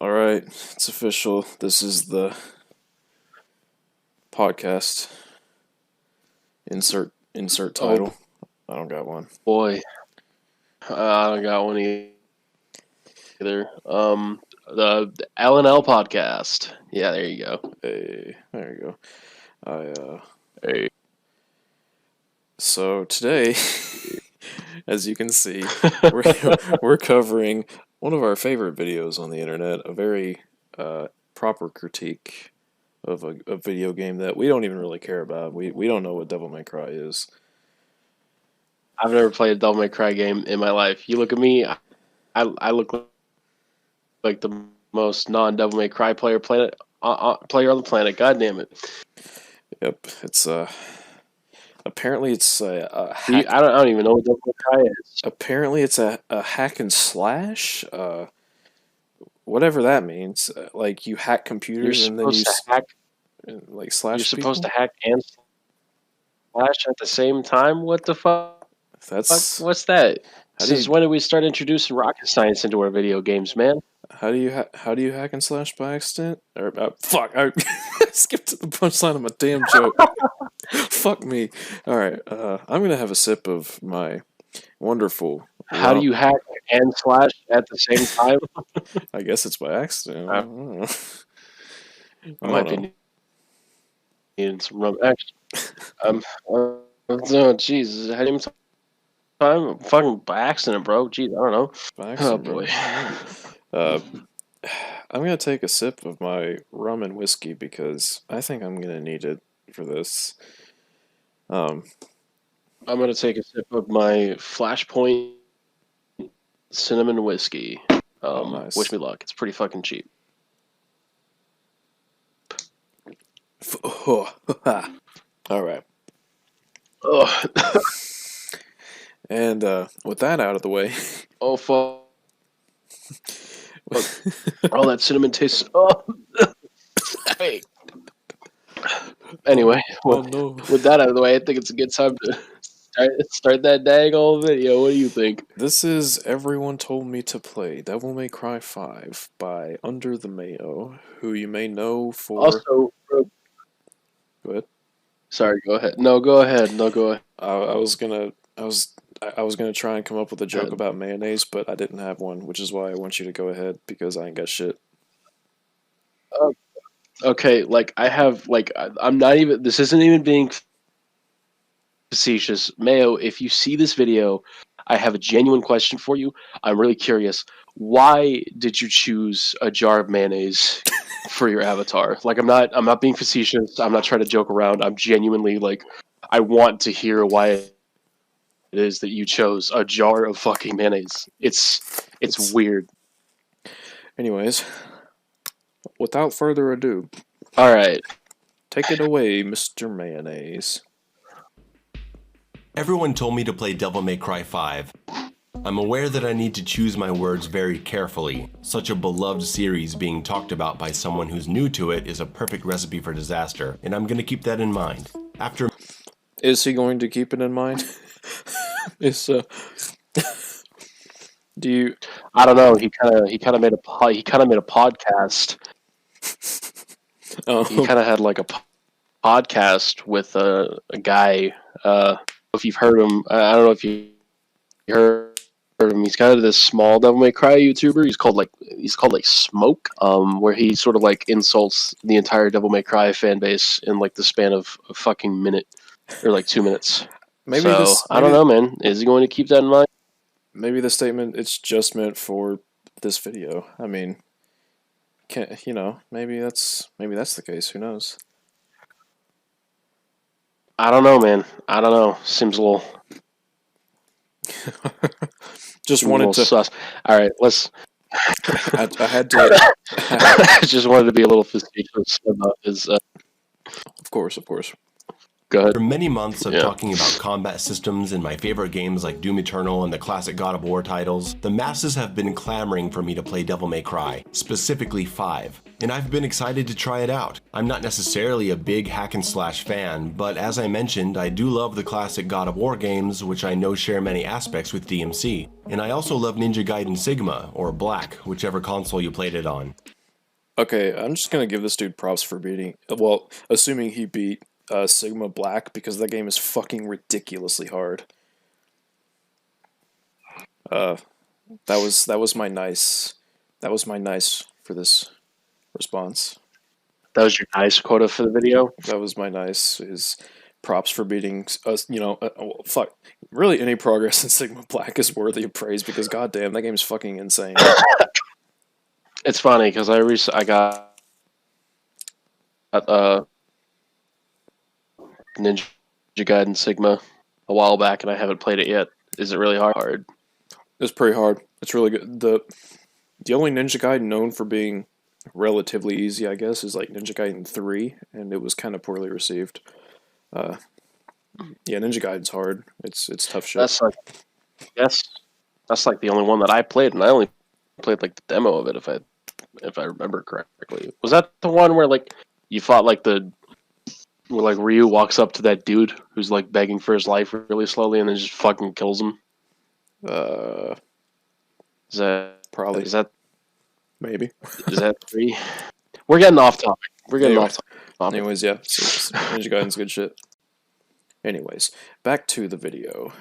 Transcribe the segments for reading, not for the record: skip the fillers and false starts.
All right, it's official. This is the podcast. Insert title. I don't got one. Boy, I don't got one either. The L&L podcast. Yeah, there you go. Hey, there you go. Hey. So today, as you can see, we're covering one of our favorite videos on the internet, a very proper critique of a video game that we don't even really care about. We don't know what Devil May Cry is. I've never played a Devil May Cry game in my life. You look at me, I look like the most non-Devil May Cry player on the planet. God damn it. Yep, it's apparently it's a hack. I don't even know what Devil May Cry is. Apparently it's a hack and slash. Whatever that means. Like you hack computers and then you hack. Like slash. You're supposed people? to hack and slash at the same time. What the fuck? What's that? When did we start introducing rocket science into our video games, man? How do you hack and slash by accident? Or fuck! I skipped to the punchline of my damn joke. Fuck me. All right, I'm gonna have a sip of my wonderful. How do you hack and slash at the same time? I guess it's by accident. I don't know. I might be needing some rum. Actually, oh Jesus! How do you time? Fucking by accident, bro. Jeez, I don't know. By accident, oh boy. I'm gonna take a sip of my rum and whiskey because I think I'm gonna need it for this. I'm gonna take a sip of my Flashpoint cinnamon whiskey. Nice. Wish me luck. It's pretty fucking cheap. All right. Oh. And with that out of the way. Oh fuck. Oh, that cinnamon tastes. Oh. Hey. Anyway, with that out of the way, I think it's a good time to start that dang old video. What do you think? This is Everyone Told Me to Play Devil May Cry 5 by Under The Mayo, who you may know for... Also... Go ahead. Sorry, go ahead. No, go ahead. I was gonna try and come up with a joke about mayonnaise, but I didn't have one, which is why I want you to go ahead, because I ain't got shit. Okay, I'm not even... This isn't even being facetious. Mayo, if you see this video, I have a genuine question for you. I'm really curious. Why did you choose a jar of mayonnaise for your avatar? Like, I'm not being facetious. I'm not trying to joke around. I'm genuinely, I want to hear why it is that you chose a jar of fucking mayonnaise. It's weird. Anyways, without further ado. All right. Take it away, Mr. Mayonnaise. Everyone told me to play Devil May Cry 5. I'm aware that I need to choose my words very carefully. Such a beloved series being talked about by someone who's new to it is a perfect recipe for disaster, and I'm going to keep that in mind. Is he going to keep it in mind? Do you? I don't know. He kind of made a podcast. Oh. He kind of had like a podcast with a guy. If you've heard him, I don't know if you heard him. He's kind of this small Devil May Cry YouTuber. He's called Smoke. Where he sort of like insults the entire Devil May Cry fan base in like the span of a fucking minute or like 2 minutes. I don't know, man. Is he going to keep that in mind? Maybe the statement it's just meant for this video. I mean, maybe that's the case. Who knows? I don't know, man. I don't know. Seems a little. Just wanted to. Sus. All right, let's. I had to. I just wanted to be a little facetious about his. Of course. Go ahead. After many months of talking about combat systems in my favorite games like Doom Eternal and the classic God of War titles, the masses have been clamoring for me to play Devil May Cry, specifically 5, and I've been excited to try it out. I'm not necessarily a big hack and slash fan, but as I mentioned, I do love the classic God of War games, which I know share many aspects with DMC, and I also love Ninja Gaiden Sigma, or Black, whichever console you played it on. Okay, I'm just gonna give this dude props for beating. Well, assuming he beat Sigma Black because that game is fucking ridiculously hard. Uh, that was my nice. That was my nice for this response. That was your nice quota for the video. That was my nice. Is props for beating us. Well, fuck. Really, any progress in Sigma Black is worthy of praise because goddamn, that game is fucking insane. It's funny because I got Ninja Gaiden Sigma a while back, and I haven't played it yet. Is it really hard? It's pretty hard. It's really good. The only Ninja Gaiden known for being relatively easy, I guess, is like Ninja Gaiden 3, and it was kind of poorly received. Uh, yeah, Ninja Gaiden's hard. It's tough shit. That's like the only one that I played, and I only played like the demo of it if I remember correctly. Was that the one where like you fought like where like Ryu walks up to that dude who's like begging for his life really slowly and then just fucking kills him? Uh, Is that probably. is that Maybe. is that 3? We're getting off topic. Anyway. Off topic. Anyways, yeah. So Ninja Gaiden's good shit. Anyways, back to the video.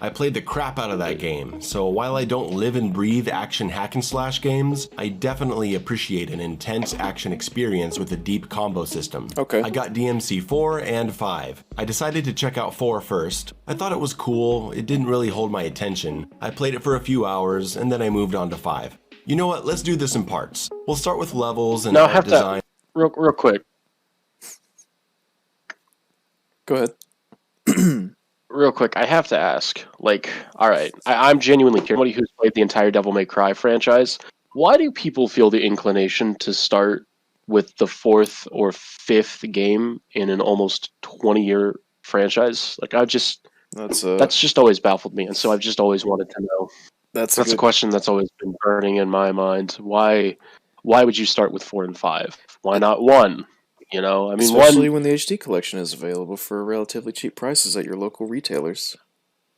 I played the crap out of that game, so while I don't live and breathe action hack and slash games, I definitely appreciate an intense action experience with a deep combo system. Okay. I got DMC 4 and 5. I decided to check out 4 first. I thought it was cool, it didn't really hold my attention. I played it for a few hours, and then I moved on to 5. You know what, let's do this in parts. We'll start with levels and art design. Real quick. Go ahead. Real quick, I have to ask, like, alright, I'm genuinely curious, somebody who's played the entire Devil May Cry franchise, why do people feel the inclination to start with the 4th or 5th game in an almost 20-year franchise? Like, that's just always baffled me, and so I've just always wanted to know. That's a question that's always been burning in my mind. Why would you start with 4 and 5? Why not 1? You know, I mean, especially when the HD collection is available for relatively cheap prices at your local retailers.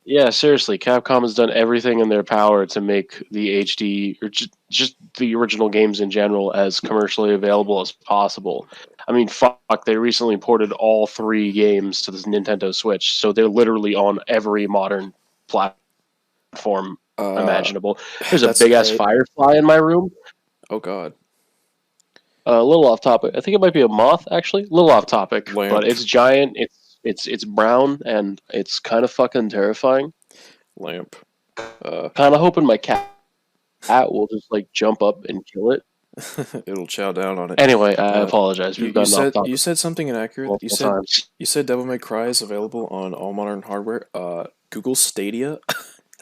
Yeah, seriously, Capcom has done everything in their power to make the HD, or just the original games in general, as commercially available as possible. I mean, fuck, they recently ported all 3 games to the Nintendo Switch, so they're literally on every modern platform imaginable. There's a big-ass firefly in my room. Oh, God. A little off topic. I think it might be a moth, actually. A little off topic, but it's giant. It's brown and it's kind of fucking terrifying. Lamp. Kind of hoping my cat will just like jump up and kill it. It'll chow down on it. Anyway, I apologize. You said something inaccurate. You said Devil May Cry is available on all modern hardware. Google Stadia.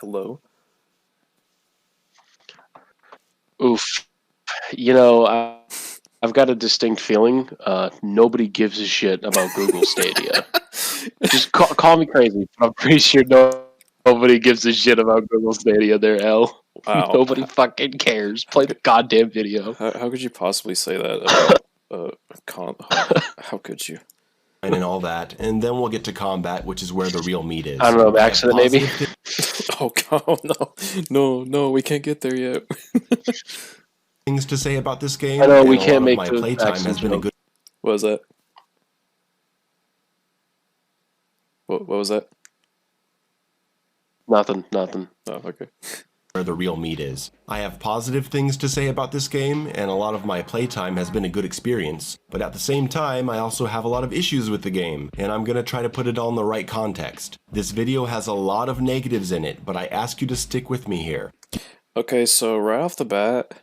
Hello. Oof. You know, I've got a distinct feeling nobody gives a shit about Google Stadia. Just call me crazy, but I'm pretty sure nobody gives a shit about Google Stadia there, L. Wow. Nobody fucking cares. Play the goddamn video. How could you possibly say that about how could you? And all that, and then we'll get to combat, which is where the real meat is. I don't know, accident maybe? Oh, God, no, we can't get there yet. Things to say about this game. I know we can't make my playtime has been a good. What was that? What was that? Nothing. Oh, okay. Where the real meat is. I have positive things to say about this game, and a lot of my playtime has been a good experience, but at the same time, I also have a lot of issues with the game, and I'm gonna try to put it all in the right context. This video has a lot of negatives in it, but I ask you to stick with me here. Okay, so right off the bat,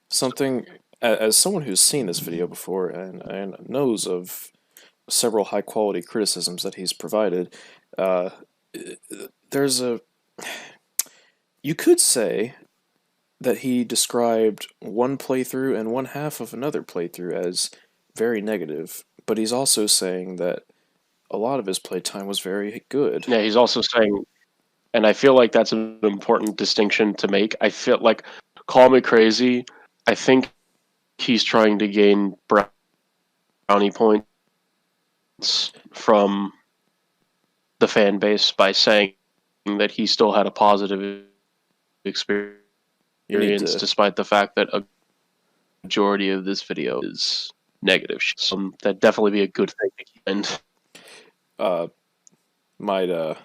something, as someone who's seen this video before and knows of several high-quality criticisms that he's provided, you could say that he described one playthrough and one half of another playthrough as very negative, but he's also saying that a lot of his playtime was very good. Yeah, he's also saying, and I feel like that's an important distinction to make. I feel like, call me crazy, I think he's trying to gain brownie points from the fan base by saying that he still had a positive experience despite the fact that majority of this video is negative. That'd definitely be a good thing to keep in mind.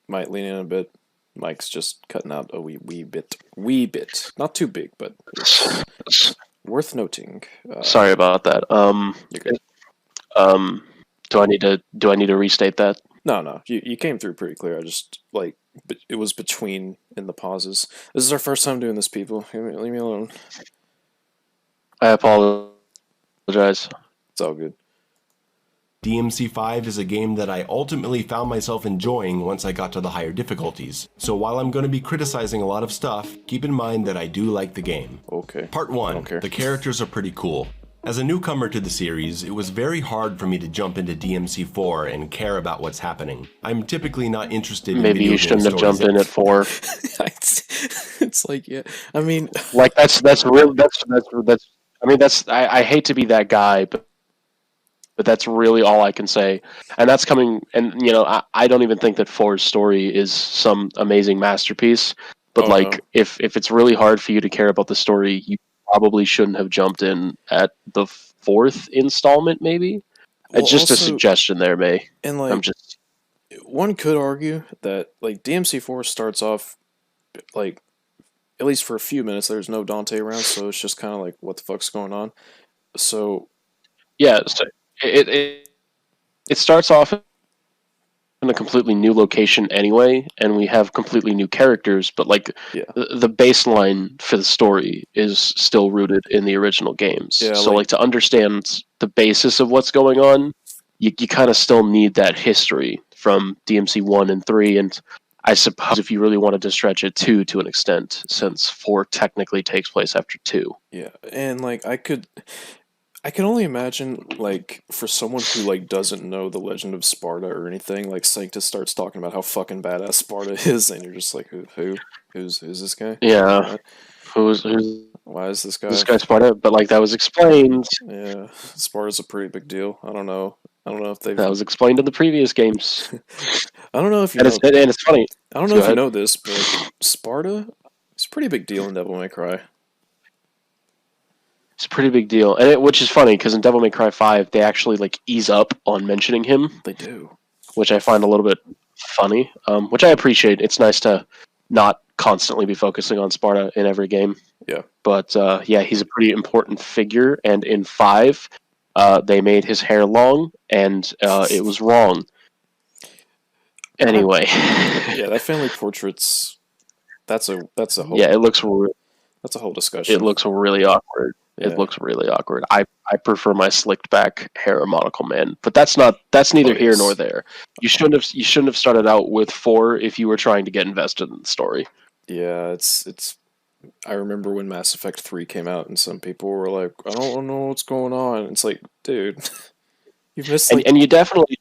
Might lean in a bit. Mike's just cutting out a wee bit. Not too big, but it's worth noting. Sorry about that. You're good. Do I need to restate that? No. You came through pretty clear. I just it was between in the pauses. This is our first time doing this, people. Leave me alone. I apologize. It's all good. DMC5 is a game that I ultimately found myself enjoying once I got to the higher difficulties. So while I'm going to be criticizing a lot of stuff, keep in mind that I do like the game. Okay. Part 1. The characters are pretty cool. As a newcomer to the series, it was very hard for me to jump into DMC4 and care about what's happening. I'm typically not interested in Maybe you shouldn't have jumped in at 4. It's like, yeah, I mean, like that's real. I mean, I hate to be that guy, but that's really all I can say. And that's coming, and I don't even think that 4's story is some amazing masterpiece. But if it's really hard for you to care about the story, you probably shouldn't have jumped in at the 4th installment. Maybe it's just a suggestion there, May. And one could argue that DMC4 starts off at least for a few minutes, there's no Dante around, so it's just kind of like, what the fuck's going on? So yeah, so it starts off in a completely new location anyway, and we have completely new characters, but the baseline for the story is still rooted in the original games. Yeah, so to understand the basis of what's going on, you kind of still need that history from DMC 1 and 3, and I suppose if you really wanted to stretch it, 2 to an extent, since 4 technically takes place after 2. Yeah, and I can only imagine, for someone who, doesn't know the Legend of Sparta or anything, Sanctus starts talking about how fucking badass Sparta is, and you're just like, who's this guy? Yeah. Who's why is this guy? This guy Sparta, but that was explained. Yeah, Sparta's a pretty big deal. I don't know if they've... That was explained in the previous games. I don't know if you and know... it's funny. I don't know if you know this, but Sparta is a pretty big deal in Devil May Cry. It's a pretty big deal, and which is funny because in Devil May Cry 5 they actually ease up on mentioning him. They do, which I find a little bit funny. Which I appreciate. It's nice to not constantly be focusing on Sparta in every game. Yeah, but he's a pretty important figure. And in 5, they made his hair long, and it was wrong. Anyway, yeah, that family portrait's that's a whole it looks that's a whole discussion. It looks really awkward. Yeah. It looks really awkward. I prefer my slicked back hair monocle man, but that's neither here nor there. You shouldn't have started out with 4 if you were trying to get invested in the story. Yeah, it's. I remember when Mass Effect 3 came out, and some people were like, "I don't know what's going on." It's like, dude, you've missed and you definitely.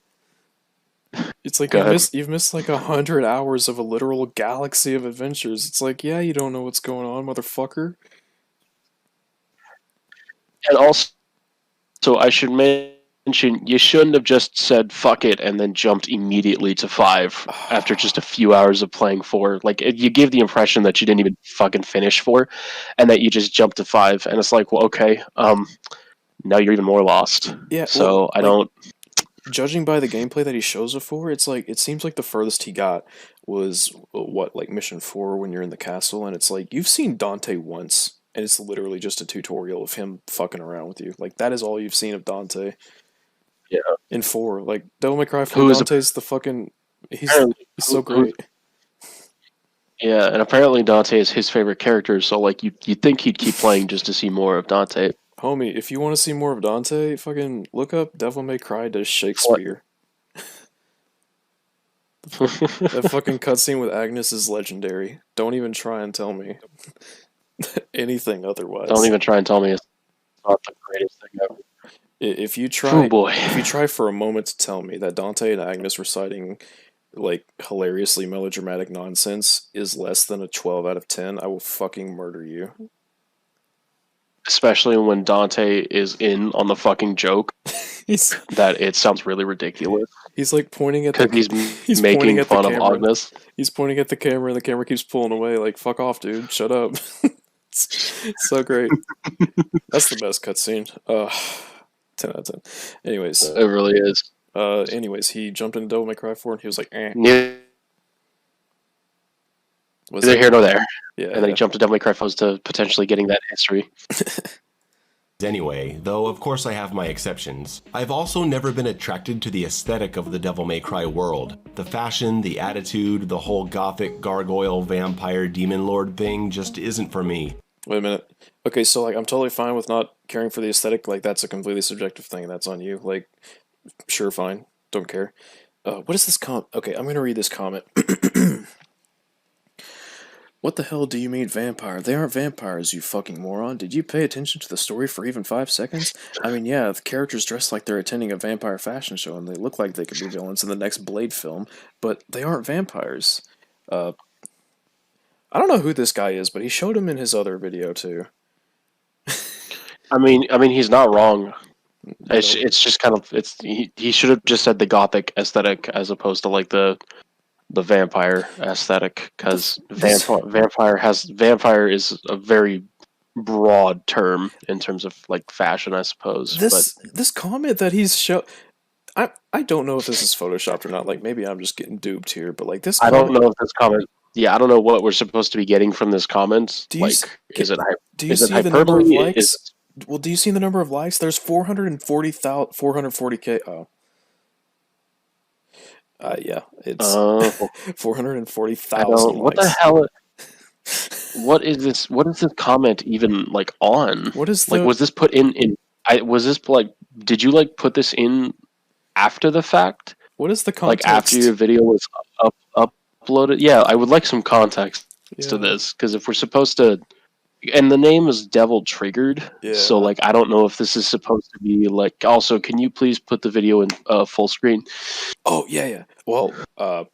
It's like you've missed 100 hours of a literal galaxy of adventures. It's like, yeah, you don't know what's going on, motherfucker. And also, I should mention, you shouldn't have just said fuck it and then jumped immediately to 5 after just a few hours of playing 4. You give the impression that you didn't even fucking finish 4, and that you just jumped to 5, and it's like, well, okay, now you're even more lost. Yeah. So well, I don't. Judging by the gameplay that he shows it for, it seems like the furthest he got was mission 4 when you're in the castle, and it's like you've seen Dante once. And it's literally just a tutorial of him fucking around with you. That is all you've seen of Dante. Yeah. In 4. Devil May Cry 4, Dante's the fucking... He's so great. Yeah, and apparently Dante is his favorite character, so, you'd think he'd keep playing just to see more of Dante. Homie, if you want to see more of Dante, fucking look up Devil May Cry does Shakespeare. That fucking cutscene with Agnes is legendary. Don't even try and tell me anything otherwise. Don't even try and tell me it's not the greatest thing ever. If you try for a moment to tell me that Dante and Agnes reciting hilariously melodramatic nonsense is less than a 12 out of 10, I will fucking murder you. Especially when Dante is in on the fucking joke. That it sounds really ridiculous. He's pointing at he's making fun of Agnes. He's pointing at the camera, and the camera keeps pulling away. Fuck off, dude. Shut up. It's so great. That's the best cutscene. 10 out of 10. Anyways, It really is. he jumped into Devil May Cry 4 and he was like, eh. Neither Was it? here nor there. Yeah. And then he jumped to Devil May Cry 4 to potentially getting that history. Anyway, though of course I have my exceptions. I've also never been attracted to the aesthetic of the Devil May Cry world. The fashion, the attitude, the whole gothic gargoyle vampire demon lord thing just isn't for me. Wait a minute. Okay, so like I'm totally fine with not caring for the aesthetic. Like that's a completely subjective thing. That's on you. Like, sure, fine. Don't care. What is this Okay, I'm gonna read this comment. What the hell do you mean vampire? They aren't vampires, you fucking moron. Did you pay attention to the story for even 5 seconds? I mean, yeah, the characters dress like they're attending a vampire fashion show and they look like they could be villains in the next Blade film, but they aren't vampires. I don't know who this guy is, but he showed him in his other video too. I mean, he's not wrong. It's just kind of he should have just said the gothic aesthetic as opposed to like the vampire aesthetic, because vampire is a very broad term in terms of like fashion, I suppose. This comment that he's show, I don't know if this is photoshopped or not. Like maybe I'm just getting duped here, but like this. I don't know if this comment. Yeah, I don't know what we're supposed to be getting from this comment. Do you is it the number of likes? Well, do you see the number of likes? There's 440K. Oh. Yeah, it's 440,000. What the hell? What is this? What is this comment even like on? What is like? Was this put in? Was this like? Did you like put this in after the fact? What is the context? Like after your video was uploaded? Yeah, I would like some context to this, because if we're supposed to. And the name is Devil Triggered, so like I don't know if this is supposed to be like. Also, can you please put the video in full screen? Oh yeah. Well, I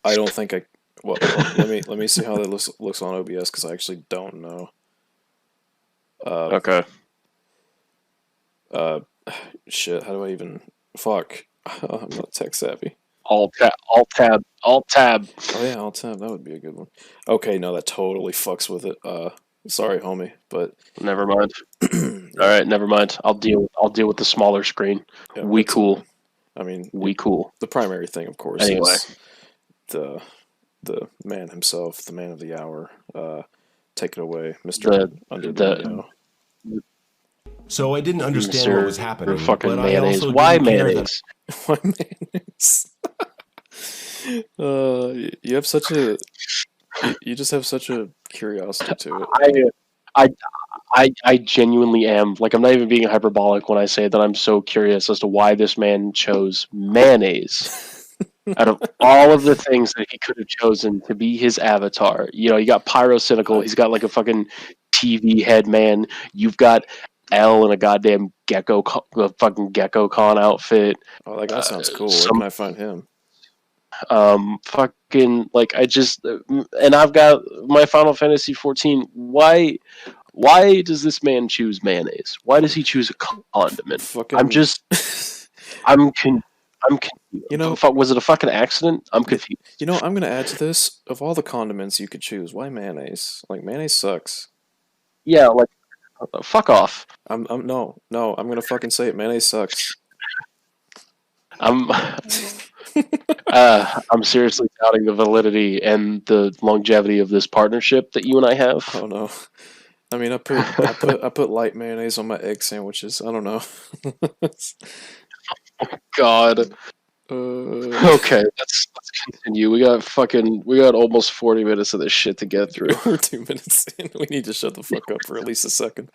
don't think I. Well, let me see how that looks on OBS, because I actually don't know. Okay. Shit. How do I even? Fuck. I'm not tech savvy. Alt tab. Oh yeah, alt tab. That would be a good one. Okay, no, that totally fucks with it. Sorry, homie, but never mind. All right, never mind. I'll deal with the smaller screen. Yeah, we cool. I mean, we cool. The primary thing, of course, is the man himself, the man of the hour. Take it away, Mr. Under the Mayo. So I didn't understand what was happening. Fucking but mayonnaise. I also Why didn't care mayonnaise? Why mayonnaise? You have such a. You just have such a curiosity to it. I genuinely am. Like, I'm not even being hyperbolic when I say that I'm so curious as to why this man chose mayonnaise. Out of all of the things that he could have chosen to be his avatar, you got Pyrocynical. He's got like a fucking TV head man. You've got L in a goddamn fucking Gecko Con outfit. Oh, that guy sounds cool. Where can I find him? Fucking like and I've got my Final Fantasy 14. Why does this man choose mayonnaise? Why does he choose a condiment? I'm confused. Was it a fucking accident? I'm confused. I'm gonna add to this. Of all the condiments you could choose, why mayonnaise? Like, mayonnaise sucks. Yeah, like fuck off. I'm gonna fucking say it. Mayonnaise sucks. I'm seriously doubting the validity and the longevity of this partnership that you and I have. Oh no. I mean, I put light mayonnaise on my egg sandwiches. I don't know. Oh, God. Okay, let's continue. We got almost 40 minutes of this shit to get through. We're 2 minutes in. We need to shut the fuck up for at least a second.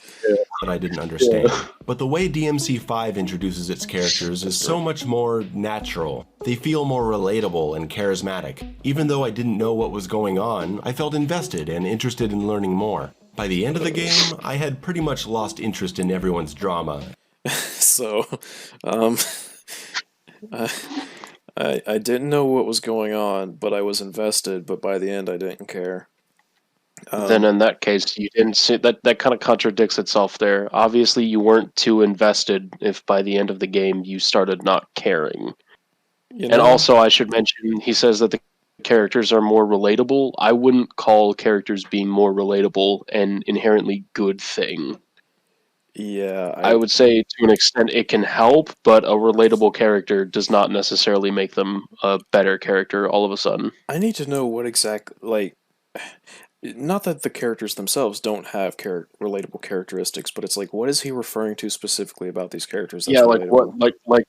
But I didn't understand. But the way DMC5 introduces its characters is so much more natural. They feel more relatable and charismatic. Even though I didn't know what was going on, I felt invested and interested in learning more. By the end of the game, I had pretty much lost interest in everyone's drama. So, I didn't know what was going on, but I was invested. But by the end, I didn't care. Then in that case, you didn't see that kind of contradicts itself there. Obviously, you weren't too invested if by the end of the game you started not caring. And also, I should mention, he says that the characters are more relatable. I wouldn't call characters being more relatable an inherently good thing. Yeah, I would say to an extent it can help, but a relatable character does not necessarily make them a better character all of a sudden. I need to know what not that the characters themselves don't have relatable characteristics, but it's like, what is he referring to specifically about these characters that's Yeah, like what, relatable?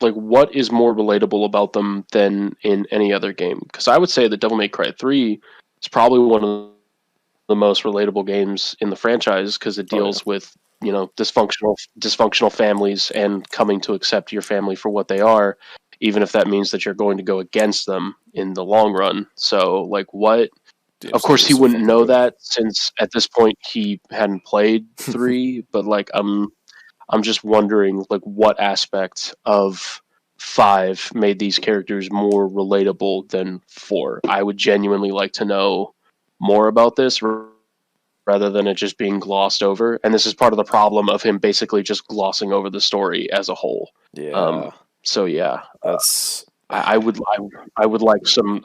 like what is more relatable about them than in any other game? Because I would say that Devil May Cry 3 is probably one of the most relatable games in the franchise because it Oh yeah, deals with dysfunctional families and coming to accept your family for what they are, even if that means that you're going to go against them in the long run. So like what? Of DMC course, he is so wouldn't fucking know good. that since at this point he hadn't played 3. But like I'm just wondering like what aspect of 5 made these characters more relatable than 4. I would genuinely like to know more about this rather than it just being glossed over. And this is part of the problem of him basically just glossing over the story as a whole. Yeah, So yeah, that's I would like some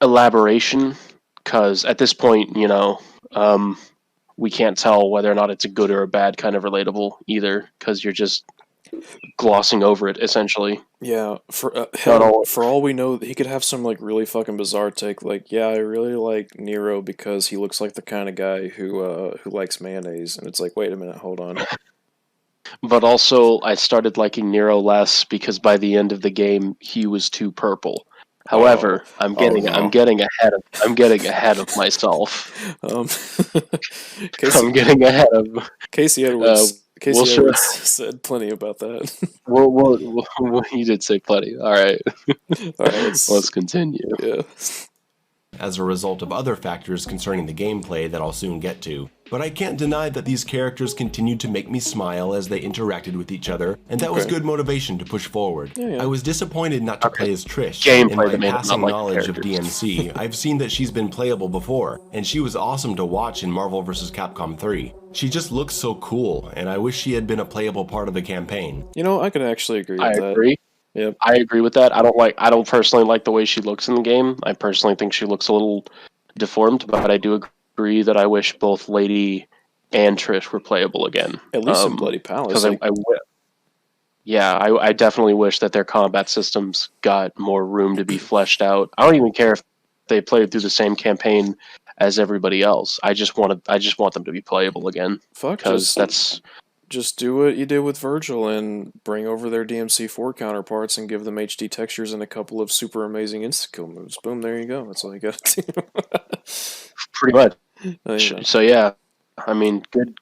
elaboration because at this point, we can't tell whether or not it's a good or a bad kind of relatable either because you're just glossing over it essentially. yeah. For Not hell, all. for all we know, he could have some like really fucking bizarre take. Like, yeah, I really like Nero because he looks like the kind of guy who likes mayonnaise. And it's like, wait a minute, hold on. But also, I started liking Nero less because by the end of the game, he was too purple. Oh, However, I'm oh getting I'm no. getting ahead of I'm getting ahead of myself. Um, I'm Casey getting ahead of. Casey Uh, Edwards we'll Casey sure. Edwards said plenty about that. You did say plenty. All right, All right, let's let's continue. yeah. as a result of other factors concerning the gameplay that I'll soon get to. But I can't deny that these characters continued to make me smile as they interacted with each other, and that was Okay. good motivation to push forward. Yeah. I was disappointed not to play as Trish. Gameplay In my that made it not passing like the knowledge of characters. DMC, I've seen that she's been playable before, and she was awesome to watch in Marvel vs. Capcom 3. She just looks so cool, and I wish she had been a playable part of the campaign. You know, I could actually agree I with that. agree. Yep. I agree with that. I don't personally like the way she looks in the game. I personally think she looks a little deformed, but I do agree that I wish both Lady and Trish were playable again. At least in Bloody Palace. Because I definitely wish that their combat systems got more room to be fleshed out. I don't even care if they played through the same campaign as everybody else. I just want them to be playable again fuck, because that's just do what you did with Virgil and bring over their DMC4 counterparts and give them HD textures and a couple of super amazing insta-kill moves. Boom, there you go. That's all you got to do. pretty much. Yeah. So yeah, I mean, good.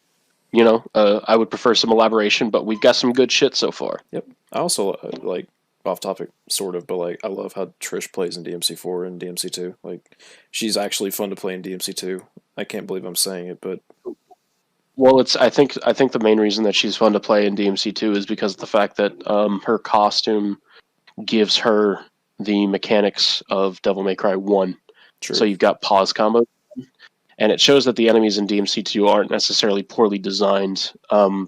I would prefer some elaboration, but we've got some good shit so far. Yep. I also like off topic sort of, but like I love how Trish plays in DMC4 and DMC2. Like she's actually fun to play in DMC2. I can't believe I'm saying it, but Well, I think the main reason that she's fun to play in DMC2 is because of the fact that her costume gives her the mechanics of Devil May Cry 1. true. So you've got pause combos, and it shows that the enemies in DMC2 aren't necessarily poorly designed.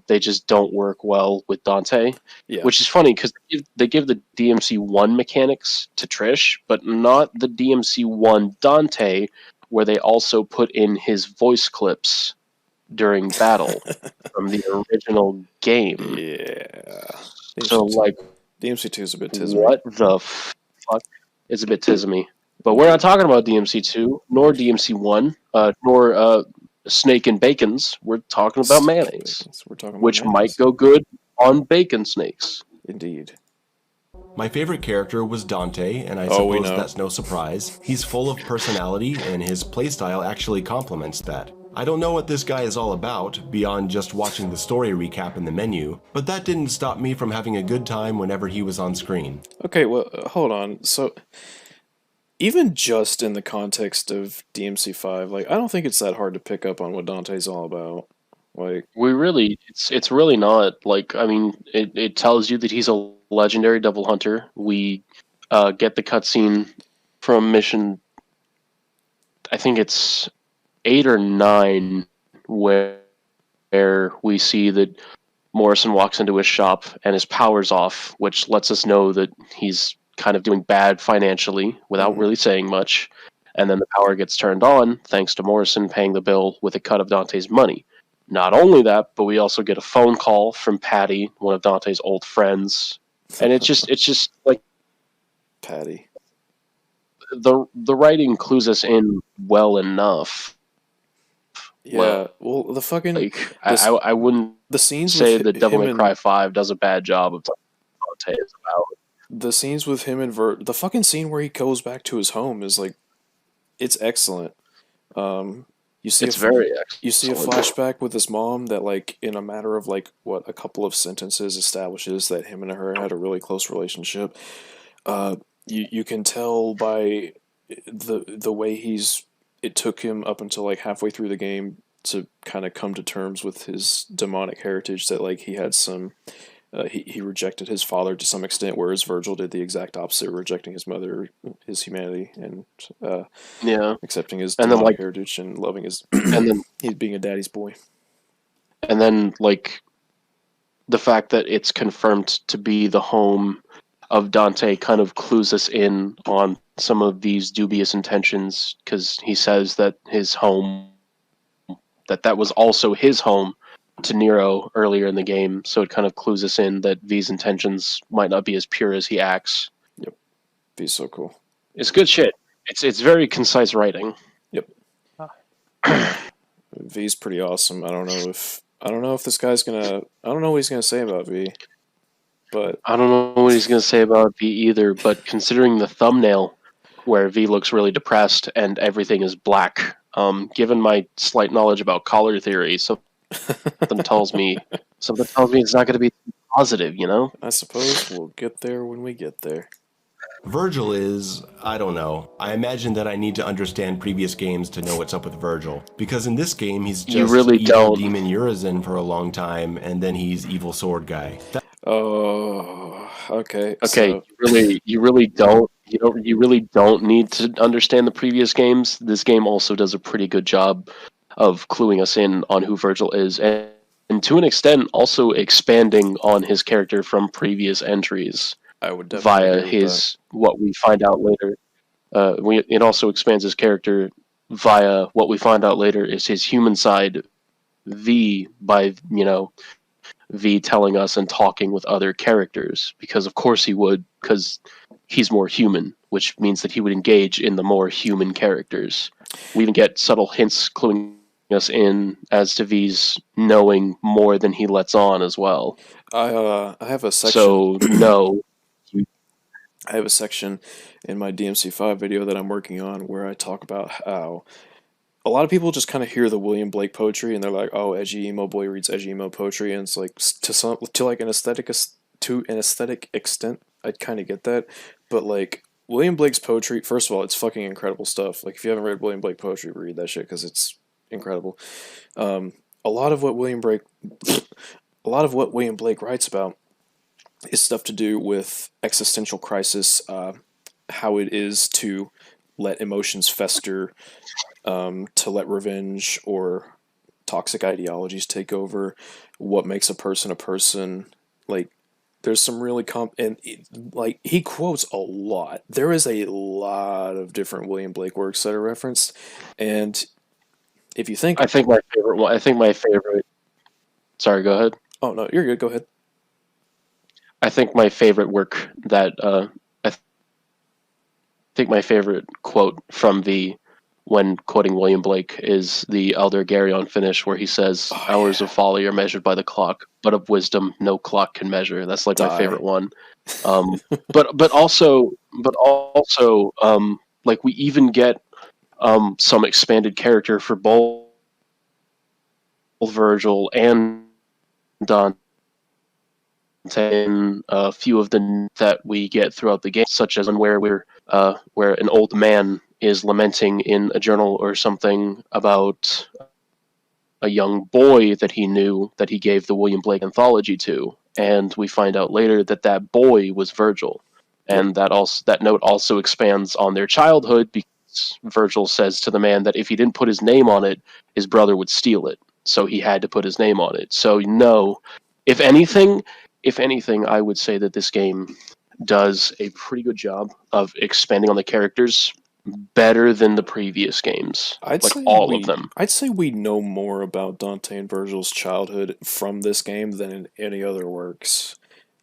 They just don't work well with Dante, Yeah. which is funny because they give the DMC1 mechanics to Trish, but not the DMC1 Dante, where they also put in his voice clips during battle from the original game. Yeah. So, like, DMC2 is a bit tismy. what the fuck? It's a bit tismy. But we're not talking about DMC2, nor DMC1, nor Snake and Bacons. We're talking about mayonnaise, We're talking about which mayonnaise. might go good on bacon snakes. Indeed. My favorite character was Dante, and I Oh, we suppose know. that's no surprise. He's full of personality, and his playstyle actually complements that. I don't know what this guy is all about, beyond just watching the story recap in the menu, but that didn't stop me from having a good time whenever he was on screen. Okay, well, hold on. So, even just in the context of DMC5, like, I don't think it's that hard to pick up on what Dante's all about. Like, It's really not. Like, I mean, it tells you that he's a legendary double hunter. We get the cutscene from mission, I think it's 8 or 9, where we see that Morrison walks into his shop and his power's off, which lets us know that he's kind of doing bad financially without really saying much. And then the power gets turned on thanks to Morrison paying the bill with a cut of Dante's money. Not only that, but we also get a phone call from Patty, one of Dante's old friends. And it's just like Patty. the writing clues us in well enough. Yeah, well, the fucking Like I wouldn't the scenes say with that Devil him May and Cry 5 does a bad job of telling what Dante is about. the scenes with him and the fucking scene where he goes back to his home is like, it's excellent. You see It's very you see a excellent. flashback with his mom that, like, in a matter of like what, a couple of sentences establishes that him and her had a really close relationship. You can tell by the way it took him up until like halfway through the game to kind of come to terms with his demonic heritage, that like he had some he rejected his father to some extent, whereas Virgil did the exact opposite, rejecting his mother, his humanity, and Yeah. accepting his And then, demonic like, heritage and loving his and then he's being a daddy's boy. like the fact that it's confirmed to be the home of Dante kind of clues us in on some of these dubious intentions, because he says that his home, that was also his home to Nero earlier in the game, so it kind of clues us in that these intentions might not be as pure as he acts. Yep, he's so cool. It's good shit. It's very concise writing. Yep. V's pretty awesome. I don't know if this guy's gonna. I don't know what he's gonna say about V, but I don't know what he's going to say about V either, but considering the thumbnail where V looks really depressed and everything is black, given my slight knowledge about color theory, something tells me it's not going to be positive, you know? I suppose we'll get there when we get there. Virgil is, I don't know. I imagine that I need to understand previous games to know what's up with Virgil. Because in this game, he's just You really evil don't. demon Urizen for a long time, and then he's evil sword guy. Oh, okay. Okay, So, you really don't. You really don't need to understand the previous games. This game also does a pretty good job of cluing us in on who Virgil is, and to an extent, also expanding on his character from previous entries I would definitely via agree with his what we find out later. It also expands his character via what we find out later is his human side. V by V telling us and talking with other characters, because of course he would, because he's more human, which means that he would engage in the more human characters. We even get subtle hints cluing us in as to V's knowing more than he lets on as well. I have a section. So no, I have a section in my DMC5 video that I'm working on where I talk about how a lot of people just kind of hear the William Blake poetry and they're like, "Oh, edgy emo boy reads edgy emo poetry," and it's like to an aesthetic extent, I kind of get that, but like William Blake's poetry, first of all, it's fucking incredible stuff. Like if you haven't read William Blake poetry, read that shit because it's incredible. A lot of what William Blake writes about is stuff to do with existential crisis, how it is to let emotions fester, to let revenge or toxic ideologies take over, what makes a person. Like, there's some really like, he quotes a lot. There is a lot of different William Blake works that are referenced, and if you think, I think my favorite one. I think my favorite. Sorry, go ahead. oh no, you're good. Go ahead. I think my favorite work that think my favorite quote from V when quoting William Blake is the Elder Garyon finish where he says, "Hours of folly are measured by the clock, but of wisdom no clock can measure." That's like my favorite one. But also like we even get some expanded character for both Virgil and Dante in a few of the that we get throughout the game, such as one where where an old man is lamenting in a journal or something about a young boy that he knew that he gave the William Blake anthology to, and we find out later that that boy was Virgil, and that note also expands on their childhood because Virgil says to the man that if he didn't put his name on it, his brother would steal it, so he had to put his name on it. So no, if anything, I would say that this game does a pretty good job of expanding on the characters better than the previous games. All of them. I'd say we know more about Dante and Virgil's childhood from this game than in any other works.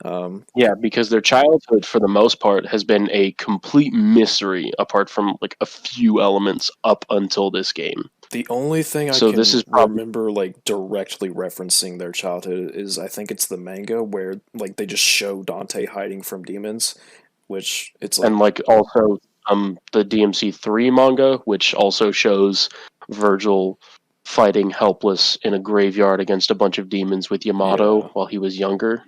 Yeah, because their childhood, for the most part, has been a complete mystery, apart from like a few elements up until this game. The only thing I can remember like directly referencing their childhood is I think it's the manga where like they just show Dante hiding from demons, which it's like, and like also the DMC3 manga, which also shows Virgil fighting helpless in a graveyard against a bunch of demons with Yamato while he was younger.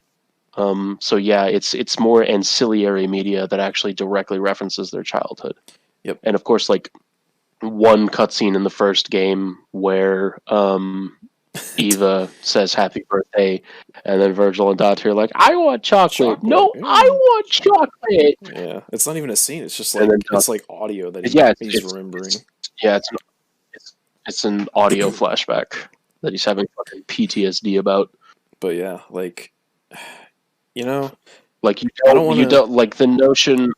So yeah, it's more ancillary media that actually directly references their childhood. Yep. And of course, like one cutscene in the first game where Eva says happy birthday, and then Virgil and Dante are like, I want chocolate. No, I want chocolate. Yeah, it's not even a scene. It's just like it's like audio that he's remembering. It's an audio flashback that he's having fucking PTSD about. But yeah, like, you know, like you don't like the notion,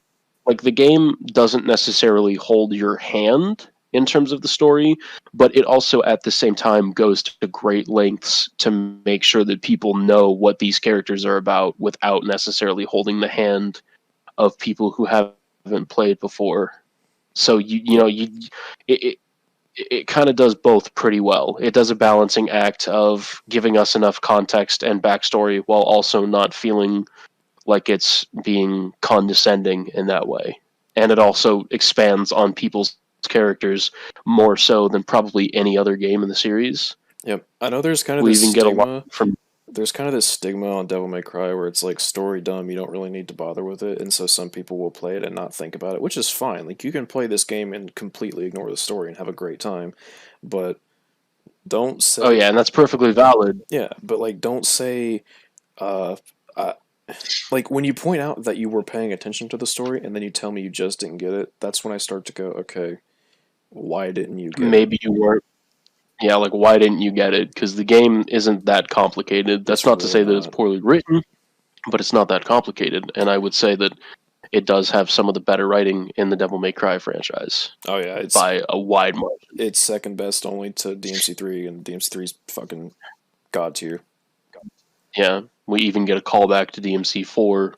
like the game doesn't necessarily hold your hand in terms of the story, but it also at the same time goes to great lengths to make sure that people know what these characters are about without necessarily holding the hand of people who haven't played before. So it kind of does both pretty well. It does a balancing act of giving us enough context and backstory while also not feeling like it's being condescending in that way. And it also expands on people's characters more so than probably any other game in the series. Yep. I know there's kind of this stigma. There's kind of this stigma on Devil May Cry where it's like story dumb, you don't really need to bother with it, and so some people will play it and not think about it, which is fine. Like, you can play this game and completely ignore the story and have a great time, but don't say... Oh yeah, and that's perfectly valid. Yeah, but like, don't say... like, when you point out that you were paying attention to the story and then you tell me you just didn't get it, that's when I start to go, okay, why didn't you get it? Maybe you weren't... Yeah, like, why didn't you get it? Because the game isn't that complicated. That's not to say that it's poorly written, but it's not that complicated. And I would say that it does have some of the better writing in the Devil May Cry franchise. Oh, yeah. It's by a wide margin. It's second best only to DMC3, and DMC3's fucking god tier. Yeah, we even get a callback to DMC4.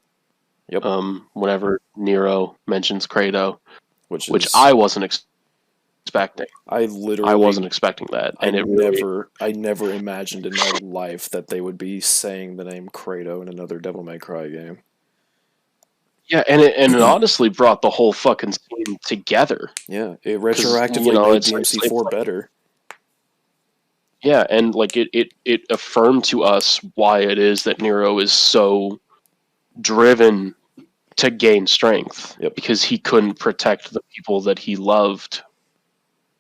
Yep. Whenever Nero mentions Credo, which I wasn't expecting. I wasn't expecting that, and I never imagined in my life that they would be saying the name Credo in another Devil May Cry game. Yeah, and it honestly brought the whole fucking scene together. Yeah, it retroactively made DMC4 better. Yeah, and like it affirmed to us why it is that Nero is so driven to gain strength, because he couldn't protect the people that he loved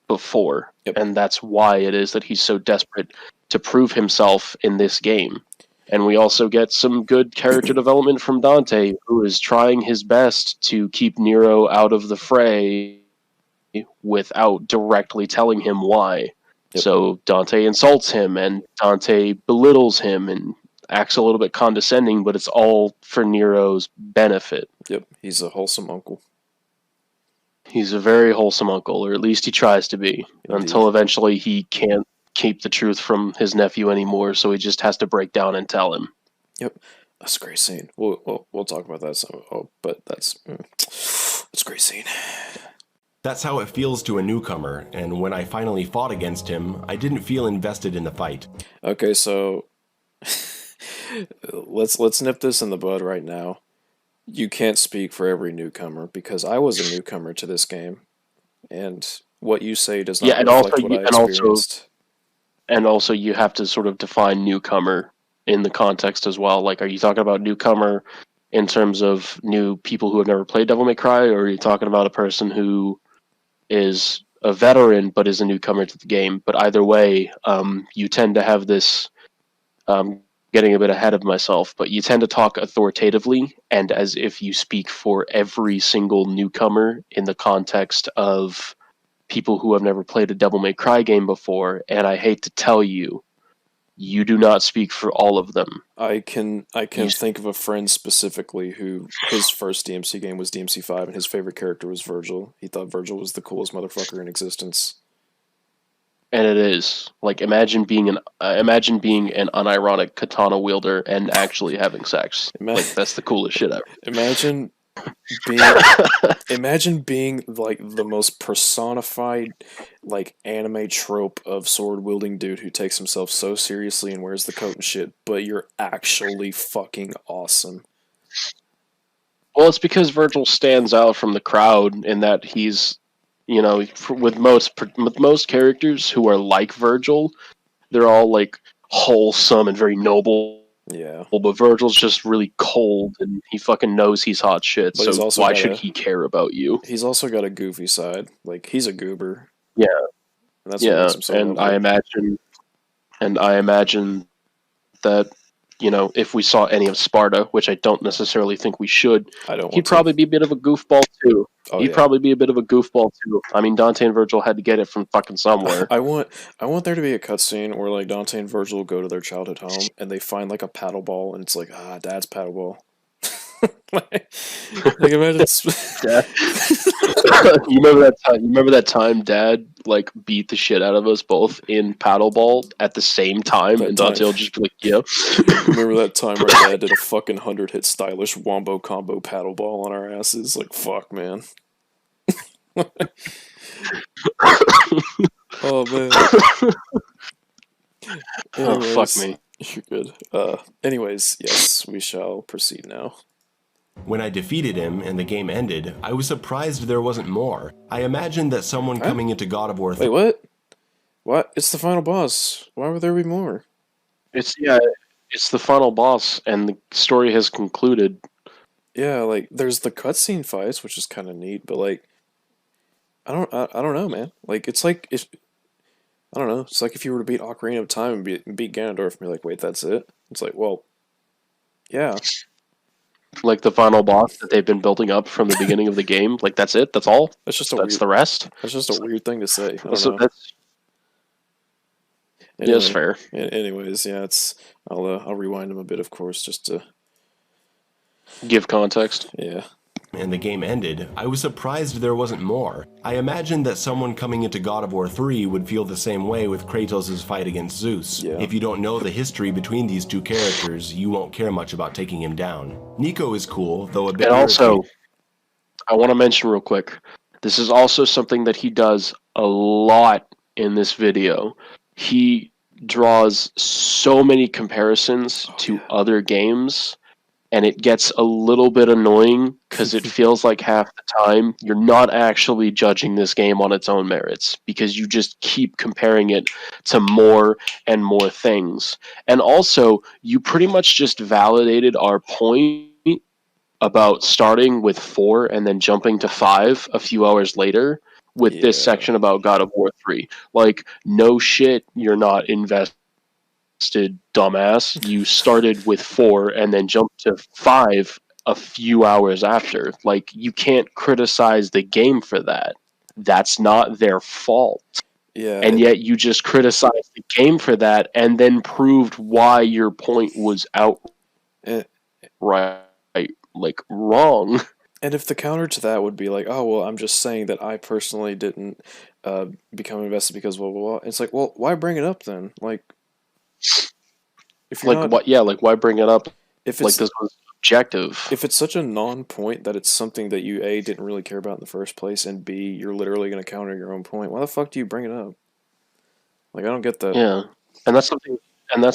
before, and that's why it is that he's so desperate to prove himself in this game. And we also get some good character development from Dante, who is trying his best to keep Nero out of the fray without directly telling him why. So Dante insults him, and Dante belittles him and acts a little bit condescending, but it's all for Nero's benefit. Yep, he's a wholesome uncle. He's a very wholesome uncle, or at least he tries to be, until eventually he can't keep the truth from his nephew anymore, so he just has to break down and tell him. Yep, that's a great scene. We'll talk about that some. But that's a great scene. That's how it feels to a newcomer, and when I finally fought against him, I didn't feel invested in the fight. Okay, so let's nip this in the bud right now. You can't speak for every newcomer, because I was a newcomer to this game, and what you say does not reflect what I experienced. And also, you have to sort of define newcomer in the context as well. Like, are you talking about newcomer in terms of new people who have never played Devil May Cry, or are you talking about a person who is a veteran but is a newcomer to the game? But either way, you tend to have this... getting a bit ahead of myself, but you tend to talk authoritatively and as if you speak for every single newcomer in the context of people who have never played a Devil May Cry game before, and I hate to tell you, you do not speak for all of them. I can You- think of a friend specifically who his first DMC game was DMC5 and his favorite character was Virgil. He thought Virgil was the coolest motherfucker in existence. And it is like imagine being an unironic katana wielder and actually having sex. Like that's the coolest shit ever. Imagine being like the most personified like anime trope of sword wielding dude who takes himself so seriously and wears the coat and shit, but you're actually fucking awesome. Well, it's because Virgil stands out from the crowd in that he's, you know, with most characters who are like Virgil, they're all like wholesome and very noble. Yeah. But Virgil's just really cold and he fucking knows he's hot shit. But he's So also why got should a- he care about you? He's also got a goofy side. Like he's a goober. Yeah. And that's what Yeah, makes him so and lovely. I imagine that, you know, if we saw any of Sparta, which I don't necessarily think we should, I don't want he'd to. probably be a bit of a goofball too. Oh, He'd yeah. probably be a bit of a goofball too. I mean, Dante and Virgil had to get it from fucking somewhere. I want there to be a cutscene where like Dante and Virgil go to their childhood home and they find like a paddle ball and it's like dad's paddle ball. like imagine. Yeah. You remember that time Dad like beat the shit out of us both in paddleball at the same time, That and Dante time. will just be like, "Yeah." Remember that time our dad did a fucking 100-hit stylish wombo combo paddle ball on our asses? Like fuck, man. Oh man. Oh fuck me. You're good. Anyways, yes, we shall proceed now. When I defeated him and the game ended, I was surprised there wasn't more. I imagined that someone Huh? coming into God of War Wait, what? What? It's the final boss. Why would there be more? It's the final boss, and the story has concluded. Yeah, like there's the cutscene fights, which is kind of neat, but like, I don't know, man. Like it's like if I don't know, it's like if you were to beat Ocarina of Time and beat Ganondorf, and be like, wait, that's it? It's like, well, yeah, Like the final boss that they've been building up from the beginning of the game. Like that's it. That's all. that's just a That's weird, the rest. that's just a weird thing to say. I don't So know. that's Anyway, yes, fair. Anyways, yeah, it's I'll rewind them a bit, of course, just to Give context. yeah. and the game ended, I was surprised there wasn't more. I imagined that someone coming into God of War 3 would feel the same way with Kratos' fight against Zeus. Yeah. If you don't know the history between these two characters, you won't care much about taking him down. Nico is cool, though a bit And also, irritating. I want to mention real quick. This is also something that he does a lot in this video. He draws so many comparisons to other games, and it gets a little bit annoying because it feels like half the time you're not actually judging this game on its own merits because you just keep comparing it to more and more things. And also, you pretty much just validated our point about starting with 4 and then jumping to 5 a few hours later with this Yeah. section about God of War 3. Like, no shit, you're not invested, dumbass. You started with 4 and then jumped to 5 a few hours after. Like, you can't criticize the game for that. That's not their fault. Yeah, And yet you just criticized the game for that and then proved why your point was Eh. outright like wrong. and if the counter to that would be like, oh well, I'm just saying that I personally didn't become invested because blah blah blah. It's like, well, why bring it up then? Like, if you're Like not, what? Yeah, like why bring it up? if Like it's this was objective. if it's such a non-point that it's something that you A didn't really care about in the first place, and B you're literally going to counter your own point, why the fuck do you bring it up? Like, I don't get that. Yeah, and that's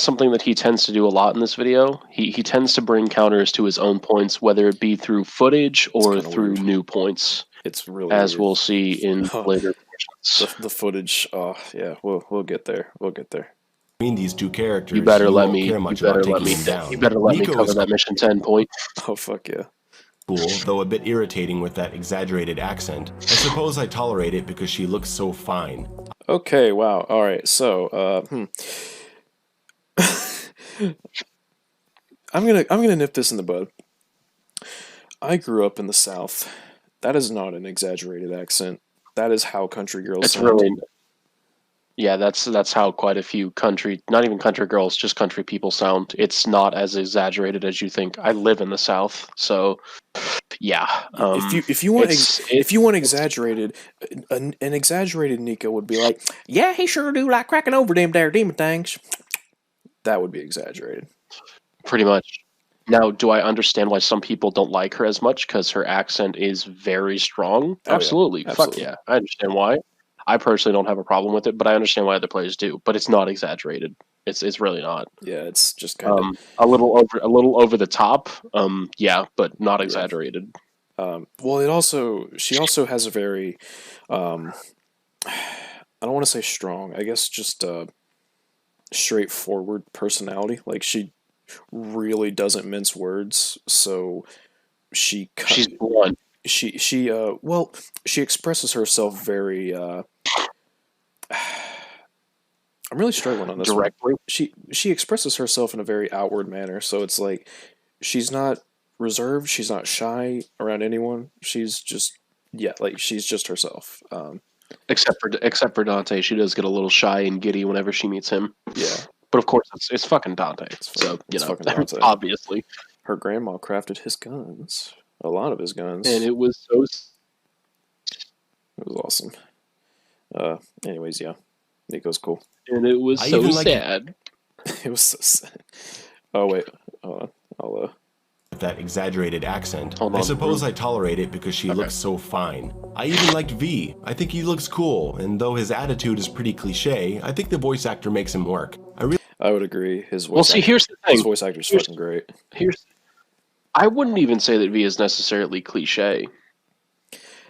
something that he tends to do a lot in this video. He tends to bring counters to his own points, whether it be through footage or kinda through weird. new points, It's really as weird. we'll see in later portions. The footage. Oh yeah, we'll get there. We'll get there. Between these two characters, You better let won't me. care You much about better let taking me. him down. You better let me Nico cover is that mission 10 point. Oh fuck yeah. cool, though a bit irritating with that exaggerated accent. I suppose I tolerate it because she looks so fine. Okay, wow. All right. So, I'm gonna nip this in the bud. I grew up in the South. That is not an exaggerated accent. That is how country girls It's sound. really. Yeah, that's how quite a few not even country girls, just country people sound. It's not as exaggerated as you think. I live in the South, so yeah. If you want exaggerated, an exaggerated Nico would be like, "Yeah, he sure do like cracking over them there demon things." That would be exaggerated. Pretty much. Now, do I understand why some people don't like her as much? Because her accent is very strong? Oh yeah, Absolutely. Fuck absolutely. yeah. I understand why. I personally don't have a problem with it, but I understand why other players do. But it's not exaggerated. It's really not. Yeah, it's just kind of A little over the top. Yeah, but not yeah. exaggerated. Well, she also has a very, um, I don't want to say strong. I guess just straightforward personality. Like she really doesn't mince words, so She's blunt. well, she expresses herself very I'm really struggling on this one. Directly. She expresses herself in a very outward manner, so it's like she's not reserved, she's not shy around anyone. She's just yeah, like she's just herself. Except for Dante. She does get a little shy and giddy whenever she meets him. Yeah, But of course it's fucking Dante. So, it's fucking Dante. obviously. Her grandma crafted his guns, a lot of his guns. And it was so It was awesome. Anyways, yeah, Nico's cool. and it was I so even like sad. It was so sad. Oh wait, hold on. I'll that exaggerated accent. Hold I on. suppose I tolerate it because she looks so fine. I even liked V. I think he looks cool, and though his attitude is pretty cliche, I think the voice actor makes him work. I would agree. His voice. Well, see, here's the thing. His voice actor's fucking great. I wouldn't even say that V is necessarily cliche.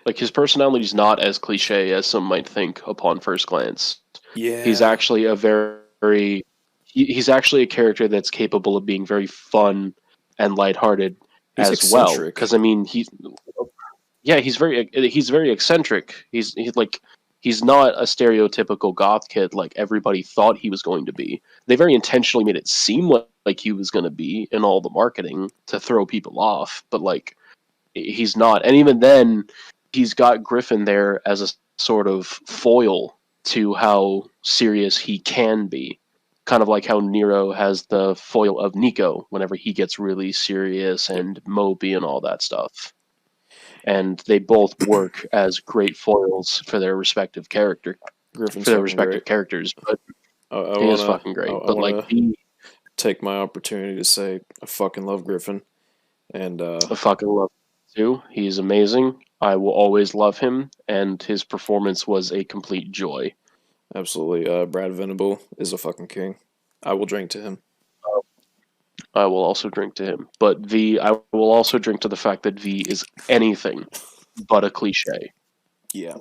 Like, his personality is not as cliche as some might think upon first glance. Yeah, He's actually he's actually a character that's capable of being very fun and lighthearted He's as well. eccentric. Because I mean, he's very eccentric. He's not a stereotypical goth kid like everybody thought he was going to be. They very intentionally made it seem like he was going to be in all the marketing to throw people off, but like he's not. And even then, he's got Griffin there as a sort of foil to how serious he can be. Kind of like how Nero has the foil of Nico whenever he gets really serious and mopey and all that stuff. And they both work as great foils for their respective characters. Griffin's Characters, but I he is wanna, fucking great. I But wanna like, he, take my opportunity to say I fucking love Griffin, and I fucking love him too. He's amazing. I will always love him, and his performance was a complete joy. absolutely, Brad Venable is a fucking king. I will drink to him. I will also drink to him. But I will also drink to the fact that V is anything but a cliche. Yeah,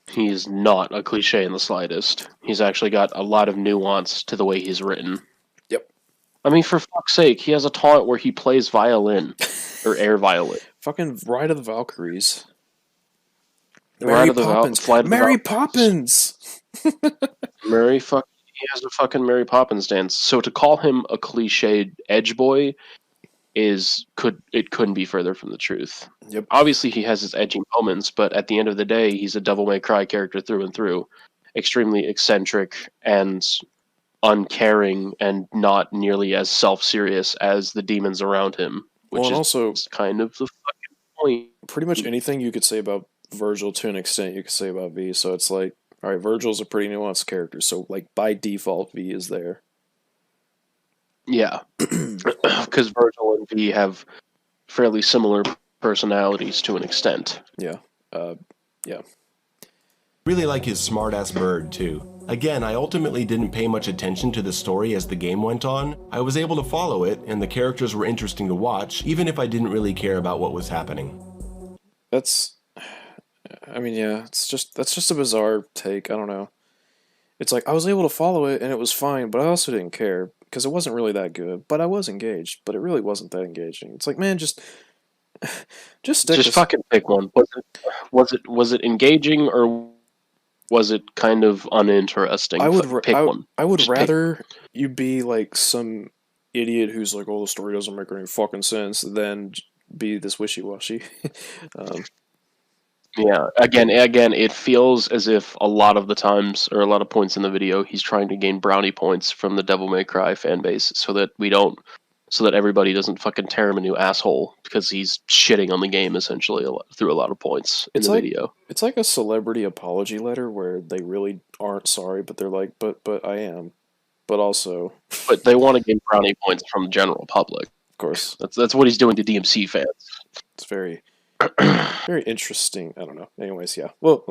He is not a cliche in the slightest. He's actually got a lot of nuance to the way he's written. Yep. I mean, for fuck's sake, he has a taunt where he plays violin or air violin. fucking Ride of the Valkyries. Mary Poppins. He has a fucking Mary Poppins dance. So to call him a cliched edge boy couldn't be further from the truth. Yep. Obviously, he has his edgy moments, but at the end of the day, he's a Devil May Cry character through and through. Extremely eccentric and uncaring, and not nearly as self-serious as the demons around him. Which is also kind of the fucking point. pretty much anything you could say about Virgil to an extent you could say about V. So it's like, all right, Virgil's a pretty nuanced character, so like by default V is there. Yeah, because Virgil and V have fairly similar personalities to an extent. Yeah. Really like his smartass bird, too. Again, I ultimately didn't pay much attention to the story as the game went on. I was able to follow it, and the characters were interesting to watch, even if I didn't really care about what was happening. I mean, yeah, that's just a bizarre take. I don't know. It's like I was able to follow it and it was fine, but I also didn't care because it wasn't really that good. But I was engaged, but it really wasn't that engaging. It's like, man, just fucking pick one. Was it engaging, or was it kind of uninteresting? Pick one. I would rather you be like some idiot who's like, "Oh, the story doesn't make any fucking sense," than be this wishy washy. Yeah, again, it feels as if a lot of the times, or a lot of points in the video, he's trying to gain brownie points from the Devil May Cry fan base, so that everybody doesn't fucking tear him a new asshole because he's shitting on the game essentially through a lot of points in It's the like video. it's like a celebrity apology letter where they really aren't sorry, but they're like, but I am. But also, But they want to gain brownie points from the general public. of course, That's what he's doing to DMC fans. it's very interesting. I don't know. Anyways, yeah. Well,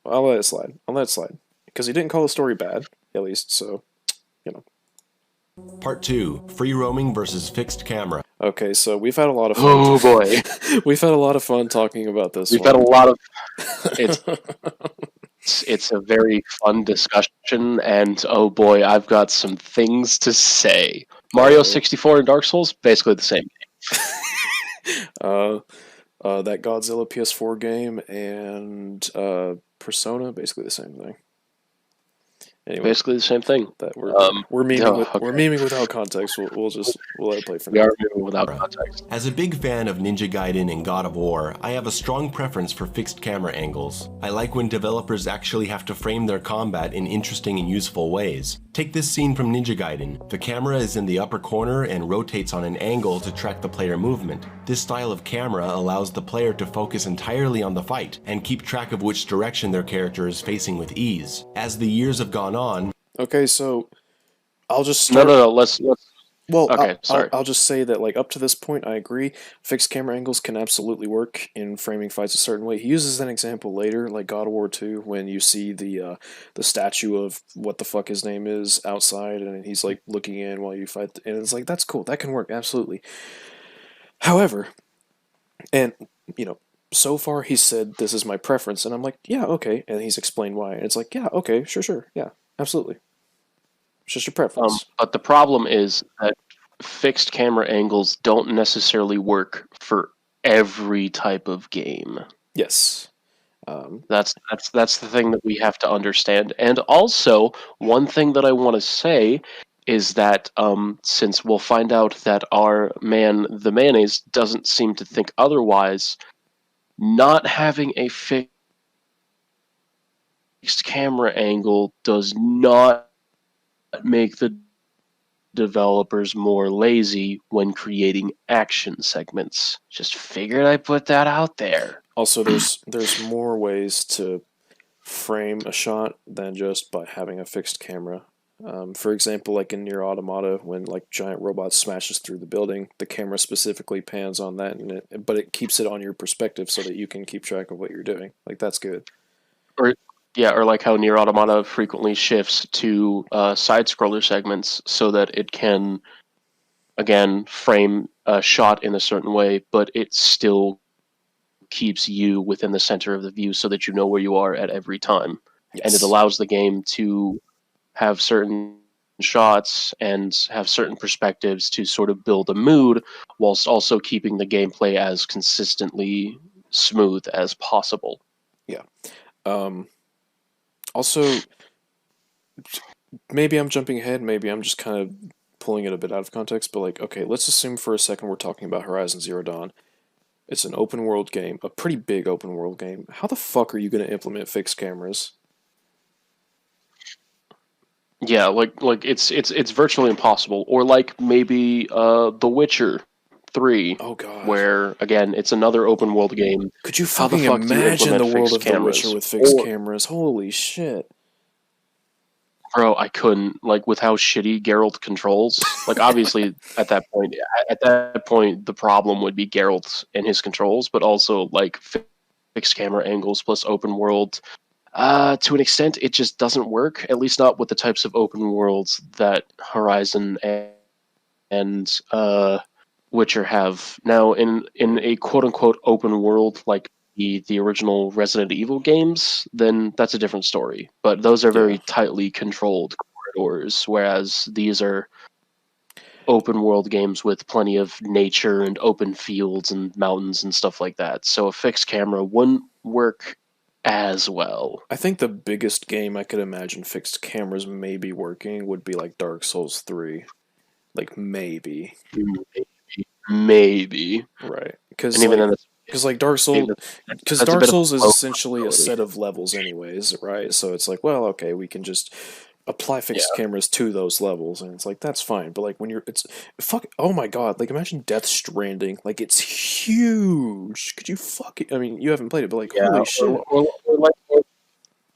I'll let it slide. I'll let it slide because he didn't call the story bad, at least. So, you know. Part 2, free roaming versus fixed camera. Okay, so we've had a lot of fun. Oh boy, We've had a lot of fun talking about this. we've one. had a lot of. It's a very fun discussion, and oh boy, I've got some things to say. Mario 64 and Dark Souls, basically the same game. That Godzilla PS4 game and Persona, basically the same thing. Anyway, Basically the same thing. that we're okay. we're memeing without context. We'll let it play for We now. are moving without context. As a big fan of Ninja Gaiden and God of War, I have a strong preference for fixed camera angles. I like when developers actually have to frame their combat in interesting and useful ways. Take this scene from Ninja Gaiden. The camera is in the upper corner and rotates on an angle to track the player movement. This style of camera allows the player to focus entirely on the fight and keep track of which direction their character is facing with ease. As the years have gone on, Okay, so I'll just start. No. Let's. Well, Okay, sorry. I'll just say that, like, up to this point, I agree. Fixed camera angles can absolutely work in framing fights a certain way. He uses an example later, like God of War 2, when you see the statue of what the fuck his name is outside, and he's like looking in while you fight, and it's like that's cool. That can work absolutely. However, and you know, so far he said this is my preference, and I'm like, yeah, okay, and he's explained why, and it's like, yeah, okay, sure, yeah, absolutely. It's just your preference. But the problem is that fixed camera angles don't necessarily work for every type of game. Yes. That's the thing that we have to understand. And also, one thing that I want to say is that since we'll find out that our man, the mayonnaise, doesn't seem to think otherwise, not having a fixed camera angle does not make the developers more lazy when creating action segments. Just figured I'd put that out there. Also, there's more ways to frame a shot than just by having a fixed camera. For example, like in Nier Automata, when like giant robot smashes through the building, the camera specifically pans on that, but it keeps it on your perspective so that you can keep track of what you're doing. Like that's good. Or like how Nier Automata frequently shifts to side-scroller segments so that it can, again, frame a shot in a certain way, but it still keeps you within the center of the view so that you know where you are at every time. Yes. And it allows the game to have certain shots and have certain perspectives to sort of build a mood whilst also keeping the gameplay as consistently smooth as possible. Yeah. Also, maybe I'm jumping ahead, maybe I'm just kind of pulling it a bit out of context, but like, okay, let's assume for a second we're talking about Horizon Zero Dawn. It's an open world game, a pretty big open world game. How the fuck are you going to implement fixed cameras? Yeah, like it's virtually impossible. Or like maybe The Witcher 3, Oh god. where again it's another open world game. Could you How the fucking fuck do you imagine the implement world fixed of The Witcher cameras? with fixed Or- cameras? Holy shit. Bro, I couldn't. Like with how shitty Geralt controls. Like obviously at that point the problem would be Geralt and his controls, but also like fixed camera angles plus open world. To an extent, it just doesn't work. At least not with the types of open worlds that Horizon and Witcher have. Now, in a quote unquote open world like the original Resident Evil games, then that's a different story. But those are very tightly controlled corridors, whereas these are open world games with plenty of nature and open fields and mountains and stuff like that. So a fixed camera wouldn't work as well. I think the biggest game I could imagine fixed cameras maybe working would be like Dark Souls 3. Like maybe. Maybe. Right. Because And even like, then, Because like Dark mean, Souls, because that's a Dark bit of Souls is low essentially a probability. set of levels, anyways, right? So it's like, well, okay, we can just apply Yeah, fixed cameras to those levels, and it's like that's fine. But like when you're, it's fuck. Oh my god! Like imagine Death Stranding. Like it's huge. Could you fuck it? I mean, you haven't played it, but like yeah, holy shit!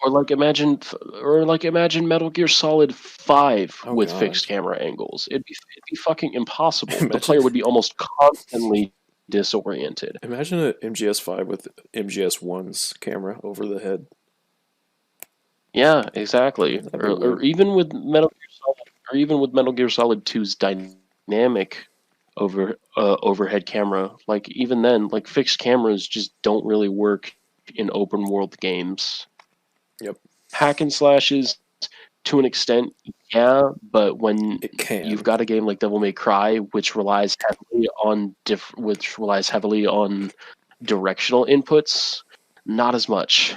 or like imagine Metal Gear Solid 5 Oh with god! fixed camera angles. It'd be fucking impossible. The Imagine player would be almost constantly disoriented. imagine a MGS5 with MGS1's camera over the head. Yeah, exactly. That'd be Or weird. even with Metal Gear Solid 2's dynamic overhead camera. Like even then, like fixed cameras just don't really work in open world games. Yep, Hack and slashes to an extent, yeah, but when it you've can. got a game like Devil May Cry, which relies heavily on directional inputs, not as much.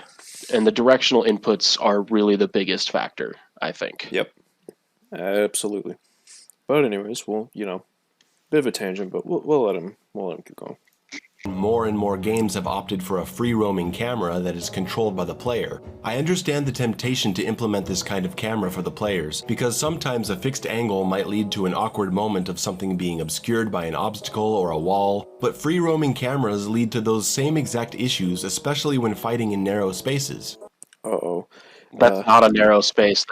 And the directional inputs are really the biggest factor, I think. Yep, absolutely. But anyways, well, bit of a tangent, but we'll let him keep going. More and more games have opted for a free roaming camera that is controlled by the player. I understand the temptation to implement this kind of camera for the players, because sometimes a fixed angle might lead to an awkward moment of something being obscured by an obstacle or a wall, but free roaming cameras lead to those same exact issues, especially when fighting in narrow spaces. Uh-oh. That's not a narrow space.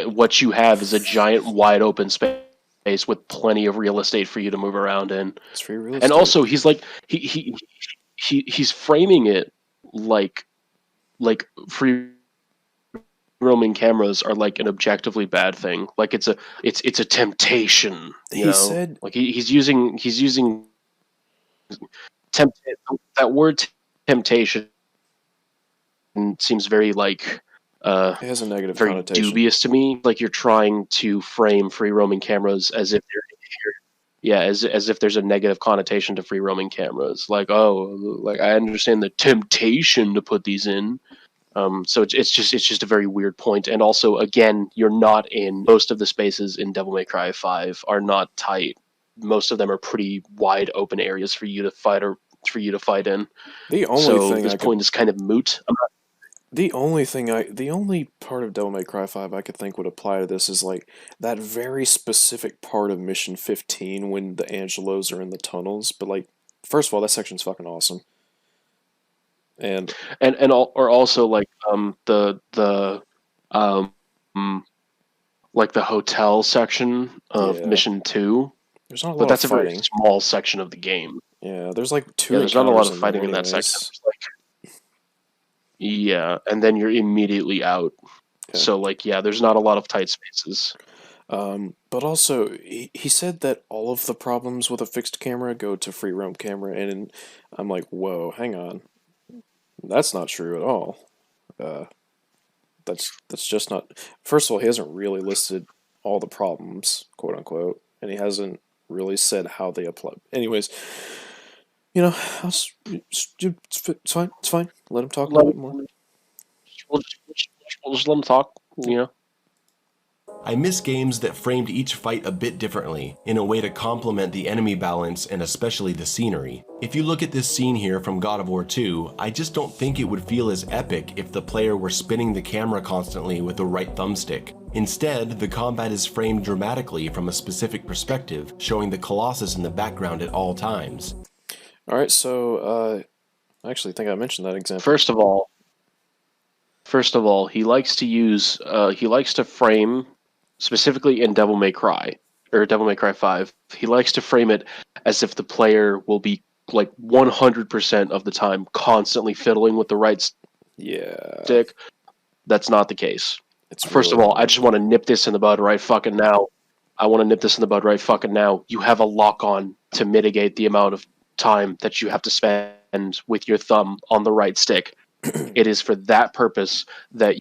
What you have is a giant, wide open space with plenty of real estate for you to move around in. It's free real And estate. also, he's like he's framing it like free roaming cameras are like an objectively bad thing. Like it's a temptation, you He know. said Like he's using tempt that word temptation seems very like it has a negative very connotation. dubious to me. Like you're trying to frame free roaming cameras as if as if there's a negative connotation to free roaming cameras. Like, oh, like I understand the temptation to put these in. So it's just a very weird point. And also, again, you're not in most of the spaces in Devil May Cry 5 are not tight. Most of them are pretty wide open areas for you to fight in. The only So thing this I could point is kind of moot. the only part of Devil May Cry 5 I could think would apply to this is like that very specific part of Mission 15 when the Angelos are in the tunnels, but like first of all, that section's fucking awesome. And Or also like um like the hotel section of yeah, Mission 2, there's not a but lot of that's a very fighting. small section of the game. Yeah, there's like Yeah, two there's not a lot encounters of in there fighting in that section. anyways. There's like, yeah, and then you're immediately out. Yeah. So like yeah, there's not a lot of tight spaces. But also, he said that all of the problems with a fixed camera go to free roam camera, and I'm like, whoa, hang on. That's not true at all. Uh, that's just not. First of all, he hasn't really listed all the problems, quote unquote, and he hasn't really said how they apply. Anyways, it's fine. It's fine. Let him talk a Let little him, bit more. we'll just let them talk. You know. I miss games that framed each fight a bit differently, in a way to complement the enemy balance and especially the scenery. If you look at this scene here from God of War 2, I just don't think it would feel as epic if the player were spinning the camera constantly with the right thumbstick. Instead, the combat is framed dramatically from a specific perspective, showing the Colossus in the background at all times. All right, so I actually think I mentioned that example. First of all, he likes to frame, specifically in Devil May Cry or Devil May Cry 5. He likes to frame it as if the player will be like 100% of the time constantly fiddling with the right Yeah, stick. That's not the case. it's First really of all, I not. just want to nip this in the bud right fucking now. You have a lock on to mitigate the amount of time that you have to spend with your thumb on the right stick. It is for that purpose that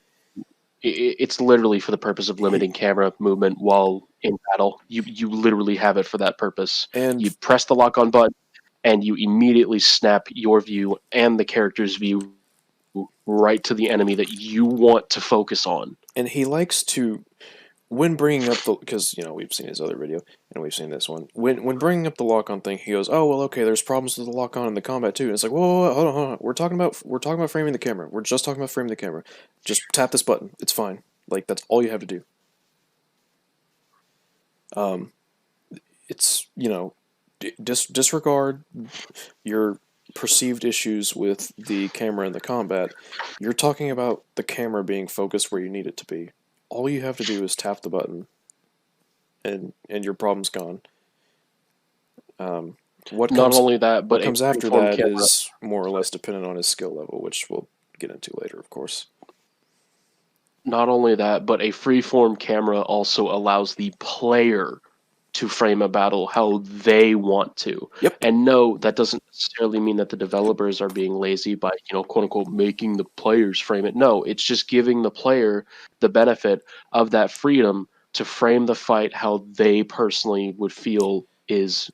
it's literally for the purpose of limiting camera movement while in battle. You literally have it for that purpose. And You press the lock on button and you immediately snap your view and the character's view right to the enemy that you want to focus on. he likes to, when bringing up the, because we've seen his other video, and we've seen this one. When bringing up the lock-on thing, he goes, "Oh well, okay. There's problems with the lock-on in the combat too." And it's like, whoa, hold on. We're talking about framing the camera. We're just talking about framing the camera. Just tap this button. It's fine. Like that's all you have to do. It's disregard your perceived issues with the camera and the combat. You're talking about the camera being focused where you need it to be. All you have to do is tap the button, and your problem's gone. What Not comes only that, but what a comes after freeform that camera. is more or less dependent on his skill level, which we'll get into later, of course. Not only that, but a freeform camera also allows the player to frame a battle how they want to. Yep. And no, that doesn't necessarily mean that the developers are being lazy by, quote unquote, making the players frame it. No, it's just giving the player the benefit of that freedom to frame the fight how they personally would feel is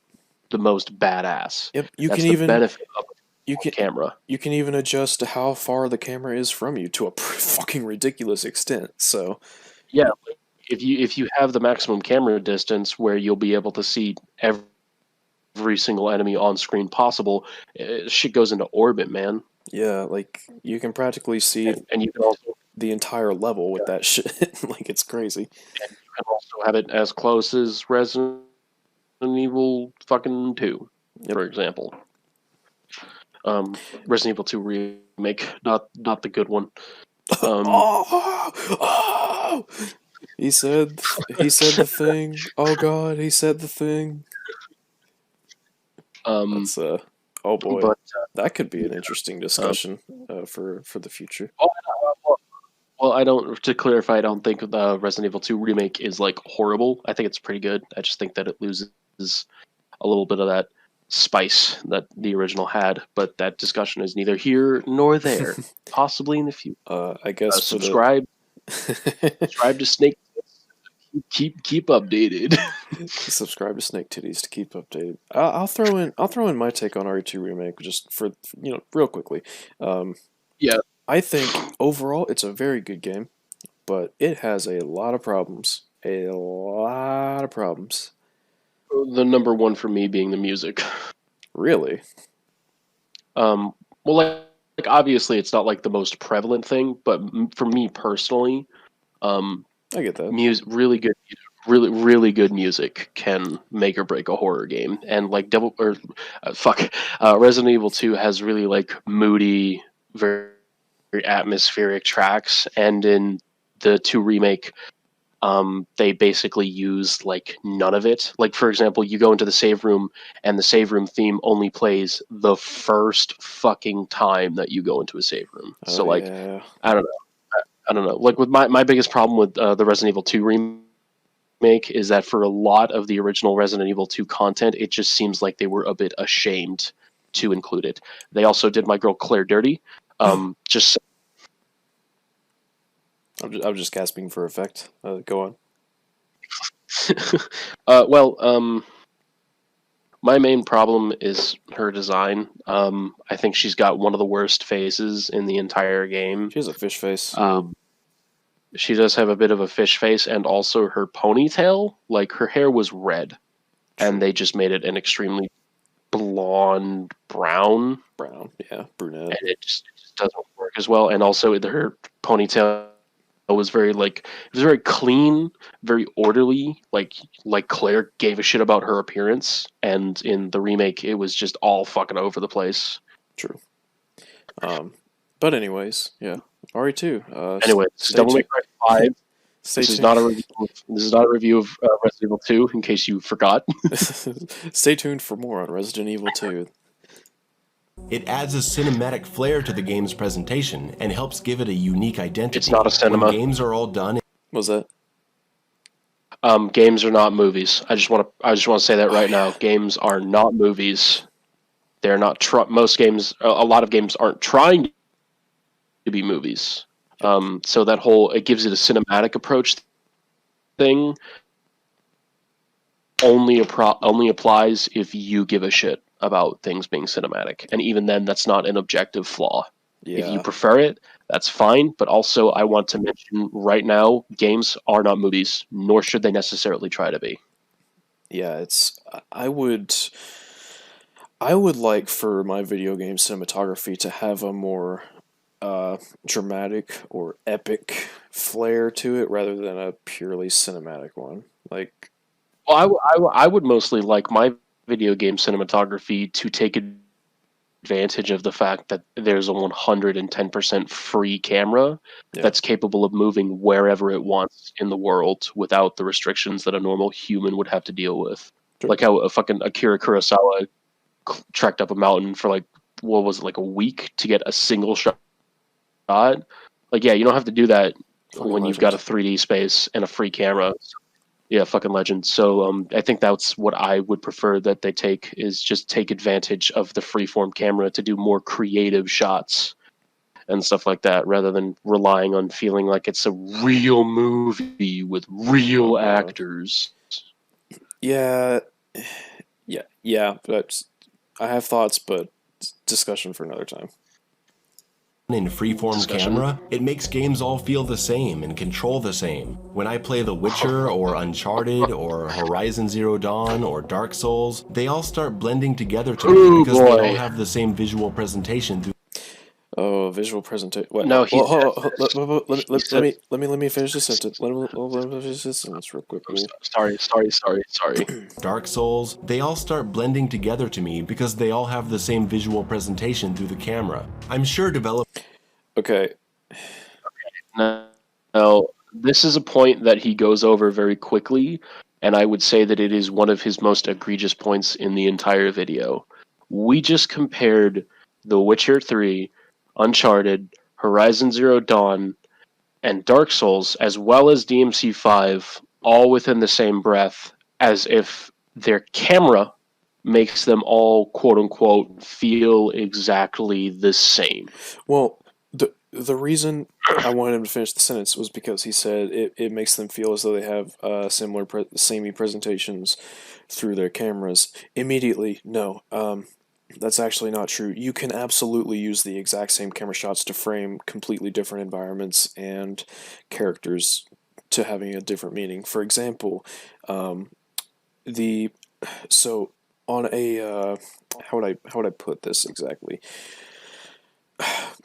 the most badass. Yep. You That's can the even benefit of you a can camera. you can even adjust how far the camera is from you to a fucking ridiculous extent. So Yeah, if you have the maximum camera distance where you'll be able to see every single enemy on screen possible, shit goes into orbit, man. yeah, like you can practically see And you can also the entire level with that shit. Like it's crazy. have it as close as Resident Evil fucking 2, Yep. for example. Resident Evil 2 remake, not the good one. Oh, he said the thing. Oh god, he said the thing. That's oh boy, But that could be an interesting discussion for the future. well, I don't. To clarify, I don't think the Resident Evil 2 remake is like horrible. I think it's pretty good. I just think that it loses a little bit of that spice that the original had. But that discussion is neither here nor there. Possibly in the future. I guess for Subscribe to Snake. Keep updated. subscribe to Snake Titties to keep updated. I'll throw in my take on RE2 remake just for real quickly. Yeah. I think overall it's a very good game, but it has a lot of problems. A lot of problems. The number one for me being the music. Really? Well, like obviously it's not like the most prevalent thing, but for me personally, I get that. really good music can make or break a horror game. And like Resident Evil 2 has really like moody, very atmospheric tracks, and in the 2 remake, they basically used like none of it. Like for example, you go into the save room and the save room theme only plays the first fucking time that you go into a save room. Oh, So like yeah. I don't know. Like with my biggest problem with the Resident Evil 2 remake is that for a lot of the original Resident Evil 2 content, it just seems like they were a bit ashamed to include it. They also did my girl Claire dirty. Just I'm just gasping for effect. Go well, my main problem is her design. I think she's got one of the worst faces in the entire game. She has a fish face. She does have a bit of a fish face, and also her ponytail, like her hair was red, and they just made it an extremely blonde brown, yeah, brunette. and it just doesn't work as well. And also her ponytail was very clean, very orderly. Like Claire gave a shit about her appearance, and in the remake, it was just all fucking over the place. True. But anyways, yeah, RE2. Anyway, Devil May Cry 5. This is not a review. This is not a review of Resident Evil 2, in case you forgot. Stay tuned for more on Resident Evil 2. It adds a cinematic flair to the game's presentation and helps give it a unique identity. It's not a cinema. When games are all done. What was that? Games are not movies. I just want to say that right now. Games are not movies. They're not. Most games, a lot of games aren't trying to be movies. So that it gives it a cinematic approach thing. Only applies if you give a shit about things being cinematic, and even then, that's not an objective flaw. Yeah. If you prefer it, that's fine. But also, I want to mention right now, games are not movies, nor should they necessarily try to be. yeah, it's I would like for my video game cinematography to have a more dramatic or epic flair to it rather than a purely cinematic one. Like, Well, I would mostly like my video game cinematography to take advantage of the fact that there's a 110% free camera yeah, that's capable of moving wherever it wants in the world without the restrictions that a normal human would have to deal with. sure. Like how a fucking Akira Kurosawa trekked up a mountain for like, what was it, like a week to get a single shot. Like, yeah, you don't have to do that Fucking when you've got a legend. 3D space and a free camera. Yeah, fucking legend. So I think that's what I would prefer that they take, is just take advantage of the freeform camera to do more creative shots and stuff like that, rather than relying on feeling like it's a real movie with real Uh, actors. yeah, yeah. But I have thoughts, but discussion for another time. In freeform Discussion. camera, it makes games all feel the same and control the same. When I play The Witcher or Uncharted or Horizon Zero Dawn or Dark Souls, they all start blending together to me Oh because they all boy. have the same visual presentation through Oh, visual presentation. What? No, Well, he he let said. me let me finish this sentence. Let me finish this sentence real quick. Sorry. Dark Souls, they all start blending together to me because they all have the same visual presentation through the camera. I'm sure developers Okay, No, this is a point that he goes over very quickly, and I would say that it is one of his most egregious points in the entire video. We just compared The Witcher 3, Uncharted, Horizon Zero Dawn, and Dark Souls, as well as DMC 5, all within the same breath, as if their camera makes them all quote unquote feel exactly the same. well, the reason I wanted him to finish the sentence was because he said it makes them feel as though they have similar samey presentations through their cameras. Immediately, no, that's actually not true. You can absolutely use the exact same camera shots to frame completely different environments and characters to having a different meaning. For example, the so on a how would I put this exactly?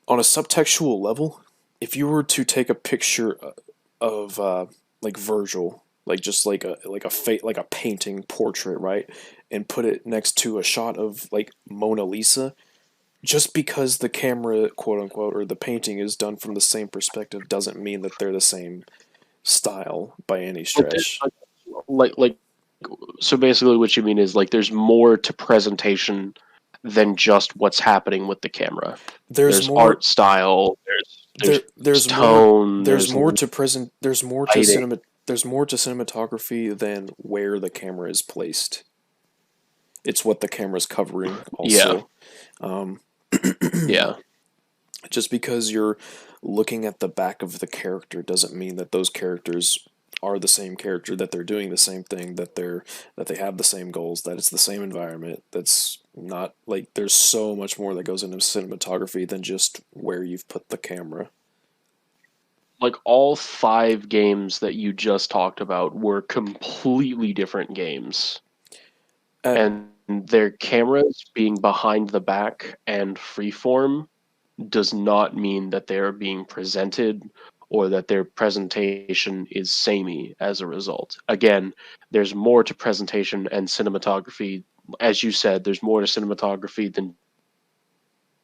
On a subtextual level, if you were to take a picture of like Virgil, like just like a painting portrait, right, and put it next to a shot of like Mona Lisa, just because the camera, quote unquote, or the painting is done from the same perspective doesn't mean that they're the same style by any Like, there's, stretch. like so basically what you mean is like there's more to presentation than just what's happening with the camera. There's There's more art style, there's there's more tone, there's lighting. there's more to cinematography than where the camera is placed. It's what the camera's covering Yeah, also. Um, yeah. just because you're looking at the back of the character doesn't mean that those characters are the same character, that they're doing the same thing, that they have the same goals, that it's the same environment. That's not like there's so much more that goes into cinematography than just where you've put the camera. Like all 5 games that you just talked about were completely different games. Uh, And their cameras being behind the back and freeform does not mean that they are being presented or that their presentation is samey as a result. Again, there's more to presentation and cinematography. As you said, there's more to cinematography than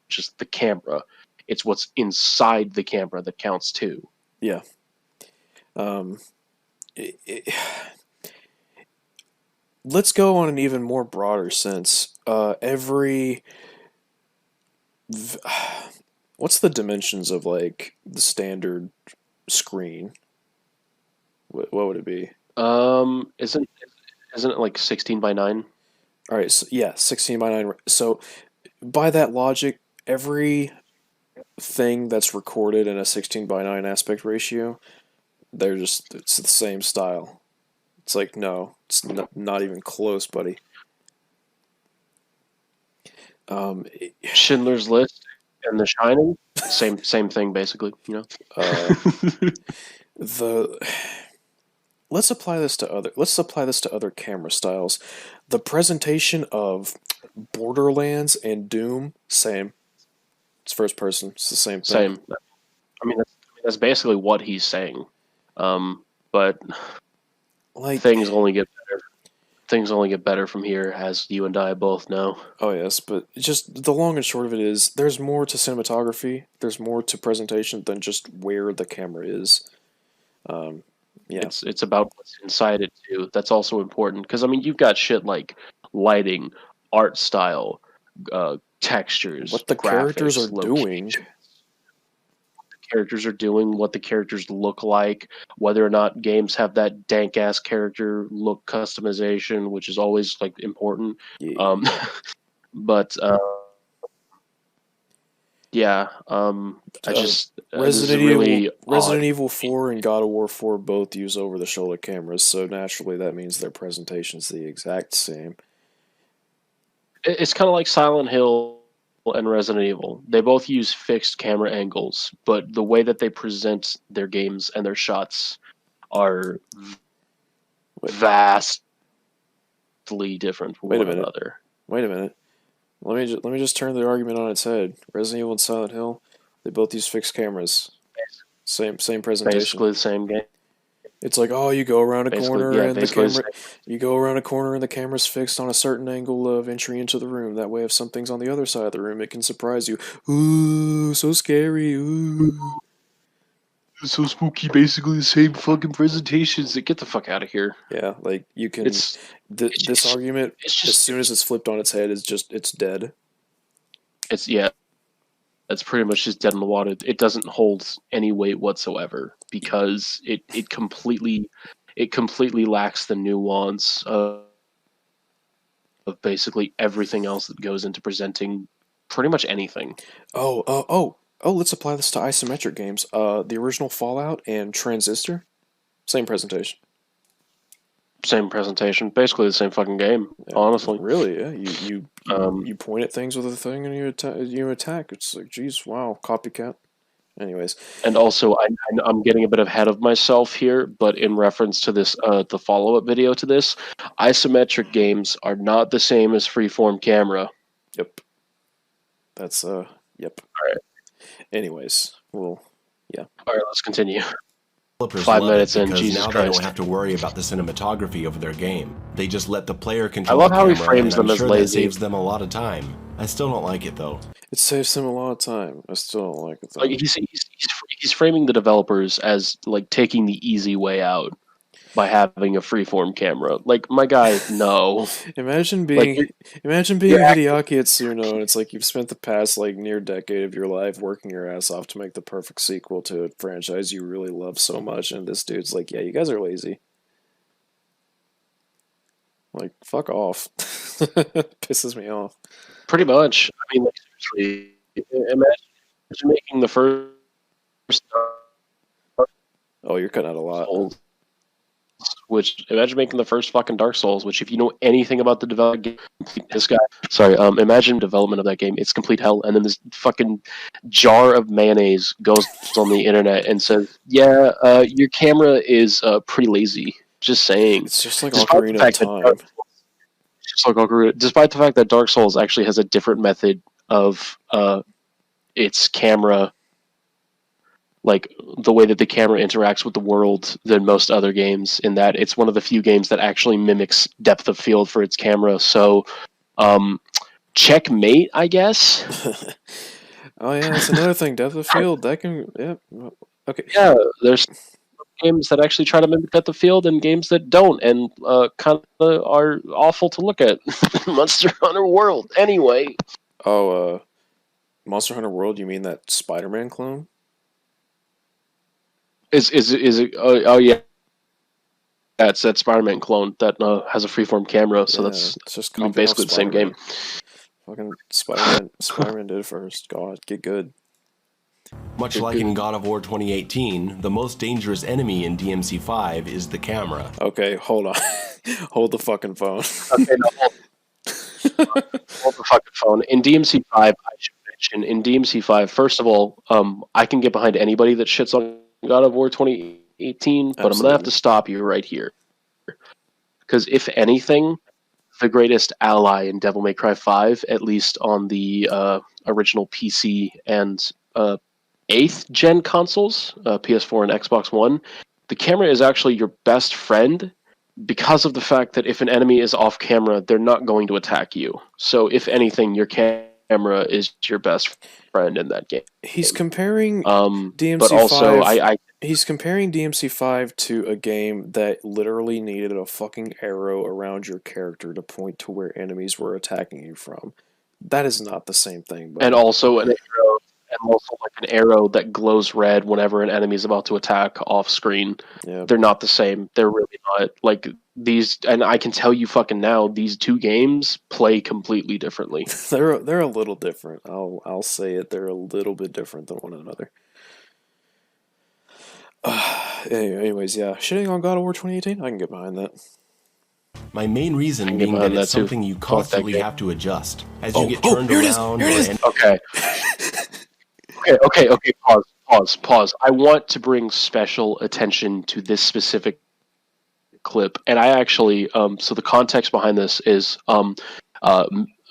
just the camera. It's what's inside the camera that counts too. yeah. Um, it, it, let's go on an even more broader sense. What's the dimensions of like the standard screen? What would it be? Isn't it like 16 by 9? All right, so yeah, 16 by 9. So by that logic, every thing that's recorded in a 16 by 9 aspect ratio, it's the same style. It's like no, it's not even close, buddy. Schindler's List and The Shining, same thing basically, you know. Uh, the let's apply this to other camera styles. The presentation of Borderlands and Doom, same. It's first person. It's the same thing. Same. That's basically what he's saying. But Like, things only get better. Things only get better from here, as you and I both know. oh yes, but just the long and short of it is, there's more to cinematography. There's more to presentation than just where the camera is. Yeah. It's about what's inside it too. That's also important because I mean you've got shit like lighting, art style, textures, What the graphics, characters are doing. location, characters are doing, what the characters look like, whether or not games have that dank ass character look customization, which is always like important. Yeah. But yeah, I just Resident Evil 4 and God of War 4 both use over-the-shoulder cameras, so naturally that means their presentation's the exact same. It's kind of like Silent Hill and Resident Evil. They both use fixed camera angles, but the way that they present their games and their shots are vastly different from one another. Wait a minute. Let me just turn the argument on its head. Resident Evil and Silent Hill, they both use fixed cameras. Same presentation. Basically the same game. It's like, oh, you go around a corner and the camera's fixed on a certain angle of entry into the room. That way, if something's on the other side of the room, it can surprise you. Ooh, so scary. Ooh. It's so spooky. Basically the same fucking presentations. Get the fuck out of here. Yeah, like you can. This argument, as soon as it's flipped on its head, it's dead. That's pretty much just dead in the water. It doesn't hold any weight whatsoever because it completely lacks the nuance of basically everything else that goes into presenting pretty much anything. Oh, let's apply this to isometric games. The original Fallout and Transistor, same presentation. Same presentation, basically the same fucking game. Yeah, honestly, really, yeah. You point at things with a thing and you attack. It's like, geez, wow, copycat. Anyways, and also I'm getting a bit ahead of myself here, but in reference to this, the follow-up video to this, isometric games are not the same as freeform camera. Yep. That's yep. All right. Anyways, well, yeah. All right, let's continue. 5 minutes in, Jesus now Christ. They don't have to worry about the cinematography of their game. They just let the player control. I love how he frames them as lazy. That saves them a lot of time. I still don't like it though. It saves them a lot of time. I still don't like it though. Like he's framing the developers as like taking the easy way out by having a freeform camera. Like, my guy, no. Imagine being Hideaki Itsuno, and it's like you've spent the past like near decade of your life working your ass off to make the perfect sequel to a franchise you really love so much, and this dude's like, yeah, you guys are lazy. Like, fuck off. Pisses me off. Pretty much. I mean, like, seriously, imagine making the first... Oh, you're cutting out a lot. Imagine making the first fucking Dark Souls, which if you know anything about the development game, imagine development of that game, it's complete hell, and then this fucking jar of mayonnaise goes on the internet and says, yeah, your camera is pretty lazy. Just saying. It's just like Ocarina of Time. Despite the fact that Dark Souls actually has a different method of its camera, like the way that the camera interacts with the world than most other games, in that it's one of the few games that actually mimics depth of field for its camera. So, checkmate, I guess. Oh yeah, that's another thing. Depth of field, that can, yeah, okay. Yeah, there's games that actually try to mimic depth of field and games that don't, and kind of are awful to look at. Monster Hunter World, anyway. Oh, Monster Hunter World, you mean that Spider-Man clone? Is it? Oh yeah, it's that Spider-Man clone that has a freeform camera. So that's just basically the same game. Fucking Spider-Man did it first. God, get good. Much like in God of War 2018, the most dangerous enemy in DMC5 is the camera. Okay, hold on. Hold the fucking phone. Okay, no, hold the fucking phone. In DMC5, I should mention, in DMC5, first of all, I can get behind anybody that shits on God of War 2018 2018, but I'm going to have Absolutely. to stop you right here. Because if anything, the greatest ally in Devil May Cry 5, at least on the original PC and 8th gen consoles, PS4 and Xbox One, the camera is actually your best friend because of the fact that if an enemy is off camera, they're not going to attack you. So if anything, your camera is your best friend in that game. He's comparing But also, DMC5. I He's comparing DMC5 to a game that literally needed a fucking arrow around your character to point to where enemies were attacking you from. That is not the same thing, and buddy. also like an arrow that glows red whenever an enemy is about to attack off screen. Yeah, They're not the same. They're really not. Like these, and I can tell you fucking now, these two games play completely differently. they're a little different. I'll say it. They're a little bit different than one another. Anyways, yeah, shitting on God of War 2018. I can get behind that. My main reason being that it's something you constantly have to adjust. As you get turned around Okay. Okay. Pause. I want to bring special attention to this specific clip, and I actually, so the context behind this is,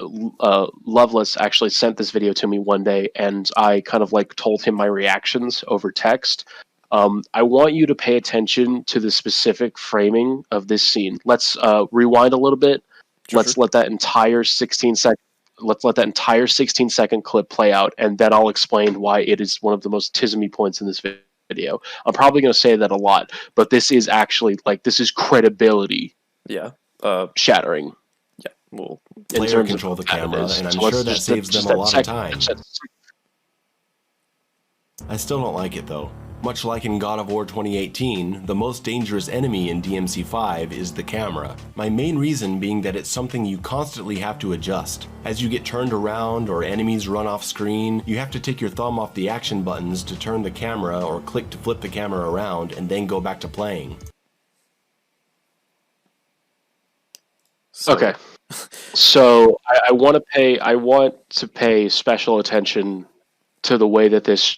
Loveless actually sent this video to me one day, and I kind of like told him my reactions over text. I want you to pay attention to the specific framing of this scene. Let's rewind a little bit. Let's let that entire 16-second clip play out, and then I'll explain why it is one of the most tismy points in this video. I'm probably going to say that a lot, but this is actually this is credibility. Yeah. Shattering. Yeah. Well, player control the camera, and I'm sure that saves them a lot of time. I still don't like it though. Much like in God of War 2018, the most dangerous enemy in DMC5 is the camera. My main reason being that it's something you constantly have to adjust. As you get turned around or enemies run off screen, you have to take your thumb off the action buttons to turn the camera or click to flip the camera around and then go back to playing. Okay. So I want to pay special attention to the way that this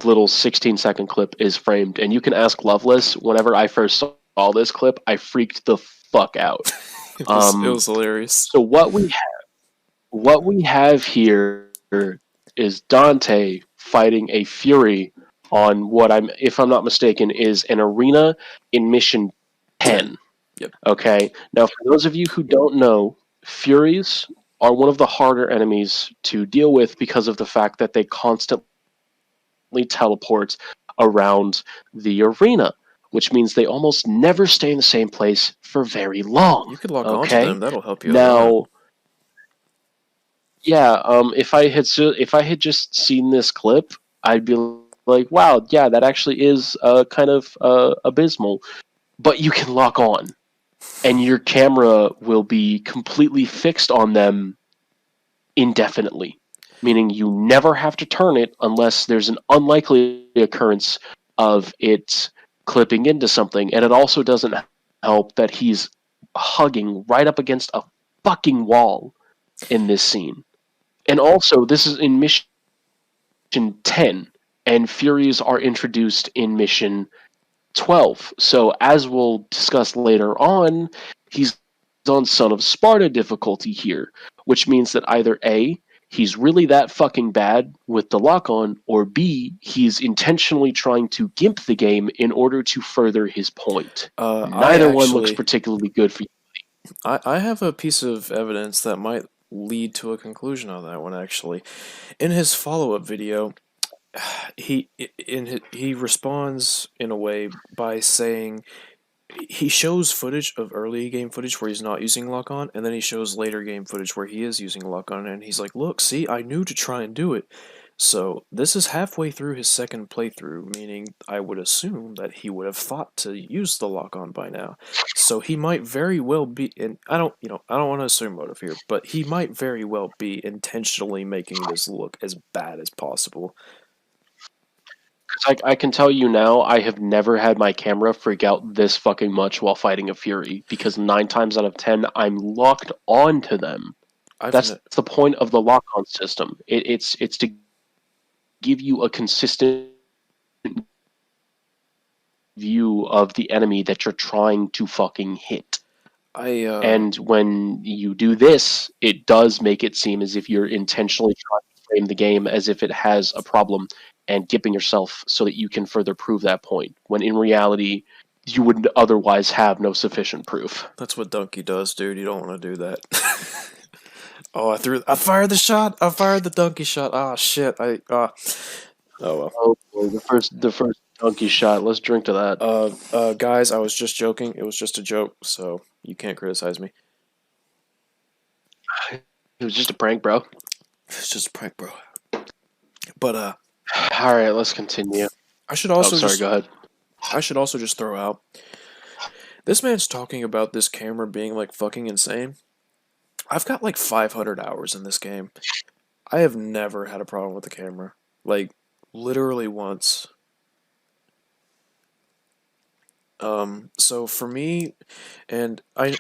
little 16-second clip is framed. And you can ask Loveless, whenever I first saw this clip, I freaked the fuck out. it was hilarious. So what we have here is Dante fighting a Fury on what if I'm not mistaken, is an arena in Mission 10. Yep. Okay. Now, for those of you who don't know, Furies are one of the harder enemies to deal with because of the fact that they constantly teleport around the arena, which means they almost never stay in the same place for very long. You could log on to them. That'll help you now. Yeah, if I had just seen this clip, I'd be like, wow, yeah, that actually is kind of abysmal. But you can lock on, and your camera will be completely fixed on them indefinitely, meaning you never have to turn it unless there's an unlikely occurrence of it clipping into something. And it also doesn't help that he's hugging right up against a fucking wall in this scene. And also, this is in Mission 10, and Furies are introduced in Mission 12. So, as we'll discuss later on, he's on Son of Sparta difficulty here, which means that either A, he's really that fucking bad with the lock-on, or B, he's intentionally trying to gimp the game in order to further his point. Neither one looks particularly good for you. I have a piece of evidence that might lead to a conclusion on that one, actually. In his follow-up video, he responds in a way by saying he shows footage of early game footage where he's not using lock-on, and then he shows later game footage where he is using lock-on, and he's like, look, see, I knew to try and do it. So this is halfway through his second playthrough, meaning I would assume that he would have thought to use the lock-on by now. So he might very well be, and I don't want to assume motive here, but he might very well be intentionally making this look as bad as possible. I can tell you now, I have never had my camera freak out this fucking much while fighting a Fury, because 9 times out of 10, I'm locked on to them. That's the point of the lock-on system. It's to give you a consistent... view of the enemy that you're trying to fucking hit. And when you do this, it does make it seem as if you're intentionally trying to frame the game as if it has a problem and gipping yourself so that you can further prove that point, when in reality, you would otherwise have no sufficient proof. That's what Donkey does, dude. You don't want to do that. Oh, I fired the shot. I fired the donkey shot. Ah, shit. Oh well. Oh boy, the first donkey shot. Let's drink to that. Guys, I was just joking. It was just a joke, so you can't criticize me. It was just a prank, bro. It's just a prank, bro. But all right, let's continue. I should also go ahead. I should also just throw out, this man's talking about this camera being like fucking insane. I've got like 500 hours in this game. I have never had a problem with the camera. Like, literally once. So for me, and I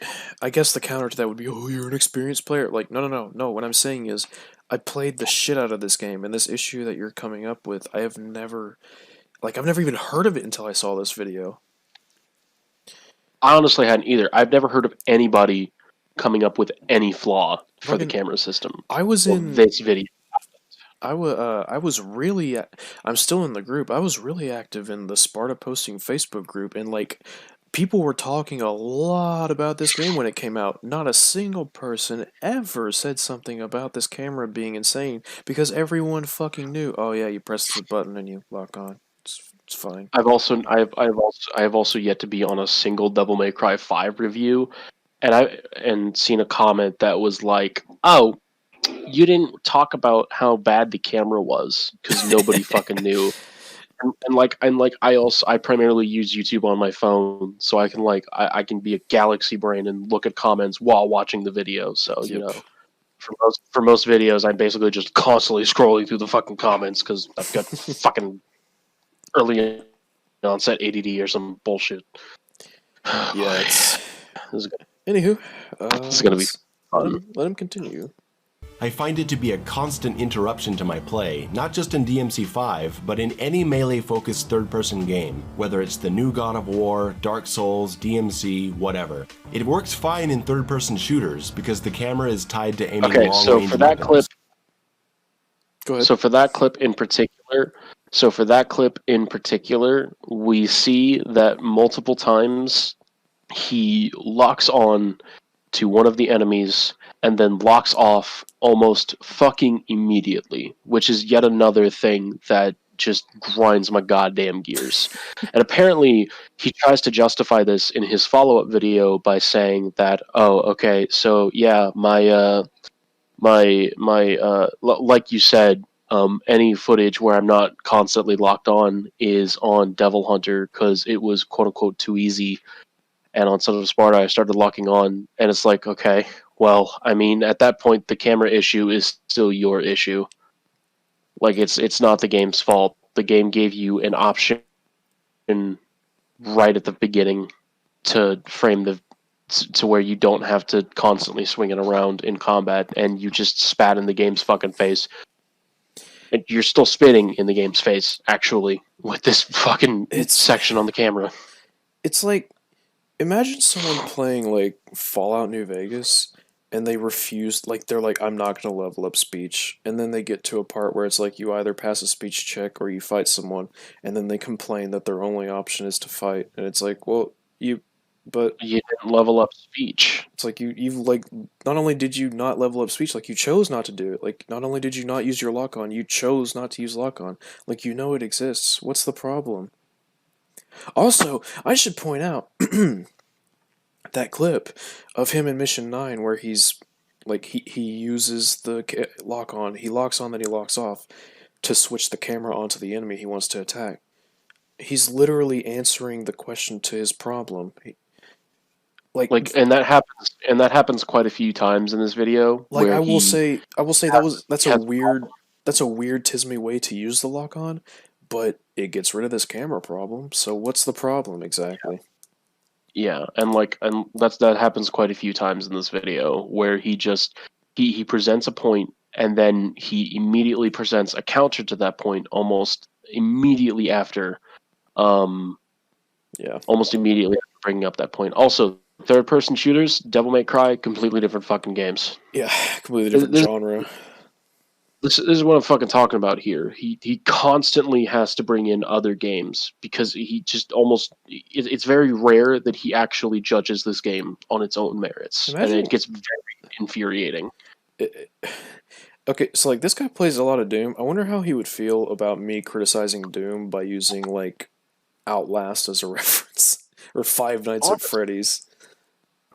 guess the counter to that would be, oh, you're an experienced player. Like, no. What I'm saying is, I played the shit out of this game, and this issue that you're coming up with, I've never even heard of it until I saw this video. I honestly hadn't either. I've never heard of anybody coming up with any flaw for the camera system. I was in this video. I'm still in the group. I was really active in the Sparta Posting Facebook group, and like, people were talking a lot about this game when it came out. Not a single person ever said something about this camera being insane, because everyone fucking knew, oh yeah, you press the button and you lock on. It's fine. I've also yet to be on a single Devil May Cry 5 review, and seen a comment that was like, "Oh, you didn't talk about how bad the camera was because nobody fucking knew." I primarily use YouTube on my phone, so I can I can be a galaxy brain and look at comments while watching the video. So Yep. you know, for most videos, I'm basically just constantly scrolling through the fucking comments because I've got fucking early onset ADD or some bullshit. Yeah, it's... This is gonna, Anywho, this is gonna be fun. let him continue. I find it to be a constant interruption to my play, not just in DMC5, but in any melee-focused third-person game, whether it's the new God of War, Dark Souls, DMC, whatever. It works fine in third-person shooters because the camera is tied to aiming long-range weapons. So for that clip, go ahead. So for that clip in particular, we see that multiple times he locks on to one of the enemies and then locks off almost fucking immediately, which is yet another thing that just grinds my goddamn gears. And apparently he tries to justify this in his follow-up video by saying that, oh, okay, so yeah, like you said, any footage where I'm not constantly locked on is on Devil Hunter because it was quote-unquote too easy. And on Son of Sparta, I started locking on, and it's like, okay, well, I mean, at that point, the camera issue is still your issue. Like, it's not the game's fault. The game gave you an option right at the beginning to frame to where you don't have to constantly swing it around in combat, and you just spat in the game's fucking face. And you're still spitting in the game's face, actually, with this fucking section on the camera. It's like, imagine someone playing, like, Fallout New Vegas, and they refuse, like, they're like, I'm not going to level up speech, and then they get to a part where it's like, you either pass a speech check or you fight someone, and then they complain that their only option is to fight, and it's like, well, but you didn't level up speech. It's like, you've, like, not only did you not level up speech, like, you chose not to do it, like, not only did you not use your lock-on, you chose not to use lock-on, like, you know it exists, what's the problem? Also, I should point out that clip of him in Mission 9 where he's, like, he uses the lock-on, he locks on, then he locks off to switch the camera onto the enemy he wants to attack. He's literally answering the question to his problem. And that happens quite a few times in this video. Like, I will say that's a weird Tismy way to use the lock-on, but it gets rid of this camera problem. So what's the problem exactly? Yeah, and that happens quite a few times in this video where he presents a point and then he immediately presents a counter to that point almost immediately after. Yeah. Almost immediately after bringing up that point. Also, third-person shooters, Devil May Cry, completely different fucking games. Yeah, completely different genre. This is what I'm fucking talking about here. He constantly has to bring in other games because he just almost. It's very rare that he actually judges this game on its own merits, and it gets very infuriating. Okay, so like this guy plays a lot of Doom. I wonder how he would feel about me criticizing Doom by using like Outlast as a reference or Five Nights at Freddy's.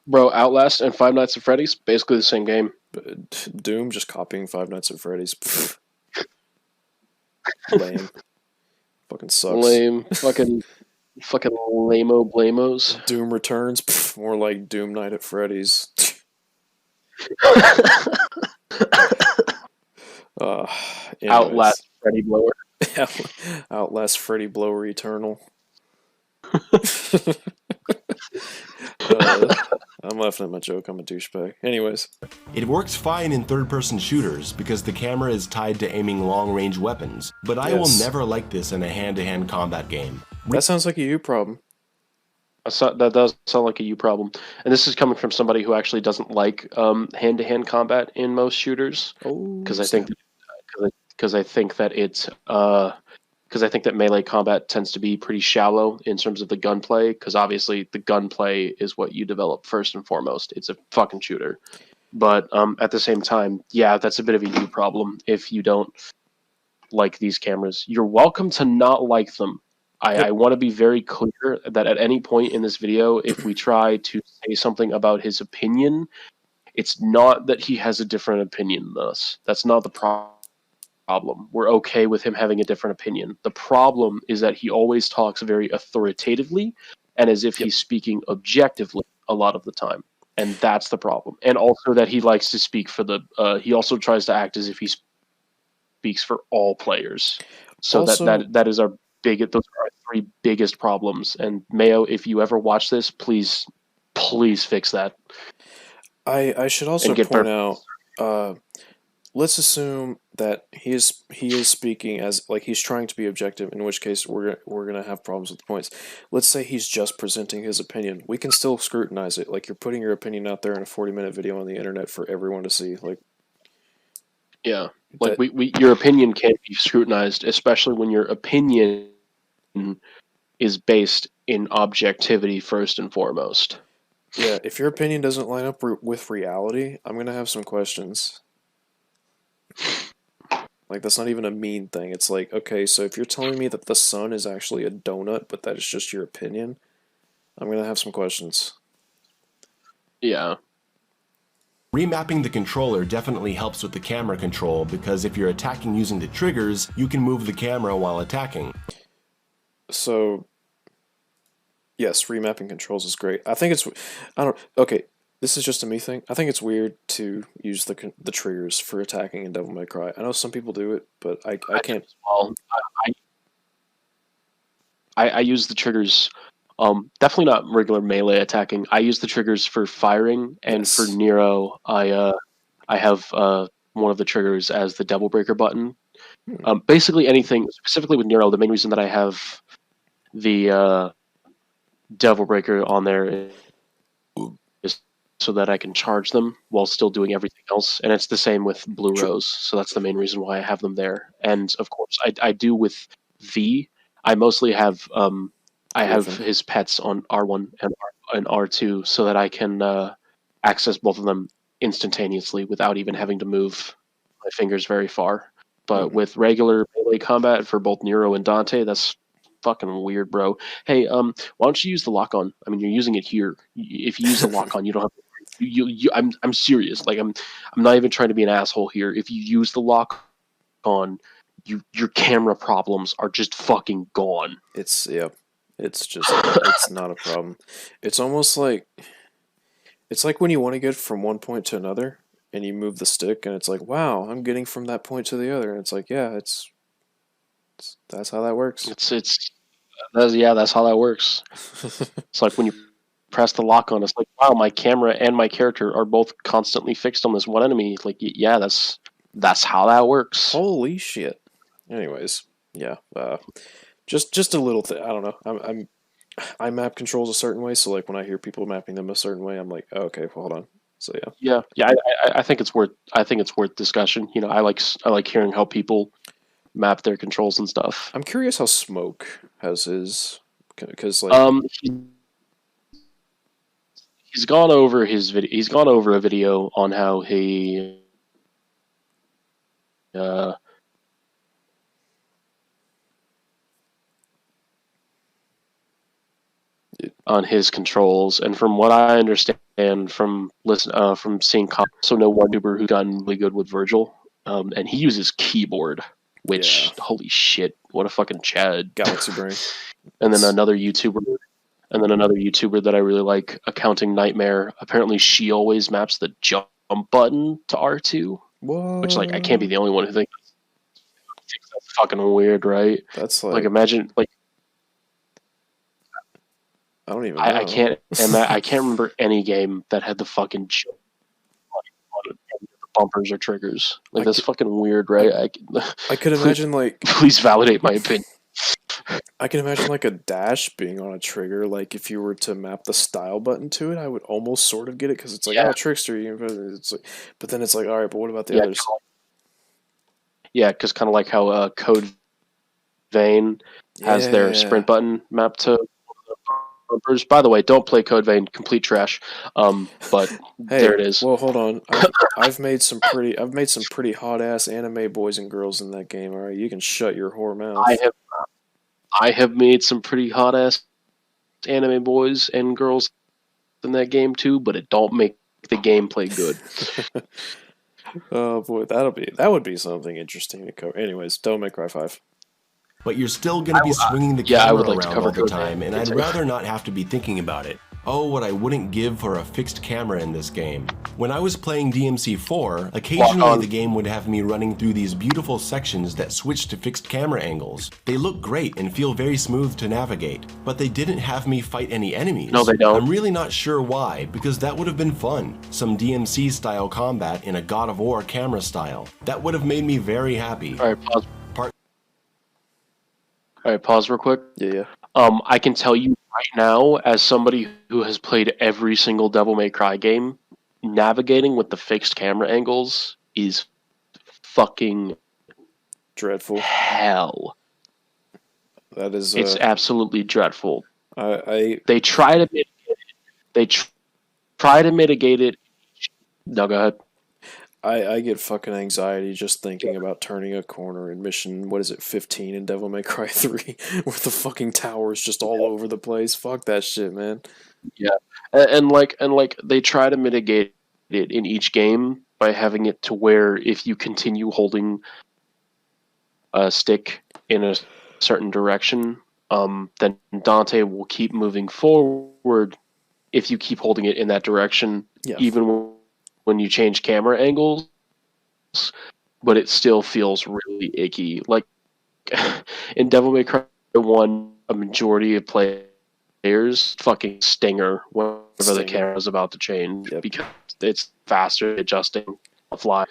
Bro, Outlast and Five Nights at Freddy's, basically the same game. But Doom just copying Five Nights at Freddy's. Pfft. Lame. Fucking sucks. Lame. Fucking lame-o blamos. Doom Returns. Pfft, more like Doom Night at Freddy's. Outlast Freddy Blower. Outlast Freddy Blower Eternal. I'm laughing at my joke. I'm a douchebag. Anyways. It works fine in third-person shooters because the camera is tied to aiming long-range weapons, but I will never like this in a hand-to-hand combat game. That sounds like a you problem. That does sound like a you problem. And this is coming from somebody who actually doesn't like hand-to-hand combat in most shooters. Because I think that melee combat tends to be pretty shallow in terms of the gunplay, because obviously the gunplay is what you develop first and foremost. It's a fucking shooter. But at the same time, yeah, that's a bit of a you problem if you don't like these cameras. You're welcome to not like them. I want to be very clear that at any point in this video, if we try to say something about his opinion, it's not that he has a different opinion than us. That's not the problem. We're okay with him having a different opinion. The problem is that he always talks very authoritatively and as if he's speaking objectively a lot of the time. And that's the problem. And also that he likes to speak for he also tries to act as if he speaks for all players. So also, that is those are our three biggest problems. And Mayo, if you ever watch this, please fix that. I should also point out, let's assume that he is speaking as like he's trying to be objective, in which case we're gonna have problems with the points. Let's say he's just presenting his opinion. We can still scrutinize it. Like, you're putting your opinion out there in a 40-minute video on the internet for everyone to see. Like, yeah, like your opinion can't be scrutinized, especially when your opinion is based in objectivity first and foremost. Yeah, if your opinion doesn't line up with reality, I'm gonna have some questions. Like, that's not even a mean thing. It's like, okay, so if you're telling me that the sun is actually a donut, but that is just your opinion, I'm gonna have some questions. Yeah. Remapping the controller definitely helps with the camera control, because if you're attacking using the triggers, you can move the camera while attacking. So, yes, remapping controls is great. Okay, this is just a me thing. I think it's weird to use the triggers for attacking in Devil May Cry. I know some people do it, but I can't. Well, I use the triggers, definitely not regular melee attacking. I use the triggers for firing, and for Nero, I have one of the triggers as the Devil Breaker button. Basically anything, specifically with Nero, the main reason that I have the Devil Breaker on there is so that I can charge them while still doing everything else, and it's the same with Blue Rose, so that's the main reason why I have them there. And of course, I do with V. I mostly have I have his pets on R1 and R2, so that I can access both of them instantaneously without even having to move my fingers very far. But with regular melee combat for both Nero and Dante, that's fucking weird, bro. Hey, why don't you use the lock on? I mean, you're using it here. If you use the lock on, you don't have to. I'm serious. Like, I'm not even trying to be an asshole here. If you use the lock on, your camera problems are just fucking gone. It's it's not a problem. It's almost like when you want to get from one point to another and you move the stick and it's like, wow, I'm getting from that point to the other, and it's like, yeah, that's how that works. That's how that works. It's like when you press the lock on, it's like, wow, my camera and my character are both constantly fixed on this one enemy. Like, yeah, that's how that works. Holy shit. Anyways, yeah, just a little thing. I don't know. I map controls a certain way, so like when I hear people mapping them a certain way, I'm like, oh, okay, well, hold on. So yeah. Yeah. I think it's worth. I think it's worth discussion. You know, I like hearing how people map their controls and stuff. I'm curious how Smoke has his, because like He's gone over his video. He's gone over a video on how he uh, on his controls, and from what I understand from seeing, also know one YouTuber who's gotten really good with Virgil, and he uses keyboard, which holy shit, what a fucking Chad. Galaxy Brain. And then another YouTuber that I really like, Accounting Nightmare. Apparently, she always maps the jump button to R2, What? which like I can't be the only one who thinks that's fucking weird, right? That's Like imagine like. I don't even know. I can't remember any game that had the fucking jump on the bumpers or triggers. Like that's fucking weird, right? I could imagine like please validate my opinion. I can imagine like a dash being on a trigger. Like if you were to map the style button to it, I would almost sort of get it because it's like, oh, trickster. It's like, but then it's like, all right, but what about the others? Yeah, because kind of like how Code Vein has their sprint button mapped to bumpers. By the way, don't play Code Vein, complete trash. But hey, there it is. Well, hold on. I've made some pretty hot ass anime boys and girls in that game. All right, you can shut your whore mouth. I have made some pretty hot ass anime boys and girls in that game too, but it don't make the gameplay good. Oh boy, that would be something interesting to cover. Anyways, Devil May Cry 5. But you're still going to be swinging the camera around all the Code time, and I'd rather not have to be thinking about it. Oh, what I wouldn't give for a fixed camera in this game. When I was playing DMC4, occasionally the game would have me running through these beautiful sections that switch to fixed camera angles. They look great and feel very smooth to navigate, but they didn't have me fight any enemies. No, they don't. I'm really not sure why, because that would have been fun. Some DMC style combat in a God of War camera style. That would have made me very happy. Alright, pause. Alright, pause real quick. Yeah. I can tell you right now, as somebody who has played every single Devil May Cry game, navigating with the fixed camera angles is fucking Dreadful. hell. That is. It's absolutely dreadful. They try to mitigate it. They try to mitigate it. No, go ahead. I get fucking anxiety just thinking about turning a corner in mission, what is it, 15 in Devil May Cry 3, where the fucking tower's just all over the place. Fuck that shit, man. Yeah, and like they try to mitigate it in each game by having it to where if you continue holding a stick in a certain direction, then Dante will keep moving forward if you keep holding it in that direction, even when you change camera angles, but it still feels really icky. Like in Devil May Cry 1, a majority of players fucking stinger whenever the camera's about to change because it's faster adjusting on the fly.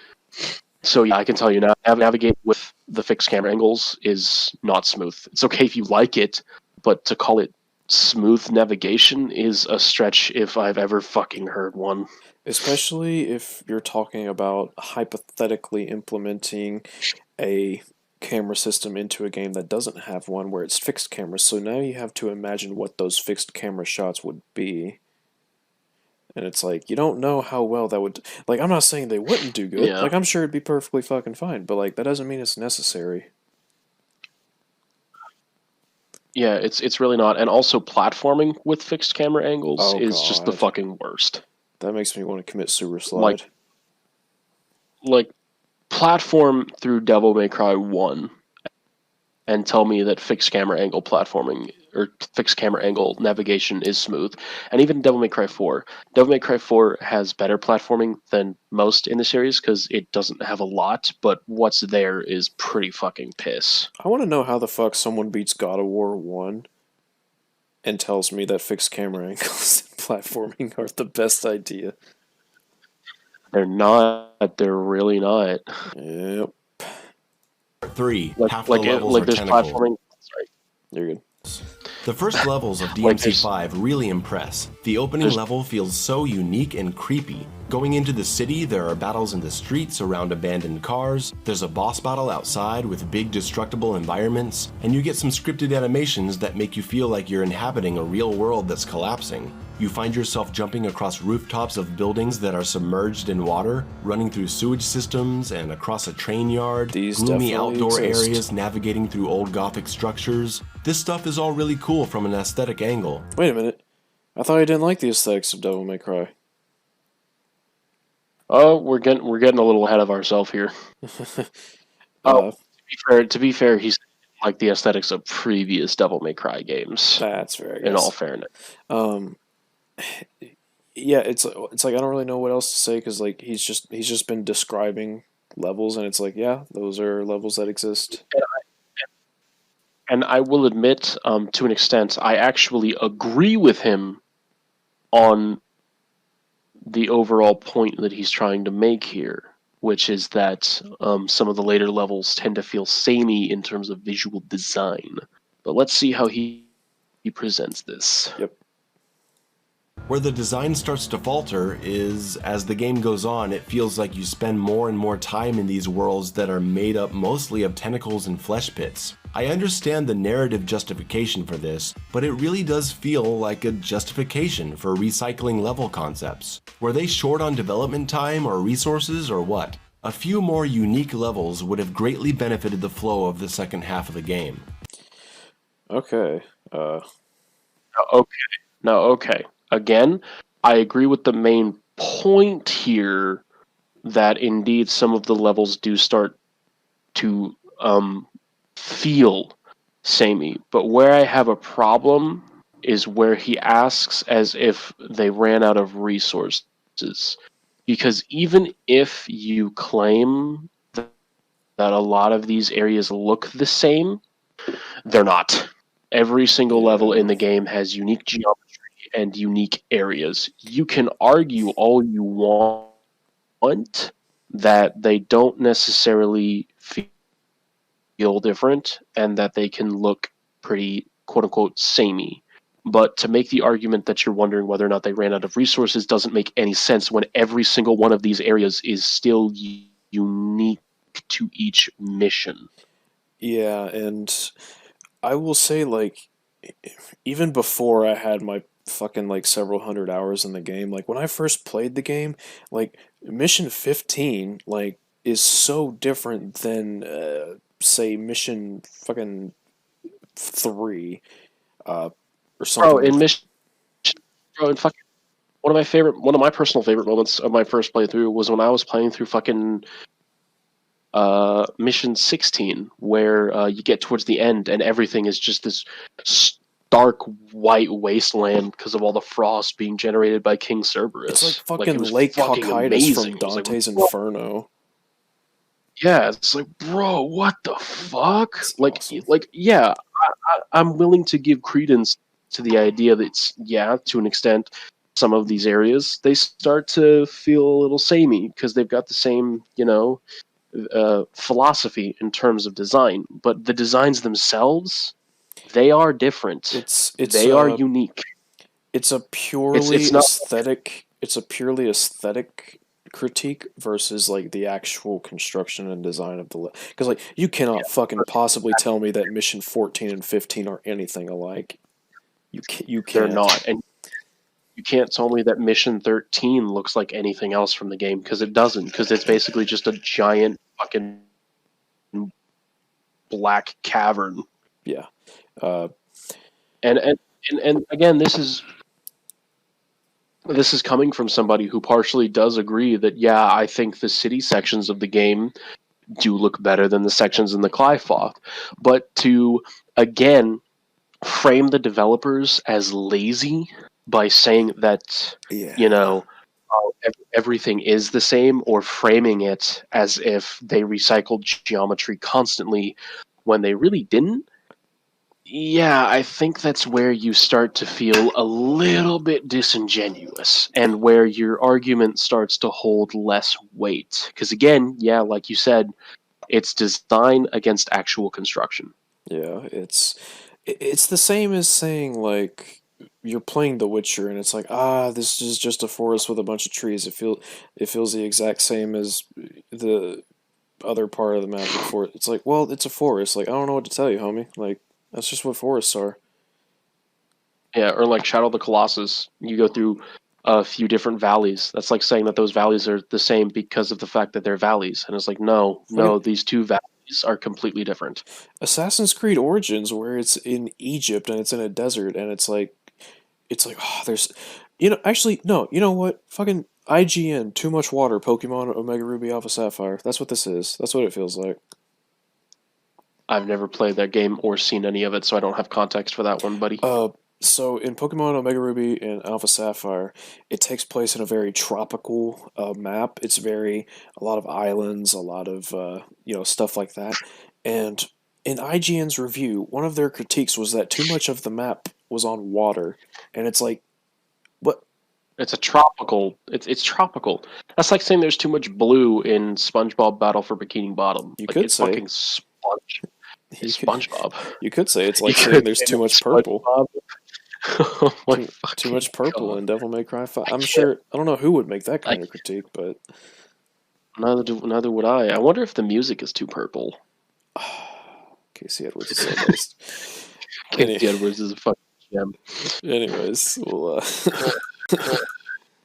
So yeah, I can tell you now, navigate with the fixed camera angles is not smooth. It's okay if you like it, but to call it smooth navigation is a stretch if I've ever fucking heard one. Especially if you're talking about hypothetically implementing a camera system into a game that doesn't have one where it's fixed cameras. So now you have to imagine what those fixed camera shots would be. And it's like, you don't know how well that would... Like, I'm not saying they wouldn't do good. Yeah. Like, I'm sure it'd be perfectly fucking fine. But, like, that doesn't mean it's necessary. Yeah, it's really not. And also platforming with fixed camera angles is just the fucking worst. That makes me want to commit suicide. Like platform through Devil May Cry 1 and tell me that fixed camera angle platforming or fixed camera angle navigation is smooth. And even Devil May Cry 4. Devil May Cry 4 has better platforming than most in the series because it doesn't have a lot, but what's there is pretty fucking piss. I want to know how the fuck someone beats God of War 1 and tells me that fixed camera angles and platforming are the best idea. They're not. They're really not. Yep. 3. Like, half the levels are there's tentacle. platforming. Sorry. You're good. The first levels of Like, DMC5 really impress. The opening level feels so unique and creepy. Going into the city, there are battles in the streets around abandoned cars, there's a boss battle outside with big destructible environments, and you get some scripted animations that make you feel like you're inhabiting a real world that's collapsing. You find yourself jumping across rooftops of buildings that are submerged in water, running through sewage systems and across a train yard, These gloomy definitely outdoor exist. areas navigating through old Gothic structures. This stuff is all really cool from an aesthetic angle. Wait a minute. I thought I didn't like the aesthetics of Devil May Cry. Oh, we're getting a little ahead of ourselves here. To be fair, he's like the aesthetics of previous Devil May Cry games. That's fair, I guess. In all fairness, yeah, it's like I don't really know what else to say because like he's just been describing levels and it's like yeah, those are levels that exist. and I will admit, to an extent, I actually agree with him on the overall point that he's trying to make here, which is that some of the later levels tend to feel samey in terms of visual design. But let's see how he presents this. Yep. Where the design starts to falter is, as the game goes on, it feels like you spend more and more time in these worlds that are made up mostly of tentacles and flesh pits. I understand the narrative justification for this, but it really does feel like a justification for recycling level concepts. Were they short on development time or resources or what? A few more unique levels would have greatly benefited the flow of the second half of the game. Okay. Okay. Again, I agree with the main point here that indeed some of the levels do start to feel samey. But where I have a problem is where he asks as if they ran out of resources. Because even if you claim that a lot of these areas look the same, they're not. Every single level in the game has unique geometry and unique areas. You can argue all you want that they don't necessarily feel different and that they can look pretty quote-unquote samey. But to make the argument that you're wondering whether or not they ran out of resources doesn't make any sense when every single one of these areas is still unique to each mission. Yeah, and I will say like even before I had my fucking like several hundred hours in the game, like when I first played the game, like mission 15 like is so different than say mission fucking 3 or something. Bro, in mission bro, in fucking one of my personal favorite moments of my first playthrough was when I was playing through fucking mission 16, where you get towards the end and everything is just this stark white wasteland because of all the frost being generated by King Cerberus. It's like fucking it was Lake fucking Cocytus amazing. from Dante's It was like, Inferno. yeah, it's like, bro, what the fuck? It's Like, awesome. yeah, I'm willing to give credence to the idea that to an extent, some of these areas they start to feel a little samey because they've got the same, philosophy in terms of design, but the designs themselves, they are different. They are unique. It's a purely It's not aesthetic. It's a purely aesthetic critique versus like the actual construction and design of the because like you cannot fucking possibly tell me that mission 14 and 15 are anything alike. You can't. They're not, and you can't tell me that mission 13 looks like anything else from the game because it doesn't. Because it's basically just a giant fucking black cavern. Yeah. And again, this is coming from somebody who partially does agree that I think the city sections of the game do look better than the sections in the Clyfoth. But to again frame the developers as lazy by saying that everything is the same, or framing it as if they recycled geometry constantly when they really didn't. Yeah, I think that's where you start to feel a little bit disingenuous and where your argument starts to hold less weight. Because again, like you said, it's design against actual construction. Yeah, It's the same as saying like you're playing The Witcher and it's like, ah, this is just a forest with a bunch of trees. It feels the exact same as the other part of the map before. It's like, well, it's a forest. Like, I don't know what to tell you, homie. Like, that's just what forests are. Yeah, or like Shadow of the Colossus, you go through a few different valleys. That's like saying that those valleys are the same because of the fact that they're valleys. And it's like, no, Fucking no, these two valleys are completely different. Assassin's Creed Origins, where it's in Egypt and it's in a desert, and it's like, oh, there's, actually, no, you know what? Fucking IGN, too much water, Pokemon Omega Ruby Alpha Sapphire. That's what this is. That's what it feels like. I've never played that game or seen any of it, so I don't have context for that one, buddy. Uh, so in Pokemon Omega Ruby and Alpha Sapphire, it takes place in a very tropical map. It's very a lot of islands, a lot of stuff like that. And in IGN's review, one of their critiques was that too much of the map was on water, and it's like, what? It's a tropical. It's tropical. That's like saying there's too much blue in SpongeBob Battle for Bikini Bottom. You Like could it's say fucking sponge. you It's could SpongeBob. you could say it's You like saying could there's say too much it's purple. SpongeBob. Oh my Too much fucking purple god! in Devil May Cry 5. I I'm can't. sure I don't know who would make that I kind of critique, but neither would I. I wonder if the music is too purple. Casey Edwards is so based. Any, Casey Edwards is a fucking gem. anyways, we'll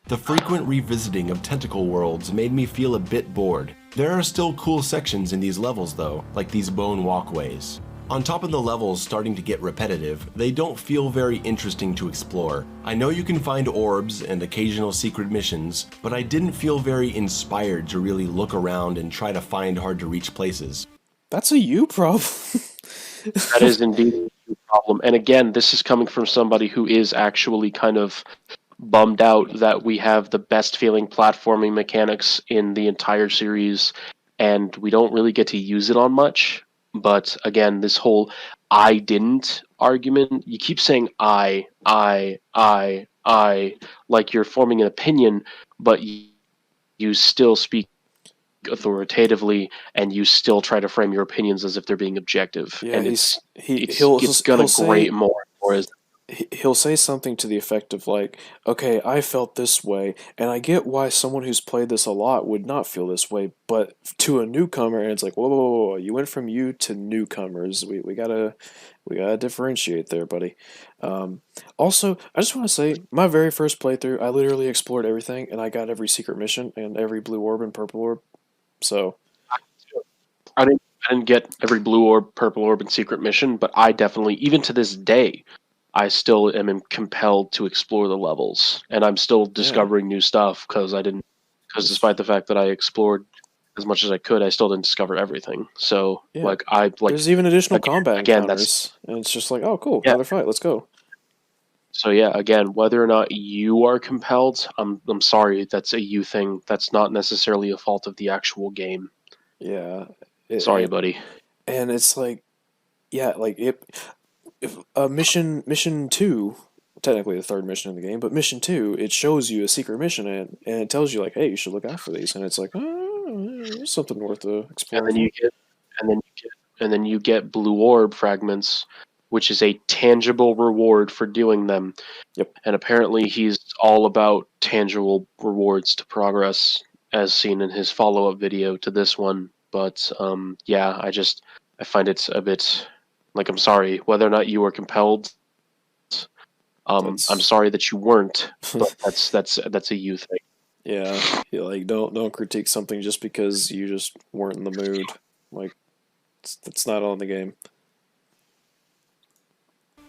The frequent revisiting of tentacle worlds made me feel a bit bored. There are still cool sections in these levels though, like these bone walkways. On top of the levels starting to get repetitive, they don't feel very interesting to explore. I know you can find orbs and occasional secret missions, but I didn't feel very inspired to really look around and try to find hard to reach places. that's a you problem. That is indeed a problem. And again, this is coming from somebody who is actually kind of bummed out that we have the best feeling platforming mechanics in the entire series and we don't really get to use it on much. But again, this whole I didn't argument, you keep saying I, like you're forming an opinion, but you still speak authoritatively and you still try to frame your opinions as if they're being objective. Yeah, And he's he it's gonna grate more and more as he'll say something to the effect of like, "Okay, I felt this way, and I get why someone who's played this a lot would not feel this way, but to a newcomer, and it's like, whoa, whoa, whoa, whoa, you went from you to newcomers. We gotta differentiate there, buddy." Also, I just want to say, my very first playthrough, I literally explored everything, and I got every secret mission and every blue orb and purple orb. So I didn't get every blue orb, purple orb, and secret mission, but I definitely, even to this day, I still am compelled to explore the levels, and I'm still yeah, discovering new stuff because I didn't. Because it's despite the fact that I explored as much as I could, I still didn't discover everything. So, yeah. like There's even additional again, combat again, that's encounters, and it's just like, oh, cool, yeah. another fight, let's go. So yeah, again, whether or not you are compelled, I'm sorry, that's a you thing. That's not necessarily a fault of the actual game. Yeah, Sorry, it, buddy. and it's like, yeah, like it. If mission two, technically the third mission in the game, but mission two, it shows you a secret mission and it tells you like, hey, you should look out for these, and it's like, oh, there's something worth And exploring then you for. get, and then you get blue orb fragments, which is a tangible reward for doing them. Yep. And apparently, he's all about tangible rewards to progress, as seen in his follow-up video to this one. But yeah, I find it a bit like I'm sorry whether or not you were compelled. I'm That's sorry that you weren't, but that's a you thing. yeah. Like don't critique something just because you just weren't in the mood. Like that's not on the game.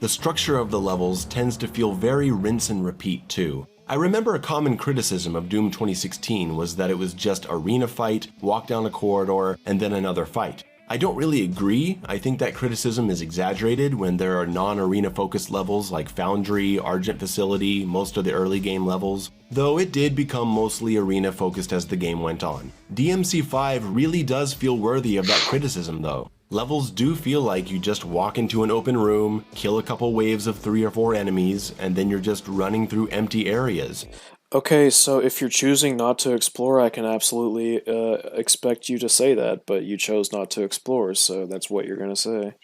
The structure of the levels tends to feel very rinse and repeat too. I remember a common criticism of Doom 2016 was that it was just arena fight, walk down a corridor, and then another fight. I don't really agree. I think that criticism is exaggerated when there are non-arena focused levels like Foundry, Argent Facility, most of the early game levels, though it did become mostly arena focused as the game went on. DMC5 really does feel worthy of that criticism though. Levels do feel like you just walk into an open room, kill a couple waves of 3 or 4 enemies, and then you're just running through empty areas. Okay, so if you're choosing not to explore, I can absolutely expect you to say that, but you chose not to explore, so that's what you're gonna say.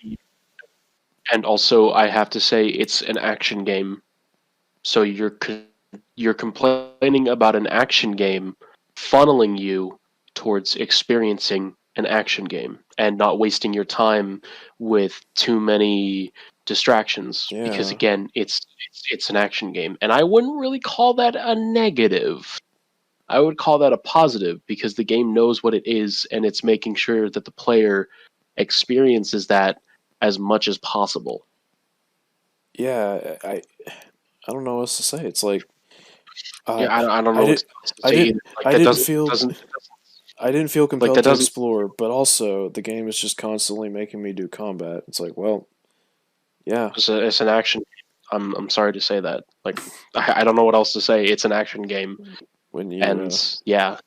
And also, I have to say, it's an action game. So you're complaining about an action game funneling you towards experiencing an action game and not wasting your time with too many distractions. Because Yeah. again, it's an action game, and I wouldn't really call that a negative. I would call that a positive because the game knows what it is and it's making sure that the player experiences that as much as possible. Yeah, I don't know what else to say. It's like uh, Yeah, I don't I know what did to I say did either. Like I that didn't doesn't feel doesn't I didn't feel like compelled that to doesn't. explore, but also the game is just constantly making me do combat. It's like, well, yeah, It's an action. I'm sorry to say that. Like I don't know what else to say. It's an action game, when you and yeah,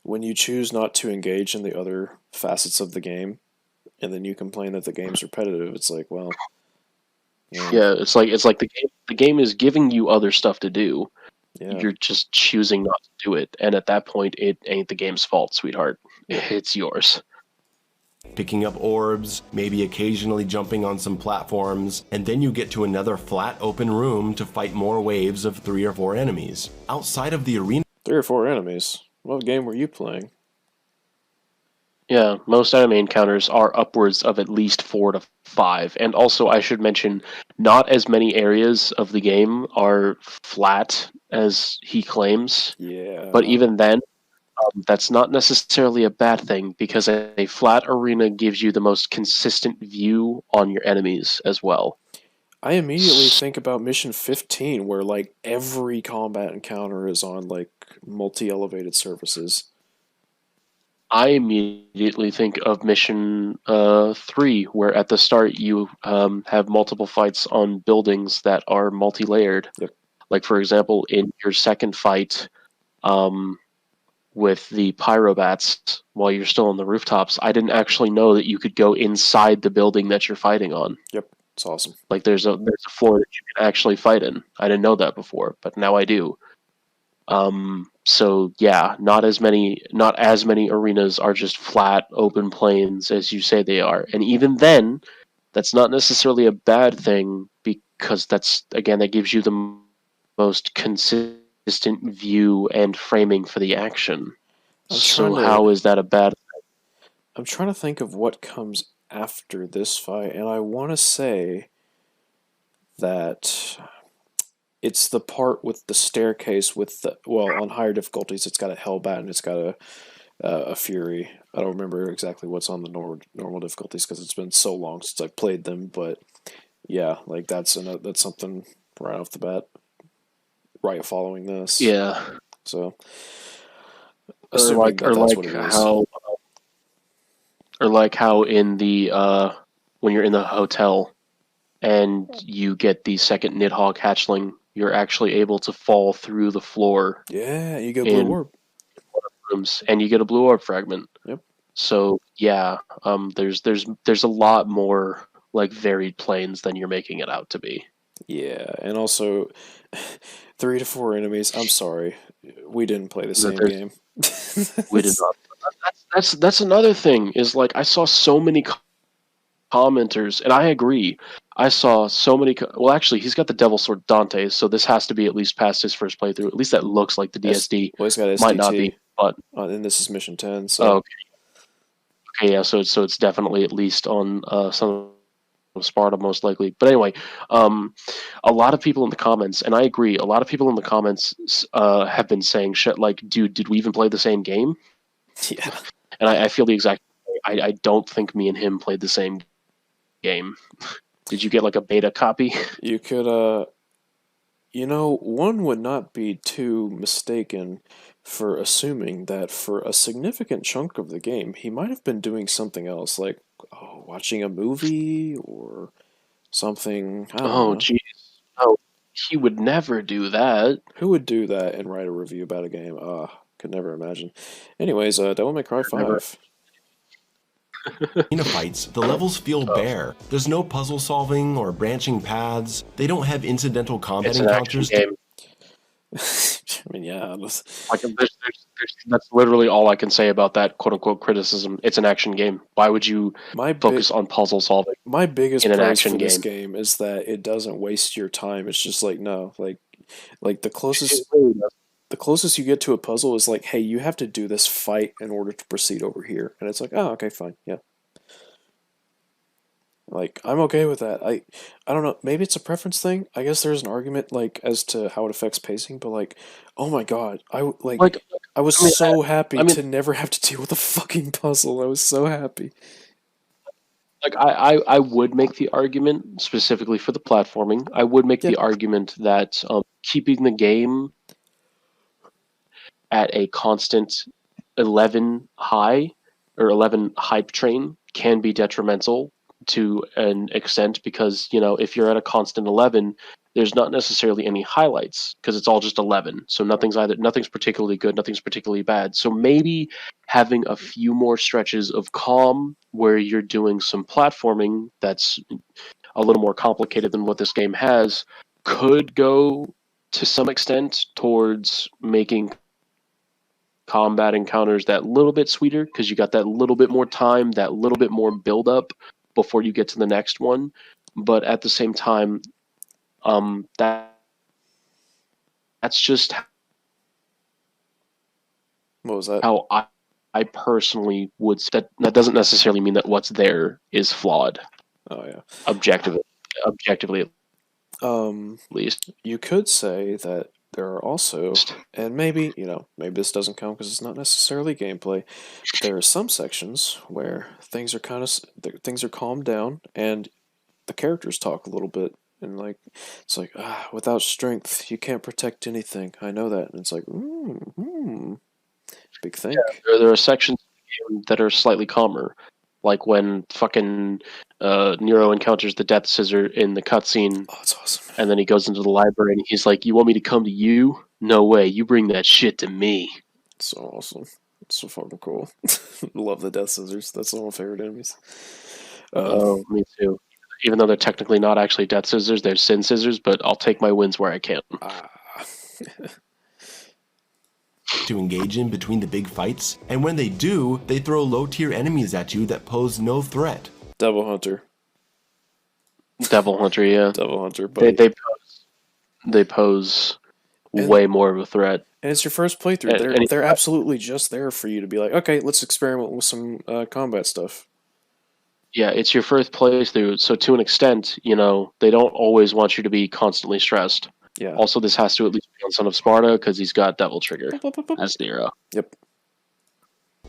when you choose not to engage in the other facets of the game, and then you complain that the game's repetitive, it's like, well, yeah, yeah. It's like the game is giving you other stuff to do. yeah, You're just choosing not to do it, and at that point, it ain't the game's fault, sweetheart. yep. It's yours. Picking up orbs, maybe occasionally jumping on some platforms, and then you get to another flat open room to fight more waves of 3 or 4 enemies. Outside of the arena, 3 or 4 enemies. What game were you playing? Yeah, most enemy encounters are upwards of at least 4 to 5. And also, I should mention, not as many areas of the game are flat as he claims. But Yeah, even then, that's not necessarily a bad thing because a flat arena gives you the most consistent view on your enemies as well. I immediately think about Mission 15, where like every combat encounter is on like multi-elevated surfaces. I immediately think of Mission 3, where at the start you have multiple fights on buildings that are multi-layered. Yep. Like, for example, in your second fight um, with the pyrobats while you're still on the rooftops, I didn't actually know that you could go inside the building that you're fighting on. Yep, it's awesome. Like, there's a floor that you can actually fight in. I didn't know that before, but now I do. So yeah, not as many arenas are just flat open plains as you say they are. And even then, that's not necessarily a bad thing because that gives you the most consistent view and framing for the action. I'm So trying to how is that a bad I'm trying to think of what comes after this fight, and I want to say that it's the part with the staircase with the well on higher difficulties. It's got a Hellbat and it's got a Fury. I don't remember exactly what's on the normal difficulties because it's been so long since I've played them. But yeah, like that's something right off the bat, right following this. Yeah. So Or assuming like that or that's like what it is. how or like how in the when you're in the hotel and you get the second Nidhogg hatchling, you're actually able to fall through the floor Yeah, you get blue in orb. rooms, and you get a blue orb fragment. Yep. So yeah, there's a lot more like varied planes than you're making it out to be. Yeah, and also 3 to 4 enemies. I'm sorry, we didn't play the That same there's game. we did not. That's another thing is like I saw so many commenters, and I agree. I saw so many. Well, actually, he's got the Devil Sword Dante, so this has to be at least past his first playthrough. At least that looks like the DSD. Well, he's got Might not be, SDT, but and this is mission 10. oh, So okay, yeah. So it's definitely at least on some of Sparta, most likely. But anyway, um, a lot of people in the comments, and I agree. A lot of people in the comments have been saying shit like, "Dude, did we even play the same game?" yeah, And I feel the exact. I don't think me and him played the same game. Did you get like a beta copy? you could one would not be too mistaken for assuming that for a significant chunk of the game, he might have been doing something else, like watching a movie or something. I don't Oh, know. jeez. Oh, he would never do that. Who would do that and write a review about a game? Could never imagine. Anyways, Devil May Cry Never. 5. fights, the levels feel bare. There's no puzzle solving or branching paths. They don't have incidental combat It's an action encounters. game. I mean, yeah. Like That's literally all I can say about that quote unquote criticism. It's an action game. Why would you My focus on puzzle solving my in biggest an praise action for this game? game is that it doesn't waste your time. It's just like no, like It really does. the closest you get to a puzzle is like, hey, you have to do this fight in order to proceed over here, and it's like, oh, okay, fine, yeah. Like I'm okay with that. I don't know. Maybe it's a preference thing. I guess there's an argument like as to how it affects pacing, but like, oh my god, Like, I was I mean, so happy I mean, to never have to deal with a fucking puzzle. I was so happy. like I would make the argument specifically for the platforming. I would make Yeah. the argument that keeping the game at a constant 11 high or 11 hype train can be detrimental to an extent because, if you're at a constant 11, there's not necessarily any highlights because it's all just 11. So nothing's particularly good, nothing's particularly bad. So maybe having a few more stretches of calm where you're doing some platforming that's a little more complicated than what this game has could go to some extent towards making combat encounters that little bit sweeter because you got that little bit more time, that little bit more build up before you get to the next one. But at the same time, that's just What was that? how I personally would. That doesn't necessarily mean that what's there is flawed. Oh yeah. Objectively at least. You could say that there are also, and maybe, maybe this doesn't count because it's not necessarily gameplay. There are some sections where things are calmed down and the characters talk a little bit and like it's like without strength you can't protect anything. I know that, and it's like big think. There are sections that are slightly calmer, like when fucking Nero encounters the Death Scissor in the cutscene. Oh, that's awesome. And then he goes into the library and he's like, "You want me to come to you? No way. You bring that shit to me." So awesome. It's so fucking cool. Love the Death Scissors. That's one of my favorite enemies. Oh, me too. Even though they're technically not actually Death Scissors, they're Sin Scissors, but I'll take my wins where I can. To engage in between the big fights, and when they do, they throw low-tier enemies at you that pose no threat. Devil Hunter. Devil Hunter, yeah. Devil Hunter, but they pose way more of a threat. And it's your first playthrough. They're absolutely just there for you to be like, okay, let's experiment with some combat stuff. Yeah, it's your first playthrough, so to an extent, they don't always want you to be constantly stressed. Yeah. Also, this has to at least be on Son of Sparta because he's got Devil Trigger as Nero. Yep.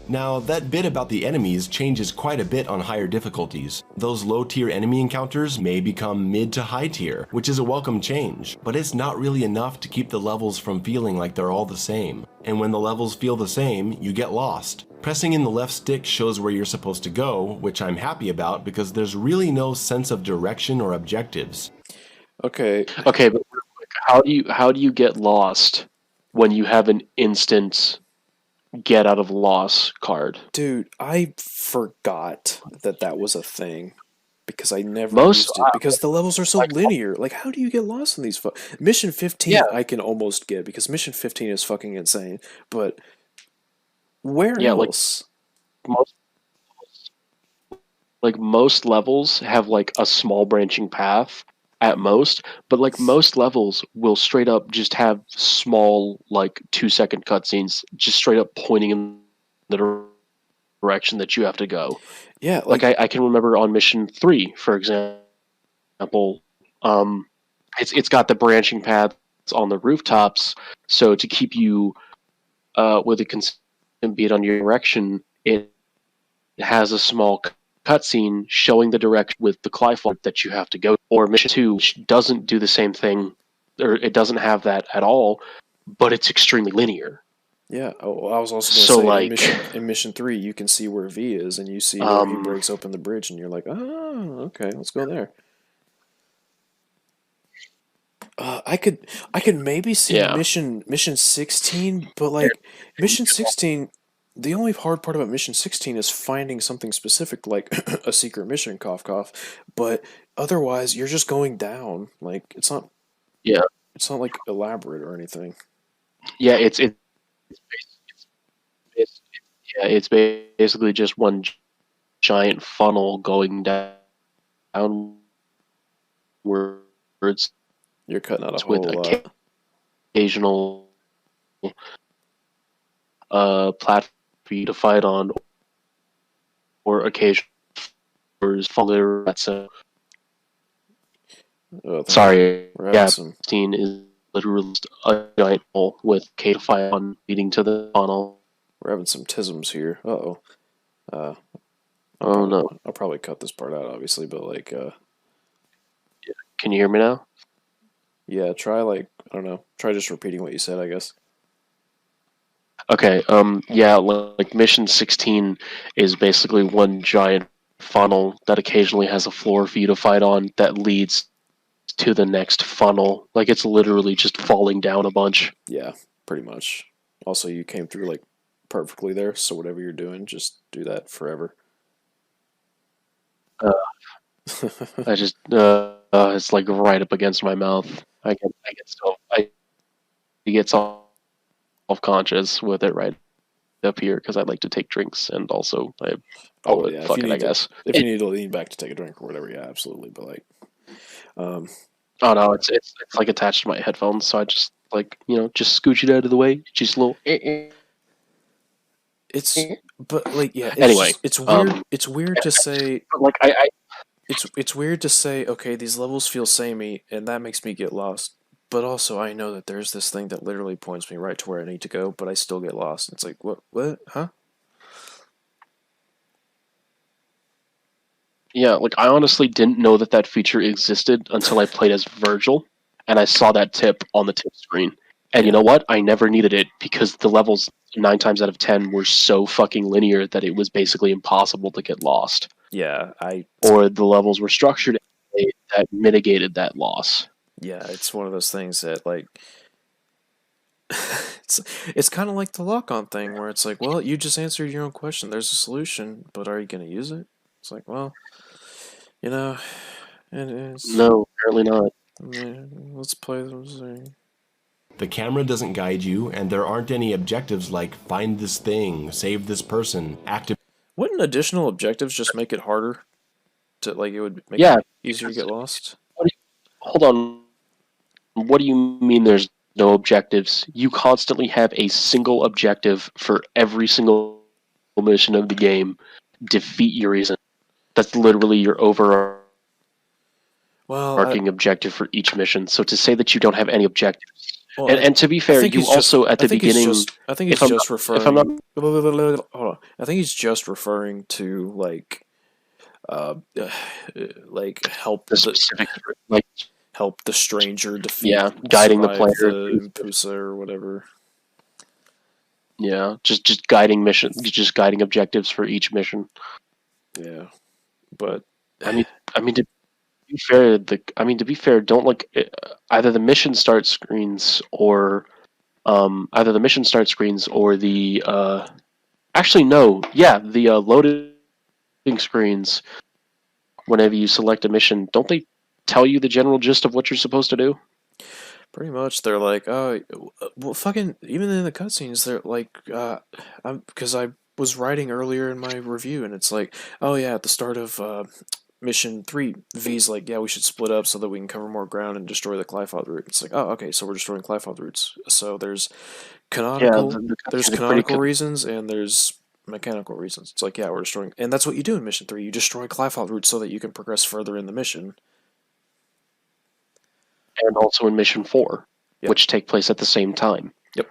Now, that bit about the enemies changes quite a bit on higher difficulties. Those low-tier enemy encounters may become mid to high tier, which is a welcome change, but it's not really enough to keep the levels from feeling like they're all the same. And when the levels feel the same, you get lost. Pressing in the left stick shows where you're supposed to go, which I'm happy about because there's really no sense of direction or objectives. Okay, but real quick, how do you get lost when you have an instant get out of loss card? Dude, I forgot that was a thing because I never used it because the levels are so linear. Like, how do you get lost in these? Mission 15 I can almost get because Mission 15 is fucking insane. But where else? Most levels have like a small branching path at most, but like most levels will straight up just have small 2-second cutscenes just straight up pointing in the direction that you have to go. Yeah, I can remember on Mission 3, for example, it's got the branching paths on the rooftops, so to keep you with a consistent beat on your direction, it has a small cutscene showing the direction with the Clyford that you have to go. Or Mission 2, which doesn't do the same thing, or it doesn't have that at all, but it's extremely linear. Yeah, I was also going to say in Mission 3, you can see where V is, and you see where he breaks open the bridge, and you're like, oh, okay, let's go there. I could maybe see Mission 16, but Mission 16, the only hard part about Mission 16 is finding something specific, like a secret mission, cough cough. But otherwise, you're just going down. Like it's not elaborate or anything. Yeah, it's Yeah, it's basically just one giant funnel going downwards You're cutting out a with whole lot. occasional platform for you to fight on, or occasional follow. Oh, Sorry, we're having yeah, some. 16 is literally just a giant hole with K to fight on leading to the funnel. We're having some tisms here. Uh-oh. Uh, Oh no. I'll probably cut this part out, obviously, but like, Can you hear me now? yeah, try like, I don't know, try just repeating what you said, I guess. Okay, yeah, like mission 16 is basically one giant funnel that occasionally has a floor for you to fight on that leads to the next funnel. Like it's literally just falling down a bunch. Yeah, pretty much. Also, you came through like perfectly there, so whatever you're doing, just do that forever. I just, it's like right up against my mouth. I get self-conscious with it right up here because I like to take drinks and also Oh yeah, if fuck you it, I need to, guess. if you need to lean back to take a drink or whatever, yeah, absolutely. But like, um, Oh no, it's like attached to my headphones, so I just like just scooch it out of the way, just a little. it's but like yeah, it's Anyway, just it's weird. It's yeah, weird to say. but like I It's weird to say. Okay, these levels feel samey, and that makes me get lost. But also, I know that there's this thing that literally points me right to where I need to go, but I still get lost. It's like what? What? Huh? yeah, like I honestly didn't know that feature existed until I played as Virgil, and I saw that tip on the tip screen. And you Yeah. know what? I never needed it because the levels 9 times out of 10 were so fucking linear that it was basically impossible to get lost. Yeah. Or the levels were structured in a way that mitigated that loss. Yeah. It's one of those things that like. it's it's kind of like the lock-on thing where it's like, well, you just answered your own question. There's a solution, but are you going to use it? It's like, well, you know, and it's No, apparently not. let's play them. The camera doesn't guide you, and there aren't any objectives like find this thing, save this person, activate. Wouldn't additional objectives just make it harder to like? It would make Yeah, it easier to because get lost. hold on. What do you mean there's no objectives? You constantly have a single objective for every single mission of the game. Defeat your reason. That's literally your overarching Well, objective for each mission. So to say that you don't have any objectives, well, and to be I fair, think you he's just. also at I the think he's beginning, just. I think he's just if I'm not referring. Hold on. I think he's just referring to uh, like the specific like help the stranger defeat yeah, guiding the survive player, the Impusa or whatever. yeah, just guiding guiding objectives for each mission. Yeah, but I mean, to be fair, don't like either the mission start screens or the actually no, yeah, the loading screens. Whenever you select a mission, don't they tell you the general gist of what you're supposed to do? pretty much they're like, oh, well, fucking even in the cutscenes, they're like, because I was writing earlier in my review, and it's like, oh yeah, at the start of mission 3, V's like, yeah, we should split up so that we can cover more ground and destroy the Clyfoth route. It's like, oh, okay, so we're destroying Clyfoth routes. So Yeah, there's cutscenes are pretty. canonical reasons and there's mechanical reasons. It's like, yeah, we're destroying, and that's what you do in mission 3. You destroy Clyfoth routes so that you can progress further in the mission. And also in mission 4, Yep. which take place at the same time. Yep.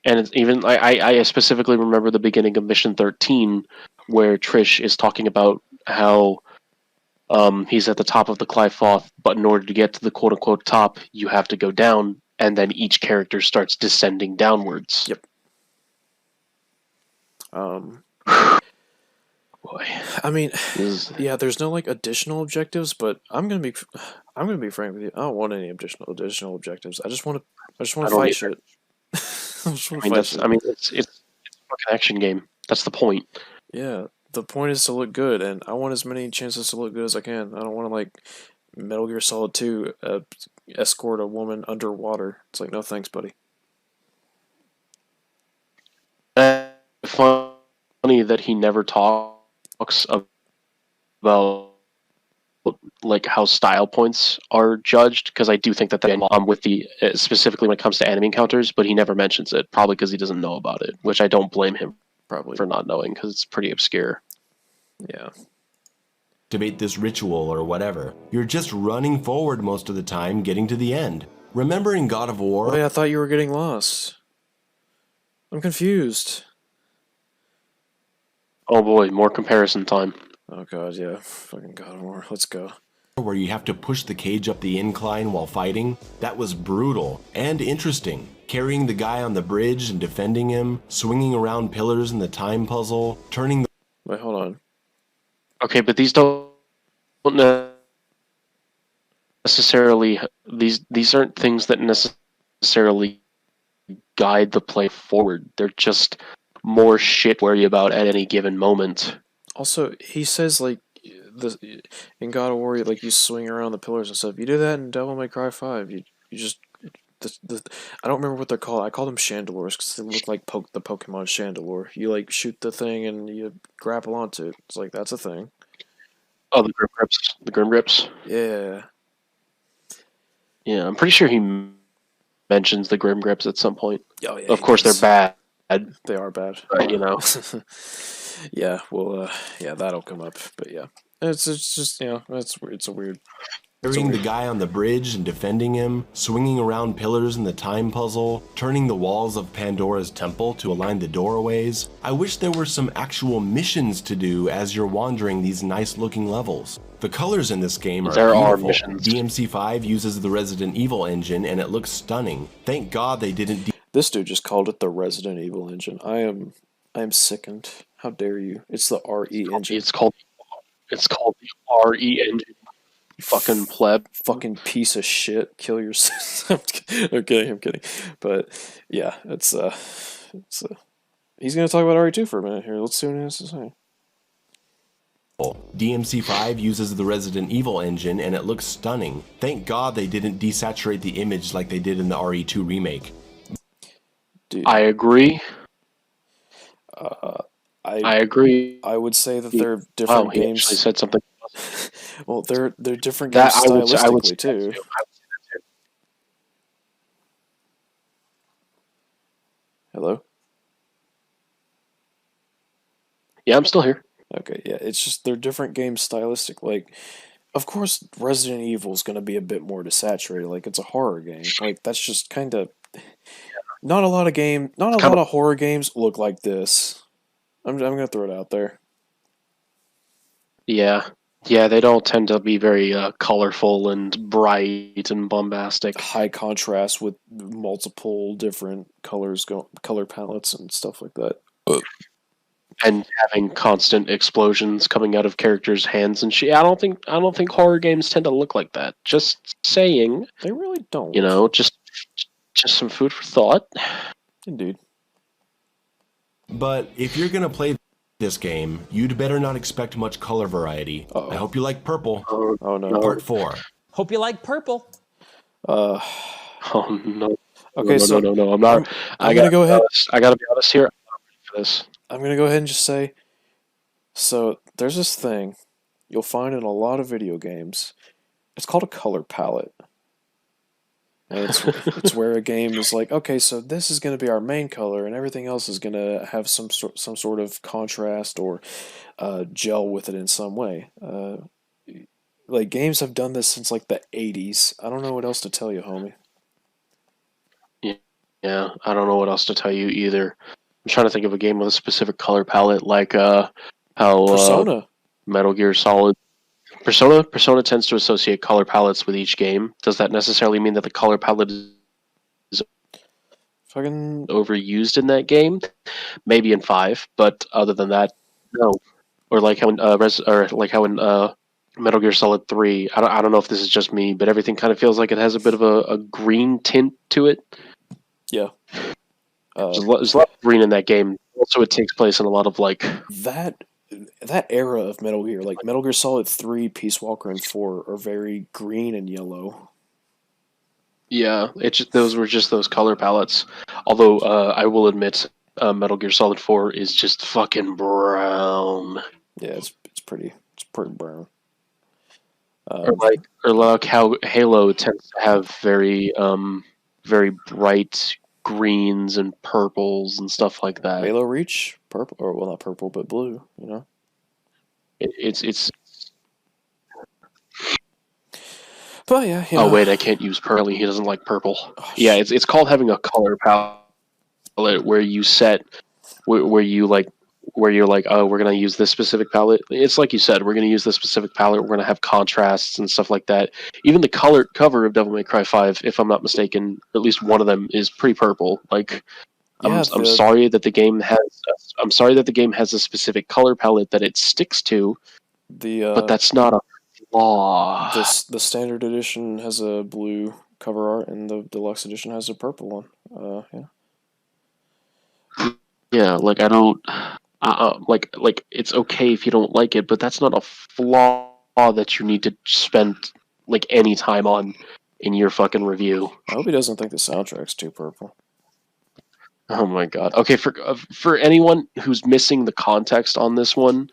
And it's even I specifically remember the beginning of mission 13 where Trish is talking about how he's at the top of the Clyfoth, but in order to get to the quote unquote top, you have to go down, and then each character starts descending downwards. Yep. Boy. I mean, yeah, there's no like additional objectives, but I'm gonna be frank with you. I don't want any additional objectives. I just want to fight shit. I just want to fight shit. It's a fucking action game. That's the point. Yeah, the point is to look good, and I want as many chances to look good as I can. I don't want to like Metal Gear Solid 2 escort a woman underwater. It's like, no thanks, buddy. funny that he never talks about like how style points are judged, because I do think that with the specifically when it comes to enemy encounters, but he never mentions it, probably because he doesn't know about it, which I don't blame him Probably. for not knowing, because it's pretty obscure. Yeah. Activate this ritual or whatever. You're just running forward most of the time, getting to the end. Remember in God of War? Wait, I thought you were getting lost. I'm confused. Oh boy, more comparison time. Oh god, yeah. Fucking God of War. Let's go. Where you have to push the cage up the incline while fighting? That was brutal and interesting. Carrying the guy on the bridge and defending him, swinging around pillars in the time puzzle, turning the... Wait, hold on. Okay, but these don't necessarily these aren't things that necessarily guide the play forward. They're just more shit to worry about at any given moment. Also, he says like in God of War, like you swing around the pillars and stuff. You do that in Devil May Cry 5. You just I don't remember what they're called. I call them chandelures because they look like the Pokemon Chandelure. You like shoot the thing and you grapple onto it. It's like that's a thing. Oh, the Grim Grips. The Grim Grips. Yeah. Yeah, I'm pretty sure he mentions the Grim Grips at some point. Oh yeah. Of course, they're bad. They are bad. But, you know. Yeah. Well. Yeah. That'll come up. But yeah. It's just it's a weird. Carrying the guy on the bridge and defending him, swinging around pillars in the time puzzle, turning the walls of Pandora's temple to align the doorways. I wish there were some actual missions to do as you're wandering these nice looking levels. The colors in this game are beautiful. Missions. DMC5 uses the Resident Evil engine and it looks stunning. Thank God they didn't... This dude just called it the Resident Evil engine. I am sickened. How dare you? It's the RE engine. It's called the RE engine. Fucking pleb. Fucking piece of shit. Kill yourself. I'm kidding. But yeah, it's he's gonna talk about RE2 for a minute here. Let's see what he has to say. DMC5 uses the Resident Evil engine and it looks stunning. Thank God they didn't desaturate the image like they did in the RE2 remake. Dude, I agree. I agree. I would say that they're different he games. actually said something. Well, they're different games stylistically too. Hello? Yeah, I'm still here. Okay, yeah, it's just they're different games stylistic. Like, of course, Resident Evil is going to be a bit more desaturated. Like, it's a horror game. Like, that's just kind of not a lot of horror games look like this. I'm gonna throw it out there. Yeah, they don't tend to be very colorful and bright and bombastic. High contrast with multiple different color palettes and stuff like that. And having constant explosions coming out of characters' hands and shit. I don't think horror games tend to look like that. Just saying. They really don't. You know, just some food for thought. Indeed. But if you're gonna play this game, you'd better not expect much color variety. Uh-oh. I hope you like purple. Oh no. Part 4. Hope you like purple. Oh no. Okay, No. I'm not. I'm gonna go ahead. I gotta be honest here. I'm not ready for this. I'm gonna go ahead and just say, so there's this thing you'll find in a lot of video games. It's called a color palette. And it's where a game is like, okay, so this is going to be our main color, and everything else is going to have some sort of contrast or gel with it in some way. Like games have done this since like the 80s. I don't know what else to tell you, homie. Yeah, I don't know what else to tell you either. I'm trying to think of a game with a specific color palette, like how Persona. Metal Gear Solid. Persona tends to associate color palettes with each game. Does that necessarily mean that the color palette is fucking overused in that game? Maybe in 5, but other than that, no. Or like how in Metal Gear Solid 3. I don't know if this is just me, but everything kind of feels like it has a bit of a green tint to it. Yeah. There's a lot of green in that game. Also, it takes place in a lot of like that era of Metal Gear, like Metal Gear Solid 3, Peace Walker, and 4 are very green and yellow. Yeah, those were just those color palettes. Although I will admit, Metal Gear Solid 4 is just fucking brown. Yeah, it's pretty brown. Or like how Halo tends to have very bright greens and purples and stuff like that. Halo Reach, purple, or well, not purple, but blue. You know. It's. But yeah, Oh wait, I can't use purple. He doesn't like purple. Oh, Yeah, it's called having a color palette where you set where you're like, oh, we're gonna use this specific palette. It's like you said, we're gonna use this specific palette. We're gonna have contrasts and stuff like that. Even the color cover of Devil May Cry 5, if I'm not mistaken, at least one of them is pretty purple. Like, I'm sorry that the game has a specific color palette that it sticks to, but that's not a flaw. The standard edition has a blue cover art, and the deluxe edition has a purple one. Yeah. Yeah, like I don't. Like it's okay if you don't like it, but that's not a flaw that you need to spend like any time on in your fucking review. I hope he doesn't think the soundtrack's too purple. Oh my god. Okay, for anyone who's missing the context on this one,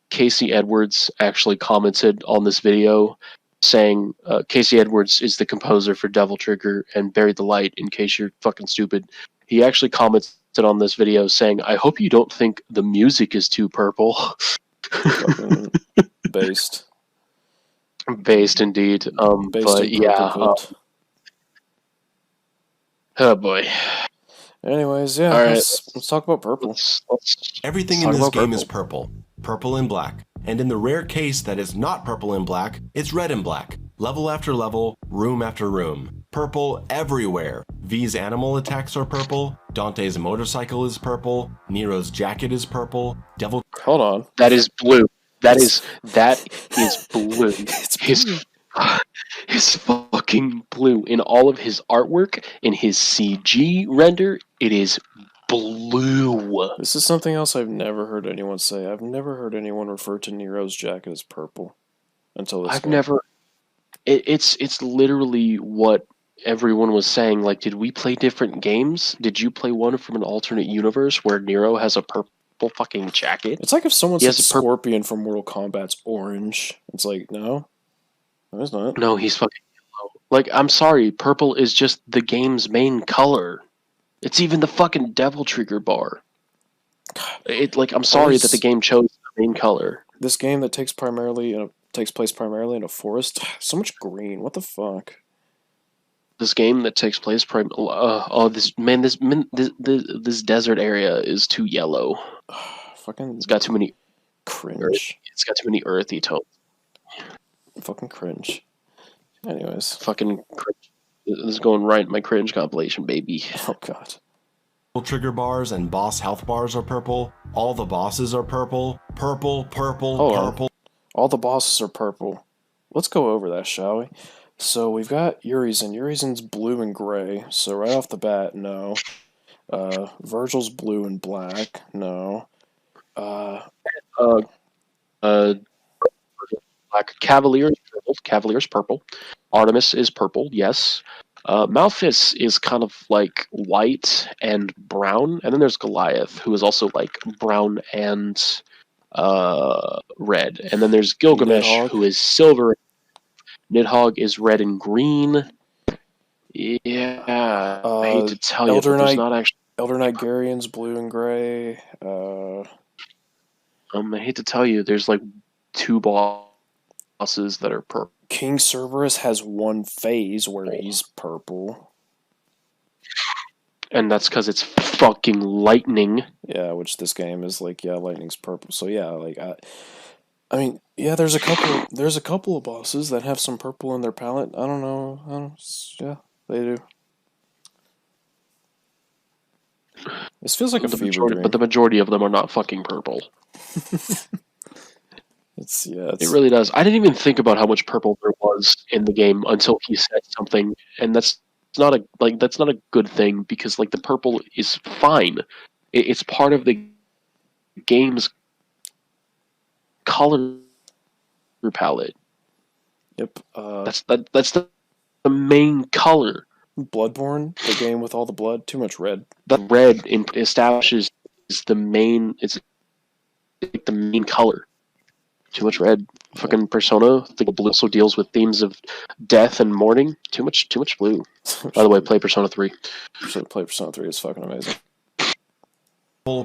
Casey Edwards actually commented on this video saying Casey Edwards is the composer for Devil Trigger and Bury the Light, in case you're fucking stupid. He actually commented on this video saying, I hope you don't think the music is too purple. Fucking based. Based indeed. Based but yeah. Oh boy. Anyways, yeah, all right, let's talk about purple. Everything in this game is purple. Purple and black. And in the rare case that is not purple and black, it's red and black. Level after level, room after room. Purple everywhere. V's animal attacks are purple. Dante's motorcycle is purple. Nero's jacket is purple. Hold on. That is blue. That is blue. His fucking blue. In all of his artwork, in his CG render, it is blue. This is something else I've never heard anyone say. I've never heard anyone refer to Nero's jacket as purple until this game. It's literally what everyone was saying. Like, did we play different games? Did you play one from an alternate universe where Nero has a purple fucking jacket? It's like if someone said Scorpion from Mortal Kombat's orange. It's like, no, it's not. No, he's fucking yellow. Like, I'm sorry, purple is just the game's main color. It's even the fucking Devil Trigger bar. I'm sorry that the game chose the main color. This game that takes place primarily in a forest. So much green. What the fuck? This game that takes place this desert area is too yellow. Fucking. It's got too many cringe. It's got too many earthy tones. Fucking cringe. Anyways, fucking cringe. This is going right in my cringe compilation, baby. Oh god. Trigger bars and boss health bars are purple. All the bosses are purple. Purple. All the bosses are purple. Let's go over that, shall we? So we've got Urizen. Urizen's blue and gray. So right off the bat, no. Virgil's blue and black. No. Black. Cavalier's purple. Artemis is purple. Yes. Malphus is kind of like white and brown, and then there's Goliath, who is also like brown and red, and then there's Gilgamesh, Nidhogg, who is silver. Nidhogg is red and green. Yeah, I hate to tell you, but there's not actually. Elder Knight Garion's blue and gray. I hate to tell you, there's like 2 bosses that are purple. King Cerberus has one phase where he's purple. And that's because it's fucking lightning. Yeah, which this game is like, yeah, lightning's purple. So yeah, like I mean, yeah, there's a couple of bosses that have some purple in their palette. I don't know. Yeah, they do. This feels like a fever dream. But the majority of them are not fucking purple. It really does. I didn't even think about how much purple there was in the game until he said something, and that's not a good thing, because like the purple is fine. It's part of the game's color palette. Yep. That's the main color. Bloodborne, the game with all the blood, too much red. The red establishes the main. It's like the main color. Too much red. Fucking Persona. The blue also deals with themes of death and mourning. Too much blue. By the way, play Persona 3. Play Persona 3 is fucking amazing.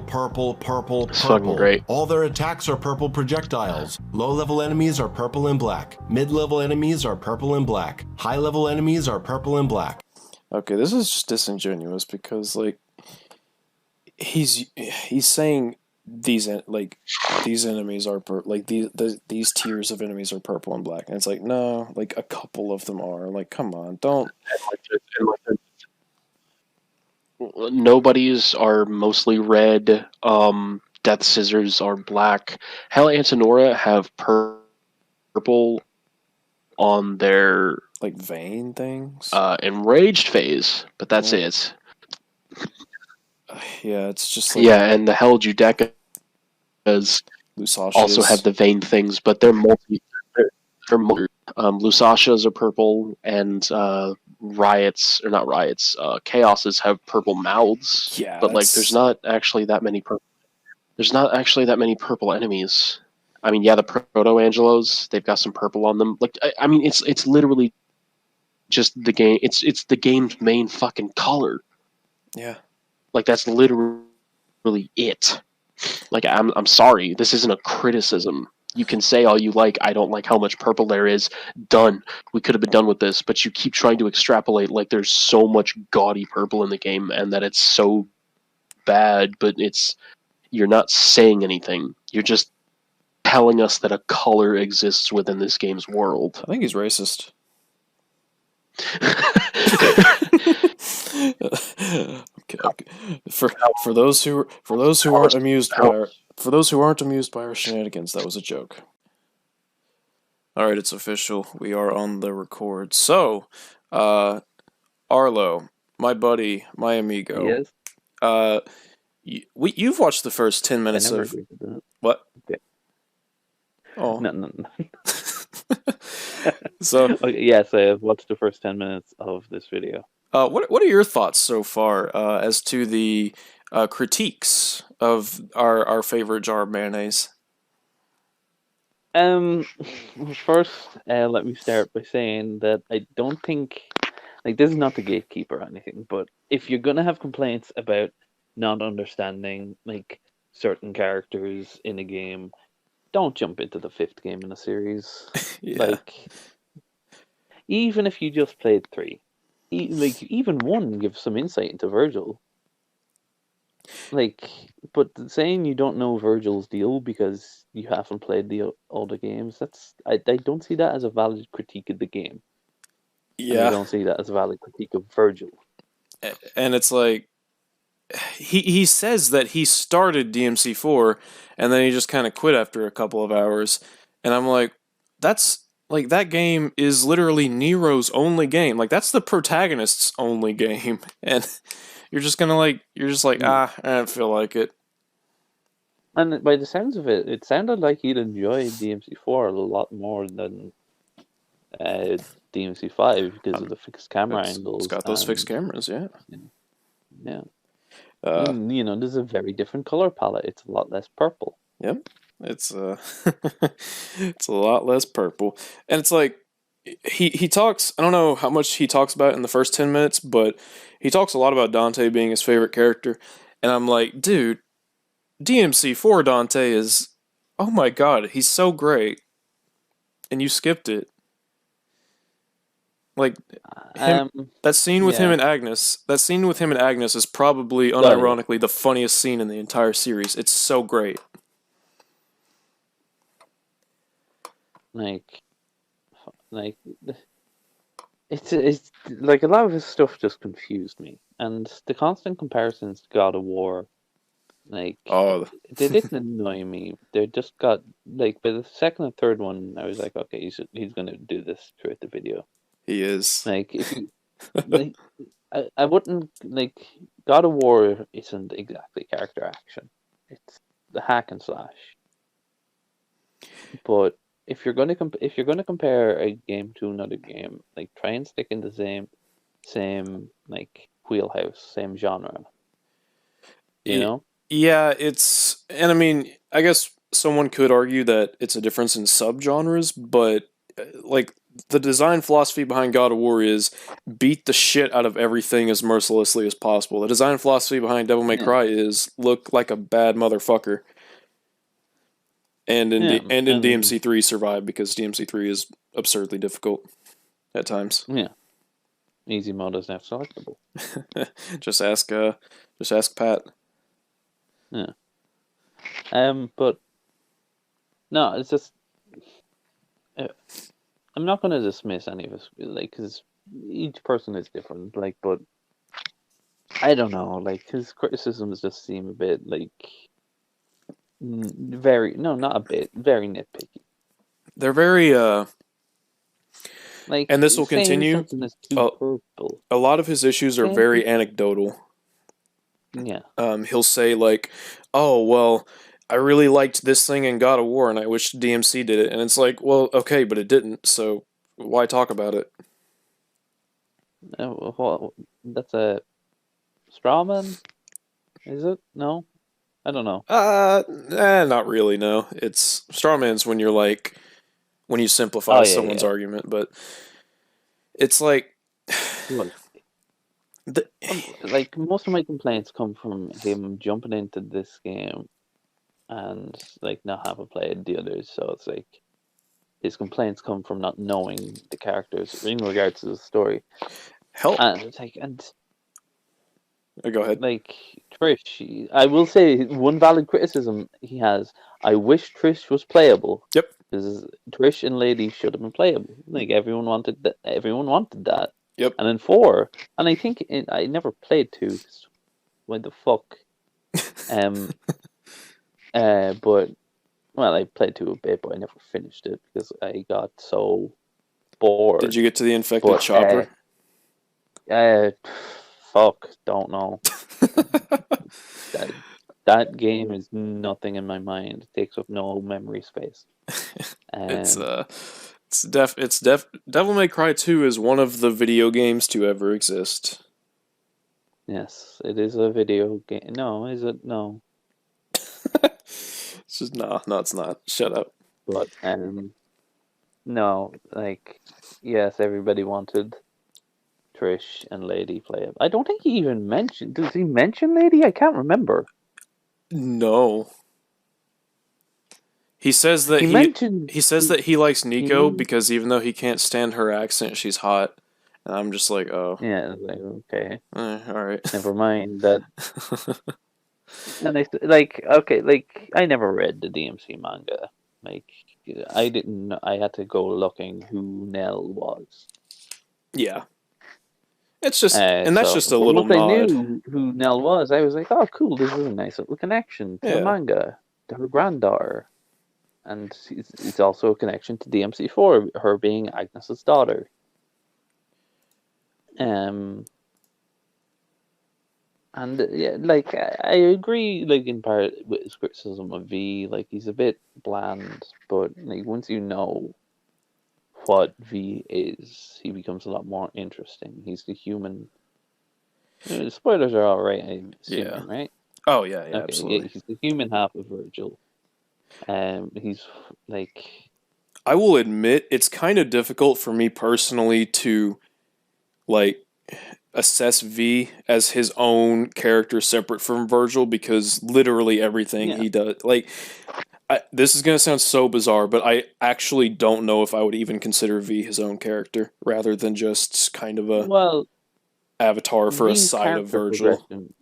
Purple, purple, It's fucking purple. great. All their attacks are purple projectiles. Low-level enemies are purple and black. Mid-level enemies are purple and black. High-level enemies are purple and black. Okay, this is just disingenuous because like he's saying these enemies are these tiers of enemies are purple and black, and it's like no, like a couple of them are. Like, come on, don't. Nobody's are mostly red. Death Scissors are black. Hell, Antinora have purple on their like vein things. Enraged phase, but that's it. Yeah, it's just like, yeah, and the Hell Judecas Lusashas also have the vein things, but they're multi. Lusashas are purple, and Riots, or not Riots, Chaoses have purple mouths. Yeah, but like, there's not actually that many purple. There's not actually that many purple enemies. I mean, yeah, the Proto Angelos, they've got some purple on them. Like, I mean, it's literally just the game. It's the game's main fucking color. Yeah. Like, that's literally it. Like, I'm sorry, this isn't a criticism. You can say all you like, I don't like how much purple there is. Done. We could have been done with this, but you keep trying to extrapolate like there's so much gaudy purple in the game and that it's so bad, but you're not saying anything. You're just telling us that a color exists within this game's world. I think he's racist. Okay. For those who aren't amused by our shenanigans, that was a joke. All right, it's official. We are on the record. So, Arlo, my buddy, my amigo. Yes. You've watched the first 10 minutes of what? Okay. Oh. No. So okay, yes, I have watched the first 10 minutes of this video. What are your thoughts so far as to the critiques of our favorite jar of mayonnaise? First, let me start by saying that I don't think, like, this is not the gatekeeper or anything, but if you're gonna have complaints about not understanding like certain characters in a game, don't jump into the 5th game in a series. Yeah. Like, even if you just played 3, like, even 1 gives some insight into Virgil. Like, but saying you don't know Virgil's deal because you haven't played the older games, I don't see that as a valid critique of the game. Yeah. And I don't see that as a valid critique of Virgil. And it's like, he says that he started DMC4 and then he just kind of quit after a couple of hours, and I'm like, that's like, that game is literally Nero's only game. Like, that's the protagonist's only game, and you're just like, I don't feel like it. And by the sounds of it, it sounded like he'd enjoyed DMC4 a lot more than DMC5 because of the fixed camera angles. It's got those fixed cameras, yeah. Yeah. You know, there's a very different color palette. It's a lot less purple. Yep. It's it's a lot less purple. And it's like, he talks, I don't know how much he talks about in the first 10 minutes, but he talks a lot about Dante being his favorite character. And I'm like, dude, DMC4 Dante is, oh my god, he's so great. And you skipped it. Like, that scene with him and Agnes, is probably, unironically, the funniest scene in the entire series. It's so great. Like it's like a lot of his stuff just confused me, and the constant comparisons to God of War, like, they didn't annoy me. They just got, like, by the second and third one, I was like, okay, he's gonna do this throughout the video. He is. Like, if you, like, I wouldn't, like, God of War isn't exactly character action. It's the hack and slash. But if you're gonna compare a game to another game, like, try and stick in the same same like wheelhouse, same genre. You Y- know? Yeah, and I mean, I guess someone could argue that it's a difference in subgenres, but like the design philosophy behind God of War is beat the shit out of everything as mercilessly as possible. The design philosophy behind Devil May Yeah, Cry is look like a bad motherfucker. yeah, And in and DMC3 survive because DMC3 is absurdly difficult at times. yeah, easy mode is now selectable. just ask Pat. Yeah. But no, it's just uh, I'm not going to dismiss any of us, like, because each person is different. Like, but I don't know. Like, his criticisms just seem a bit like very no, not a bit, very nitpicky. They're very Like and this will saying continue. something is too Uh, purple. a lot of his issues are Saying, very anecdotal. yeah, He'll say like, "Oh well, I really liked this thing in God of War, and I wish DMC did it." And it's like, well, okay, but it didn't, so why talk about it? well, that's a strawman, is it? No, I don't know. Not really. No, it's strawman's when you're like when you simplify Oh yeah, someone's yeah. argument, but it's like Well, the, like most of my complaints come from him jumping into this game and like not having played the others. So it's like his complaints come from not knowing the characters in regards to the story. help. And it's like, and Go ahead. like Trish, I will say one valid criticism he has. I wish Trish was playable. Yep. Because Trish and Lady should have been playable. Like everyone wanted that. Everyone wanted that. Yep. And then 4, and I think I never played 2. 'Cause why the fuck? But well, I played 2 a bit, but I never finished it because I got so bored. Did you get to the infected But chopper? fuck, don't know. That game is nothing in my mind. It takes up no memory space. it's Devil May Cry 2 is one of the video games to ever exist. Yes, it is a video game. No, is it? No. It's just no, it's not. Shut up. But no, like yes, everybody wanted Trish and Lady play it. I don't think he even mentioned. Does he mention Lady? I can't remember. No. He says that He mentioned. he says that he likes Nico he- because even though he can't stand her accent, she's hot. And I'm just like, oh, Yeah, it's like okay, all right. never mind that. And I like okay, like I never read the DMC manga. Like I didn't. I had to go looking who Nell was. Yeah. It's just, and that's So, just a but little once I nod. knew who Nell was, I was like, oh, cool. This is a nice little connection to the Yeah. manga, to her granddaughter, and it's also a connection to DMC4, her being Agnes's daughter. And yeah, like I agree, like in part with his criticism of V, like he's a bit bland, but like once you know what V is, he becomes a lot more interesting. He's the human. The spoilers are all right, I'm assuming, Yeah. right? Oh yeah, Okay, absolutely. yeah, he's the human half of Virgil. He's like, I will admit it's kind of difficult for me personally to like assess V as his own character separate from Virgil because literally everything yeah, he does, like, this is gonna sound so bizarre, but I actually don't know if I would even consider V his own character rather than just kind of a well, avatar for a V's side of character Virgil. progression,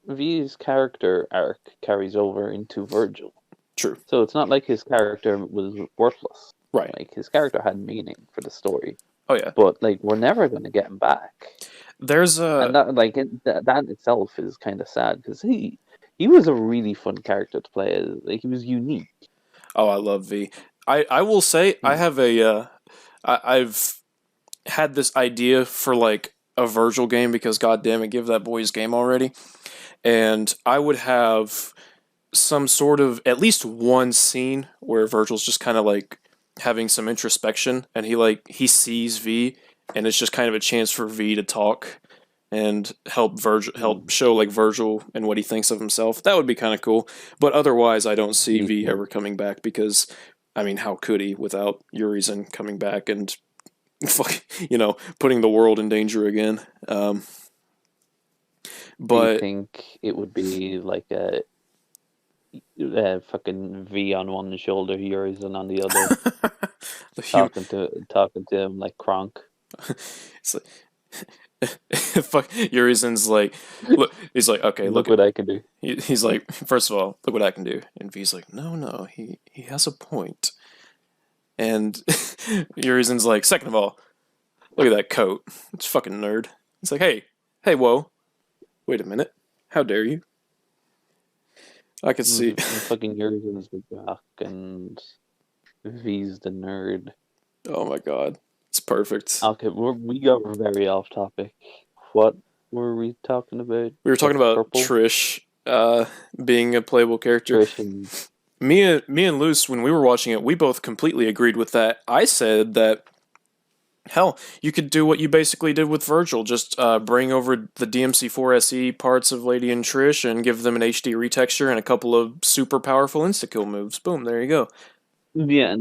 V's character arc carries over into Virgil. True. So it's not like his character was worthless. Right. Like his character had meaning for the story. Oh yeah. But like we're never going to get him back. There's And that like that itself is kind of sad because he was a really fun character to play. Like he was unique. Oh, I love V. I will say I have a I've had this idea for like a Virgil game because god damn it, give that boy his game already. And I would have some sort of at least one scene where Virgil's just kind of like having some introspection and he sees V and it's just kind of a chance for V to talk and help show like Virgil and what he thinks of himself. That would be kind of cool. But otherwise, I don't see V ever coming back because, I mean, how could he without Urizen coming back and, putting the world in danger again? Do But you think it would be like a fucking V on one shoulder, Urizen on the other, talking to him like Kronk? it's like, fuck, Urizen's like, look, he's like, okay, Look what I can do. He's like, first of all, look what I can do. And V's like, no, he has a point. And Urizen's like, second of all, look at that coat. It's fucking nerd. It's like, hey, whoa, wait a minute. How dare you? I could see. Fucking Urizen's the jock and V's the nerd. Oh my god. It's perfect. Okay, we got very off topic. What were we talking about? We were talking about Purple? Trish being a playable character. Trish and... Me and Luce, when we were watching it, we both completely agreed with that. I said that, hell, you could do what you basically did with Virgil. Just bring over the DMC4 SE parts of Lady and Trish and give them an HD retexture and a couple of super powerful insta-kill moves. Boom, there you go. Yeah,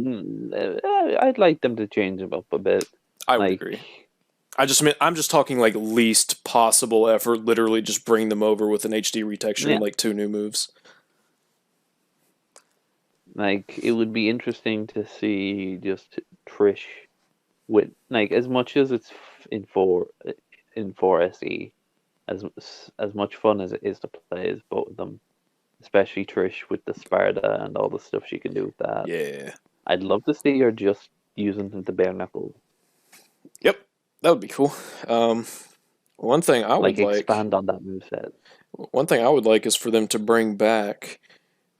I'd like them to change them up a bit. I would agree. I'm just talking like least possible effort. Literally, just bring them over with an HD retexture and like 2 new moves. Like, it would be interesting to see just Trish with, like, as much as it's in 4SE, as much fun as it is to play as both of them. Especially Trish with the Sparta and all the stuff she can do with that. Yeah. I'd love to see her just using the bare knuckle. Yep, that would be cool. One thing I would like... expand on that moveset. One thing I would like is for them to bring back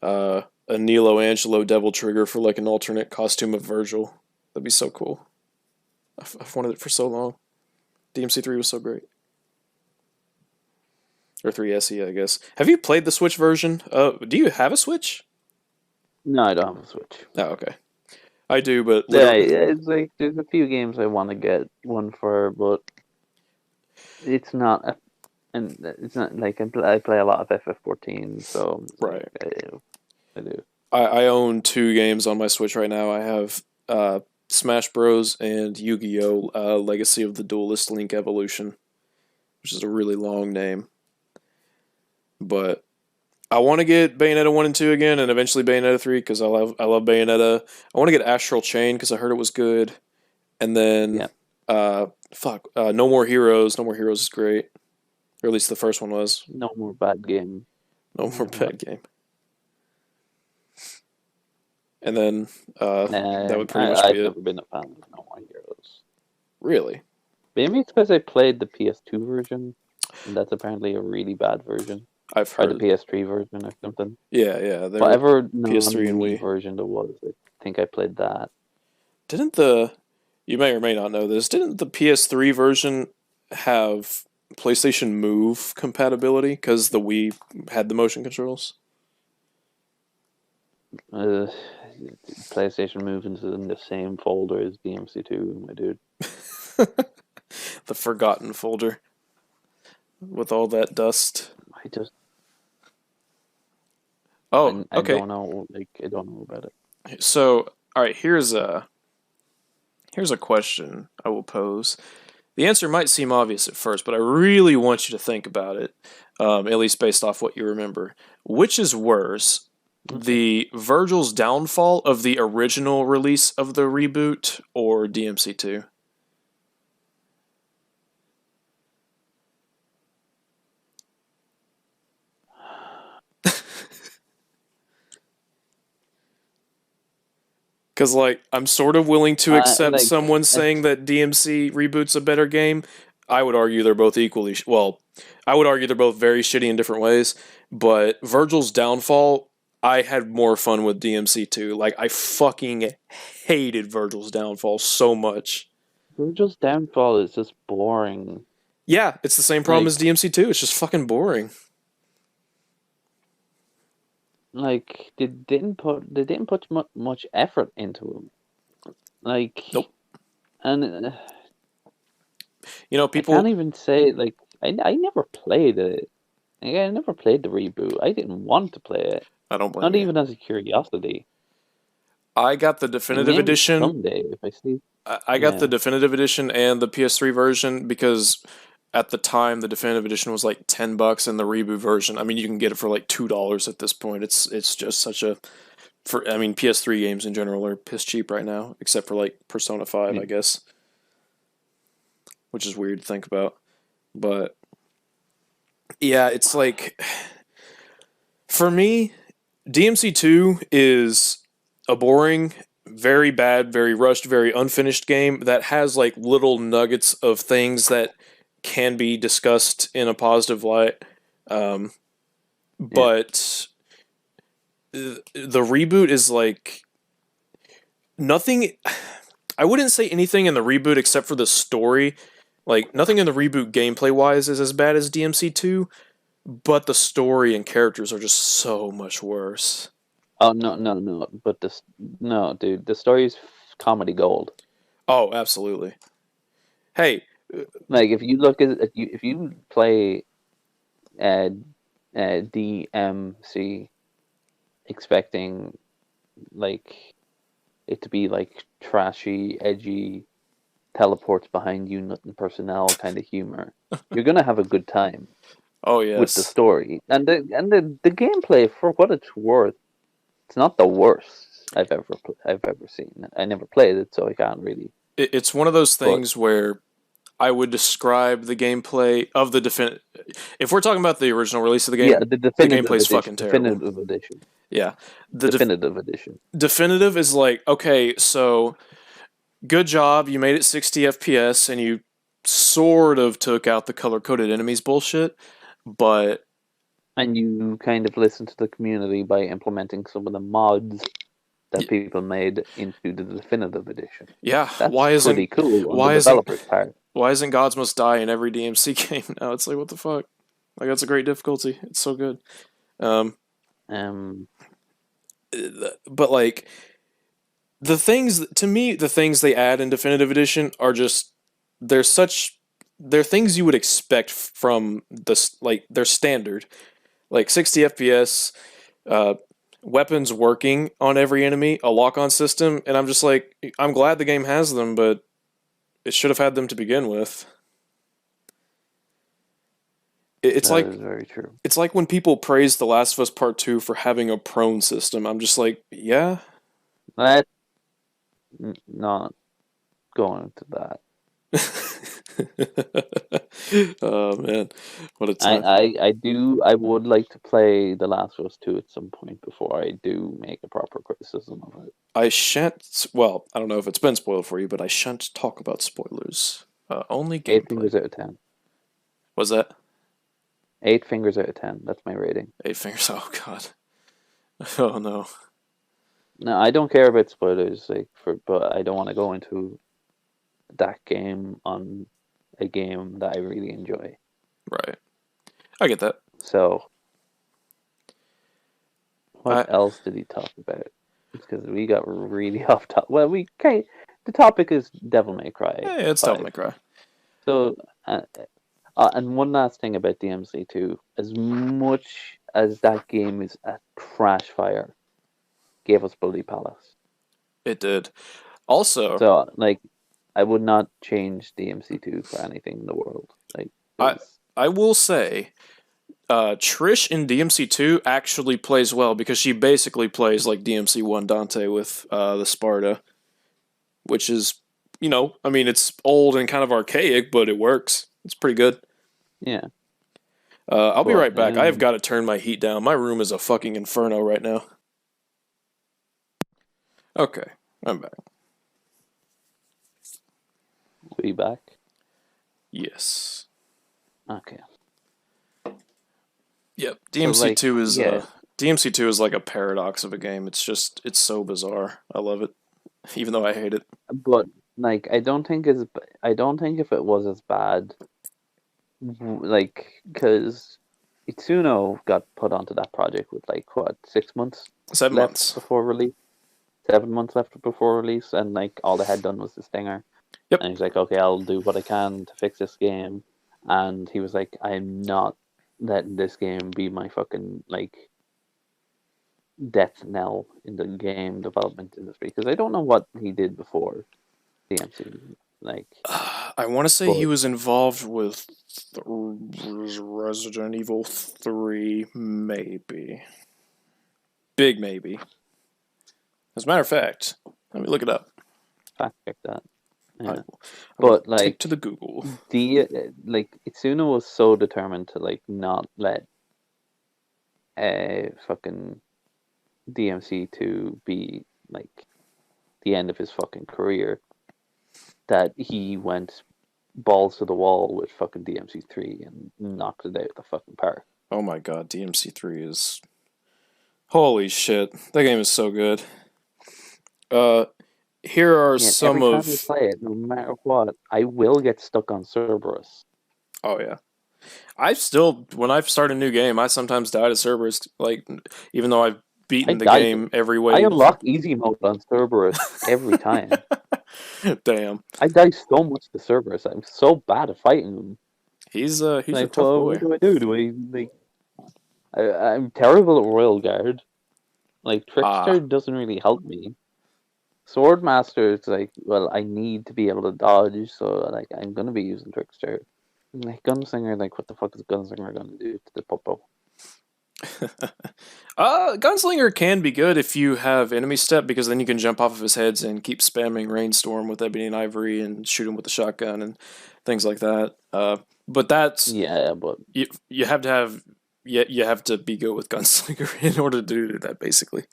a Nilo Angelo Devil Trigger for like an alternate costume of Virgil. That'd be so cool. I've wanted it for so long. DMC3 was so great. Or 3SE, I guess. Have you played the Switch version? Do you have a Switch? No, I don't have a Switch. Oh, okay. I do, but... Yeah, it's like, there's a few games I want to get one for, but it's not... And it's not like I play a lot of FF14, so... Right. I do. I own 2 games on my Switch right now. I have Smash Bros. And Yu-Gi-Oh! Legacy of the Duelist Link Evolution, which is a really long name. But I want to get Bayonetta 1 and 2 again, and eventually Bayonetta 3, because I love Bayonetta. I want to get Astral Chain, because I heard it was good. And then, No More Heroes. No More Heroes is great. Or at least the first one was. No more bad game. No more bad game. And then, that would pretty much be it. I've never been a fan of No More Heroes. Really? Maybe it's because I played the PS2 version, and that's apparently a really bad version. I've heard. Or the PS3 version or something. Yeah. Whatever PS3 and Wii version there was, I think I played that. You may or may not know this, didn't the PS3 version have PlayStation Move compatibility because the Wii had the motion controls? PlayStation Move is in the same folder as DMC2, my dude. The forgotten folder with all that dust. I okay. don't know about it. So, all right, here's a question I will pose. The answer might seem obvious at first, but I really want you to think about it, at least based off what you remember. Which is worse, the Virgil's downfall of the original release of the reboot or DMC2? Because, like, I'm sort of willing to accept someone saying that DMC Reboot's a better game. I would argue they're both equally... I would argue they're both very shitty in different ways. But Virgil's Downfall, I had more fun with DMC2. Like, I fucking hated Virgil's Downfall so much. Virgil's Downfall is just boring. Yeah, it's the same problem as DMC2. It's just fucking boring. Like, they didn't put much effort into him. Like, nope. And You know, I can't people. even say like I never played it. Like, I never played the reboot. I didn't want to play it, I don't blame not you. even as a curiosity. I got the Like definitive maybe edition. someday if I see. I got the Yeah, definitive edition and the PS3 version because at the time the definitive edition was like $10 and the reboot version. I mean, you can get it for like $2 at this point. It's just such a for I mean PS3 games in general are piss cheap right now, except for like Persona 5, yeah. I guess, which is weird to think about. But yeah, it's like for me, DMC2 is a boring, very bad, very rushed, very unfinished game that has like little nuggets of things that can be discussed in a positive light. Um, Yeah. but the reboot is like nothing. I wouldn't say anything in the reboot except for the story. Like nothing in the reboot gameplay wise is as bad as DMC2, but the story and characters are just so much worse. Oh no, no, no! But this, no, dude, the story's comedy gold. Oh, absolutely. Hey, Like if you look at if you play uh, DMC expecting like it to be like trashy, edgy, teleports behind you, nothing personnel kind of humor, you're gonna have a good time oh with the yes, story and the gameplay for what it's worth. It's not the worst I've ever seen. I never played it, so I can't really. it's one of those But things where I would describe the gameplay of the If we're talking about the original release of the yeah, game, the the definitive gameplay's edition, fucking terrible. Yeah, the definitive edition. definitive is like okay, so good job, you made it 60 FPS and you sort of took out the color coded enemies bullshit, but And you kind of listen to the community by implementing some of the mods that people made into the definitive edition. yeah, That's pretty cool on the why isn't developer's part. why isn't Gods Must Die in every DMC game now? It's like what the fuck? Like that's a great difficulty. It's so good. Um, Um, but like the things to me, the things they add in definitive edition are just they're such they're things you would expect from this like they're standard like 60 FPS, uh, weapons working on every enemy, a lock on system, and I'm just like I'm glad the game has them, but it should have had them to begin with. It's that like is very true. it's like when people praise The Last of Us Part 2 for having a prone system. I'm just like, yeah. Let's not go into that. Oh man, what a I, time! I would like to play The Last of Us 2 at some point before I do make a proper criticism of it. I shan't. Well, I don't know if it's been spoiled for you, but I shan't talk about spoilers. Only 8 gameplay. fingers out of 10. Was that 8 fingers out of 10. That's my rating. 8 fingers? Oh god. Oh no. No, I don't care about spoilers, but I don't want to go into that game on a game that I really enjoy. Right. I get that. So, what I else did he talk about? Because we got really off topic. Well, the topic is Devil May Cry it's 5. Devil May Cry. So, and one last thing about DMC2. As much as that game is a crash fire, gave us Bloody Palace. It did. Also, So, like, I would not change DMC2 for anything in the world. Like, I will say, Trish in DMC2 actually plays well because she basically plays like DMC1 Dante with the Sparta, which is, I mean, it's old and kind of archaic, but it works. It's pretty good. yeah. I'll be But, right back. I have got to turn my heat down. My room is a fucking inferno right now. Okay, I'm back. we back? Yes. Okay. Yep. So, DMC2 like, is yeah. DMC2 is like a paradox of a game. It's so bizarre. I love it, even though I hate it. But like, I don't think if it was as bad, like, because Itsuno got put onto that project with like what 6 months 7 left months. before release, 7 months left before release, and like all they had done was the stinger. Yep. And he's like, okay, I'll do what I can to fix this game. And he was like, I'm not letting this game be my fucking, like, death knell in the game development industry. Because I don't know what he did before DMC. Like, I want to say he was involved with Resident Evil 3, maybe. Big maybe. As a matter of fact, let me look it up. fact check that. Yeah. But like, take to the Google. Itsuno was so determined to like not let fucking DMC2 be like the end of his fucking career that he went balls to the wall with fucking DMC3 and knocked it out the fucking park. Oh my god, DMC3 is... Holy shit, that game is so good. Here are some every of... time you play it, no matter what, I will get stuck on Cerberus. Oh yeah. I still, when I start a new game, I sometimes die to Cerberus, like, even though I've beaten the game every way. I unlock easy mode on Cerberus every time. Damn. I die so much to Cerberus. I'm so bad at fighting him. He's a tough boy. What do? I'm terrible at Royal Guard. Like, Trickster doesn't really help me. Swordmaster is like, well, I need to be able to dodge, so like I'm gonna be using Trickster. And, like Gunslinger, like what the fuck is Gunslinger gonna do to the popo? Gunslinger can be good if you have enemy step, because then you can jump off of his heads and keep spamming Rainstorm with Ebony and Ivory and shoot him with the shotgun and things like that. But that's but you have to have you have to be good with Gunslinger in order to do that, basically.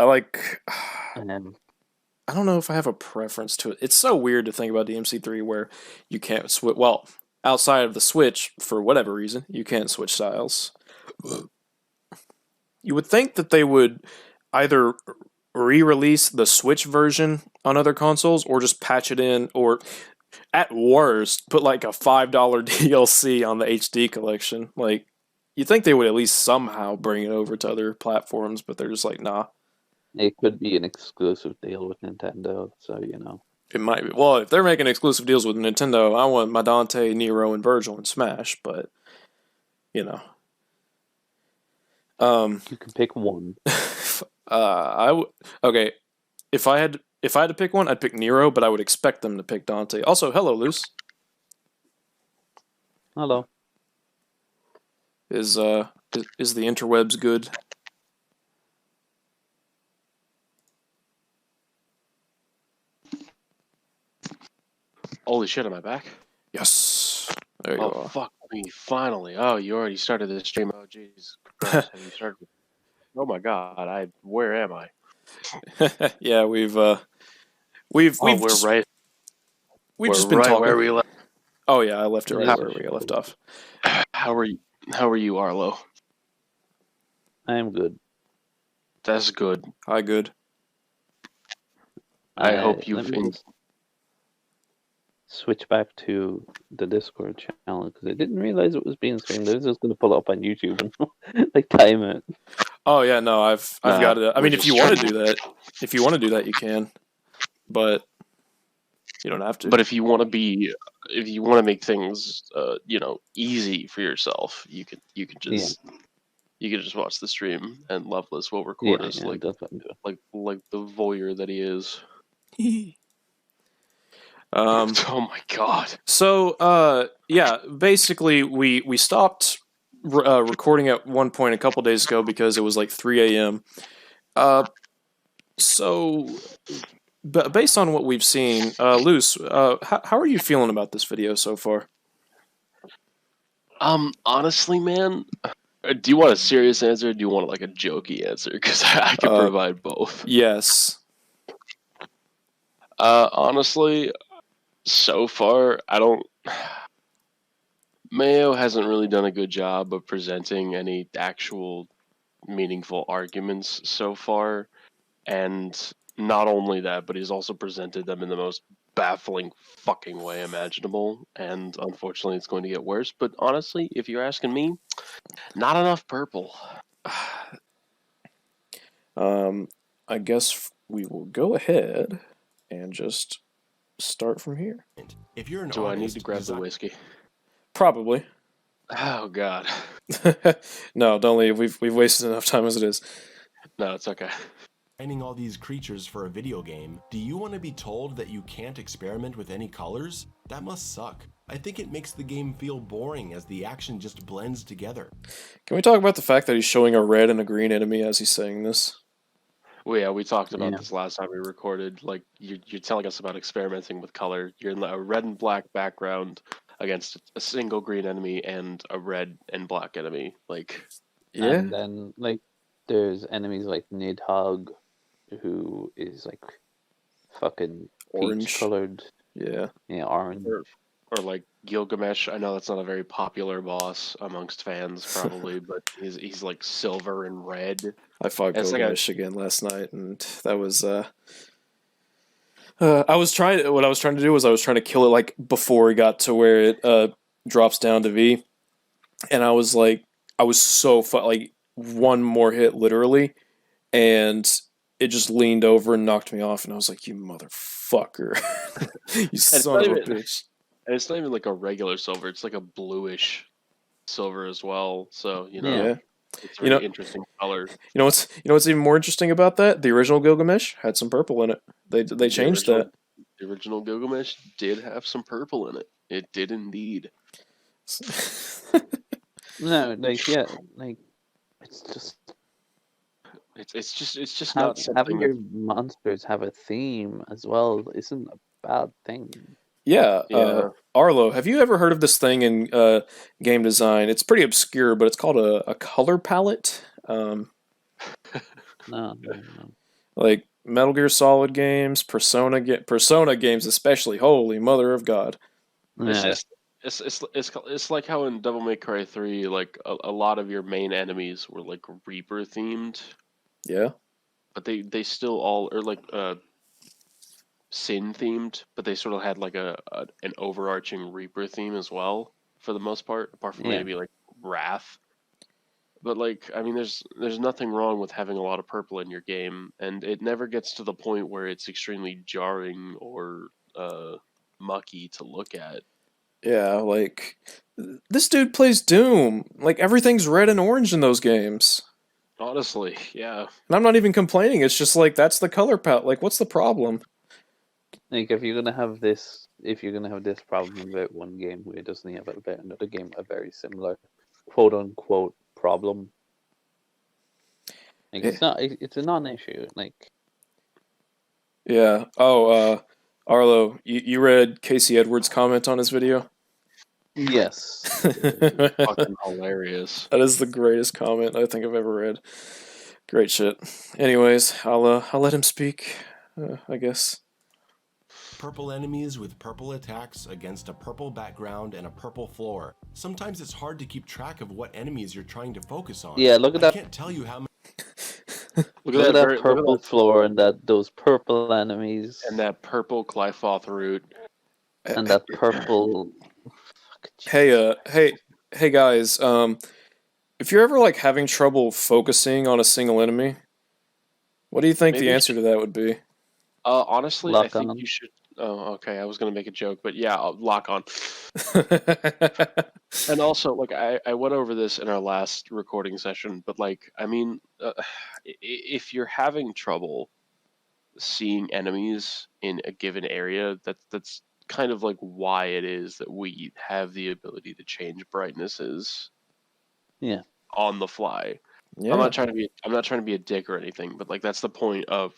I like. I don't know if I have a preference to it. It's so weird to think about DMC3 where you can't switch. Well, outside of the Switch, for whatever reason, you can't switch styles. You would think that they would either re-release the Switch version on other consoles or just patch it in, or at worst, put like a $5 DLC on the HD collection. Like, you think they would at least somehow bring it over to other platforms, but they're just like, nah. It could be an exclusive deal with Nintendo, so you know. It might be. Well, if they're making exclusive deals with Nintendo, I want my Dante, Nero, and Virgil in Smash, but, you know. You can pick one. Okay. If I had to pick one, I'd pick Nero, but I would expect them to pick Dante. Also, hello, Luce. Hello. Is the interwebs good? Holy shit, am I back? Yes. There you are. Oh, fuck me, finally. Oh, you already started this stream. Oh, jeez. Have you started? Oh my god, where am I? Yeah, we're right. We've just been talking. Where we left. Oh yeah, I left it right where we left off. How are you, Arlo? I am good. That's good. Hi, good. I hope you've switch back to the Discord channel because I didn't realize it was being streamed. I was just going to pull it up on YouTube and like time it. Oh yeah, no, I've got it. I mean, if you want to do that, you can, but you don't have to. But if you want to make things, easy for yourself, you can just watch the stream, and Loveless will record us like the voyeur that he is. Oh my god. So basically we stopped recording at one point a couple days ago because it was like 3 a.m. So based on what we've seen, Luce, how are you feeling about this video so far? Honestly, man, do you want a serious answer or do you want like a jokey answer? Because I can provide both. Yes. Honestly, so far, Mayo hasn't really done a good job of presenting any actual meaningful arguments so far. And not only that, but he's also presented them in the most baffling fucking way imaginable. And unfortunately, it's going to get worse. But honestly, if you're asking me, not enough purple. I guess we will go ahead and just start from here. If you're an Do I need artist, to grab the whiskey? Probably. Oh God. No, don't leave. We've wasted enough time as it is. No, it's okay. designing all these creatures for a video game, do you want to be told that you can't experiment with any colors? That must suck. I think it makes the game feel boring as the action just blends together. Can we talk about the fact that he's showing a red and a green enemy as he's saying this? Well, yeah, we talked about Yeah. this last time we recorded. Like, you're telling us about experimenting with color. You're in a red and black background against a single green enemy and a red and black enemy. Like, Yeah. And then like there's enemies like Nidhogg, who is like fucking Orange. peach colored. Yeah. Yeah, orange. or like Gilgamesh. I know that's not a very popular boss amongst fans, probably, but he's like silver and red. I fought It's like Gilgamesh again last night, and that was what I was trying to do was I was trying to kill it like before it got to where it drops down to V, and I was so like one more hit literally, and it just leaned over and knocked me off, and I was like, you motherfucker, you son of a bitch. And it's not even like a regular silver; it's like a bluish silver as well. So Yeah. it's a really interesting color. You know what's even more interesting about that? The original Gilgamesh had some purple in it. They changed that. The original Gilgamesh did have some purple in it. It did indeed. No, like yeah, like it's just It's just not something. having your monsters have a theme as well isn't a bad thing. Yeah, Yeah. Arhlo, have you ever heard of this thing in game design? It's pretty obscure, but it's called a color palette. No. Like Metal Gear Solid games, Persona games, especially. Holy Mother of God! Yeah. It's like how in Devil May Cry 3, like a lot of your main enemies were like Reaper themed, Yeah, but they still all are like Sin themed, but they sort of had like an overarching Reaper theme as well for the most part, apart from Yeah. maybe like Wrath. But like, I mean, there's nothing wrong with having a lot of purple in your game, and it never gets to the point where it's extremely jarring or mucky to look at. yeah. Like this dude plays Doom. Like everything's red and orange in those games, Honestly, yeah. and I'm not even complaining. It's just like that's the color palette. Like, what's the problem? Like if you're gonna have this problem about one game, where doesn't he have about another game a very similar, quote unquote, problem? Like it's a non-issue. Like Yeah. Oh, Arhlo, you read Casey Edwards' comment on his video? yes, Fucking hilarious. That is the greatest comment I think I've ever read. Great shit. Anyways, I'll let him speak. I guess. Purple enemies with purple attacks against a purple background and a purple floor. Sometimes it's hard to keep track of what enemies you're trying to focus on. yeah. Look at I that. can't tell you how many. Look at that purple floor and those purple enemies and that purple Glyphoth root. and that purple. Hey guys. If you're ever like having trouble focusing on a single enemy, what do you think the answer to that would be? Honestly, Lock I think on. you should. Oh, okay. I was gonna make a joke, but yeah, lock on. And also, like, I went over this in our last recording session, but like, I mean, if you're having trouble seeing enemies in a given area, that's kind of like why it is that we have the ability to change brightnesses. Yeah. On the fly. Yeah. I'm not trying to be a dick or anything, but like that's the point of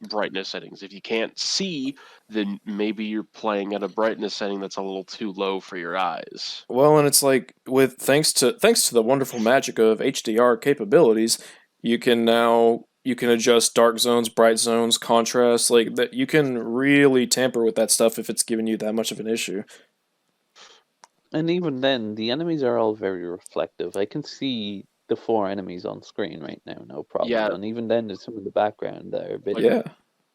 brightness settings. If you can't see, then maybe you're playing at a brightness setting that's a little too low for your eyes. Well, and it's like with thanks to the wonderful magic of HDR capabilities, you can adjust dark zones, bright zones, contrast, like that. You can really tamper with that stuff if it's giving you that much of an issue. And even then, the enemies are all very reflective. I can see the 4 enemies on screen right now, no problem. Yeah. And even then, there's some in the background that are a bit. Yeah.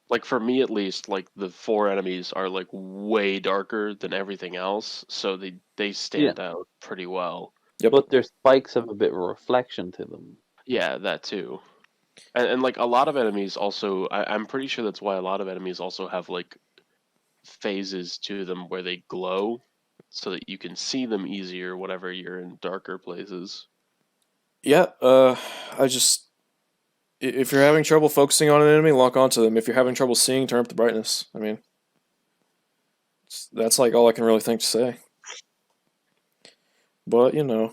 Like for me at least, like the 4 enemies are like way darker than everything else, so they stand out pretty well. Yep. But their spikes have a bit of reflection to them. Yeah, that too. And like a lot of enemies also, I'm pretty sure that's why a lot of enemies also have like phases to them where they glow, so that you can see them easier whenever you're in darker places. Yeah, if you're having trouble focusing on an enemy, lock onto them. If you're having trouble seeing, turn up the brightness. I mean, that's like all I can really think to say. But, How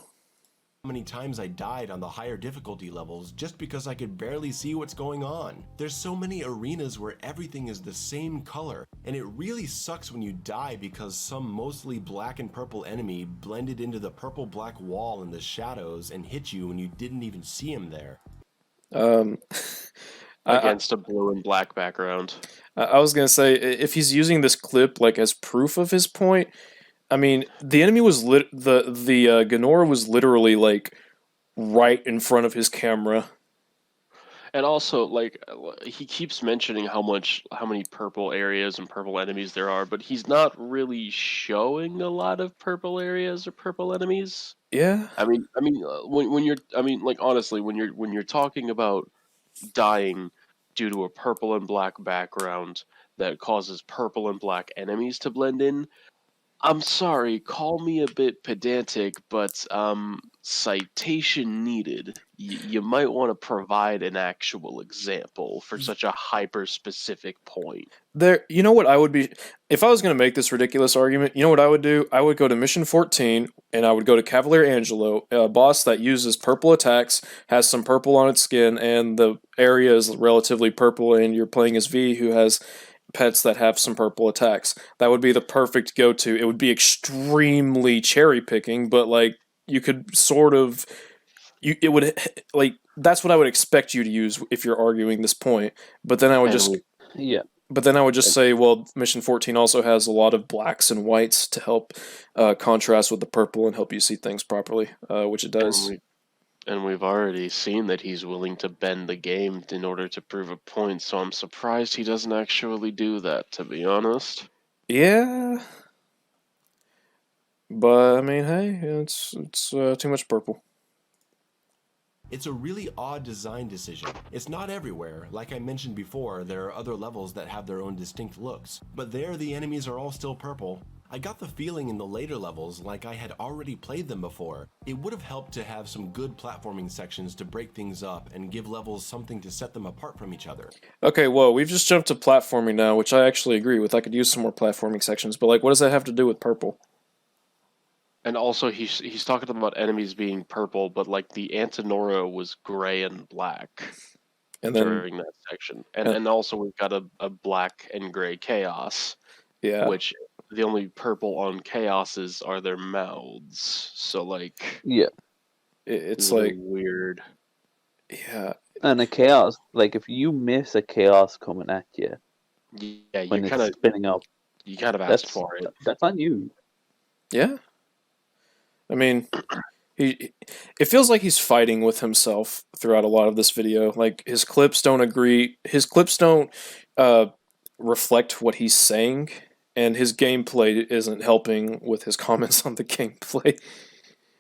many times I died on the higher difficulty levels just because I could barely see what's going on. There's so many arenas where everything is the same color, and it really sucks when you die because some mostly black and purple enemy blended into the purple-black wall in the shadows and hit you when you didn't even see him there. I, Against a blue and black background. I was gonna say, if he's using this clip like as proof of his point, I mean, the enemy was the Gnora was literally like right in front of his camera. And also, like, he keeps mentioning how many purple areas and purple enemies there are, but he's not really showing a lot of purple areas or purple enemies. Yeah. Like, honestly, when you're talking about dying due to a purple and black background that causes purple and black enemies to blend in, I'm sorry, call me a bit pedantic, but citation needed. You might want to provide an actual example for such a hyper-specific point. You know what I would be if I was going to make this ridiculous argument. You know what I would do? I would go to Mission 14 and I would go to Cavalier Angelo, a boss that uses purple attacks, has some purple on its skin, and the area is relatively purple. And you're playing as V, who has pets that have some purple attacks. That would be the perfect go-to. It would be extremely cherry picking, but like you could sort of it would like that's what I would expect you to use if you're arguing this point. But then I would just Yeah. But then I would just say, well, Mission 14 also has a lot of blacks and whites to help contrast with the purple and help you see things properly, which it does. And we've already seen that he's willing to bend the game in order to prove a point, so I'm surprised he doesn't actually do that, to be honest. Yeah. But, I mean, hey, it's too much purple. It's a really odd design decision. It's not everywhere. Like I mentioned before, there are other levels that have their own distinct looks. But there, the enemies are all still purple. I got the feeling in the later levels, like I had already played them before. It would have helped to have some good platforming sections to break things up and give levels something to set them apart from each other. Okay, whoa, we've just jumped to platforming now, which I actually agree with. I could use some more platforming sections, but like, what does that have to do with purple? And also, he's talking about enemies being purple, but like the Antinora was gray and black And then, during that section. And also, we've got a black and gray Chaos, yeah, which the only purple on Chaoses are their mouths. So, like, Yeah. it's a little like, weird. yeah, And a chaos, like if you miss a chaos coming at you Yeah, when it's spinning up, you kind of asked that's for it. that's on you. yeah. I mean, it feels like he's fighting with himself throughout a lot of this video. Like his clips don't agree. His clips don't reflect what he's saying, and his gameplay isn't helping with his comments on the gameplay.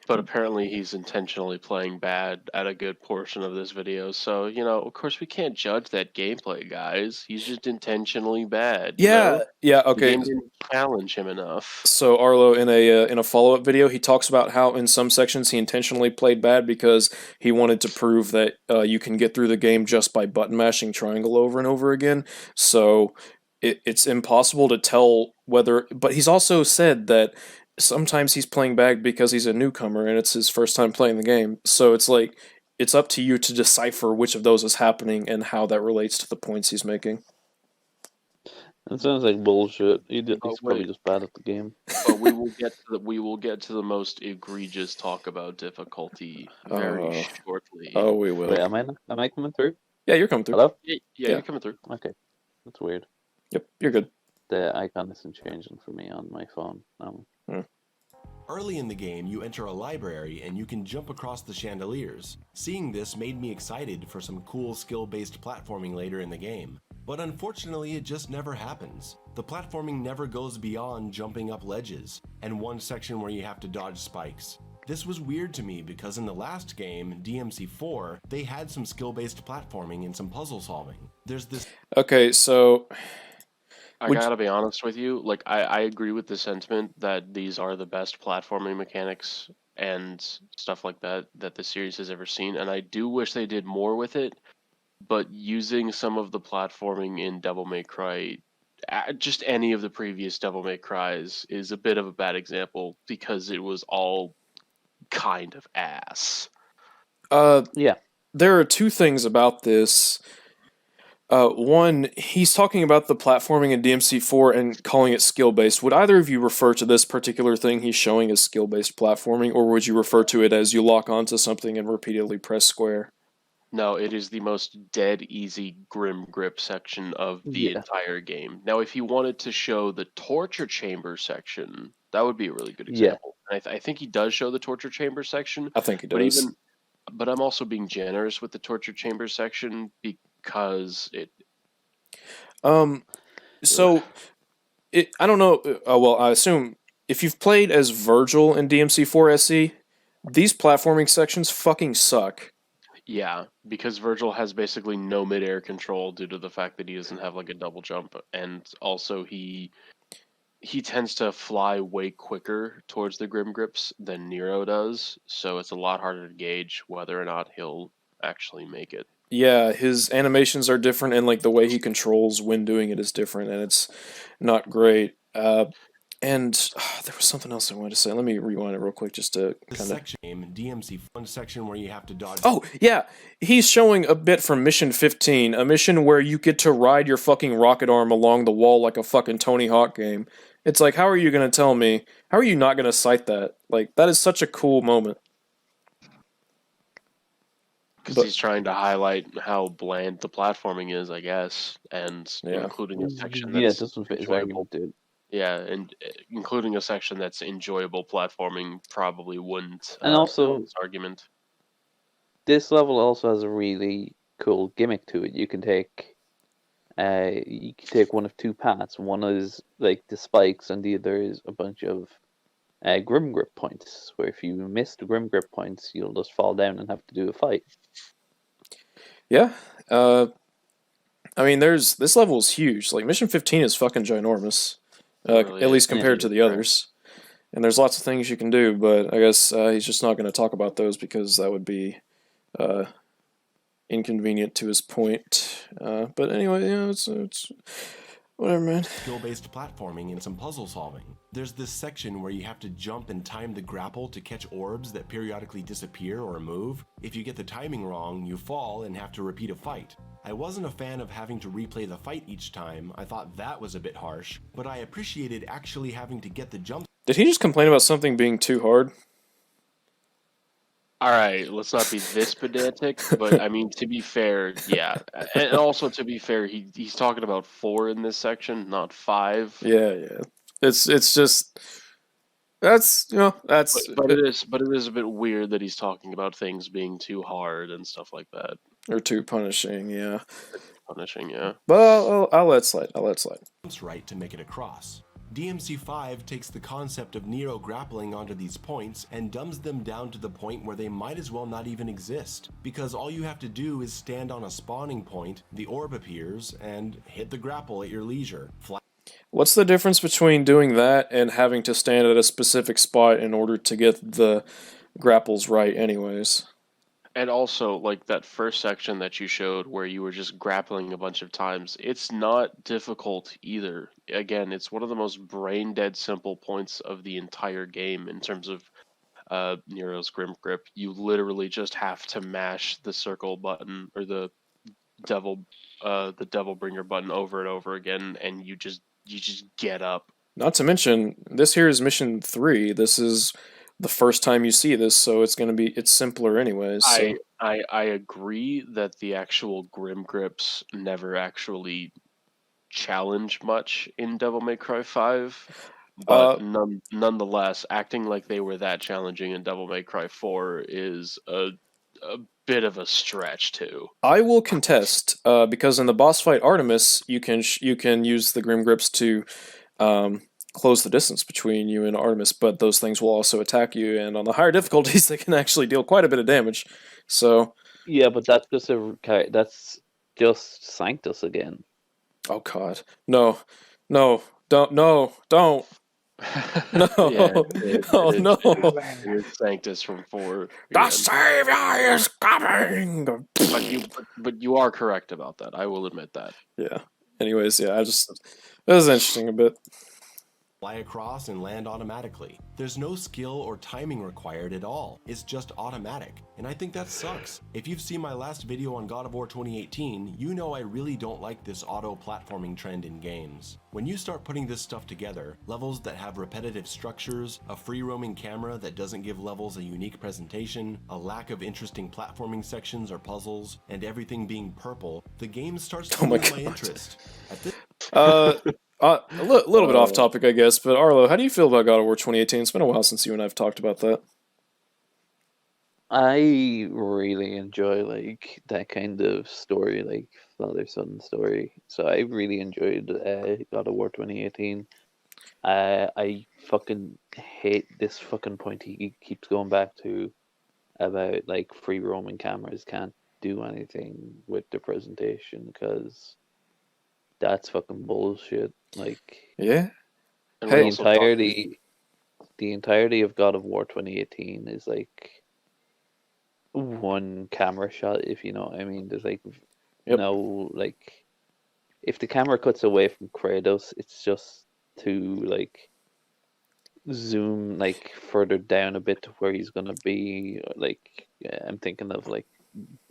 But apparently he's intentionally playing bad at a good portion of this video. So, of course we can't judge that gameplay, guys. He's just intentionally bad. Yeah, yeah, The okay. game didn't challenge him enough. So Arlo, in a follow-up video, he talks about how in some sections he intentionally played bad because he wanted to prove that you can get through the game just by button mashing triangle over and over again. So it's impossible to tell whether. But he's also said that sometimes he's playing bad because he's a newcomer and it's his first time playing the game. So it's like it's up to you to decipher which of those is happening and how that relates to the points he's making. That sounds like bullshit. He's Oh, probably wait. just bad at the game. But we will get to the most egregious talk about difficulty very shortly. Oh, we will. Wait, am I coming through? Yeah, you're coming through. Hello? Yeah, Yeah. you're coming through. Okay, that's weird. Yep, you're good. The icon isn't changing for me on my phone. Early in the game, you enter a library and you can jump across the chandeliers. Seeing this made me excited for some cool skill-based platforming later in the game. But unfortunately, it just never happens. The platforming never goes beyond jumping up ledges, and one section where you have to dodge spikes. This was weird to me because in the last game, DMC4, they had some skill-based platforming and some puzzle solving. There's this... Okay, so I Would gotta be honest with you. Like, I agree with the sentiment that these are the best platforming mechanics and stuff like that that the series has ever seen, and I do wish they did more with it. But using some of the platforming in Devil May Cry, just any of the previous Devil May Cries, is a bit of a bad example because it was all kind of ass. Yeah, there are two things about this. One, he's talking about the platforming in DMC4 and calling it skill based. Would either of you refer to this particular thing he's showing as skill based platforming, or would you refer to it as you lock onto something and repeatedly press square? No, it is the most dead easy Grim Grip section of the yeah, entire game. Now, if you wanted to show the torture chamber section, that would be a really good yeah, example. And I think he does show the torture chamber section, I think he but does. but I'm also being generous with the torture chamber section because it. Um, so I don't know. Well, I assume if you've played as Virgil in DMC4 SE, these platforming sections fucking suck. Yeah, because Virgil has basically no midair control due to the fact that he doesn't have like a double jump, and also he tends to fly way quicker towards the Grim Grips than Nero does, so it's a lot harder to gauge whether or not he'll actually make it. Yeah, his animations are different, and like the way he controls when doing it is different, and it's not great. And there was something else I wanted to say. Let me rewind it real quick just to The kind of. section game, DMC, one section where you have to dodge. Oh, yeah. He's showing a bit from Mission 15, a mission where you get to ride your fucking rocket arm along the wall like a fucking Tony Hawk game. It's like, how are you going to tell me? How are you not going to cite that? Like, that is such a cool moment. Because But, he's trying to highlight how bland the platforming is, I guess, and yeah. including a section yeah. It that's doesn't fit his enjoyable. argument, dude. Yeah, and including a section that's enjoyable platforming probably wouldn't And help also, his argument. this level also has a really cool gimmick to it. You can take one of two paths. One is like the spikes, and the other is a bunch of Grim Grip points. Where if you miss the Grim Grip points, you'll just fall down and have to do a fight. Yeah. I mean, this level is huge. Like, Mission 15 is fucking ginormous. Really At least is. compared to the others. And there's lots of things you can do, but I guess he's just not going to talk about those because that would be uh, inconvenient to his point. But anyway, yeah, it's whatever, man. Skill-based platforming and some puzzle solving. There's this section where you have to jump and time the grapple to catch orbs that periodically disappear or move. If you get the timing wrong, you fall and have to repeat a fight. I wasn't a fan of having to replay the fight each time. I thought that was a bit harsh, but I appreciated actually having to get the jump. Did he just complain about something being too hard? All right, let's not be this pedantic, but I mean, to be fair, yeah, and also to be fair, he's talking about 4 in this section, not 5. Yeah. It's just that's But it is a bit weird that he's talking about things being too hard and stuff like that. or too punishing. Yeah, Punishing, yeah. but I'll let slide. I'll let slide. Right to make it across. DMC5 takes the concept of Nero grappling onto these points and dumbs them down to the point where they might as well not even exist, because all you have to do is stand on a spawning point, the orb appears, and hit the grapple at your leisure. What's the difference between doing that and having to stand at a specific spot in order to get the grapples right, anyways? And also, like that first section that you showed where you were just grappling a bunch of times, it's not difficult either. Again, it's one of the most brain dead simple points of the entire game in terms of Nero's Grim Grip. You literally just have to mash the circle button or devil the devil bringer button over and over again, and you just get up. Not to mention, this here is mission 3. This is the first time you see this, so it's simpler anyways. So. I agree that the actual Grim Grips never actually challenge much in Devil May Cry 5, but nonetheless, acting like they were that challenging in Devil May Cry 4 is a bit of a stretch too. I will contest because in the boss fight Artemis, you can use the Grim Grips to close the distance between you and Artemis, but those things will also attack you, and on the higher difficulties, they can actually deal quite a bit of damage. So yeah, but that's just Sanctus again. Oh god, no! No, don't. No, don't. No. Yeah, Oh no. it is Sanctus from 4 The again. savior is coming. But you are correct about that. I will admit that. Yeah. Anyways, yeah, it was interesting a bit. Fly across and land automatically. There's no skill or timing required at all. It's just automatic. And I think that sucks. If you've seen my last video on God of War 2018, you know I really don't like this auto platforming trend in games. When you start putting this stuff together, levels that have repetitive structures, a free roaming camera that doesn't give levels a unique presentation, a lack of interesting platforming sections or puzzles, and everything being purple, the game starts to lose my interest. At this A little bit off topic, I guess, but Arlo, how do you feel about God of War 2018? It's been a while since you and I have talked about that. I really enjoy like that kind of story, like father son story. So I really enjoyed God of War 2018. I fucking hate this fucking point he keeps going back to about like free roaming cameras can't do anything with the presentation because that's fucking bullshit. Like Yeah. And Hey. we also talked- the entirety of God of War 2018 is like one camera shot, if you know what I mean. There's like Yep. no like if the camera cuts away from Kratos, it's just to like zoom like further down a bit to where he's gonna be. Like I'm thinking of like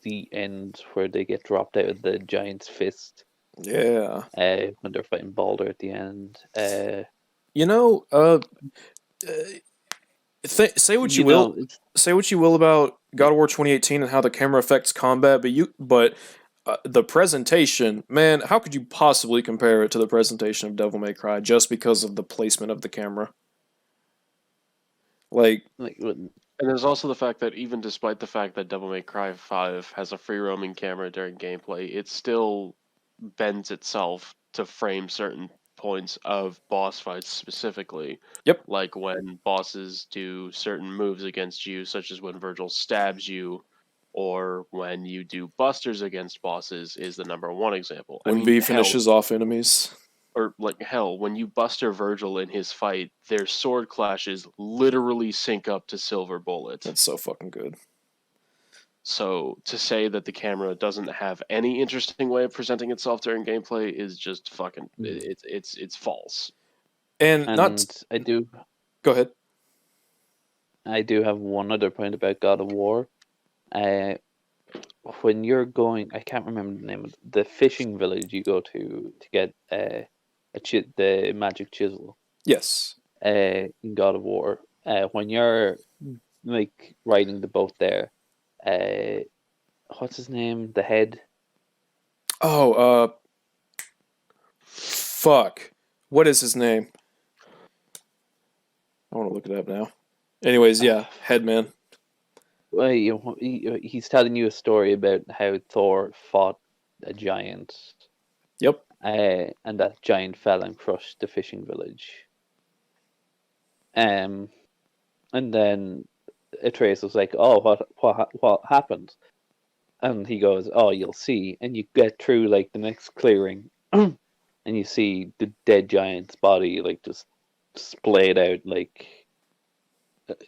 the end where they get dropped out of the giant's fist. Yeah. When they're fighting Baldur at the end. You know, say what you will. Say what you will about God of War 2018 and how the camera affects combat, but the presentation, man, how could you possibly compare it to the presentation of Devil May Cry just because of the placement of the camera? Like, And there's also the fact that even despite the fact that Devil May Cry 5 has a free roaming camera during gameplay, it still bends itself to frame certain points of boss fights specifically. Yep. Like when bosses do certain moves against you, such as when Virgil stabs you, or when you do busters against bosses is the number one example. when V finishes off enemies. Or like hell, when you buster Virgil in his fight, their sword clashes literally sync up to silver bullets. That's so fucking good. So to say that the camera doesn't have any interesting way of presenting itself during gameplay is just fucking it's false. And I do go ahead. I do have one other point about God of War. When you're going, I can't remember the name of the fishing village you go to get the magic chisel. Yes. In God of War, when you're like riding the boat there, what's his name? The head. Oh, fuck. What is his name? I want to look it up now. Anyways, yeah, Headman. Well, he's telling you a story about how Thor fought a giant. Yep. And that giant fell and crushed the fishing village. And then Atreus was like, "Oh, what happened?" And he goes, "Oh, you'll see." And you get through like the next clearing, and you see the dead giant's body like just splayed out like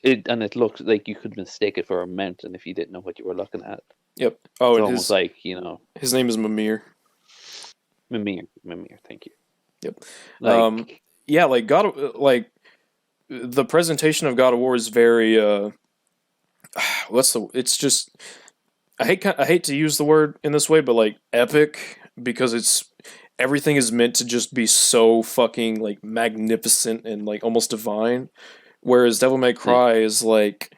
it, and it looks like you could mistake it for a mountain if you didn't know what you were looking at. Yep. Oh, it's and almost like his name is Mimir. Mimir. Thank you. Yep. Yeah, like the presentation of God of War is very it's just I hate to use the word in this way, but like epic, because everything is meant to just be so fucking like magnificent and like almost divine, whereas Devil May Cry is like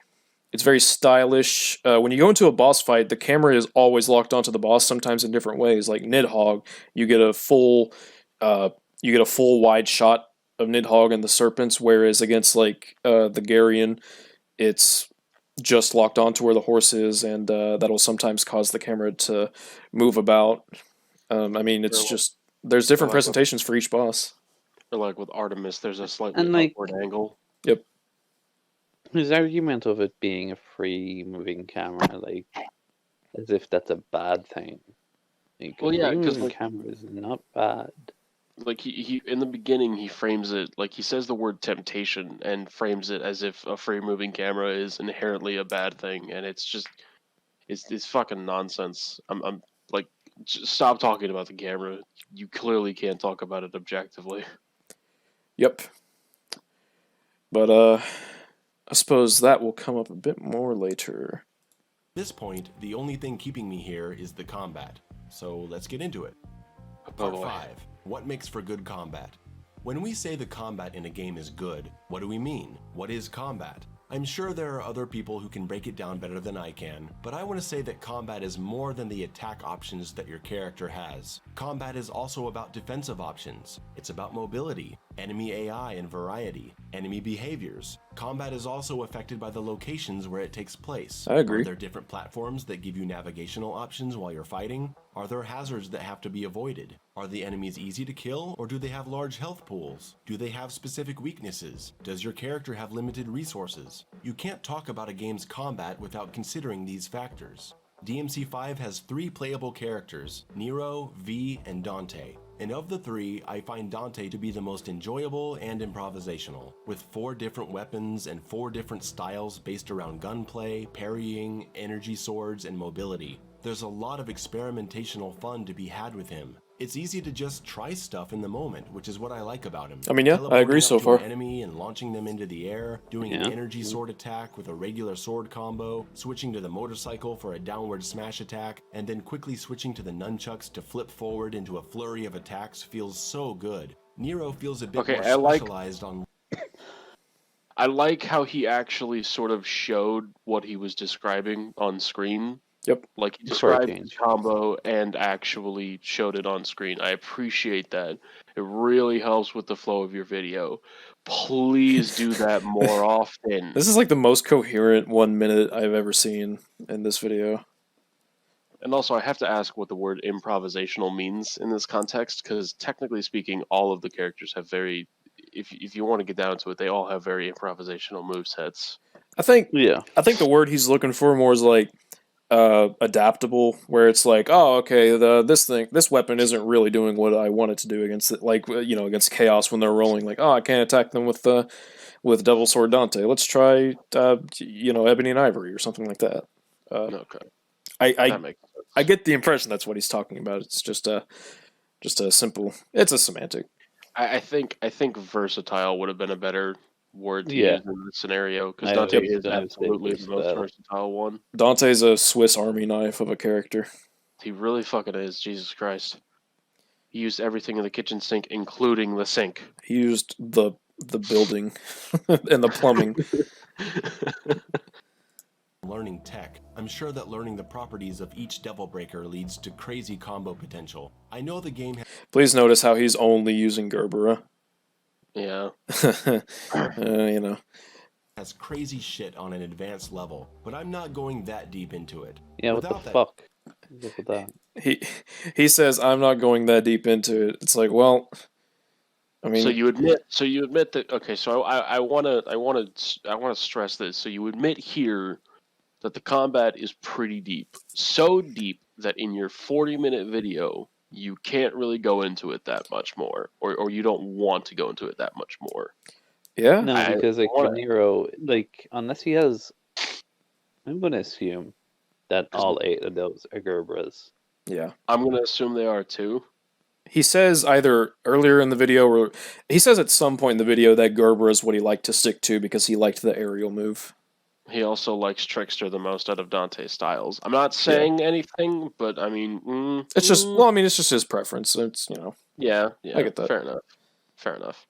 it's very stylish. When you go into a boss fight, the camera is always locked onto the boss, sometimes in different ways. Like Nidhogg, you get a full wide shot of Nidhogg and the serpents, whereas against like the Garion, it's just locked onto where the horse is, and that'll sometimes cause the camera to move about. I mean, it's just there's different presentations for each boss. Or like with Artemis, there's a slightly upward angle. Yep. His argument of it being a free moving camera, like as if that's a bad thing. Like, well, yeah, because camera is not bad. like he in the beginning he frames it like he says the word temptation and frames it as if a free moving camera is inherently a bad thing, and it's just it's fucking nonsense. I'm like, just stop talking about the camera. You clearly can't talk about it objectively. Yep. But I suppose that will come up a bit more later. At this point, the only thing keeping me here is the combat. So let's get into it. Part 5. What makes for good combat? When we say the combat in a game is good, what do we mean? What is combat? I'm sure there are other people who can break it down better than I can, but I want to say that combat is more than the attack options that your character has. Combat is also about defensive options. It's about mobility, enemy AI and variety, enemy behaviors. Combat is also affected by the locations where it takes place. I agree. Are there different platforms that give you navigational options while you're fighting? Are there hazards that have to be avoided? Are the enemies easy to kill, or do they have large health pools? Do they have specific weaknesses? Does your character have limited resources? You can't talk about a game's combat without considering these factors. DMC5 has 3 playable characters, Nero, V, and Dante. And of the 3, I find Dante to be the most enjoyable and improvisational, with 4 different weapons and 4 different styles based around gunplay, parrying, energy swords, and mobility. There's a lot of experimentational fun to be had with him. It's easy to just try stuff in the moment, which is what I like about him. I mean, yeah, I agree so far. An enemy and launching them into the air, doing an energy sword attack with a regular sword combo, switching to the motorcycle for a downward smash attack, and then quickly switching to the nunchucks to flip forward into a flurry of attacks feels so good. Nero feels a bit more specialized on... I like how he actually sort of showed what he was describing on screen. Yep. Like, he described the combo and actually showed it on screen. I appreciate that. It really helps with the flow of your video. Please do that more often. This is like the most coherent 1 minute I've ever seen in this video. And also, I have to ask what the word improvisational means in this context, because technically speaking, all of the characters have very... If you want to get down to it, they all have very improvisational movesets. I think the word he's looking for more is like adaptable, where it's like, oh, okay, this weapon isn't really doing what I want it to do against it, like, against chaos when they're rolling. Like, oh, I can't attack them with Devil Sword Dante. Let's try Ebony and Ivory or something like that. Okay, that makes sense. I get the impression that's what he's talking about. It's just a simple. It's a semantic. I think versatile would have been a better word to use in this scenario, because Dante is absolutely the most versatile one. Dante's a Swiss Army knife of a character. He really fucking is. Jesus Christ. He used everything in the kitchen sink, including the sink. He used the building and the plumbing. Learning tech, I'm sure that learning the properties of each Devil Breaker leads to crazy combo potential. I know the game... Please notice how he's only using Gerbera. Yeah. Has crazy shit on an advanced level, but I'm not going that deep into it. Yeah, what the fuck? Look at that. He says I'm not going that deep into it. It's like, well, I mean, so you admit that, okay, so I want to stress this. So you admit here that the combat is pretty deep. So deep that in your 40-minute video you can't really go into it that much more, or you don't want to go into it that much more. Yeah, no, because like for Nero, like unless he has, I'm gonna assume that all 8 of those are Gerberas. Yeah, I'm gonna assume they are too. He says either earlier in the video, or he says at some point in the video that Gerbera is what he liked to stick to because he liked the aerial move. He also likes Trickster the most out of Dante's styles. I'm not saying anything, but I mean... it's just... Well, I mean, it's just his preference. It's, Yeah, I get that. Fair enough.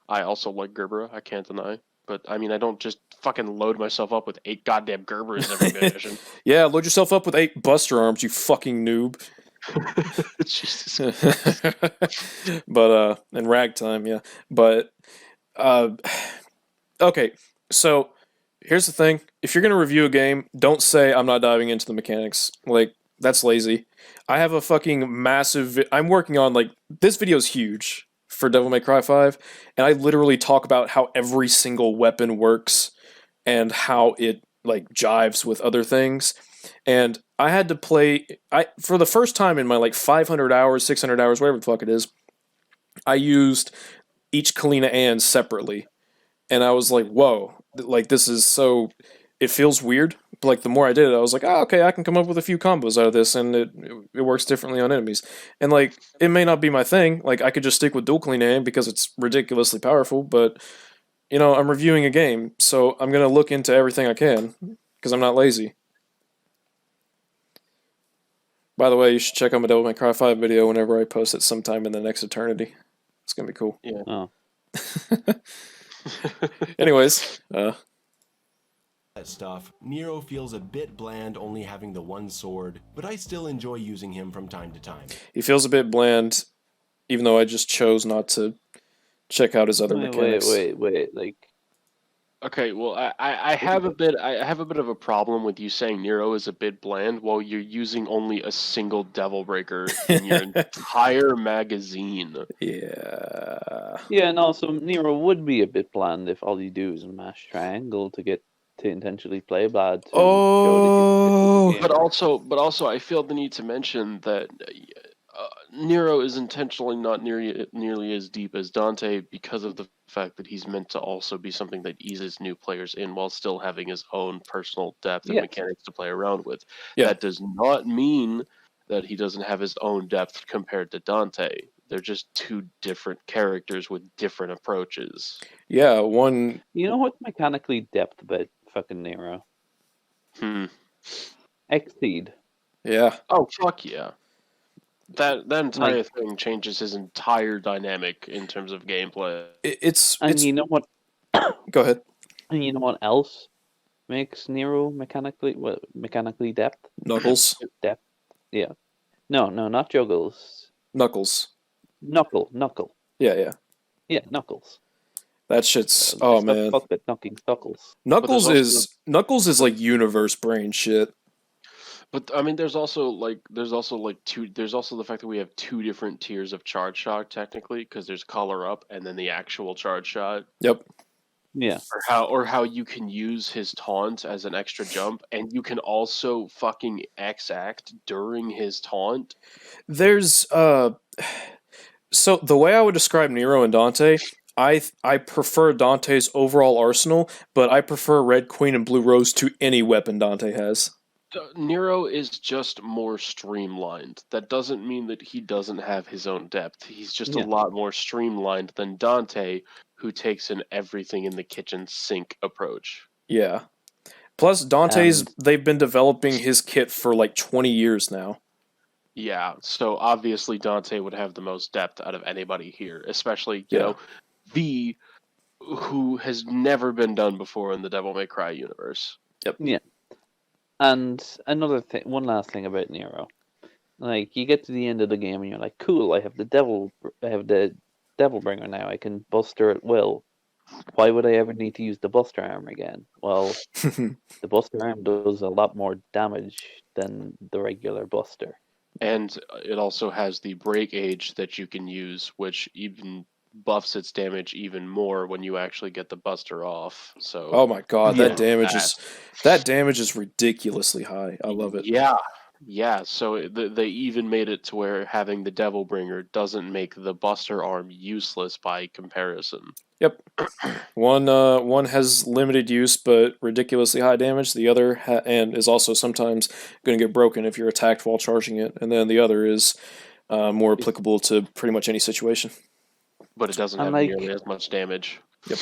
I also like Gerbera, I can't deny. But, I mean, I don't just fucking load myself up with 8 goddamn Gerberas every mission. Yeah, load yourself up with 8 Buster Arms, you fucking noob. Jesus. But, and Ragtime, yeah. But, okay, so... Here's the thing. If you're going to review a game, don't say, I'm not diving into the mechanics. Like, that's lazy. I have a fucking massive... I'm working on, like... This video is huge for Devil May Cry 5, and I literally talk about how every single weapon works and how it, like, jives with other things. And I had to play... for the first time in my, like, 500 hours, 600 hours, whatever the fuck it is, I used each Kalina and separately, and I was like, whoa, like this is so. It feels weird, but like the more I did it, I was like, oh, okay, I can come up with a few combos out of this, and it works differently on enemies. And like, it may not be my thing. Like, I could just stick with dual Kalina because it's ridiculously powerful, but I'm reviewing a game, so I'm gonna look into everything I can because I'm not lazy. By the way, you should check out my Devil May Cry 5 video whenever I post it sometime in the next eternity. It's gonna be cool. Yeah. Oh. Anyways, That stuff, Nero feels a bit bland only having the one sword, but I still enjoy using him from time to time. he feels a bit bland, even though I just chose not to check out his other mechanics. Wait. Like, Okay, well, I have a bit of a problem with you saying Nero is a bit bland while you're using only a single Devil Breaker in your entire magazine. Yeah. yeah, and also Nero would be a bit bland if all you do is mash triangle to intentionally play bad to show that you But also, I feel the need to mention that Nero is intentionally not nearly as deep as Dante because of the fact that he's meant to also be something that eases new players in while still having his own personal depth and mechanics to play around with. Yeah. That does not mean that he doesn't have his own depth compared to Dante. They're just two different characters with different approaches. Yeah, one. You know what's mechanically depth about fucking Nero? Exceed. Yeah. Oh, fuck yeah. That entire thing changes his entire dynamic in terms of gameplay. You know what? Go ahead. And you know what else makes Nero mechanically depth? Knuckles. Depth. Yeah. No, not Juggles. Knuckles. Knuckle. Yeah. Yeah, Knuckles. That shit's man. Fuck that knocking Knuckles. Knuckles is like universe brain shit. But I mean, there's also the fact that we have two different tiers of charge shot technically, because there's color up and then the actual charge shot. Yep. Yeah. Or how you can use his taunt as an extra jump, and you can also fucking X-act during his taunt. There's so the way I would describe Nero and Dante, I prefer Dante's overall arsenal, but I prefer Red Queen and Blue Rose to any weapon Dante has. Nero is just more streamlined. That doesn't mean that he doesn't have his own depth. He's just a lot more streamlined than Dante, who takes an everything in the kitchen sink approach. Yeah. Plus, they've been developing his kit for like 20 years now. Yeah, so obviously Dante would have the most depth out of anybody here, especially, you know, who has never been done before in the Devil May Cry universe. Yep. Yeah. And one last thing about Nero. Like, you get to the end of the game and you're like, cool, I have the Devil Bringer now, I can buster at will. Why would I ever need to use the Buster Arm again? Well, the Buster Arm does a lot more damage than the regular Buster. And it also has the break age that you can use, which even buffs its damage even more when you actually get the Buster off. So oh my god, that damage is ridiculously high. I love it. Yeah. So they even made it to where having the Devil Bringer doesn't make the Buster Arm useless by comparison. Yep. One has limited use but ridiculously high damage. The other and is also sometimes going to get broken if you're attacked while charging it. And then the other is more applicable to pretty much any situation. But it doesn't have nearly as much damage. Yep.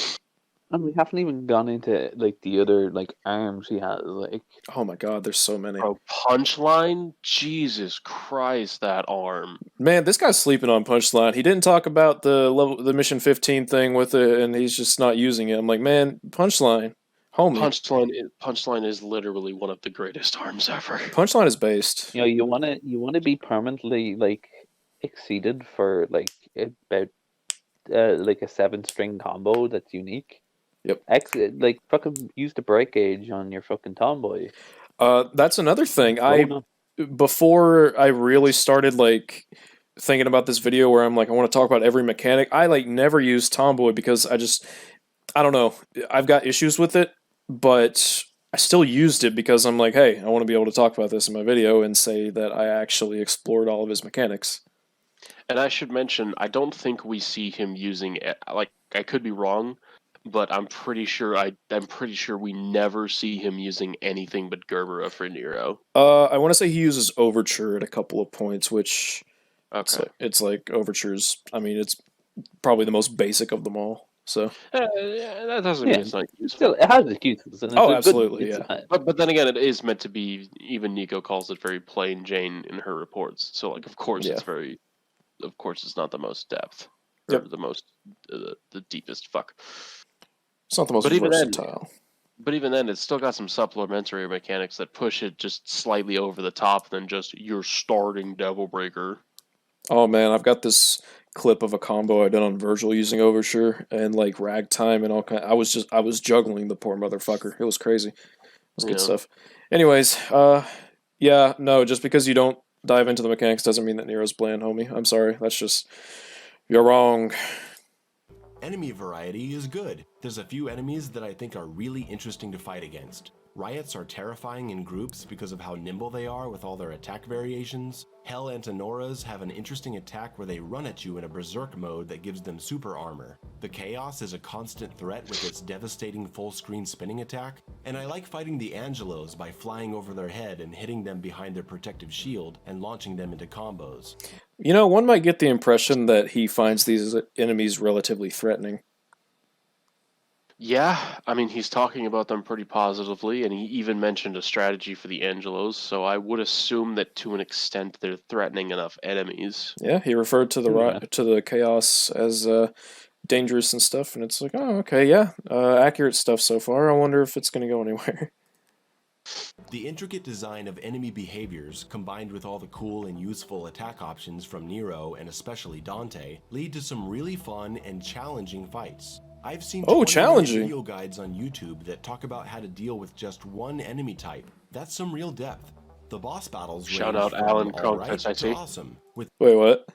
And we haven't even gone into like the other like arms he has. Like, oh my god, there's so many. Oh, Punchline? Jesus Christ, that arm! Man, this guy's sleeping on Punchline. He didn't talk about the mission 15 thing with it, and he's just not using it. I'm like, man, Punchline, homie. Punchline is literally one of the greatest arms ever. Punchline is based. You know, you wanna be permanently like exceeded for like about like a 7-string combo that's unique. Yep. Like fucking use the break gauge on your fucking tomboy. That's another thing. Before I really started like thinking about this video where I'm like I want to talk about every mechanic, I like never used Tomboy because I don't know. I've got issues with it, but I still used it because I'm like, hey, I want to be able to talk about this in my video and say that I actually explored all of his mechanics. And I should mention, I don't think we see him using it. Like, I could be wrong, but I'm pretty sure we never see him using anything but Gerbera for Nero. I want to say he uses Overture at a couple of points, which Okay. it's like Overture's. I mean, it's probably the most basic of them all. So, Yeah, that doesn't mean it's not useful. Still, it has its uses. And oh, it's a absolutely, good, yeah. But then again, it is meant to be. Even Nico calls it very plain Jane in her reports. So like, of course, Yeah. it's very. Of course, it's not the most depth or Yep. the most the deepest. Fuck. It's not the most But even then, versatile. But even then, it's still got some supplementary mechanics that push it just slightly over the top than just your starting Devil Breaker. Oh man, I've got this clip of a combo I did on Virgil using Overture and like Ragtime and all kind. I was juggling the poor motherfucker. It was crazy. It was good Yeah. stuff. Anyways, yeah, no, just because you don't dive into the mechanics doesn't mean that Nero's bland, homie. I'm sorry. That's just you're wrong. Enemy variety is good. There's a few enemies that I think are really interesting to fight against. Riots are terrifying in groups because of how nimble they are with all their attack variations. Hell Antinoras have an interesting attack where they run at you in a berserk mode that gives them super armor. The Chaos is a constant threat with its devastating full screen spinning attack, and I like fighting the Angelos by flying over their head and hitting them behind their protective shield and launching them into combos. You know, one might get the impression that he finds these enemies relatively threatening. Yeah, I mean, he's talking about them pretty positively, and he even mentioned a strategy for the Angelos, so I would assume that to an extent they're threatening enough enemies. Yeah, he referred to the Chaos as dangerous and stuff, and it's like, oh, okay, yeah, accurate stuff so far. I wonder if it's going to go anywhere. The intricate design of enemy behaviors, combined with all the cool and useful attack options from Nero and especially Dante, lead to some really fun and challenging fights. I've seen 20-minute challenging video guides on YouTube that talk about how to deal with just one enemy type. That's some real depth. The boss battles Shout range out from Alan alright Conquest, I to see. awesome. With Wait, what?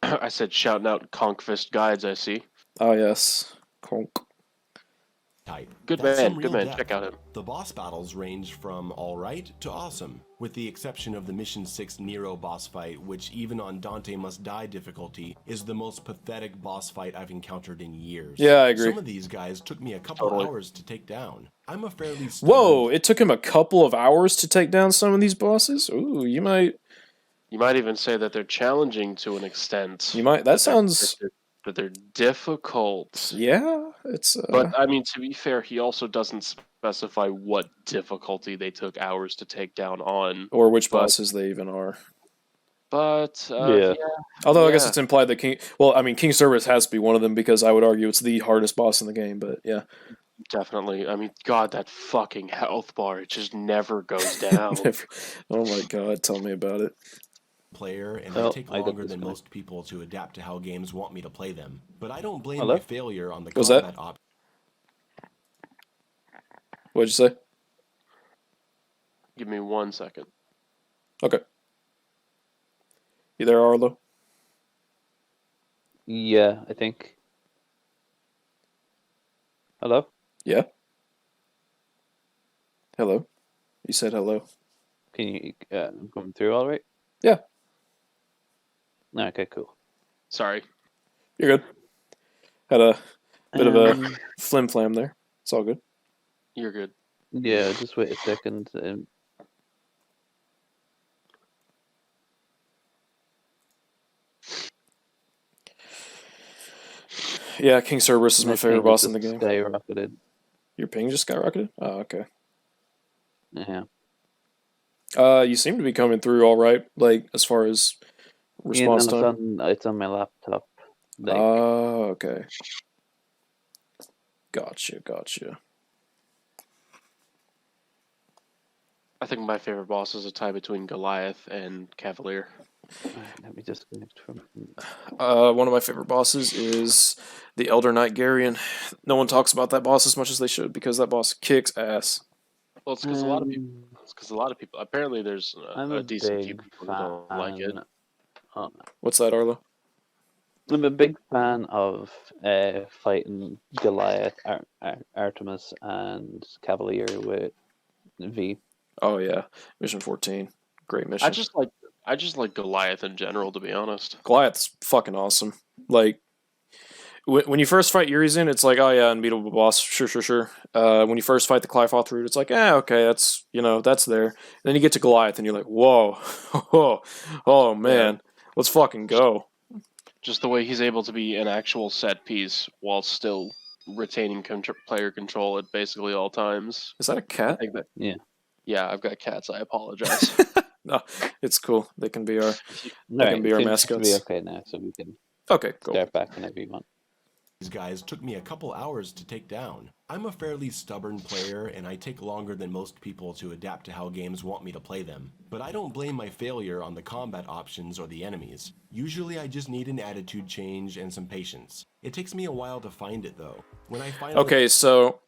I said shouting out Conquest guides, I see. Oh, yes. Conk. type. Good That's man, some good real man. depth. Check out him. The boss battles range from alright to awesome, with the exception of the Mission 6 Nero boss fight, which even on Dante Must Die difficulty is the most pathetic boss fight I've encountered in years. Yeah, I agree. Some of these guys took me a couple hours to take down. I'm a fairly Whoa, it took him a couple of hours to take down some of these bosses? Ooh, you might even say that they're challenging to an extent. that sounds... That they're difficult. Yeah, it's... But, I mean, to be fair, he also doesn't specify what difficulty they took hours to take down on. Or which bosses they even are. But, Yeah. Although I guess it's implied that King... Well, I mean, King Cerberus has to be one of them because I would argue it's the hardest boss in the game, but yeah. Definitely. I mean, God, that fucking health bar, it just never goes down. Oh my god, tell me about it. player, and Well, I take I got longer this than guy. most people to adapt to how games want me to play them. But I don't blame Hello? my failure on the Was that- combat option. What'd you say? Give me 1 second. Okay. You there, Arlo? Yeah, I think. Hello? Yeah? Hello? You said hello. Can you come through all right? Yeah. Okay, cool. Sorry. You're good. Had a bit of a flim-flam there. It's all good. You're good. Yeah, just wait a second. Yeah, King Cerberus is my favorite boss in the just game. skyrocketed. Your ping just skyrocketed? Oh, okay. Yeah. You seem to be coming through all right, like, as far as response Yeah, time. it's on my laptop. Like, Oh, okay. Gotcha. I think my favorite boss is a tie between Goliath and Cavalier. let me just connect from. One of my favorite bosses is the Elder Knight Garion. No one talks about that boss as much as they should because that boss kicks ass. Well, it's because a lot of people. It's because a lot of people. Apparently, there's I'm a a decent few big people who don't like it. What's that, Arlo? I'm a big fan of fighting Goliath, Artemis, and Cavalier with V. Oh yeah, Mission 14, great mission. I just like Goliath in general, to be honest. Goliath's fucking awesome. Like, when you first fight Urizen, it's like, oh yeah, unbeatable boss, sure. When you first fight the Qliphothr root, it's like, okay, that's there. And then you get to Goliath, and you're like, whoa, oh Yeah. man, let's fucking go. Just the way he's able to be an actual set piece while still retaining player control at basically all times. Is that a I cat? think that. Yeah. Yeah, I've got cats. I apologize. No, it's cool. They can be our Alright, be our it seems to be mascots. okay now, so we can Okay, cool. start back whenever you want. These guys took me a couple hours to take down. I'm a fairly stubborn player, and I take longer than most people to adapt to how games want me to play them. But I don't blame my failure on the combat options or the enemies. Usually I just need an attitude change and some patience. It takes me a while to find it though. When I finally... Okay, so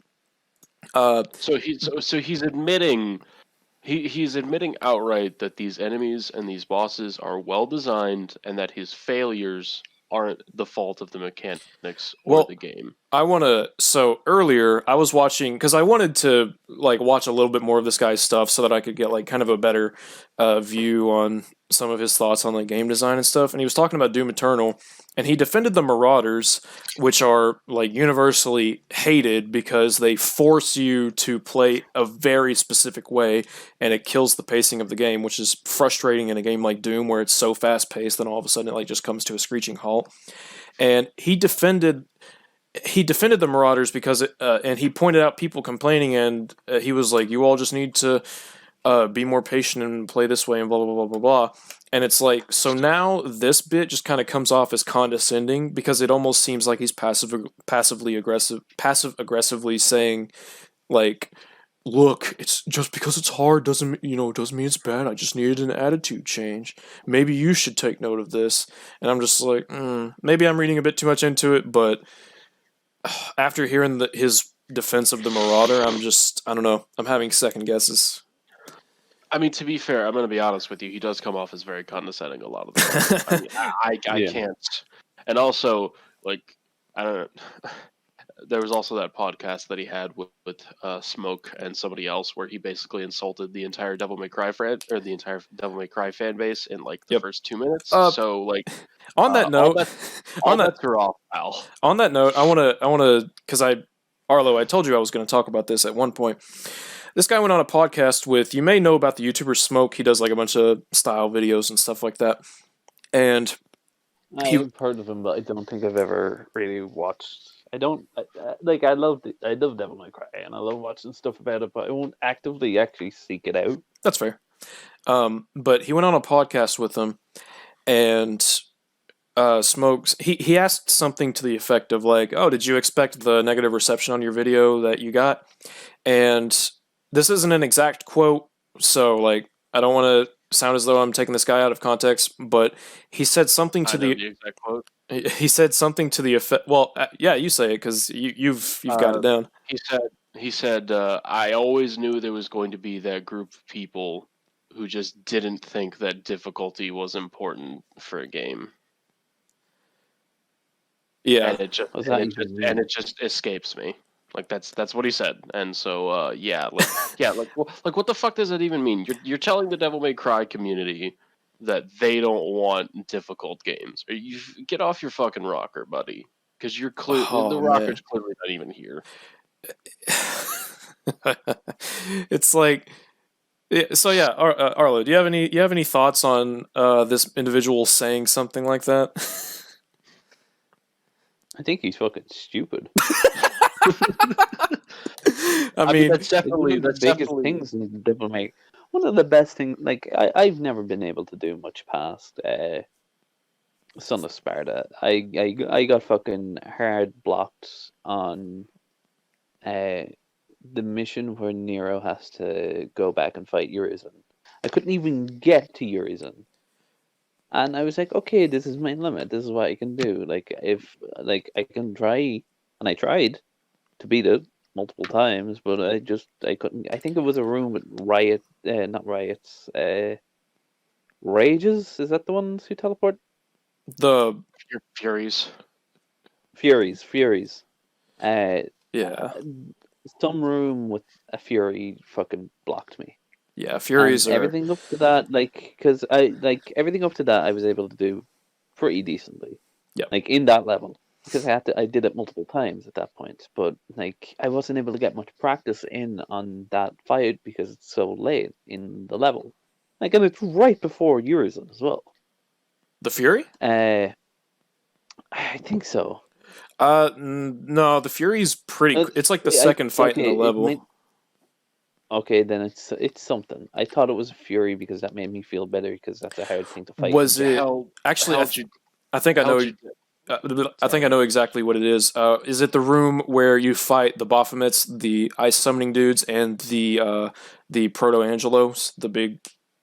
So he's admitting he's admitting outright that these enemies and these bosses are well designed and that his failures aren't the fault of the mechanics or the game. So earlier I was watching, because I wanted to like watch a little bit more of this guy's stuff so that I could get like kind of a better view on some of his thoughts on like game design and stuff. And he was talking about Doom Eternal, and he defended the Marauders, which are like universally hated because they force you to play a very specific way, and it kills the pacing of the game, which is frustrating in a game like Doom where it's so fast paced, then all of a sudden it like just comes to a screeching halt. And he defended the Marauders because and he pointed out people complaining, and he was like, you all just need to be more patient and play this way and blah blah blah blah blah. And it's like, so now this bit just kind of comes off as condescending because it almost seems like he's passive aggressively saying like, look, it's just because it's hard doesn't mean it's bad. I just needed an attitude change. Maybe you should take note of this. And I'm just like, maybe I'm reading a bit too much into it, but after hearing his defense of the Marauder, I don't know. I'm having second guesses. I mean, to be fair, I'm going to be honest with you. He does come off as very condescending a lot of the time. I mean, I Yeah. can't. And also, like, I don't know. There was also that podcast that he had with Smoke and somebody else where he basically insulted the entire Devil May Cry fan base in like the first 2 minutes. So like, on that note, all bets are off, pal. On that note, I want to, because Arlo, I told you I was going to talk about this at one point. This guy went on a podcast with, you may know about the YouTuber Smoke. He does like a bunch of style videos and stuff like that. And I've heard of him, but I don't think I've ever really watched. I love Devil May Cry, and I love watching stuff about it, but I won't actively actually seek it out. That's fair. But he went on a podcast with him, and Smokes, he asked something to the effect of like, oh, did you expect the negative reception on your video that you got? And this isn't an exact quote, so like I don't want to sound as though I'm taking this guy out of context, but he said something to the exact quote. He said something to the effect. Well, yeah, you say it because you've got it down. He said, I always knew there was going to be that group of people who just didn't think that difficulty was important for a game. Yeah, and it just escapes me. Like that's what he said, and so like what the fuck does that even mean? You're telling the Devil May Cry community that they don't want difficult games, or you get off your fucking rocker, buddy, because the rocker's clearly not even here. It's like, so yeah, Arlo, do you have any thoughts on this individual saying something like that? I think he's fucking stupid. I mean, that's definitely the biggest things in the Devil May. One of the best things, like I've never been able to do much past Son of Sparta. I got fucking hard blocked on the mission where Nero has to go back and fight Urizen. I couldn't even get to Urizen. And I was like, okay, this is my limit. This is what I can do. Like, if I can try, and I tried to beat it multiple times, but I couldn't. I think it was a room with rages. Is that the ones who teleport? The Furies. Yeah. Some room with a fury fucking blocked me. Yeah, And Furies are. everything up to that, because everything up to that, I was able to do pretty decently, Yep. like in that level, because I did it multiple times at that point. But like, I wasn't able to get much practice in on that fight because it's so late in the level, like, and it's right before Urizen as well. The Fury? I think so. No, the Fury's pretty. It's like the I- second fight in the okay, it level. might. Okay, then it's something. I thought it was a Fury because that made me feel better because that's a hard thing to fight. Was it How actually? how'd you I think I know. how'd you I think I know exactly what it is. Is it the room where you fight the Baphomets, the ice summoning dudes, and the Proto Angelos, the big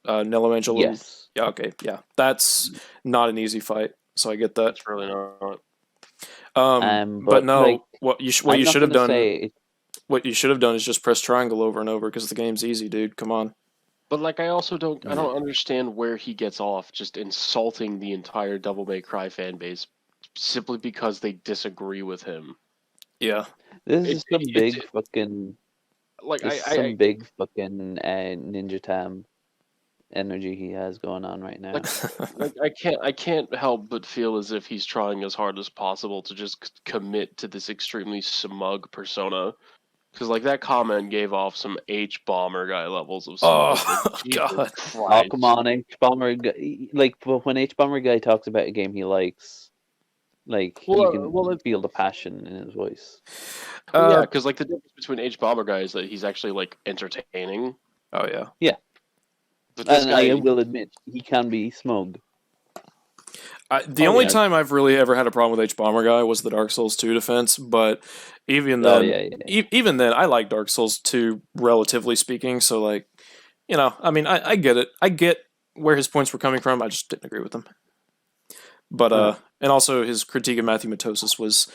Nello Angelo? Yes. Yeah. Okay. Yeah. That's not an easy fight, so I get that. That's really not. But But no, like, what you I'm should not have gonna done. say it. What you should have done is just press triangle over and over because the game's easy, dude. Come on. But like, I also don't understand where he gets off just insulting the entire Devil May Cry fan base simply because they disagree with him. Yeah. This It- is some it- big it- fucking. Like This is some big fucking Ninja Tam energy he has going on right now. like I can't help but feel as if he's trying as hard as possible to just commit to this extremely smug persona. Because like that comment gave off some H bomber guy levels of smug. Oh, Like, Jesus God. Oh, Christ. come on, H Bomber guy. Like, but when H Bomber guy talks about a game he likes, like, you can feel the passion in his voice. Yeah, because like the difference between H bomber guy is that he's actually like entertaining. Oh yeah. Yeah. But this And guy, I will admit, he can be smug. The only time I've really ever had a problem with H Bomber Guy was the Dark Souls 2 defense, but even then, even then, I like Dark Souls 2 relatively speaking. So like, I mean, I get it. I get where his points were coming from. I just didn't agree with them. But and also his critique of Matthew Matosis was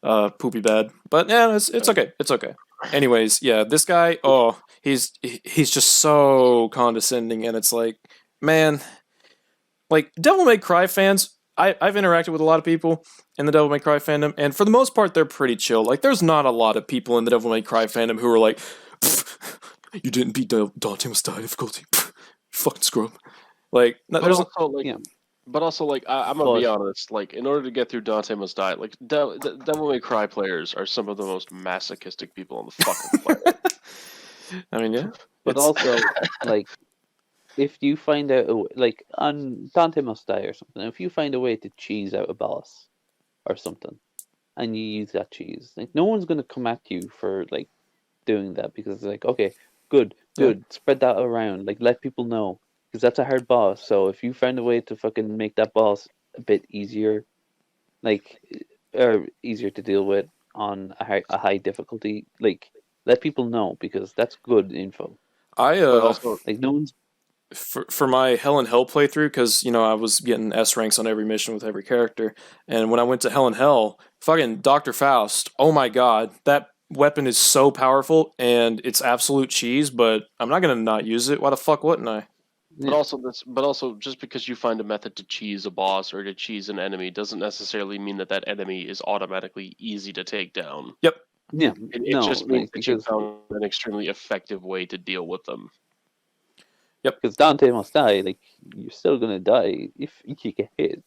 poopy bad. But yeah, it's okay. It's okay. Anyways, yeah, this guy, he's just so condescending, and it's like, man, like Devil May Cry fans. I've interacted with a lot of people in the Devil May Cry fandom, and for the most part, they're pretty chill. Like, there's not a lot of people in the Devil May Cry fandom who are like, "You didn't beat Dante must die difficulty, fucking scrub." Like, there's but also like I'm gonna be honest. Like, in order to get through Dante Must Die, like Devil May Cry players are some of the most masochistic people on the fucking planet. I mean, yeah, but also like, if you find out, like on Dante Must Die or something, if you find a way to cheese out a boss or something, and you use that cheese, like, no one's gonna come at you for like doing that because it's like, okay, good, spread that around, like, let people know, because that's a hard boss. So if you find a way to fucking make that boss a bit easier, like, or easier to deal with on a high difficulty, like, let people know, because that's good info. Also, like, no one's. For my Hell in Hell playthrough, because I was getting S ranks on every mission with every character, and when I went to Hell in Hell, fucking Dr. Faust, oh my god, that weapon is so powerful, and it's absolute cheese, but I'm not gonna not use it. Why the fuck wouldn't I? But also, just because you find a method to cheese a boss or to cheese an enemy doesn't necessarily mean that enemy is automatically easy to take down. Yep. Yeah. It just means that you found an extremely effective way to deal with them. Yep. Because Dante Must Die, like, you're still gonna die if you get hit.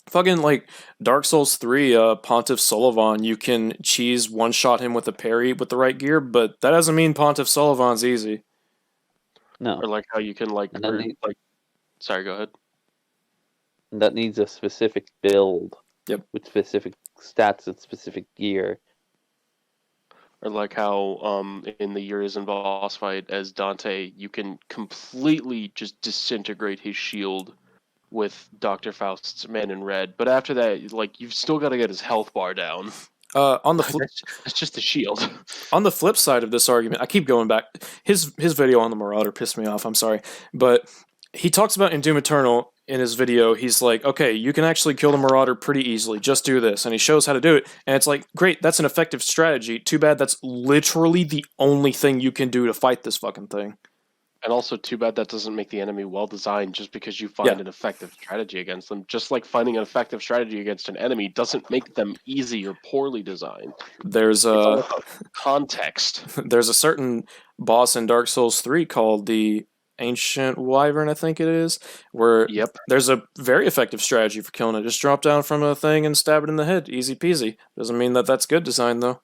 Fucking like Dark Souls 3, Pontiff Sullivan, you can cheese one-shot him with a parry with the right gear, but that doesn't mean Pontiff Sullivan's easy. No. Or like how you can sorry, go ahead. And that needs a specific build. Yep. With specific stats and specific gear. Or like how in the Urizen boss fight as Dante, you can completely just disintegrate his shield with Dr. Faust's Man in Red. But after that, like, you've still got to get his health bar down. On the it's just a shield. On the flip side of this argument, I keep going back. His video on the Marauder pissed me off. I'm sorry, but he talks about in Doom Eternal in his video. He's like, okay, you can actually kill the Marauder pretty easily. Just do this, and he shows how to do it. And it's like, great, that's an effective strategy. Too bad that's literally the only thing you can do to fight this fucking thing. And also, too bad that doesn't make the enemy well-designed just because you find an effective strategy against them. Just like finding an effective strategy against an enemy doesn't make them easy or poorly designed. There's context. There's a certain boss in Dark Souls 3 called the Ancient Wyvern, I think it is, where Yep. there's a very effective strategy for killing it. Just drop down from a thing and stab it in the head. Easy peasy. Doesn't mean that that's good design, though.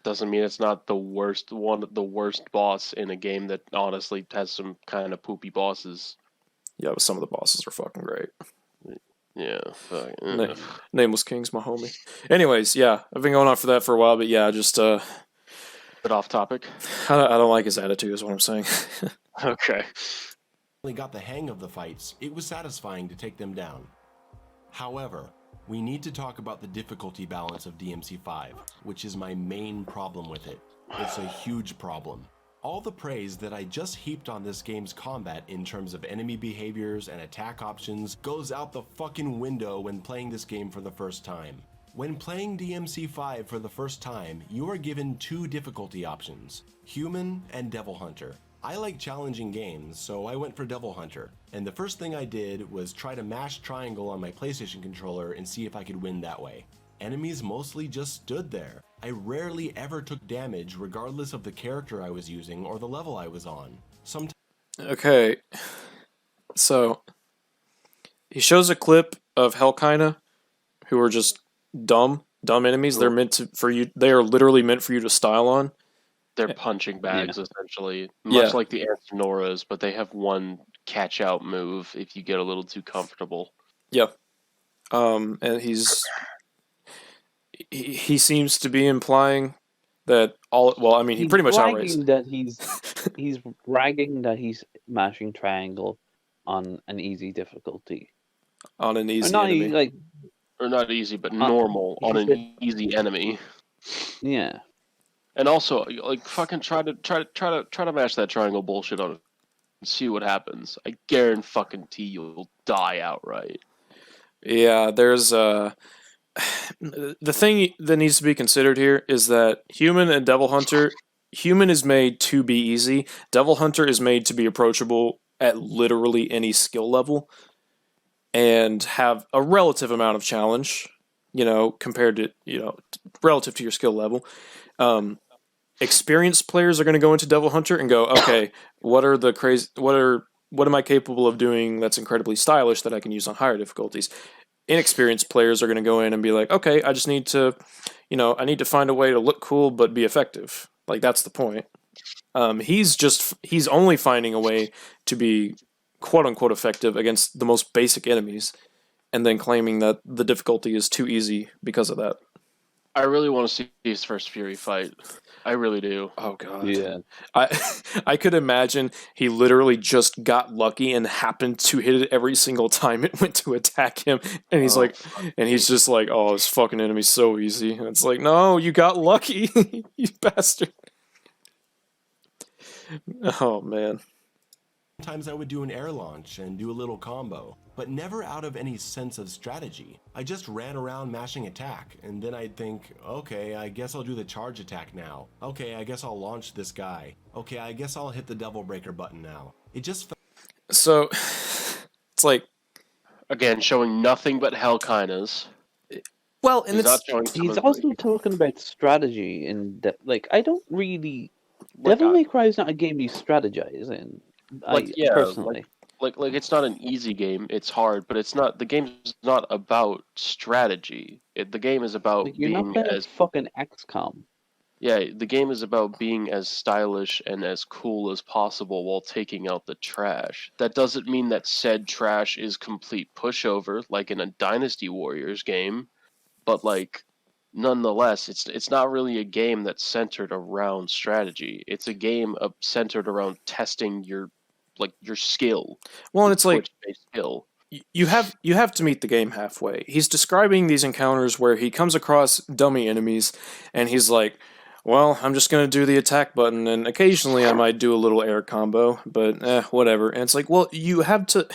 Doesn't mean it's not the worst boss in a game that honestly has some kind of poopy bosses. Yeah, but some of the bosses are fucking great. Yeah. Nameless King's my homie. Anyways, yeah, I've been going on for that for a while, but yeah, just Bit off topic. I don't like his attitude, is what I'm saying. Okay. Got the hang of the fights, it was satisfying to take them down. However, we need to talk about the difficulty balance of DMC5, which is my main problem with it. It's a huge problem. All the praise that I just heaped on this game's combat in terms of enemy behaviors and attack options goes out the fucking window when playing this game for the first time. When playing DMC5 for the first time, you are given 2 difficulty options, Human and Devil Hunter. I like challenging games, so I went for Devil Hunter, and the first thing I did was try to mash triangle on my PlayStation controller and see if I could win that way. Enemies mostly just stood there. I rarely ever took damage regardless of the character I was using or the level I was on. Okay, so he shows a clip of Hellkina, who are just dumb enemies. They're meant to for you. They are literally meant for you to style on. They're punching bags, essentially. Much like the Antinoras, but they have one catch-out move if you get a little too comfortable. Yeah. And he seems to be implying that all... Well, I mean, he pretty much outrights... He's bragging that he's mashing triangle on an easy difficulty. On an easy enemy. Or not easy, but normal on an easy enemy. Yeah. And also, like, fucking try to mash that triangle bullshit on it and see what happens. I guarantee you'll die outright. Yeah, there's the thing that needs to be considered here is that Human and Devil Hunter, Human is made to be easy. Devil Hunter is made to be approachable at literally any skill level and have a relative amount of challenge, compared to, relative to your skill level. Experienced players are going to go into Devil Hunter and go, okay, what am I capable of doing that's incredibly stylish that I can use on higher difficulties? Inexperienced players are going to go in and be like, okay, I just need to, I need to find a way to look cool but be effective. Like, that's the point. He's only finding a way to be quote unquote effective against the most basic enemies, and then claiming that the difficulty is too easy because of that. I really want to see his first Fury fight. I really do. Oh god. Yeah. I could imagine he literally just got lucky and happened to hit it every single time it went to attack him, and he's he's just like, oh, this fucking enemy's so easy. And it's like, no, you got lucky, you bastard. Oh man. Sometimes I would do an air launch and do a little combo, but never out of any sense of strategy. I just ran around mashing attack, and then I'd think, okay, I guess I'll do the charge attack now. Okay, I guess I'll launch this guy. Okay, I guess I'll hit the Devil Breaker button now. It just So, it's like... Again, showing nothing but Hellkinas. Well, and he's also talking about strategy, and I don't really... Devil May Cry is not a game you strategize in. Personally. Like it's not an easy game. It's hard, but it's not. The game's not about strategy. The game is about you're being not as fucking XCOM. Yeah, the game is about being as stylish and as cool as possible while taking out the trash. That doesn't mean that said trash is complete pushover, like in a Dynasty Warriors game, but nonetheless, it's not really a game that's centered around strategy. It's a game centered around testing your skill. Well, and it's like skill. You have to meet the game halfway. He's describing these encounters where he comes across dummy enemies, and he's like, well, I'm just going to do the attack button, and occasionally I might do a little air combo, but whatever. And it's like, well, you have to,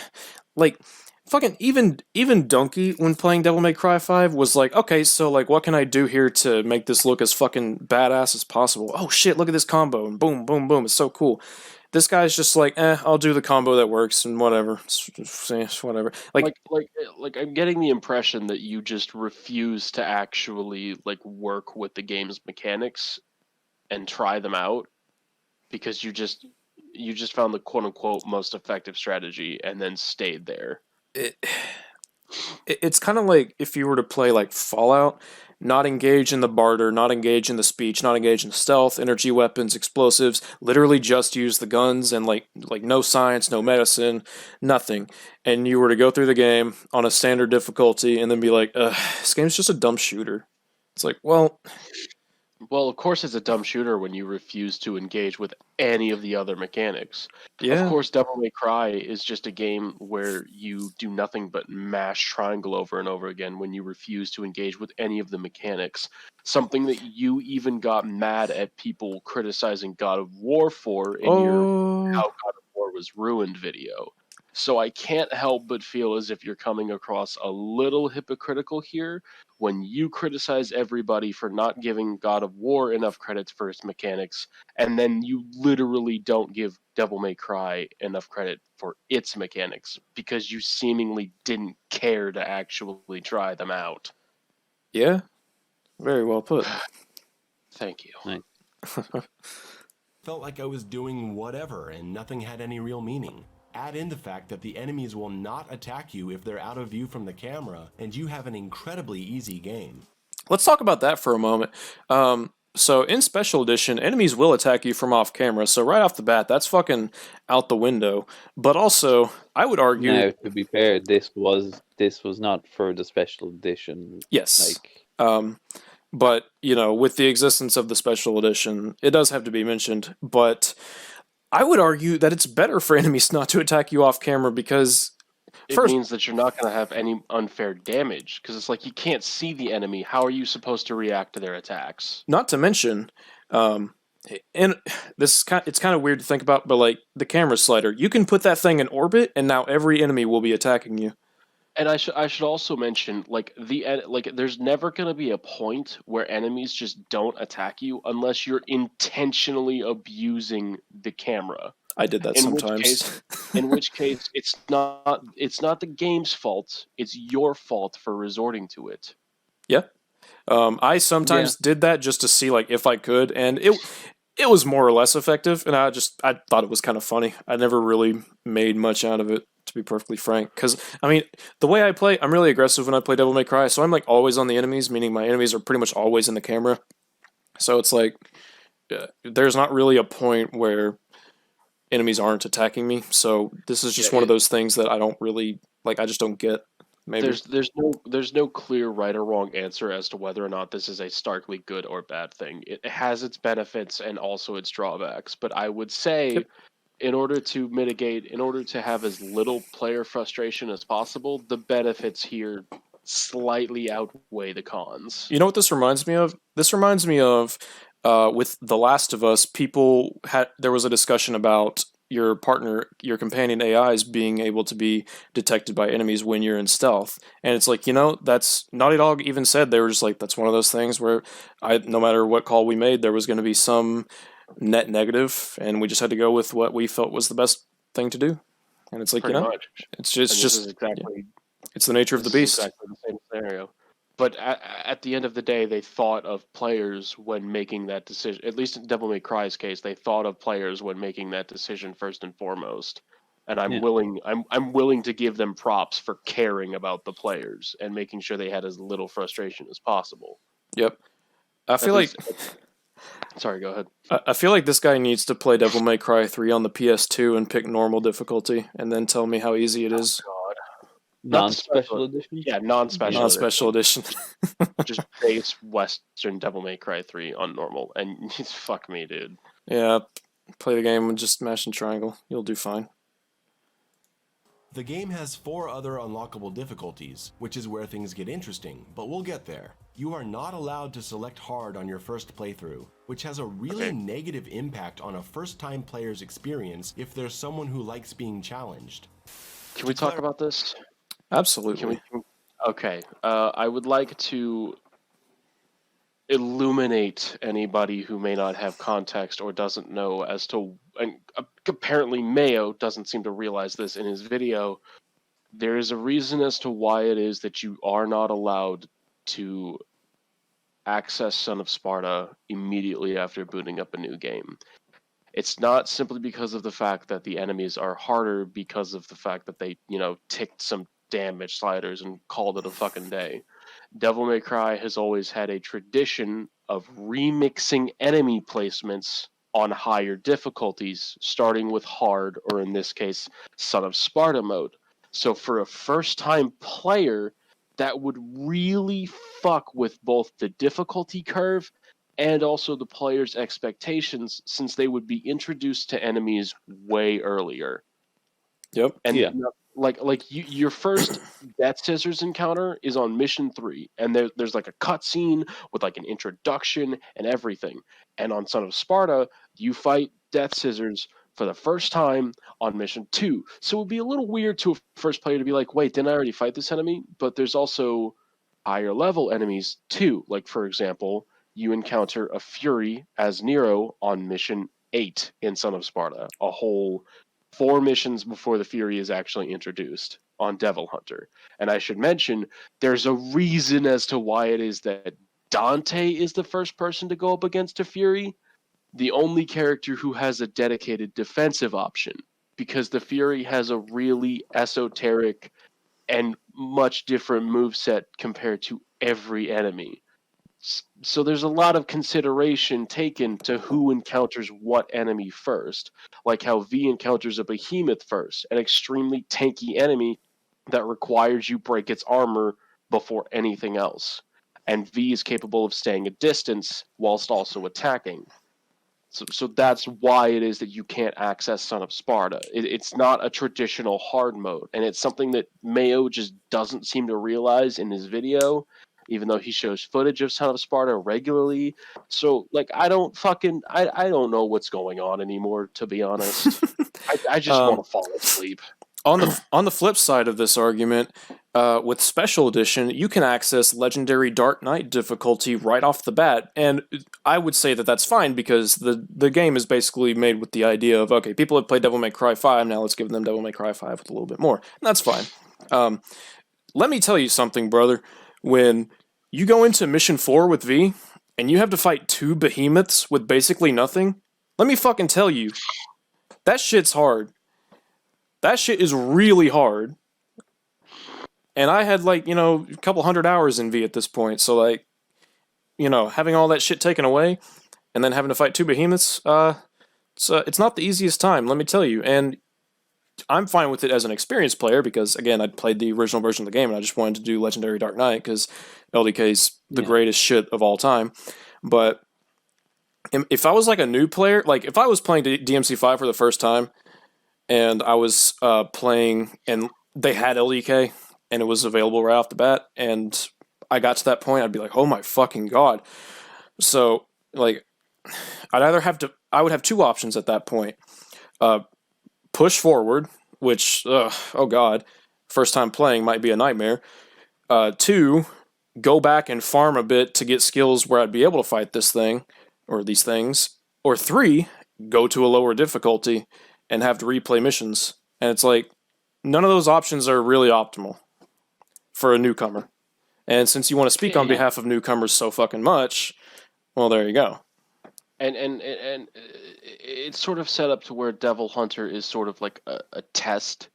fucking, even Donkey, when playing Devil May Cry 5, was like, okay, so, what can I do here to make this look as fucking badass as possible? Oh, shit, look at this combo, and boom, boom, boom, it's so cool. This guy's just like, I'll do the combo that works, and whatever. It's whatever. I'm getting the impression that you just refuse to actually, work with the game's mechanics and try them out, because you just found the quote unquote most effective strategy and then stayed there. It's kind of like if you were to play like Fallout, not engage in the barter, not engage in the speech, not engage in stealth, energy weapons, explosives, literally just use the guns and like no science, no medicine, nothing. And you were to go through the game on a standard difficulty and then be like, this game's just a dumb shooter. It's like, well, Well, of course, it's a dumb shooter when you refuse to engage with any of the other mechanics. Of yeah. course, Devil May Cry is just a game where you do nothing but mash triangle over and over again when you refuse to engage with any of the mechanics. Something that you even got mad at people criticizing God of War for in your Oh, How God of War was ruined video. So I can't help but feel as if you're coming across a little hypocritical here when you criticize everybody for not giving God of War enough credits for its mechanics, and then you literally don't give Devil May Cry enough credit for its mechanics because you seemingly didn't care to actually try them out. yeah. Very well put. Thank you. Right. Felt like I was doing whatever and nothing had any real meaning. Add in the fact that the enemies will not attack you if they're out of view from the camera, and you have an incredibly easy game. Let's talk about that for a moment. So in Special Edition, enemies will attack you from off camera. So right off the bat, that's fucking out the window. But also, I would argue, Now, to be fair, this was not for the special edition. yes. Like, But you know, with the existence of the Special Edition, it does have to be mentioned. But I would argue that it's better for enemies not to attack you off camera because It first, means that you're not going to have any unfair damage because it's like you can't see the enemy. How are you supposed to react to their attacks? not to mention, um, and this is it's kind of weird to think about, but like the camera slider, you can put that thing in orbit, and now every enemy will be attacking you. And I should also mention like there's never going to be a point where enemies just don't attack you unless you're intentionally abusing the camera. I did that In sometimes. which case it's not the game's fault. It's your fault for resorting to it. Yeah. I sometimes did that just to see like if I could, and it was more or less effective, and I thought it was kind of funny. I never really made much out of it, to be perfectly frank. Because I mean, the way I play, I'm really aggressive when I play Devil May Cry, so I'm like always on the enemies, meaning my enemies are pretty much always in the camera. So it's like there's not really a point where enemies aren't attacking me. So this is just one of those things that I don't really like. I just don't get. Maybe There's no clear right or wrong answer as to whether or not this is a starkly good or bad thing. It has its benefits and also its drawbacks, but I would say Yep. in order to have as little player frustration as possible, the benefits here slightly outweigh the cons. You know what this reminds me of? This reminds me of with The Last of Us. There was a discussion about your partner, your companion AIs being able to be detected by enemies when you're in stealth, and it's like, you know, that's Naughty Dog even said they were just like, that's one of those things where no matter what call we made, there was going to be some net negative, and we just had to go with what we felt was the best thing to do. And it's like, Pretty you know, much. it's And just this is exactly it's the nature of the this is beast. exactly the same scenario. But at the end of the day, they thought of players when making that decision. At least in Devil May Cry's case, they thought of players when making that decision first and foremost. And I'm Yeah. willing to give them props for caring about the players and making sure they had as little frustration as possible. Yep. I feel like Sorry, go ahead. I feel like this guy needs to play Devil May Cry 3 on the PS2 and pick normal difficulty, and then tell me how easy it is. God. non-special edition. Yeah, non-special. Non-special edition. Just base Western Devil May Cry 3 on normal, and fuck me, dude. Yeah, play the game and just mashing triangle. You'll do fine. The game has 4 other unlockable difficulties, which is where things get interesting, but we'll get there. You are not allowed to select hard on your first playthrough, which has a really negative impact on a first-time player's experience if there's someone who likes being challenged. Can we talk about this? Absolutely. Okay. I would like to illuminate anybody who may not have context or doesn't know as to, and apparently Mayo doesn't seem to realize this in his video. There is a reason as to why it is that you are not allowed to access Son of Sparta immediately after booting up a new game. It's not simply because of the fact that the enemies are harder because of the fact that they, ticked some damage sliders and called it a fucking day. Devil May Cry has always had a tradition of remixing enemy placements on higher difficulties, starting with hard, or in this case, Son of Sparta mode. So for a first time player, that would really fuck with both the difficulty curve and also the player's expectations, since they would be introduced to enemies way earlier. Yep. And Yeah. your first Death Scissors encounter is on mission 3, and there's like a cutscene with like an introduction and everything. And on Son of Sparta, you fight Death Scissors for the first time on mission 2. So it would be a little weird to a first player to be like, wait, didn't I already fight this enemy? But there's also higher level enemies too. Like, for example, you encounter a Fury as Nero on mission 8 in Son of Sparta, a whole 4 missions before the Fury is actually introduced on Devil Hunter. And I should mention, there's a reason as to why it is that Dante is the first person to go up against a Fury, the only character who has a dedicated defensive option, because the Fury has a really esoteric and much different moveset compared to every enemy. So there's a lot of consideration taken to who encounters what enemy first, like how V encounters a behemoth first, an extremely tanky enemy that requires you break its armor before anything else. And V is capable of staying a distance whilst also attacking. So that's why it is that you can't access Son of Sparta. It's not a traditional hard mode, and it's something that Mayo just doesn't seem to realize in his video, even though he shows footage of Son of Sparta regularly. So, like, I don't know what's going on anymore, to be honest. I just want to fall asleep. On the flip side of this argument, with Special Edition, you can access Legendary Dark Knight difficulty right off the bat, and I would say that that's fine because the game is basically made with the idea of, okay, people have played Devil May Cry 5, now let's give them Devil May Cry 5 with a little bit more, and that's fine. Let me tell you something, brother. When you go into Mission 4 with V, and you have to fight 2 behemoths with basically nothing, let me fucking tell you, that shit's hard. That shit is really hard. And I had, like, a couple hundred hours in V at this point, so, like, having all that shit taken away, and then having to fight 2 behemoths, it's not the easiest time, let me tell you. And I'm fine with it as an experienced player, because, again, I'd played the original version of the game, and I just wanted to do Legendary Dark Knight, because LDK's the greatest shit of all time. But if I was, like, a new player, like, if I was playing DMC5 for the first time, and I was playing, and they had LDK, and it was available right off the bat, and I got to that point, I'd be like, oh my fucking god. So, like, I would have 2 options at that point. Push forward, which, oh god, first time playing might be a nightmare. 2, go back and farm a bit to get skills where I'd be able to fight this thing, or these things. Or 3, go to a lower difficulty and have to replay missions. And it's like, none of those options are really optimal for a newcomer. And since you want to speak on behalf of newcomers so fucking much, well, there you go. And it's sort of set up to where Devil Hunter is sort of like a test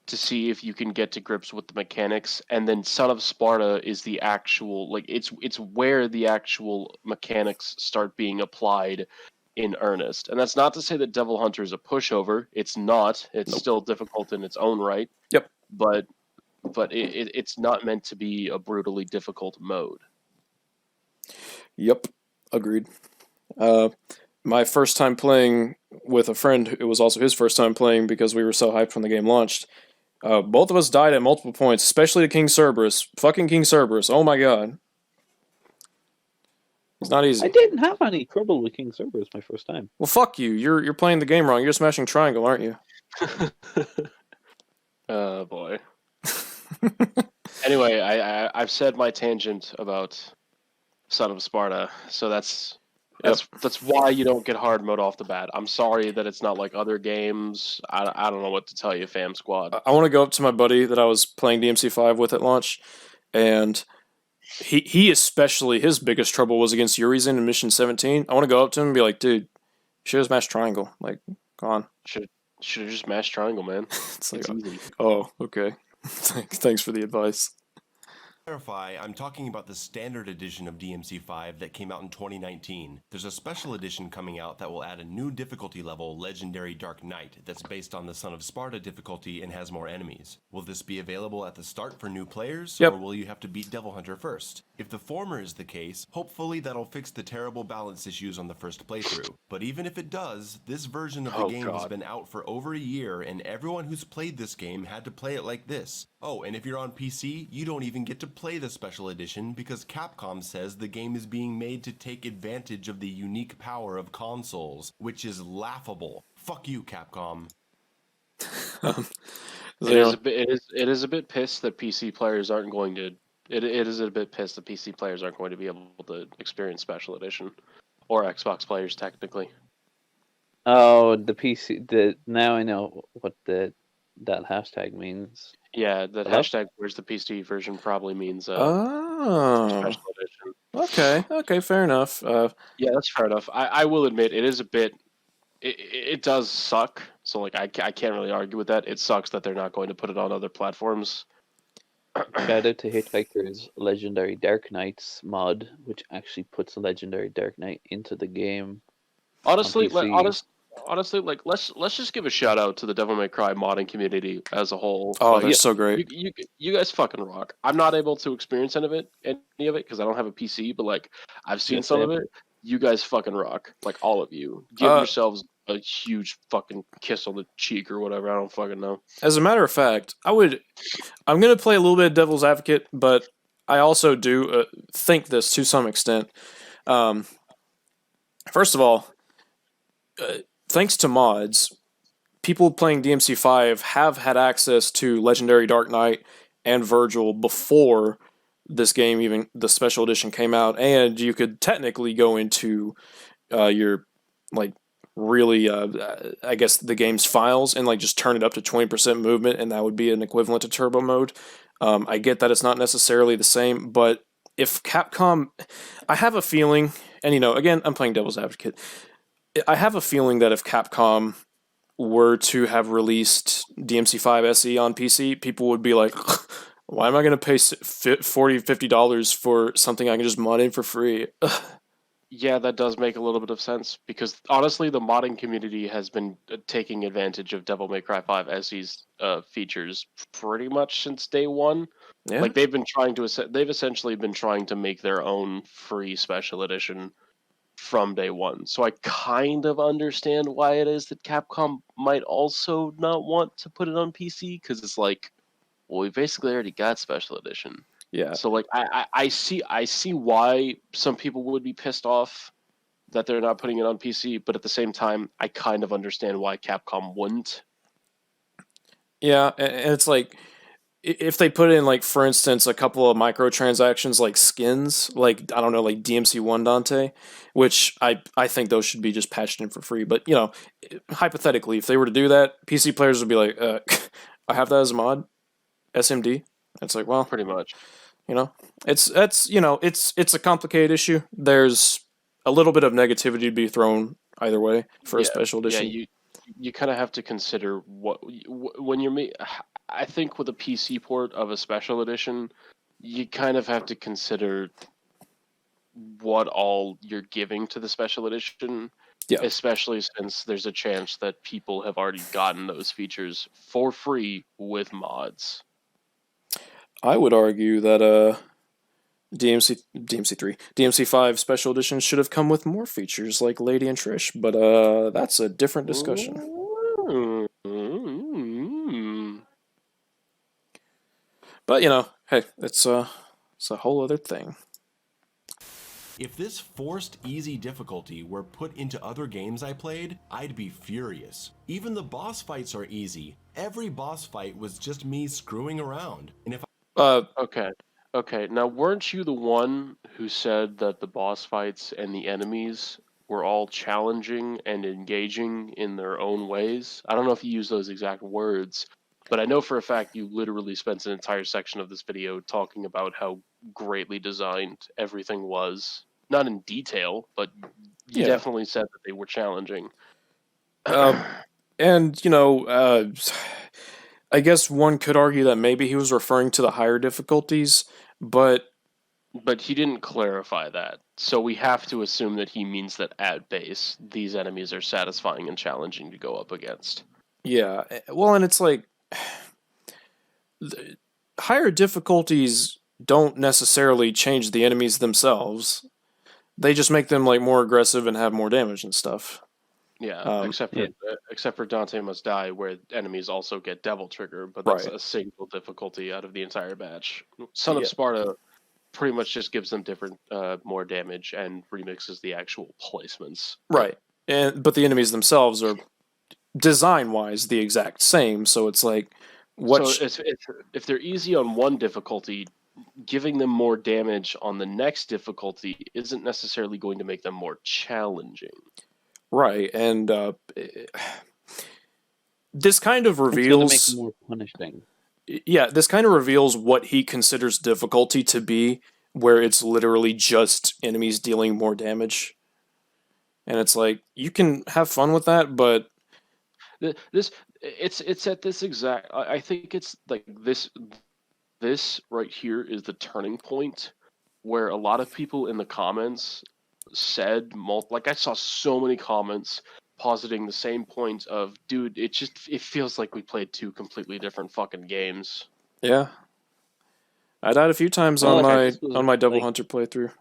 to see if you can get to grips with the mechanics, and then Son of Sparta is the actual, like, it's where the actual mechanics start being applied in earnest. And that's not to say that Devil Hunter is a pushover. It's not. It's still difficult in its own right. Yep. But it's not meant to be a brutally difficult mode. Yep. Agreed. My first time playing with a friend, it was also his first time playing because we were so hyped when the game launched. Both of us died at multiple points, especially to King Cerberus. Fucking King Cerberus. Oh my god. It's not easy. I didn't have any trouble with King Cerberus my first time. Well, fuck you. You're playing the game wrong. You're smashing triangle, aren't you? Oh boy. Anyway, I've said my tangent about Son of Sparta, so that's why you don't get hard mode off the bat. I'm sorry that it's not like other games. I don't know what to tell you, fam squad. I want to go up to my buddy that I was playing DMC5 with at launch, and he especially, his biggest trouble was against Urizen in Mission 17. I want to go up to him and be like, dude, Should have mashed triangle. Like, go on. Should have just mashed triangle, man. It's like, It's easy. oh, okay. Thanks for the advice. Clarify, I'm talking about the standard edition of DMC5 that came out in 2019. There's a special edition coming out that will add a new difficulty level, Legendary Dark Knight, that's based on the Son of Sparta difficulty and has more enemies. Will this be available at the start for new players, Yep. or will you have to beat Devil Hunter first? If the former is the case, hopefully that'll fix the terrible balance issues on the first playthrough. But even if it does, this version of the game has been out for over a year, and everyone who's played this game had to play it like this. Oh, and if you're on PC, you don't even get to play the special edition because Capcom says the game is being made to take advantage of the unique power of consoles, which is laughable. Fuck you, Capcom. It is a bit pissed that PC players aren't going to. It is a bit pissed that PC players aren't going to be able to experience special edition, or Xbox players technically. Oh, the PC. Now I know what that hashtag means. Yeah, that Hello? hashtag "Where's the PC" version probably means Oh. special edition. Okay, fair enough. Yeah, that's fair enough. I will admit it is a bit. It does suck. So like I can't really argue with that. It sucks that they're not going to put it on other platforms. Shout out to Hitchhiker's Legendary Dark Knights mod, which actually puts a Legendary Dark Knight into the game. Honestly, PC. honestly, like let's just give a shout out to the Devil May Cry modding community as a whole. Oh, Like, they're so great. you guys fucking rock. I'm not able to experience any of it because I don't have a PC, but like I've seen Yes, some of same. it. You guys fucking rock. Like all of you. Give yourselves a huge fucking kiss on the cheek or whatever. I don't fucking know. As a matter of fact, I'm going to play a little bit of devil's advocate, but I also do think this to some extent. First of all, thanks to mods, people playing DMC5 have had access to Legendary Dark Knight and Virgil before this game, even the special edition came out, and you could technically go into your like really I guess the game's files and like just turn it up to 20% movement, and that would be an equivalent to turbo mode. I get that it's not necessarily the same, but if Capcom, I have a feeling, and again, I'm playing devil's advocate, I have a feeling that if Capcom were to have released DMC5 SE on PC, people would be like, why am I going to pay $40, $50 for something I can just mod in for free? Yeah, that does make a little bit of sense because honestly, the modding community has been taking advantage of Devil May Cry 5 SE's features pretty much since day one. Yeah. Like they've essentially been trying to make their own free special edition from day one. So I kind of understand why it is that Capcom might also not want to put it on PC because it's like, well, we basically already got special edition. Yeah. So like I see why some people would be pissed off that they're not putting it on PC, but at the same time, I kind of understand why Capcom wouldn't. Yeah, and it's like if they put in, like, for instance, a couple of microtransactions like skins, like, I don't know, like DMC1 Dante, which I think those should be just patched in for free. But hypothetically, if they were to do that, PC players would be like, I have that as a mod, SMD. It's like, well, Pretty much. it's a complicated issue. There's a little bit of negativity to be thrown either way for a special edition. Yeah, you kind of have to consider when you're I think with a PC port of a special edition, you kind of have to consider what all you're giving to the special edition. Yeah. Especially since there's a chance that people have already gotten those features for free with mods. I would argue that DMC5 special edition should have come with more features like Lady and Trish, but that's a different discussion. But hey, it's a whole other thing. If this forced easy difficulty were put into other games I played, I'd be furious. Even the boss fights are easy. Every boss fight was just me screwing around. And if Okay. Now, weren't you the one who said that the boss fights and the enemies were all challenging and engaging in their own ways? I don't know if you used those exact words, but I know for a fact you literally spent an entire section of this video talking about how greatly designed everything was. Not in detail, but you Yeah. definitely said that they were challenging. And, I guess one could argue that maybe he was referring to the higher difficulties, but But he didn't clarify that, so we have to assume that he means that at base, these enemies are satisfying and challenging to go up against. yeah. Well, and it's like higher difficulties don't necessarily change the enemies themselves. They just make them like more aggressive and have more damage and stuff. Yeah, Yeah. except for Dante Must Die, where enemies also get Devil Trigger, but that's Right. a single difficulty out of the entire batch. Son of Yeah. Sparta pretty much just gives them different, more damage and remixes the actual placements. Right. But the enemies themselves are design wise the exact same, so it's like So if they're easy on one difficulty, giving them more damage on the next difficulty isn't necessarily going to make them more challenging. right, and this kind of It's going to make reveals them more punishing. yeah, this kind of reveals what he considers difficulty to be, where it's literally just enemies dealing more damage. And it's like you can have fun with that, but This it's at this exact. I think it's like this right here is the turning point where a lot of people in the comments said like I saw so many comments positing the same point of, dude, it feels like we played two completely different fucking games. yeah, I died a few times Well, on I think my this was Double like Hunter playthrough.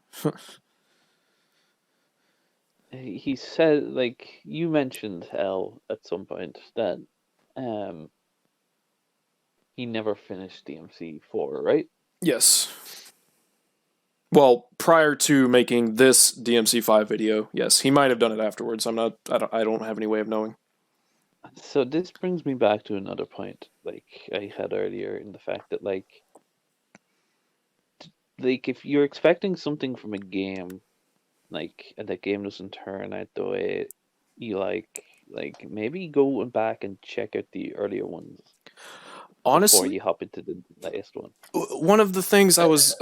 he said, like you mentioned, L, at some point that um he never finished DMC4, right? Yes. Well, prior to making this DMC5 video, yes, he might have done it afterwards. I don't have any way of knowing. So this brings me back to another point, like I had earlier, in the fact that like if you're expecting something from a game, like and that game doesn't turn out the way you like maybe go back and check out the earlier ones before Honestly, you hop into the latest one. one of the things I was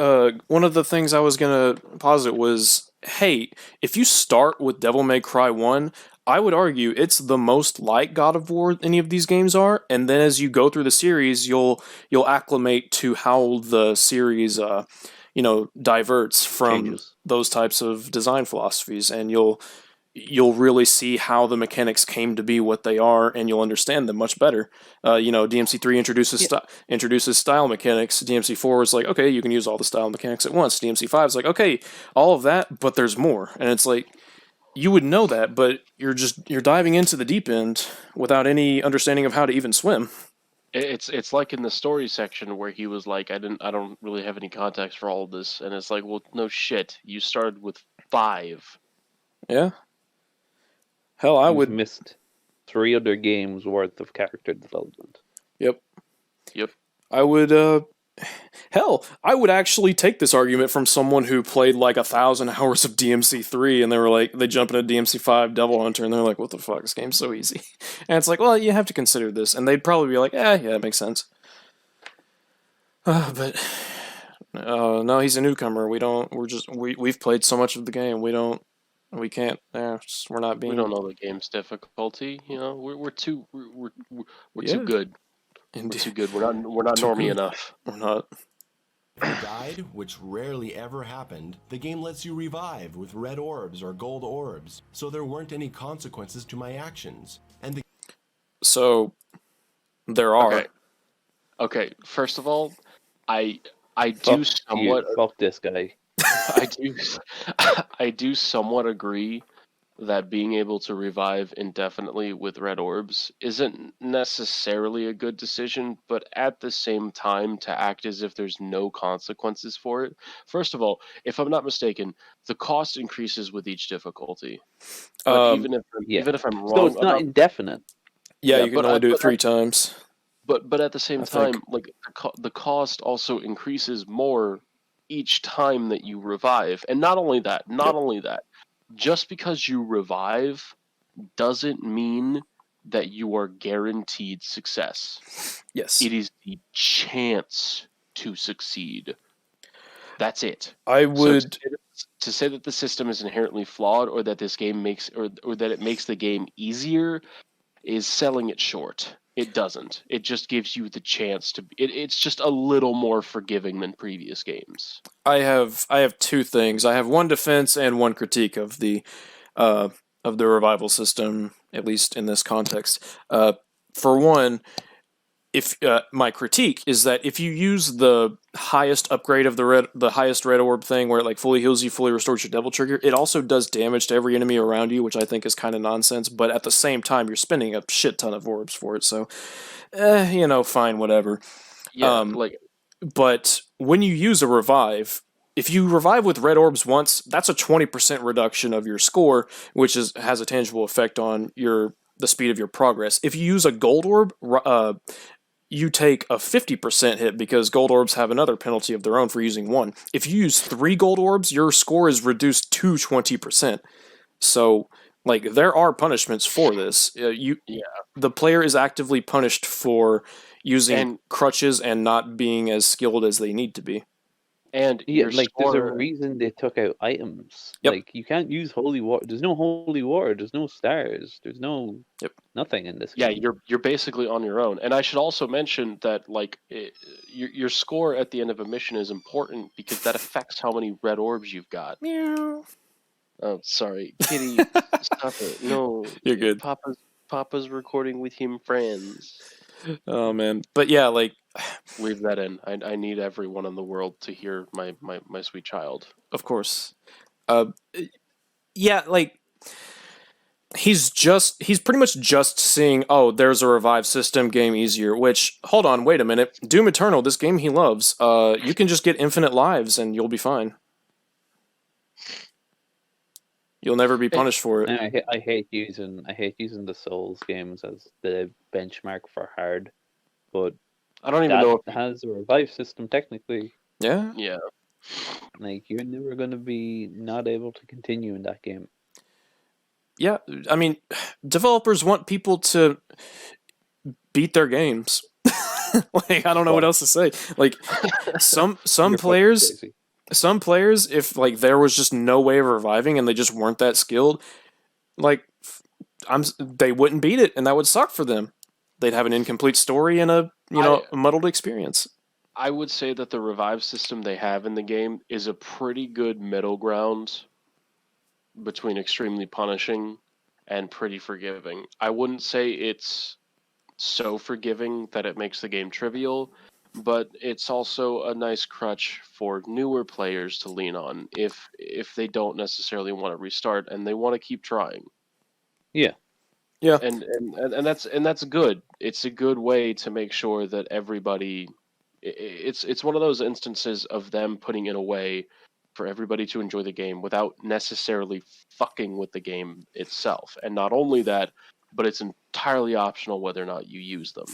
gonna posit was, hey, if you start with Devil May Cry 1, I would argue it's the most like God of War any of these games are, and then as you go through the series, you'll acclimate to how the series diverts from Changes. those types of design philosophies, and you'll really see how the mechanics came to be what they are, and you'll understand them much better. DMC3 introduces Yeah. introduces style mechanics. DMC4 is like, okay, you can use all the style mechanics at once. DMC5 is like, okay, all of that, but there's more, and it's like you would know that, but you're diving into the deep end without any understanding of how to even swim. It's like in the story section where he was like, I don't really have any context for all of this, and it's like, well, no shit, you started with 5. Yeah. Hell, I You've would. missed 3 other games worth of character development. Yep. Yep. I would. Hell, I would actually take this argument from someone who played like 1,000 hours of DMC3, and they jump into DMC5 Devil Hunter, and they're like, "What the fuck? This game's so easy." And it's like, well, you have to consider this, and they'd probably be like, yeah, it makes sense. But no, he's a newcomer. We've played so much of the game. We can't. We're not being. We don't know the game's difficulty. You know, we're too Yeah. too good. Indeed. We're too good. We're not Too normie good. enough. We're not. If you died, which rarely ever happened, the game lets you revive with red orbs or gold orbs, so there weren't any consequences to my actions. And the So there are. Okay. First of all, I Fuck do somewhat you. Fuck this guy. I do somewhat agree that being able to revive indefinitely with red orbs isn't necessarily a good decision, but at the same time, to act as if there's no consequences for it. First of all, if I'm not mistaken, the cost increases with each difficulty. But even Yeah. if I'm So wrong it's not about indefinite. Yeah, yeah, you can but only do it but 3 times. but at the same I think. time, like the cost also increases more each time that you revive, and not only that, just because you revive doesn't mean that you are guaranteed success. Yes. It is the chance to succeed. That's it. I So would. to say that the system is inherently flawed, or that this game makes, or that it makes the game easier, is selling it short. It doesn't. It just gives you the chance to. It's just a little more forgiving than previous games. I have two things. I have one defense and one critique uh, of the revival system, at least in this context. For one, if my critique is that if you use the highest upgrade of the highest red orb thing, where it like fully heals you, fully restores your devil trigger, it also does damage to every enemy around you, which I think is kind of nonsense. But at the same time, you're spending a shit ton of orbs for it, so fine, whatever. Yeah, But when you use a revive, if you revive with red orbs once, that's a 20% reduction of your score, which has a tangible effect on the speed of your progress. If you use a gold orb, you take a 50% hit because gold orbs have another penalty of their own for using one. If you use 3 gold orbs, your score is reduced to 20%. So, like, there are punishments for this. The player is actively punished for using crutches and not being as skilled as they need to be. And there's a reason they took out items. Yep. Like, you can't use holy water. There's no holy water. There's no stars. There's no nothing in this game. You're basically on your own. And I should also mention that your score at the end of a mission is important because that affects how many red orbs you've got. Meow. Oh, sorry, Kitty, stop it! No, you're good. Papa's recording with him friends. Oh man, but yeah, like leave that in. I need everyone in the world to hear my sweet child. Of course. Yeah, like he's pretty much just seeing, oh, there's a revive system, game easier, which, hold on, wait a minute. Doom Eternal, this game he loves, you can just get infinite lives and you'll be fine. You'll never be punished for it. I hate using the Souls games as the benchmark for hard, but I don't even know if it has a revive system technically. Yeah. Yeah. Like, you're never going to be not able to continue in that game. Yeah, I mean, developers want people to beat their games. Like, I don't know what else to say. Like, some players, if like there was just no way of reviving and they just weren't that skilled, like they wouldn't beat it, and that would suck for them. They'd have an incomplete story and a muddled experience. I would say that the revive system they have in the game is a pretty good middle ground between extremely punishing and pretty forgiving. I wouldn't say it's so forgiving that it makes the game trivial, but it's also a nice crutch for newer players to lean on if they don't necessarily want to restart and they want to keep trying. Yeah. Yeah. And that's good. It's a good way to make sure that everybody it's one of those instances of them putting in a way for everybody to enjoy the game without necessarily fucking with the game itself. And not only that, but it's entirely optional whether or not you use them.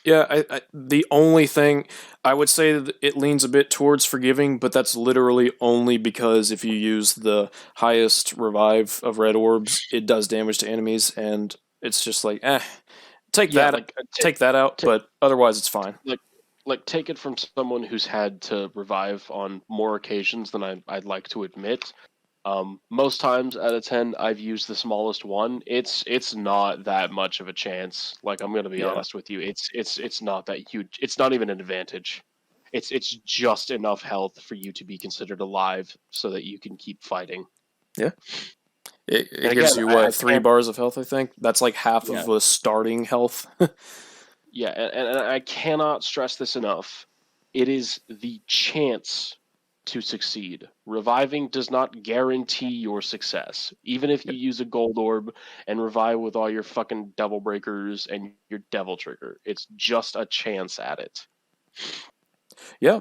Yeah, the only thing I would say that it leans a bit towards forgiving, but that's literally only because if you use the highest revive of red orbs, it does damage to enemies, and it's just like, take that out, but otherwise it's fine. Like take it from someone who's had to revive on more occasions than I'd like to admit. Most times out of 10, I've used the smallest one. It's not that much of a chance. Like, I'm gonna be honest with you. It's not that huge. It's not even an advantage. It's just enough health for you to be considered alive, so that you can keep fighting. Yeah. It gives you 3 bars of health. I think that's like half of the starting health. Yeah, and I cannot stress this enough. It is the chance to succeed. Reviving does not guarantee your success. Even if you use a gold orb and revive with all your fucking devil breakers and your devil trigger, it's just a chance at it. Yeah,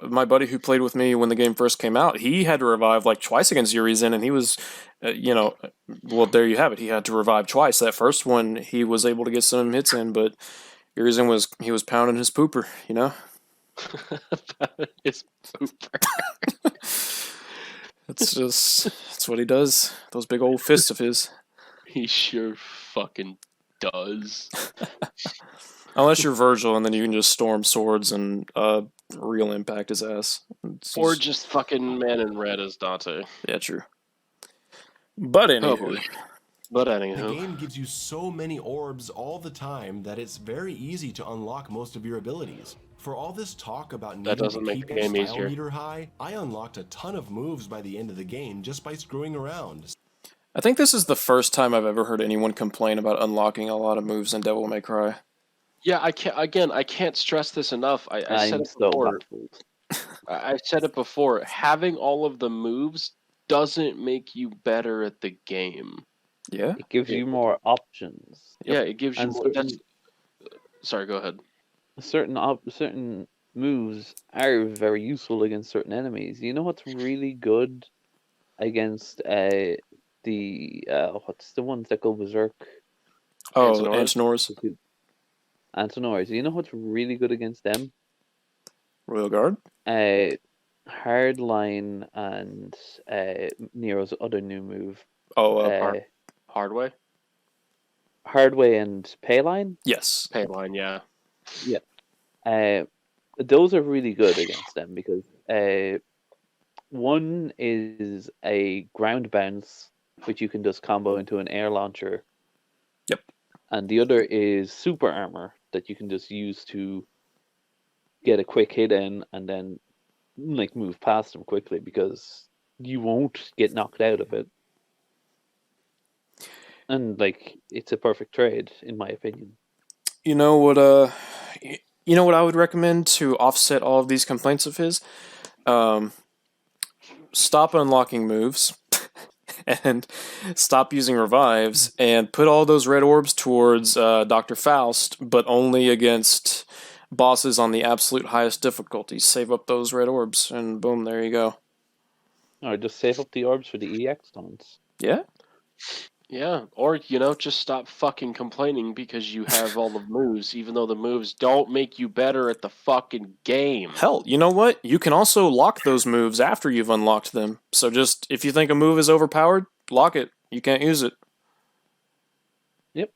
my buddy who played with me when the game first came out, he had to revive like twice against Urizen, and he was, well, there you have it. He had to revive twice. That first one, he was able to get some hits in, but Urizen was pounding his pooper, His pooper. That's what he does. Those big old fists of his. He sure fucking does. Unless you're Virgil, and then you can just storm swords and real impact his ass. Or just fucking Man in Red as Dante. Yeah, true. But Oh anywho, boy. But The anywho. game gives you so many orbs all the time that it's very easy to unlock most of your abilities. For all this talk about needing to doesn't make keep the your game style easier. meter high, I unlocked a ton of moves by the end of the game just by screwing around. I think this is the first time I've ever heard anyone complain about unlocking a lot of moves in Devil May Cry. Yeah, I can't stress this enough. I said I'm it so before. baffled. I said it before. Having all of the moves doesn't make you better at the game. Yeah? It gives you more options, Yeah, it gives you and more. That's. Sorry, go ahead. certain moves are very useful against certain enemies. You know what's really good against the what's the ones that go berserk? Oh, Antinors? Antinors. Antinors. You know what's really good against them? Royal Guard? Hardline and Nero's other new move. Oh, Hardway? Hardway and Payline. yes. Payline, yeah. Yeah. Those are really good against them because one is a ground bounce, which you can just combo into an air launcher. Yep. And the other is super armor that you can just use to get a quick hit in and then like move past them quickly because you won't get knocked out of it. And like it's a perfect trade in my opinion. You know what, you know what I would recommend to offset all of these complaints of his? Stop unlocking moves and stop using revives and put all those red orbs towards Dr. Faust, but only against bosses on the absolute highest difficulty. Save up those red orbs and boom, there you go. Or just save up the orbs for the EX stones. Yeah? Yeah, or, just stop fucking complaining because you have all the moves, even though the moves don't make you better at the fucking game. Hell, you know what? You can also lock those moves after you've unlocked them. So just, if you think a move is overpowered, lock it. You can't use it. Yep.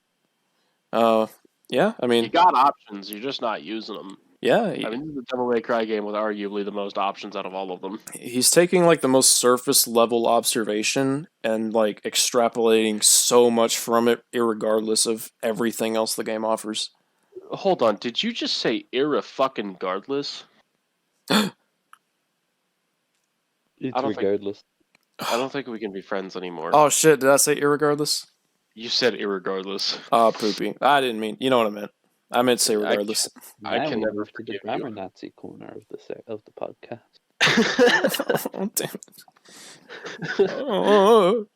Yeah, I mean... You got options, you're just not using them. Yeah. I mean, this is the Devil May Cry game with arguably the most options out of all of them. He's taking, like, the most surface level observation and, like, extrapolating so much from it, irregardless of everything else the game offers. Hold on, did you just say irra-fucking-gardless? It's I don't think- regardless. I don't think we can be friends anymore. Oh, shit, did I say irregardless? You said irregardless. Oh, poopy. I didn't mean... You know what I meant. I meant to say regardless. I Now can we never move to the forgive grammar you. Nazi corner of the podcast. Oh, damn it. Oh.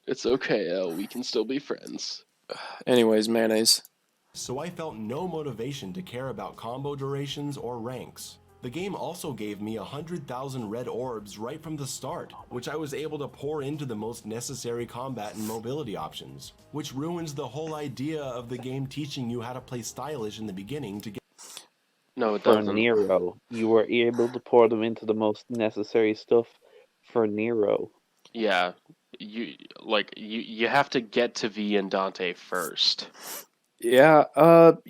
It's okay, El. We can still be friends. Anyways, mayonnaise. So I felt no motivation to care about combo durations or ranks. The game also gave me 100,000 red orbs right from the start, which I was able to pour into the most necessary combat and mobility options, which ruins the whole idea of the game teaching you how to play stylish in the beginning to get... No, it For doesn't. Nero, you were able to pour them into the most necessary stuff for Nero. Yeah, you have to get to V and Dante first. Yeah, hell,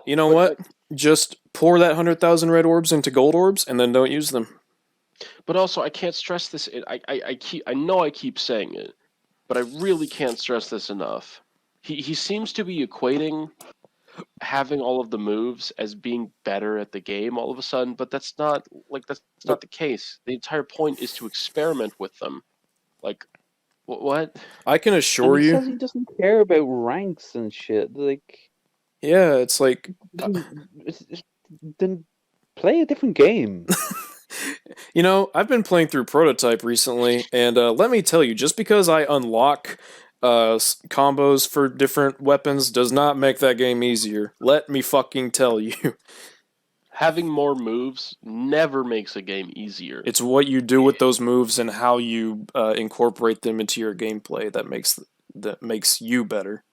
you know what? Just pour that 100,000 red orbs into gold orbs and then don't use them. But also, I can't stress this. I know I keep saying it, but I really can't stress this enough. He seems to be equating having all of the moves as being better at the game all of a sudden, but that's not the case. The entire point is to experiment with them. Like, what? I can assure And he you. says he doesn't care about ranks and shit. Like, Yeah, it's like... then play a different game. You know, I've been playing through Prototype recently, and let me tell you, just because I unlock combos for different weapons does not make that game easier. Let me fucking tell you. Having more moves never makes a game easier. It's what you do with those moves and how you incorporate them into your gameplay that makes you better.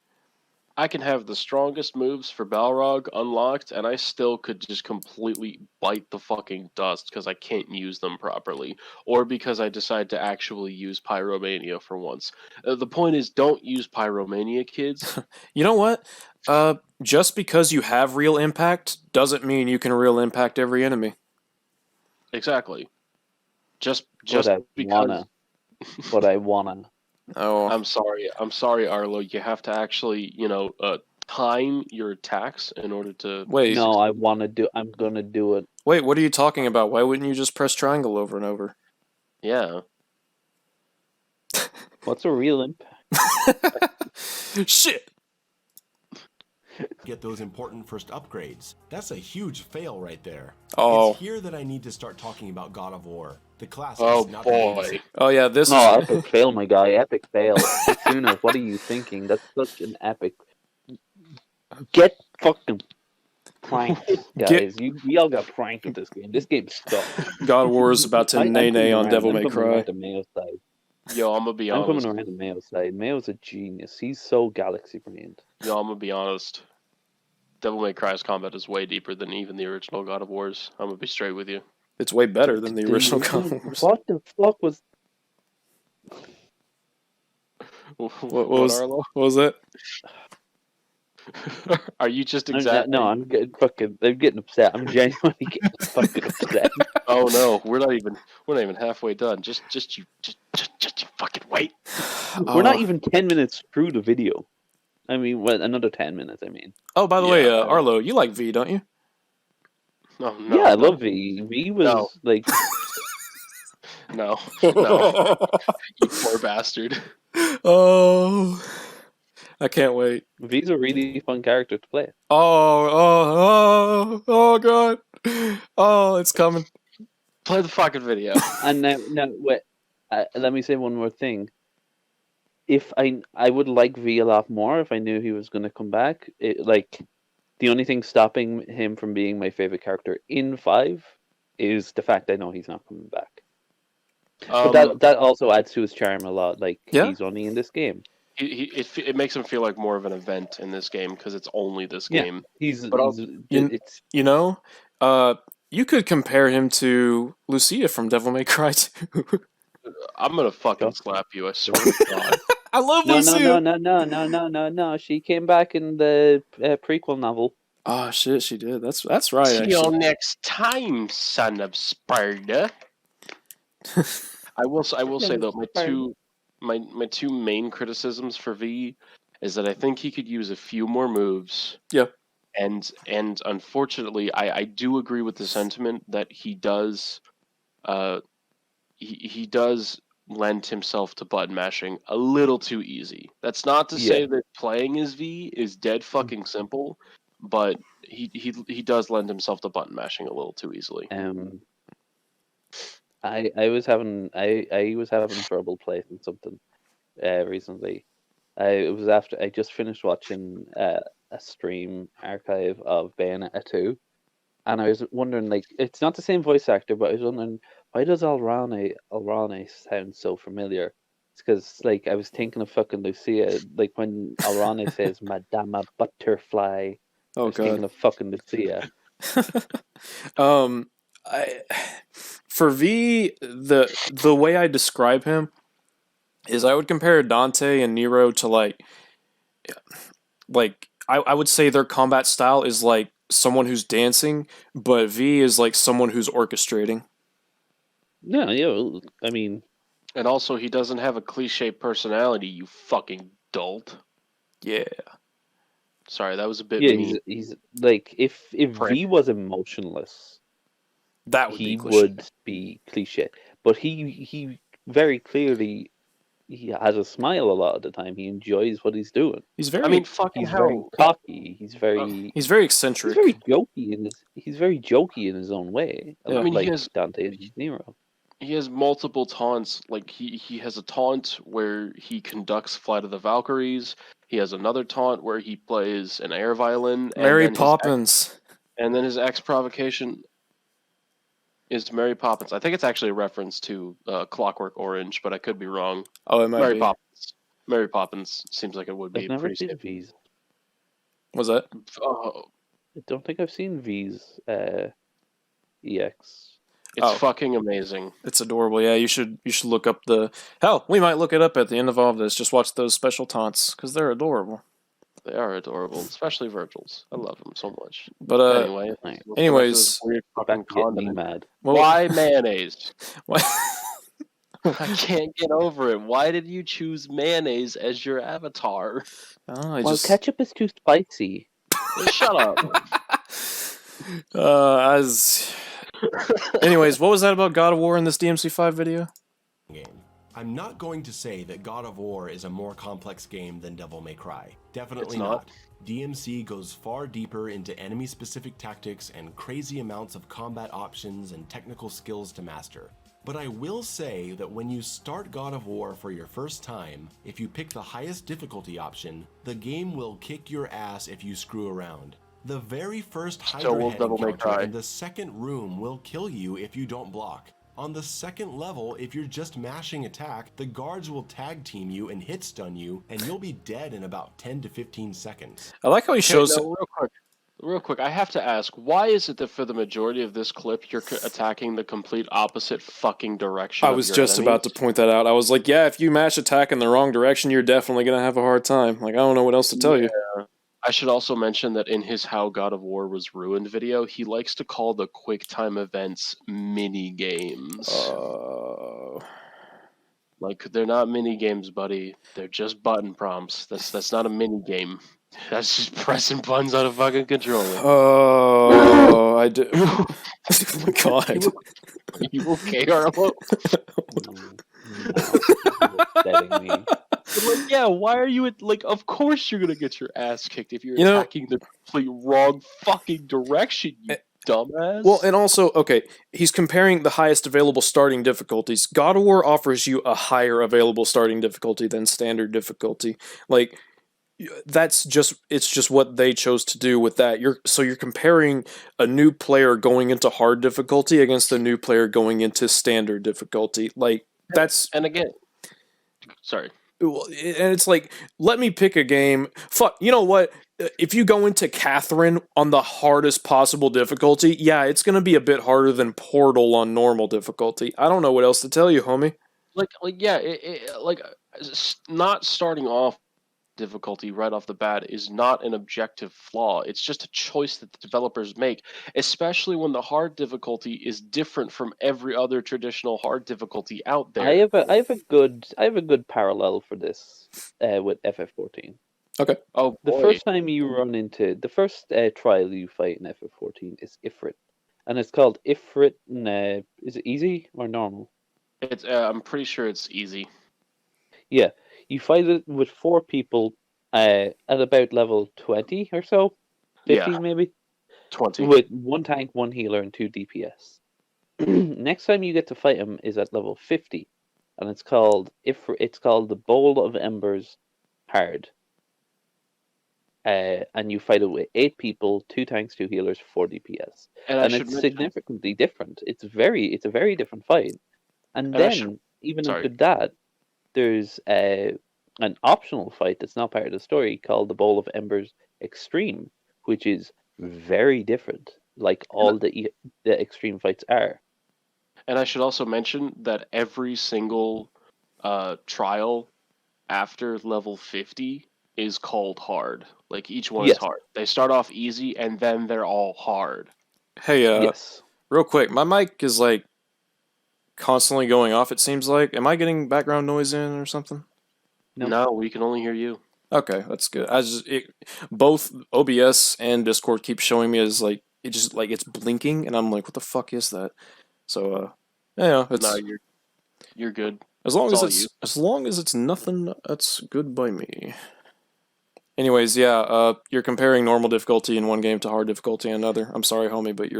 I can have the strongest moves for Balrog unlocked, and I still could just completely bite the fucking dust because I can't use them properly, or because I decide to actually use Pyromania for once. The point is, don't use Pyromania, kids. You know what? Just because you have real impact doesn't mean you can real impact every enemy. Exactly. Just But I because. wanna. Oh, I'm sorry, Arlo. You have to actually, time your attacks in order to. wait, No, I'm gonna do it. wait, what are you talking about? Why wouldn't you just press triangle over and over? Yeah. What's a real impact? Shit! Get those important first upgrades. That's a huge fail right there. Oh. It's here that I need to start talking about God of War. The classics, Oh not the latest. boy. Oh yeah, this is... Oh, epic fail, my guy. Epic fail. Sooner, what are you thinking? That's such an epic. Get fucking pranked, guys. We all got pranked with this game. This game sucks. God of War is about to I'm coming nay-nay on around. Devil I'm May coming Cry. around to Mayo's side. Yo, I'm gonna be I'm honest. coming around to Mayo's side. Mayo's a genius. He's so galaxy brained. Yo, I'm gonna be honest. Devil May Cry's combat is way deeper than even the original God of War's. I'm gonna be straight with you. It's way better than the original God of War. What the fuck was? What was Arlo? what was that? Are you just exactly? No, I'm getting upset. I'm genuinely getting fucking upset. Oh no, we're not even halfway done. Just you fucking wait. We're not even 10 minutes through the video. I mean, well, another 10 minutes. I mean, Oh, by the way, Yeah. Arlo, you like V, don't you? No, no. yeah, I no, love V. V was No. like, No, no. You poor bastard. Oh, I can't wait. V's a really fun character to play. Oh, God. Oh, it's coming. Play the fucking video. And now wait. Let me say one more thing. If I would like V a lot more if I knew he was going to come back. The only thing stopping him from being my favorite character in 5 is the fact I know he's not coming back. But that also adds to his charm a lot. Like, Yeah. he's only in this game. It makes him feel like more of an event in this game because it's only this Yeah. game. He's You know, you could compare him to Lucia from Devil May Cry 2. I'm gonna fucking Sure. slap you. I swear to God. I love no. Lucia. She came back in the prequel novel. Oh shit, she did. That's right. See you Actually, next time, son of Sparta. I will say though, my two main criticisms for V is that I think he could use a few more moves. Yep. And unfortunately, I do agree with the sentiment that he does he does lend himself to button mashing a little too easy. That's not to say that playing as V is dead fucking simple, but he does lend himself to button mashing a little too easily. I was having trouble playing something recently. It was after I just finished watching a stream archive of Bayonetta 2, and I was wondering, like, it's not the same voice actor, but I was wondering, why does Alrane sound so familiar? It's because, like, I was thinking of fucking Lucia, like when Alrane says Madama Butterfly. I was thinking of fucking Lucia. For V, the way I describe him is I would compare Dante and Nero to like I would say their combat style is like someone who's dancing, but V is like someone who's orchestrating. Yeah, I mean, and also he doesn't have a cliche personality. You fucking dolt. Yeah. Sorry, that was a bit mean. He's like, if V was emotionless, he would be cliche. But he very clearly he has a smile a lot of the time. He enjoys what he's doing. He's very. I mean, fucking he's hell. very cocky. He's very eccentric. He's very jokey in his own way. Yeah. I mean, like he has Dante and Nero. He has multiple taunts. Like he has a taunt where he conducts Flight of the Valkyries. He has another taunt where he plays an air violin. Mary Poppins. And then his X provocation is Mary Poppins. I think it's actually a reference to Clockwork Orange, but I could be wrong. Oh, it might be. Poppins. Mary Poppins seems like it would be. I've never seen V's. Was that? I don't think I've seen V's EX. It's fucking amazing. It's adorable. Yeah, you should look up we might look it up at the end of all of this. Just watch those special taunts because they're adorable. They are adorable, especially Virgil's. I love him so much. But Anyway, Right. let's go back to this weird Back fucking to getting me condiment. mad. well, Why mayonnaise? what- I can't get over it. Why did you choose mayonnaise as your avatar? I Well, just ketchup is too spicy. Shut up. as anyways, what was that about God of War in this DMC5 video? Game. I'm not going to say that God of War is a more complex game than Devil May Cry. Definitely It's not. DMC goes far deeper into enemy-specific tactics and crazy amounts of combat options and technical skills to master. But I will say that when you start God of War for your first time, if you pick the highest difficulty option, the game will kick your ass if you screw around. The very first So will Hydra head Devil May encounter Cry. in the second room will kill you if you don't block. On the second level, if you're just mashing attack, the guards will tag team you and hit stun you, and you'll be dead in about 10 to 15 seconds. I like how he shows. No, real quick, I have to ask, why is it that for the majority of this clip, you're attacking the complete opposite fucking direction I of was your just enemies? about to point that out. I was like, yeah, if you mash attack in the wrong direction, you're definitely gonna have a hard time. Like, I don't know what else to tell you. I should also mention that in his How God of War Was Ruined video, he likes to call the quick time events mini games. Like, they're not mini games, buddy. They're just button prompts. That's not a mini game. That's just pressing buttons out of fucking controller. Oh, I do. Oh my God. Are you okay, Arlo? Upsetting me. Like, yeah, why are you like? Of course you're gonna get your ass kicked if you're You know- attacking the complete wrong fucking direction, you dumbass. Well, and also, okay, he's comparing the highest available starting difficulties. God of War offers you a higher available starting difficulty than standard difficulty. Like, it's just what they chose to do with that. You're comparing a new player going into hard difficulty against a new player going into standard difficulty. Like, that's and again, sorry. and it's like, let me pick a game. Fuck, you know what? If you go into Catherine on the hardest possible difficulty, yeah, it's gonna be a bit harder than Portal on normal difficulty. I don't know what else to tell you, homie. Yeah, not starting off difficulty right off the bat is not an objective flaw. It's just a choice that the developers make, especially when the hard difficulty is different from every other traditional hard difficulty out there. I have a good parallel for this with FF14. Okay. Oh, The boy. first time you run into the first trial you fight in FF14 is Ifrit, and it's called Ifrit. Is it easy or normal? It's I'm pretty sure it's easy. Yeah, you fight it with 4 people at about level 20 or so, 15 Yeah. maybe, 20. with 1 tank, 1 healer, and 2 DPS. Next time you get to fight him is at level 50, and it's called the Bowl of Embers Hard. And you fight it with 8 people, 2 tanks, 2 healers, 4 DPS, and it's significantly different. It's a very different fight. And then even after that, there's an optional fight that's not part of the story called the Bowl of Embers Extreme, which is very different, like all the extreme fights are. And I should also mention that every single trial after level 50 is called hard. Like, each one is hard. They start off easy, and then they're all hard. Hey, yes. Real quick, my mic is like constantly going off, it seems like. Am I getting background noise in or something? No, we can only hear you. Okay, that's good. Both OBS and Discord keep showing me as like it's blinking, and I'm like, what the fuck is that? So it's No, you're good. as long as it's nothing, that's good by me. Anyways, you're comparing normal difficulty in one game to hard difficulty in another. I'm sorry, homie, but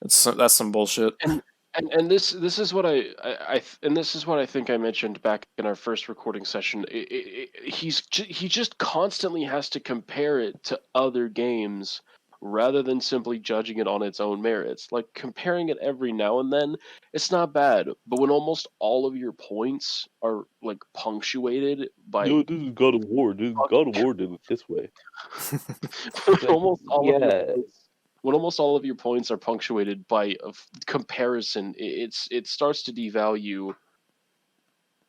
that's some bullshit. And this is what I think I mentioned back in our first recording session. He just constantly has to compare it to other games rather than simply judging it on its own merits. Like, comparing it every now and then, it's not bad. But when almost all of your points are like punctuated by No, this is God of War. God of War did it this way. When almost all of your points are punctuated by a comparison, it starts to devalue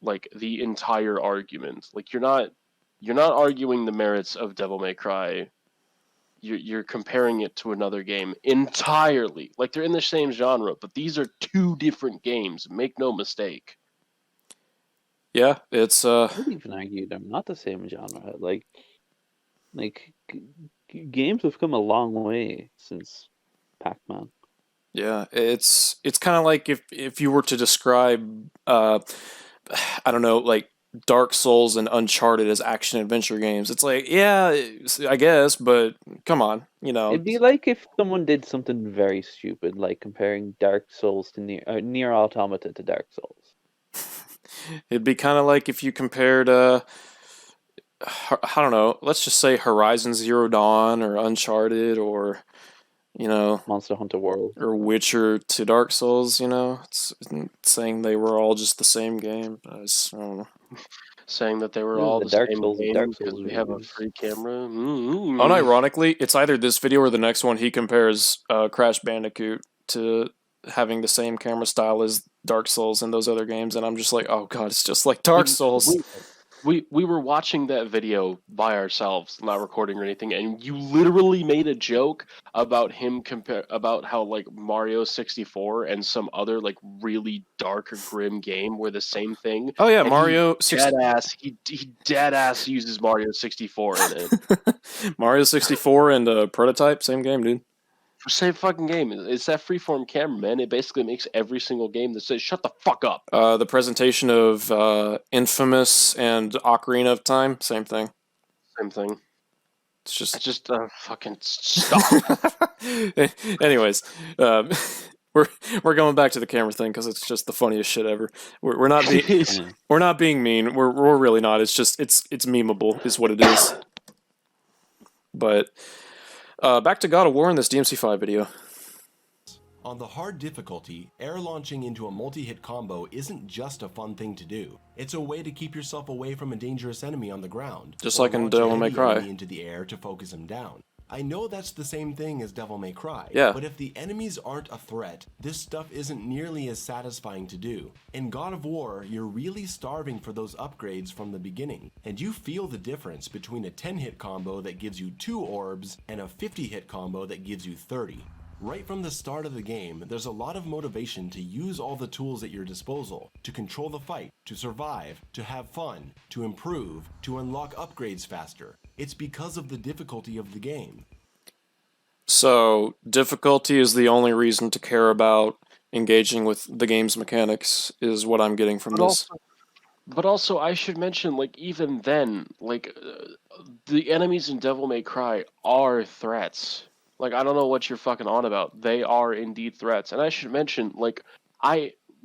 like the entire argument. Like, you're not you're not arguing the merits of Devil May Cry. You're comparing it to another game entirely. Like, they're in the same genre, but these are two different games. Make no mistake. Yeah, it's I would even argue they're not the same genre. Games have come a long way since Pac-Man. yeah, it's kind of like if you were to describe I don't know, like Dark Souls and Uncharted as action adventure games. It's like, yeah, I guess, but come on, It'd be like if someone did something very stupid, like comparing Dark Souls to Nier Automata to Dark Souls. it'd be kind of like if you compared I don't know, let's just say Horizon Zero Dawn or Uncharted or Monster Hunter World. or Witcher to Dark Souls. It's saying they were all just the same game. I don't know. Saying that they were Yeah, all the the Dark same Souls of game Dark because Souls we have a reviews. free camera. Unironically, it's either this video or the next one. He compares Crash Bandicoot to having the same camera style as Dark Souls and those other games, and I'm just like, oh god, it's just like Dark Souls. We were watching that video by ourselves, not recording or anything, and you literally made a joke about him about how like Mario 64 and some other like really dark or grim game were the same thing. Oh yeah, And Mario he dead ass uses Mario 64 in it. Mario 64 and Prototype, same game, dude. Same fucking game. It's that freeform camera, man. It basically makes every single game that says "shut the fuck up." The presentation of Infamous and Ocarina of Time, same thing. Same thing. It's just Fucking stop. Anyways, we're going back to the camera thing because it's just the funniest shit ever. We're not being we're not being mean. We're really not. It's just it's memeable is what it is. But back to God of War in this DMC5 video. On the hard difficulty, air launching into a multi-hit combo isn't just a fun thing to do. It's a way to keep yourself away from a dangerous enemy on the ground. Just or like in launch a Devil May heavy Cry. enemy into the air to focus him down. I know that's the same thing as Devil May Cry, Yeah. but if the enemies aren't a threat, this stuff isn't nearly as satisfying to do. In God of War, you're really starving for those upgrades from the beginning, and you feel the difference between a 10-hit combo that gives you 2 orbs and a 50-hit combo that gives you 30. Right from the start of the game, there's a lot of motivation to use all the tools at your disposal, to control the fight, to survive, to have fun, to improve, to unlock upgrades faster. It's because of the difficulty of the game. So, difficulty is the only reason to care about engaging with the game's mechanics, is what I'm getting from this. But also, I should mention, like, even then, like, the enemies in Devil May Cry are threats. Like, I don't know what you're fucking on about. They are indeed threats. And I should mention, like,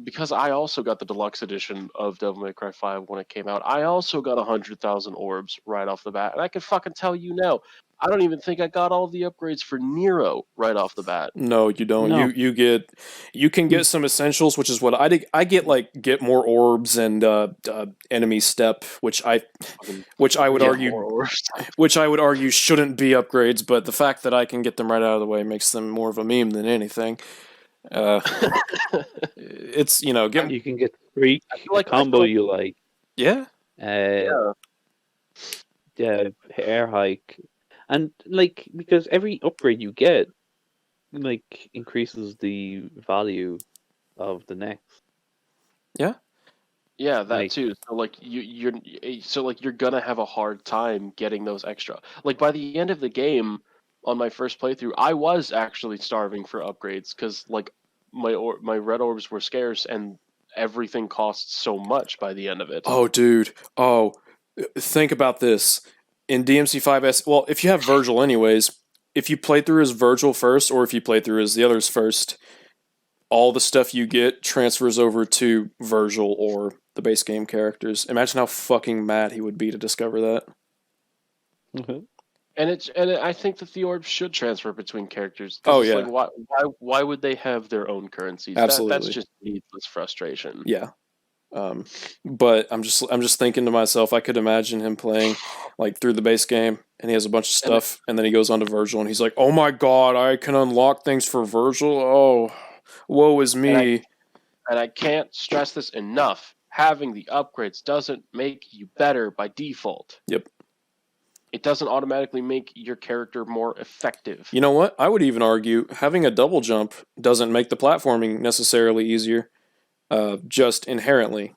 because I also got the deluxe edition of Devil May Cry 5 when it came out, I also got 100,000 orbs right off the bat. And I can fucking tell you now, I don't even think I got all the upgrades for Nero right off the bat. No, you don't. No. You can get some essentials, which is what I get. Like get more orbs and enemy step, which I would Get argue more orbs. shouldn't be upgrades, but the fact that I can get them right out of the way makes them more of a meme than anything. It's get You can get free like- combo you like. yeah. Air hike, and like because every upgrade you get, like increases the value of the next. Yeah, that Like- too. So like you're gonna have a hard time getting those extra. Like by the end of the game, on my first playthrough, I was actually starving for upgrades because like my red orbs were scarce and everything costs so much by the end of it. Oh, dude. Oh, think about this. In DMC5S, well, if you have Virgil anyways, if you play through as Virgil first, or if you play through as the others first, all the stuff you get transfers over to Virgil or the base game characters. Imagine how fucking mad he would be to discover that. Mhm. And I think that the orbs should transfer between characters. Oh, it's yeah. Like, why would they have their own currencies? Absolutely. That's just needless frustration. Yeah. But I'm just thinking to myself, I could imagine him playing like through the base game, and he has a bunch of stuff, and then he goes on to Virgil, and he's like, "Oh my god, I can unlock things for Virgil! Oh, woe is me!" And I can't stress this enough. Having the upgrades doesn't make you better by default. Yep. It doesn't automatically make your character more effective. You know what? I would even argue having a double jump doesn't make the platforming necessarily easier, just inherently.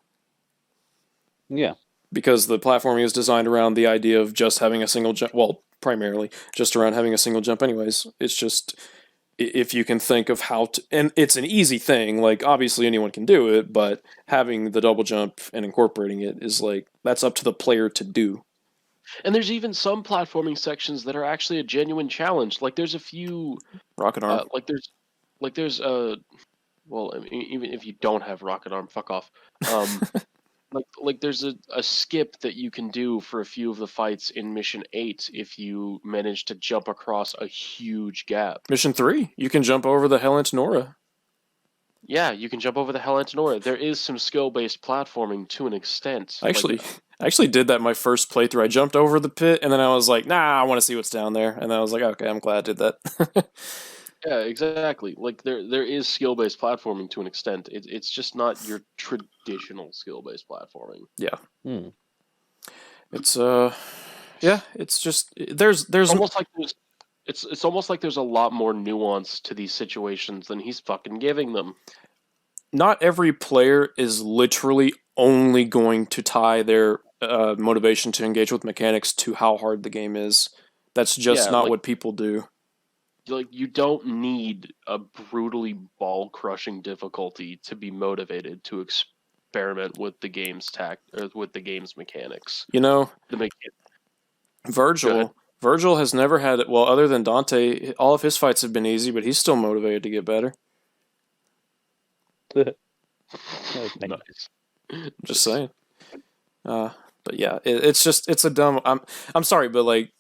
Yeah. Because the platforming is designed around the idea of just having a single jump. Well, primarily just around having a single jump anyways. It's just if you can think of how to, and it's an easy thing, like obviously anyone can do it, but having the double jump and incorporating it is like, that's up to the player to do. And there's even some platforming sections that are actually a genuine challenge. Like there's a few, Rocket arm. well, I mean, even if you don't have rocket arm, fuck off. Like there's a skip that you can do for a few of the fights in Mission 8 if you manage to jump across a huge gap. Mission 3, you can jump over the Hell Antenora. Yeah, you can jump over the Hell Antenora. There is some skill-based platforming to an extent. I actually did that my first playthrough. I jumped over the pit, and then I was like, nah, I want to see what's down there. And then I was like, okay, I'm glad I did that. Yeah, exactly. Like there is skill-based platforming to an extent. It's just not your traditional skill-based platforming. Yeah. Hmm. It's yeah, it's just there's almost like it's almost like there's a lot more nuance to these situations than he's fucking giving them. Not every player is literally only going to tie their motivation to engage with mechanics to how hard the game is. That's just not what people do. Like you don't need a brutally ball-crushing difficulty to be motivated to experiment with the game's with the game's mechanics. You know, Virgil has never had it. Well, other than Dante, all of his fights have been easy, but he's still motivated to get better. Nice. Just saying. But yeah, it's a dumb. I'm sorry, but like,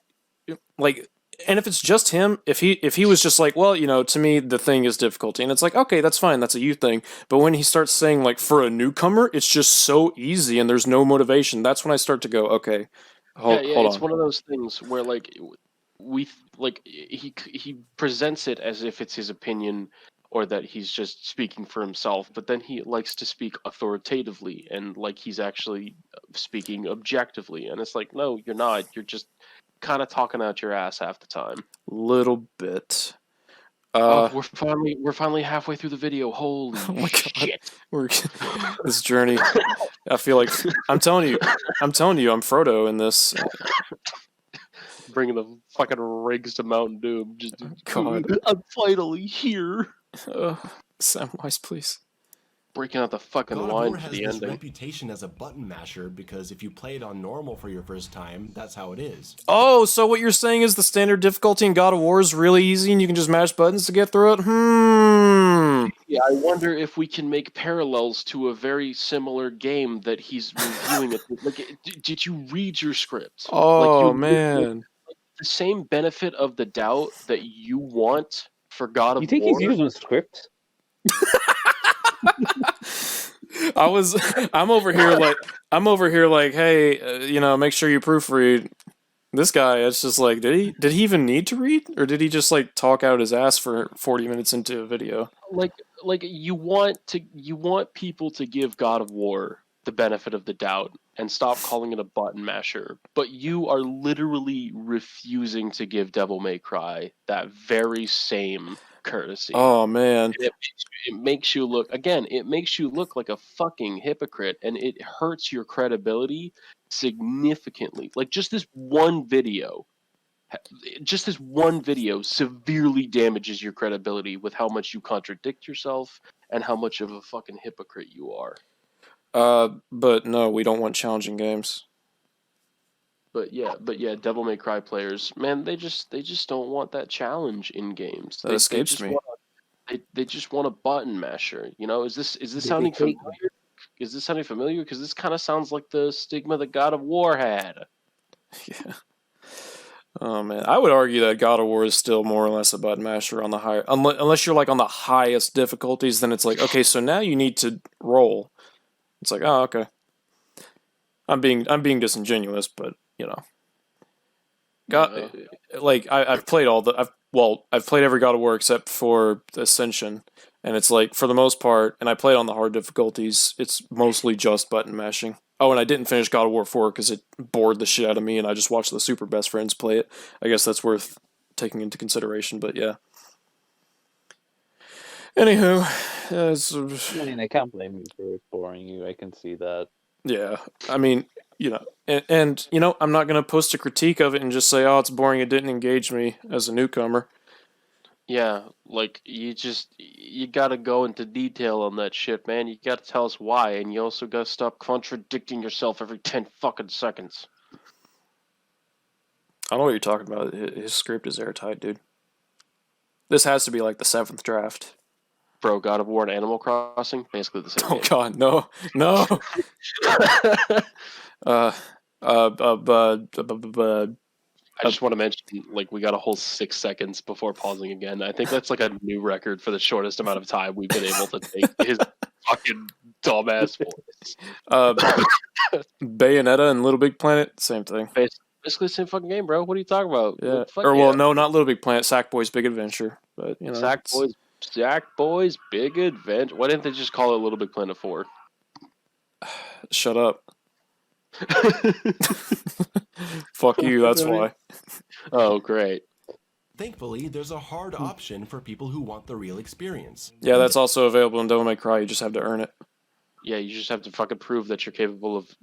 and if it's just him, if he was just like, well, you know, to me the thing is difficulty, and it's like, okay, that's fine, that's a you thing. But when he starts saying like, for a newcomer, it's just so easy and there's no motivation, that's when I start to go, okay, hold it's on. one of those things where like he presents it as if it's his opinion or that he's just speaking for himself, but then he likes to speak authoritatively and like he's actually speaking objectively, and it's like, no, you're not. You're just kind of talking out your ass half the time. Little bit. We're finally halfway through the video. Holy shit! This journey. I feel like I'm telling you, I'm Frodo in this. Bringing the fucking rigs to Mountain Doom. Just, God, I'm finally here. Samwise, please. Breaking out the fucking God line of War for has the this ending. reputation as a button masher because if you play it on normal for your first time, that's how it is. Oh, so what you're saying is the standard difficulty in God of War is really easy and you can just mash buttons to get through it? Yeah, I wonder if we can make parallels to a very similar game that he's reviewing. Like, did you read your script? Oh, man. The same benefit of the doubt that you want for God of War. You think he's using a script? I'm over here like, hey, you know, make sure you proofread. This guy, it's just like, did he even need to read, or did he just like talk out his ass for 40 minutes into a video? Like you want people to give God of War the benefit of the doubt and stop calling it a button masher, but you are literally refusing to give Devil May Cry that very same courtesy. Oh man, it makes you look like a fucking hypocrite, and it hurts your credibility significantly. Like just this one video severely damages your credibility with how much you contradict yourself and how much of a fucking hypocrite you are. But no, we don't want challenging games. But yeah, Devil May Cry players, man, they just don't want that challenge in games. That escapes me. They just want a button masher. You know, is this sounding familiar? Is this sounding familiar? Because this kind of sounds like the stigma that God of War had. Yeah. Oh man, I would argue that God of War is still more or less a button masher on the higher, unless you're like on the highest difficulties. Then it's like, okay, so now you need to roll. It's like, oh, okay. I'm being disingenuous, but you know, I've played I've played every God of War except for Ascension, and it's like for the most part, and I played on the hard difficulties. It's mostly just button mashing. Oh, and I didn't finish God of War 4 because it bored the shit out of me, and I just watched the Super Best Friends play it. I guess that's worth taking into consideration, but yeah. Anywho, I mean, I can't blame you for boring you. I can see that. yeah, I mean, and I'm not going to post a critique of it and just say, oh, it's boring, it didn't engage me as a newcomer. Yeah, like you gotta go into detail on that shit, man. You gotta tell us why, and you also gotta stop contradicting yourself every 10 fucking seconds. I don't know what you're talking about. His script is airtight, dude. This has to be like the 7th draft. Bro, God of War and Animal Crossing, basically the same Oh game. god, no. uh, I just want to mention, like, we got a whole 6 seconds before pausing again. I think that's like a new record for the shortest amount of time we've been able to take his fucking dumbass voice. Bayonetta and Little Big Planet, same thing. Basically the same fucking game, bro. What are you talking about? Yeah. Fuck Or, yeah. well, no, not Little Big Planet, Sackboy's Big Adventure. But, Sackboy's Big Adventure. Why didn't they just call it Little Big Planet 4? Shut up. Fuck you, that's why. Oh, great. Thankfully, there's a hard option for people who want the real experience. Yeah, that's also available in Devil May Cry, you just have to earn it. Yeah, you just have to fucking prove that you're capable of,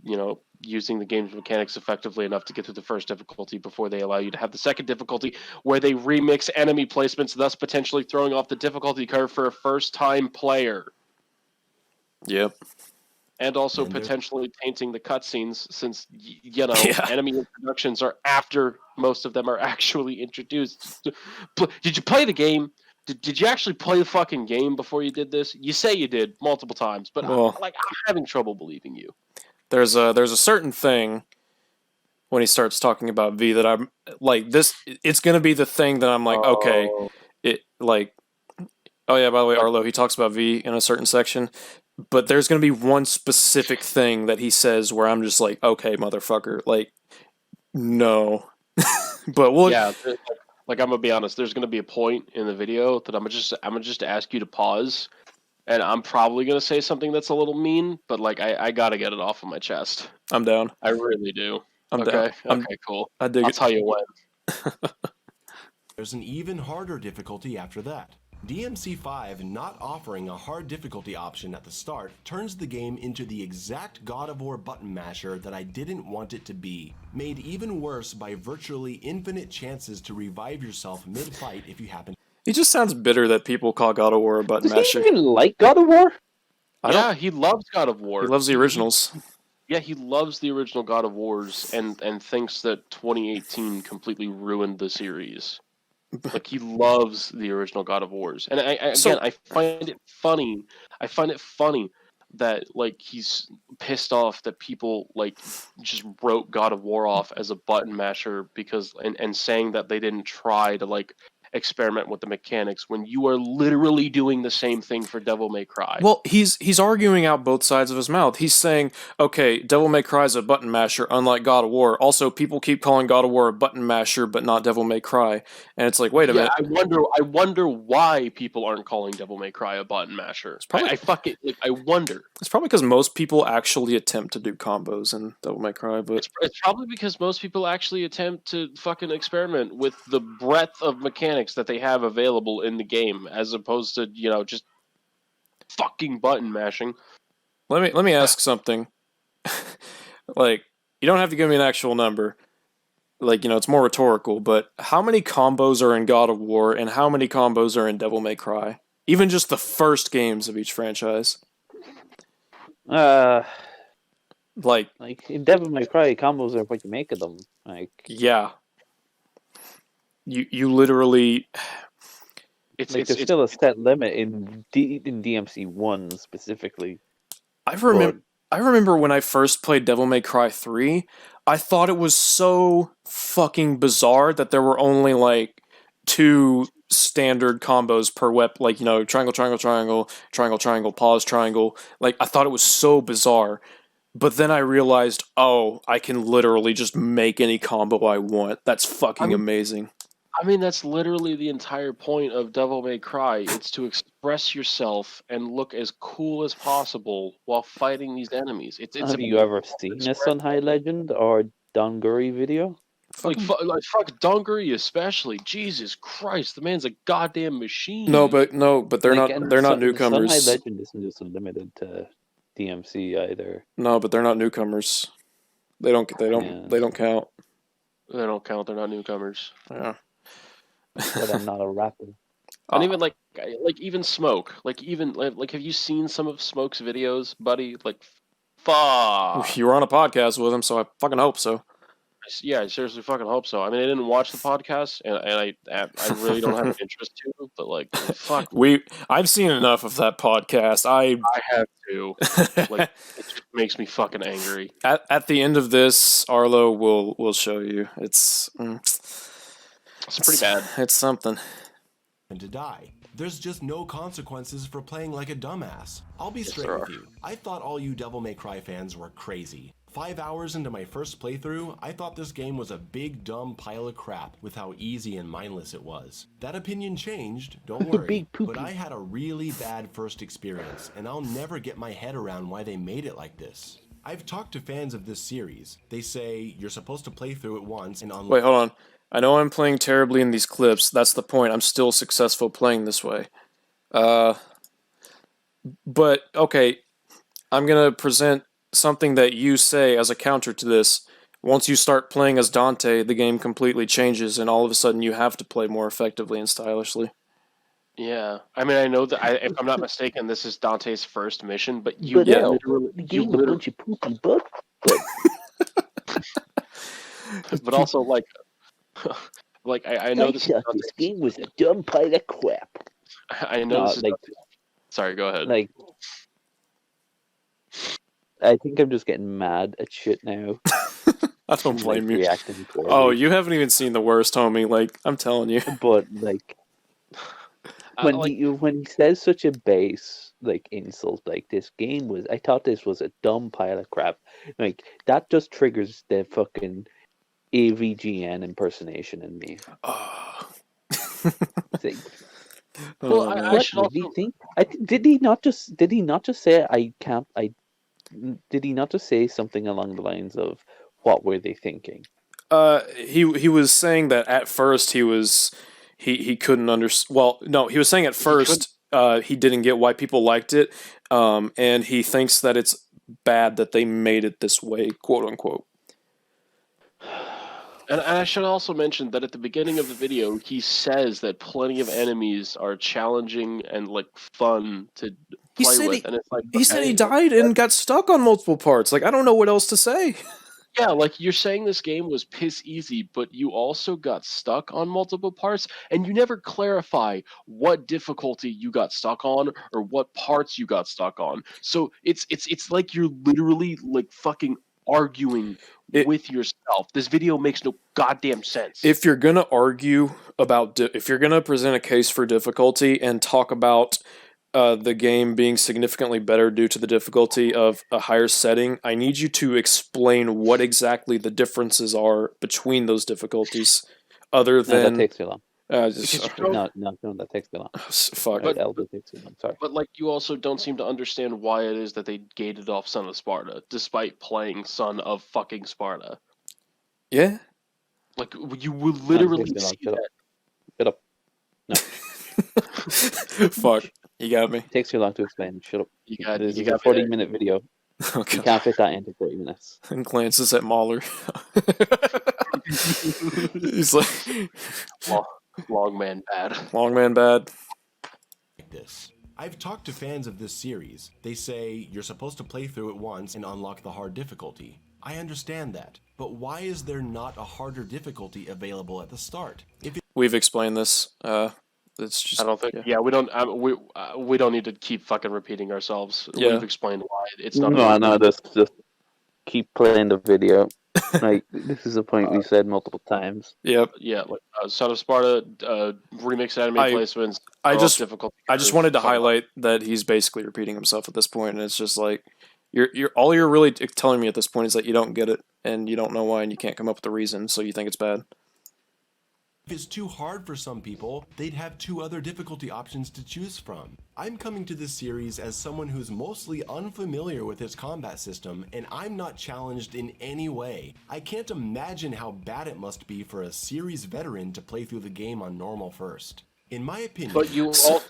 using the game's mechanics effectively enough to get through the first difficulty before they allow you to have the second difficulty, where they remix enemy placements, thus potentially throwing off the difficulty curve for a first-time player. Yep. And also potentially tainting the cutscenes, since, enemy introductions are after most of them are actually introduced. Did you play the game? Did you actually play the fucking game before you did this? You say you did multiple times, but I'm having trouble believing you. There's a certain thing when he starts talking about V that I'm like, this. It's gonna be the thing that I'm like, okay, it like. Oh yeah, by the way, Arlo, he talks about V in a certain section, but there's gonna be one specific thing that he says where I'm just like, okay, motherfucker, like, no. But we'll. Yeah, like I'm gonna be honest. There's gonna be a point in the video that I'm gonna just ask you to pause, and I'm probably gonna say something that's a little mean, but like I gotta get it off of my chest. I'm down. I really do. I'm down. Okay, cool. I dig I'll it. tell you when. There's an even harder difficulty after that. DMC5 not offering a hard difficulty option at the start turns the game into the exact God of War button masher that I didn't want it to be, made even worse by virtually infinite chances to revive yourself mid-fight if you happen. He just sounds bitter that people call God of War a button Does masher. he even like God of War? Yeah, he loves God of War. He loves the originals. Yeah, he loves the original God of Wars and thinks that 2018 completely ruined the series. Like, he loves the original God of Wars. And I find it funny. I find it funny that, like, he's pissed off that people, like, just wrote God of War off as a button masher because and saying that they didn't try to, like, experiment with the mechanics when you are literally doing the same thing for Devil May Cry. Well, he's arguing out both sides of his mouth. He's saying, okay, Devil May Cry is a button masher, unlike God of War. Also, people keep calling God of War a button masher, but not Devil May Cry. And it's like, wait a minute. I wonder why people aren't calling Devil May Cry a button masher. I wonder. It's probably because most people actually attempt to do combos in Devil May Cry, but it's probably because most people actually attempt to fucking experiment with the breadth of mechanics that they have available in the game, as opposed to just fucking button mashing. Let me ask something. Like, you don't have to give me an actual number. Like, it's more rhetorical, but how many combos are in God of War and how many combos are in Devil May Cry? Even just the first games of each franchise. Like in Devil May Cry, combos are what you make of them. Like, yeah. You literally. There's still a set limit in DMC 1 specifically. I remember when I first played Devil May Cry 3, I thought it was so fucking bizarre that there were only like 2 standard combos per weapon, like, triangle, triangle, triangle, triangle, triangle, pause, triangle. Like, I thought it was so bizarre. But then I realized, I can literally just make any combo I want. That's fucking amazing. I mean, that's literally the entire point of Devil May Cry. It's to express yourself and look as cool as possible while fighting these enemies. It's Have about you ever seen a Sun High Legend or Donguri video? Fucking fuck Dunkery especially. Jesus Christ, the man's a goddamn no, machine. but they're Like, not and they're not Sun High newcomers. Legend isn't just limited to DMC either. No, but they're not newcomers. They Yeah, don't count. They don't count. They're not newcomers. Yeah. that's what I'm not a rapper. And Ah, even even Smoke, have you seen some of Smoke's videos, buddy? Like, fuck. you were on a podcast with him, so I fucking hope so. Yeah, I seriously fucking hope so. I mean, I didn't watch the podcast, and I really don't have an interest to, but like, fuck, I've seen enough of that podcast. I have to. Like, it just makes me fucking angry. at the end of this, Arlo will show you. It's pretty bad. It's something. And to die. There's just no consequences for playing like a dumbass. I'll be straight there with are. you. I thought all you Devil May Cry fans were crazy. 5 hours into my first playthrough, I thought this game was a big dumb pile of crap with how easy and mindless it was. That opinion changed, don't worry, Big poopy. but I had a really bad first experience, and I'll never get my head around why they made it like this. I've talked to fans of this series. They say you're supposed to play through it once and unlock. Wait, hold on. I know I'm playing terribly in these clips. That's the point. I'm still successful playing this way. But okay, I'm gonna present something that you say as a counter to this. Once you start playing as Dante, the game completely changes, and all of a sudden you have to play more effectively and stylishly. Yeah, I mean, I know that if I'm not mistaken, this is Dante's first mission, but But Yeah. the game a bunch of poopy butt. but also like, I know this is thought this game was a dumb pile of crap. I know No, this is like, sorry, go ahead. like, I think I'm just getting mad at shit now. I don't blame you. Reacting to Oh, it. you haven't even seen the worst, homie. Like, I'm telling you. But like, when he says such a base like insult, like this game was, I thought this was a dumb pile of crap. Like that just triggers the fucking AVGN impersonation in me. Oh. It's like, Well, man. I what should did he also think? Did he not just say I can't? Did he not just say something along the lines of what were they thinking? He was saying that at first he couldn't understand. Well, no, he was saying at first he didn't get why people liked it, and he thinks that it's bad that they made it this way, quote unquote. And I should also mention that at the beginning of the video, he says that plenty of enemies are challenging and like fun to play with, and it's like He said he okay, died and got stuck on multiple parts. Like, I don't know what else to say. yeah, like you're saying this game was piss easy, but you also got stuck on multiple parts, and you never clarify what difficulty you got stuck on or what parts you got stuck on. So it's like you're literally like fucking arguing with yourself. This video makes no goddamn sense. If you're gonna argue about, if you're gonna present a case for difficulty and talk about the game being significantly better due to the difficulty of a higher setting, I need you to explain what exactly the differences are between those difficulties, other No, than that takes too long. No, No, that takes too long. fuck. Right, Elder takes too long. Sorry. But like you also don't seem to understand why it is that they gated off Son of Sparta, despite playing Son of fucking Sparta. Yeah. Like you would literally No, see shut that. up. No, Fuck. You got me. it takes too long to explain. Shut up. This is a got 40-minute video. Okay. You can't fit that into 40 minutes. And glances at Mahler. He's like, Long man bad. long man bad. Like this. I've talked to fans of this series. They say you're supposed to play through it once and unlock the hard difficulty. I understand that, but why is there not a harder difficulty available at the start? We've explained this. It's just. I don't think. Yeah, we don't need to keep fucking repeating ourselves. Yeah. We've explained why it's not. No, just keep playing the video. Like, this is a point we said multiple times. Yep. Yeah, like Son of Sparta, remix anime placements. I just difficult. wanted to highlight that he's basically repeating himself at this point, and it's just like you're all you're really telling me at this point is that you don't get it, and you don't know why, and you can't come up with a reason, so you think it's bad. If it's too hard for some people, they'd have 2 other difficulty options to choose from. I'm coming to this series as someone who's mostly unfamiliar with its combat system, and I'm not challenged in any way. I can't imagine how bad it must be for a series veteran to play through the game on normal first. In my opinion... But you also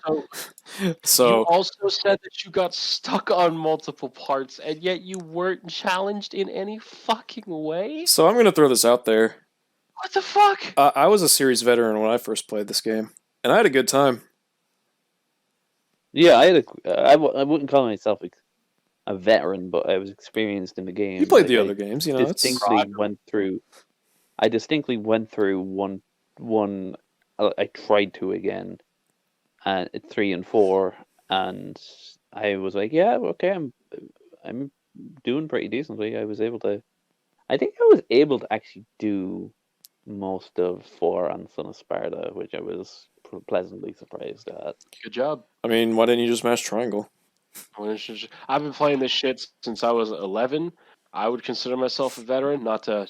said that you got stuck on multiple parts, and yet you weren't challenged in any fucking way? So I'm going to throw this out there. What the fuck? I was a series veteran when I first played this game, and I had a good time. Yeah, I wouldn't call myself a veteran, but I was experienced in the game. You played the other games, you know. I distinctly went through one. I tried to again, and 3 and 4, and I was like, yeah, okay, I'm doing pretty decently. I think I was able to actually do most of 4 on Son of Sparta, which I was pleasantly surprised at. Good job. I mean, why didn't you just mash triangle? I've been playing this shit since I was 11. I would consider myself a veteran, not to,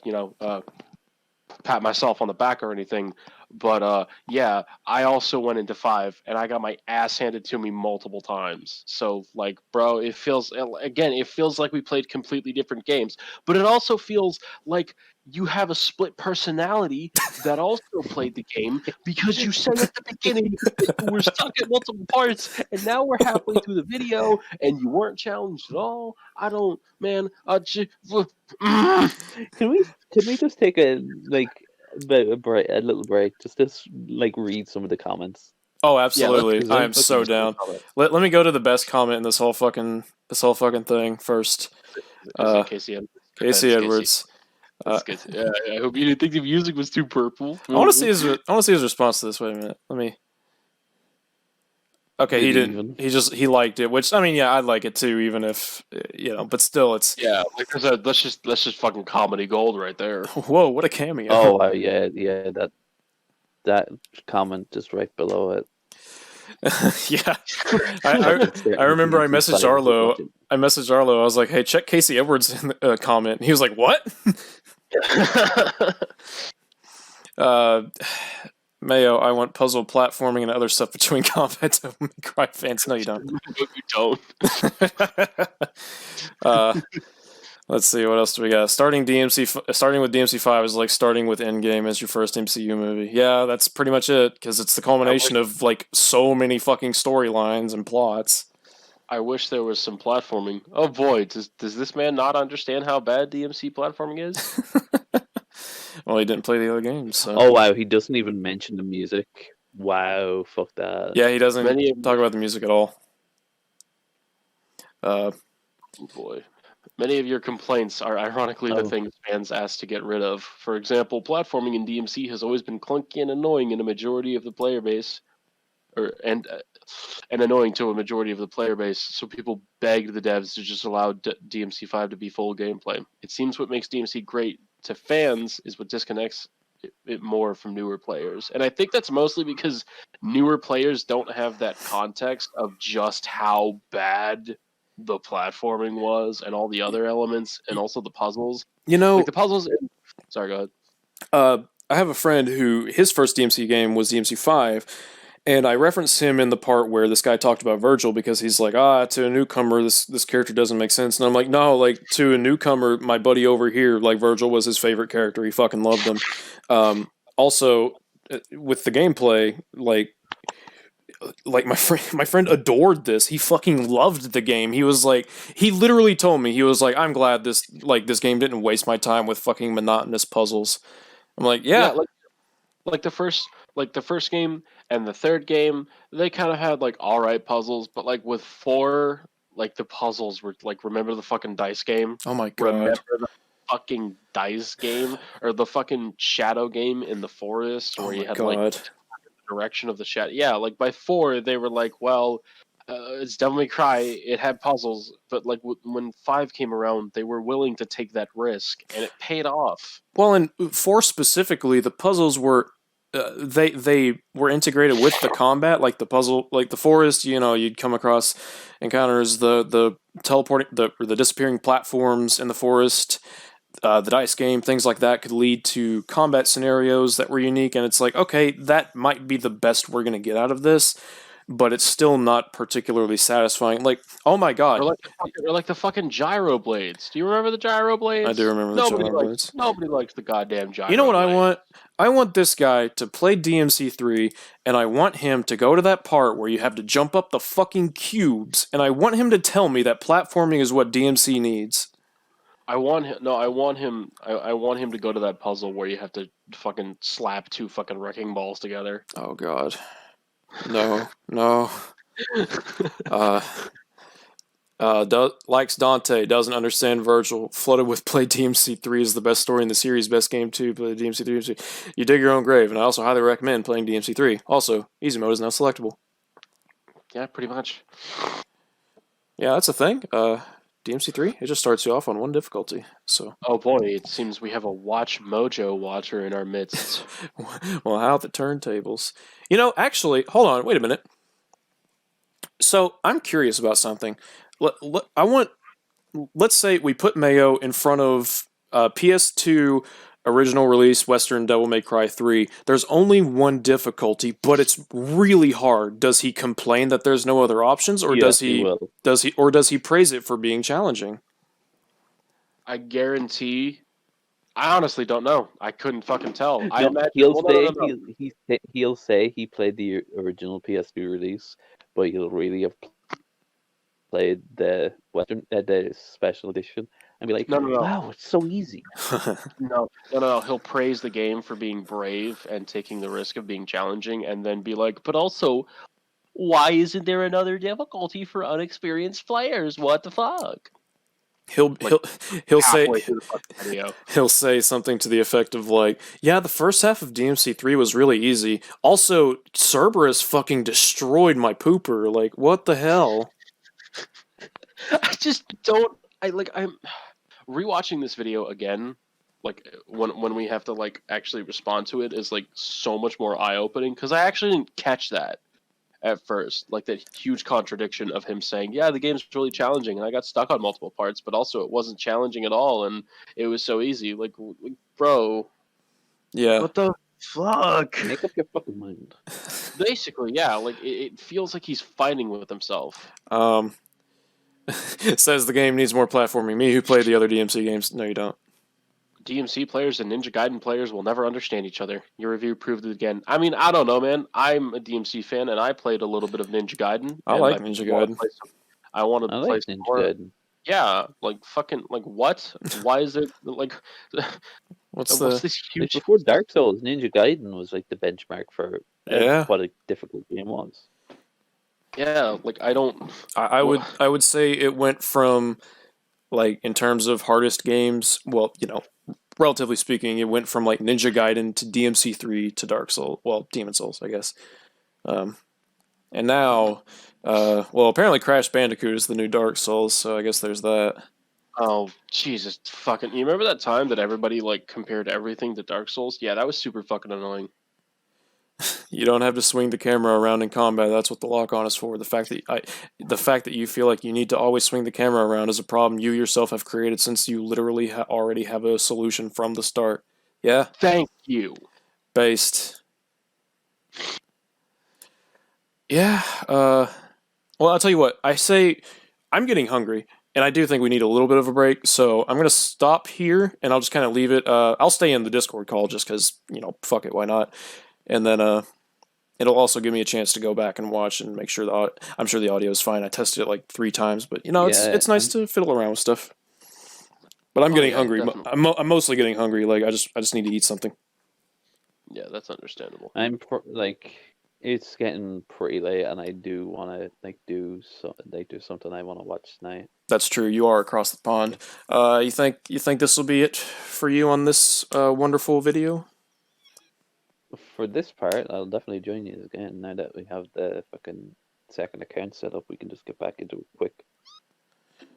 pat myself on the back or anything. But, yeah, I also went into 5, and I got my ass handed to me multiple times. So, like, bro, it feels like we played completely different games. But it also feels like you have a split personality that also played the game, because you said at the beginning that you were stuck at multiple parts, and now we're halfway through the video, and you weren't challenged at all. Can we just take a little break just to read some of the comments? Oh, absolutely! Yeah, I am so down. Let me go to the best comment in this whole fucking thing first. Casey Edwards. Yeah, I hope you didn't think the music was too purple. I want to see his response to this. Wait a minute. Let me. Okay, he didn't. He liked it, which, I mean, yeah, I'd like it too, even if, but still, it's... Yeah, like I said, let's just fucking comedy gold right there. Whoa, what a cameo. Oh, yeah, that comment just right below it. Yeah. I remember I messaged Arhlo. I was like, hey, check Casey Edwards' in the comment. And he was like, what? Mayo, I want puzzle platforming and other stuff between combat Devil May Cry fans. No, you don't. No, you don't. Let's see, what else do we got? Starting with DMC5 is like starting with Endgame as your first MCU movie. Yeah, that's pretty much it, because it's the culmination of like so many fucking storylines and plots. I wish there was some platforming. Oh boy, does this man not understand how bad DMC platforming is? Well, he didn't play the other games, so... Oh, wow, he doesn't even mention the music. Wow, fuck that. Yeah, he doesn't talk about the music at all. Oh boy. Many of your complaints are ironically the things fans asked to get rid of. For example, platforming in DMC has always been clunky and annoying in a majority of the player base, and annoying to a majority of the player base, so people begged the devs to just allow DMC5 to be full gameplay. It seems what makes DMC great to fans is what disconnects it more from newer players. And I think that's mostly because newer players don't have that context of just how bad the platforming was and all the other elements, and also the puzzles. Like the puzzles... Sorry, go ahead. I have a friend who, his first DMC game was DMC5, and I referenced him in the part where this guy talked about Virgil, because he's like, to a newcomer, this character doesn't make sense. And I'm like, no, like, to a newcomer, my buddy over here, like, Virgil was his favorite character. He fucking loved him. Also, with the gameplay, like my friend adored this. He fucking loved the game. He was like, he literally told me, he was like, I'm glad this game didn't waste my time with fucking monotonous puzzles. I'm like, yeah. Like the first game and the third game, they kind of had like alright puzzles, but like with 4, like the puzzles were like, remember the fucking dice game? Oh my god. Remember the fucking dice game, or the fucking shadow game in the forest where you had like the direction of the shadow. Yeah, like by 4 they were like, well, it's Devil May Cry, it had puzzles, but like when 5 came around, they were willing to take that risk, and it paid off. Well, in 4 specifically, the puzzles were they were integrated with the combat, like the puzzle, like the forest. You'd come across encounters, the teleporting, the disappearing platforms in the forest. the dice game, things like that could lead to combat scenarios that were unique, and it's like, okay, that might be the best we're going to get out of this, but it's still not particularly satisfying. Like, oh my god, Or like the fucking gyro blades. Do you remember the gyro blades? I do remember the gyro blades. Nobody likes the goddamn gyro. You know what I blade. want? I want this guy to play DMC3, and I want him to go to that part where you have to jump up the fucking cubes, and I want him to tell me that platforming is what DMC needs. I want him. No, I want him. I want him to go to that puzzle where you have to fucking slap two fucking wrecking balls together. Oh god, no. Likes Dante, doesn't understand Virgil. Flooded with play DMC3 is the best story in the series, best game too. Play DMC3. You dig your own grave, and I also highly recommend playing DMC3. Also, easy mode is now selectable. Yeah, pretty much. Yeah, that's a thing. DMC3, it just starts you off on one difficulty. So. Oh boy, it seems we have a Watch Mojo watcher in our midst. Well, how the turntables? You know, actually, hold on, wait a minute. So I'm curious about something. Let's say we put Mayo in front of PS2 original release Western Devil May Cry 3. There's only one difficulty, but it's really hard. Does he complain that there's no other options, or Yes, does he praise it for being challenging? I guarantee. I honestly don't know. I couldn't fucking tell. He'll say he played the original PS2 release, but he'll really have played the Western, the special edition, and be like, no. "Wow, it's so easy." No. He'll praise the game for being brave and taking the risk of being challenging, and then be like, "But also, why isn't there another difficulty for unexperienced players? What the fuck?" He'll say something to the effect of like, yeah, the first half of DMC3 was really easy. Also, Cerberus fucking destroyed my pooper. Like, what the hell? I just don't. I'm rewatching this video again. Like when we have to like actually respond to it is like so much more eye opening, because I actually didn't catch that at first, like that huge contradiction of him saying, yeah, the game's really challenging, and I got stuck on multiple parts, but also it wasn't challenging at all, and it was so easy. Like bro, yeah, what the fuck? Make up your fucking mind. Basically, yeah. Like it feels like he's fighting with himself. It says the game needs more platforming. Me, who played the other DMC games, no, you don't. DMC players and Ninja Gaiden players will never understand each other. Your review proved it again. I mean, I don't know, man. I'm a DMC fan, and I played a little bit of Ninja Gaiden. I like Ninja Gaiden. I wanted to play some more. Gaiden. Yeah, like fucking, like what? Why is it like? What's this huge? Before Dark Souls, Ninja Gaiden was like the benchmark for what a difficult game was. Yeah, like I don't. I would say it went from, like, in terms of hardest games, well, you know, relatively speaking, it went from like Ninja Gaiden to DMC3 to Dark Souls, well, Demon Souls, I guess. And now, well, apparently Crash Bandicoot is the new Dark Souls, so I guess there's that. Oh, Jesus, fucking! You remember that time that everybody like compared everything to Dark Souls? Yeah, that was super fucking annoying. You don't have to swing the camera around in combat. That's what the lock-on is for. The fact that you feel like you need to always swing the camera around is a problem you yourself have created, since you literally already have a solution from the start. Yeah? Thank you. Based. Yeah. Well, I'll tell you what. I say I'm getting hungry, and I do think we need a little bit of a break, so I'm going to stop here, and I'll just kind of leave it. I'll stay in the Discord call just because, you know, fuck it, why not? And then it'll also give me a chance to go back and watch and make sure I'm sure the audio is fine. I tested it like 3 times, but you know, it's nice to fiddle around with stuff. But I'm getting hungry. I'm mostly getting hungry. Like I just need to eat something. Yeah, that's understandable. It's getting pretty late, and I do want to do something I want to watch tonight. That's true. You are across the pond. You think this will be it for you on this wonderful video? For this part, I'll definitely join you again. Now that we have the fucking second account set up, we can just get back into it quick.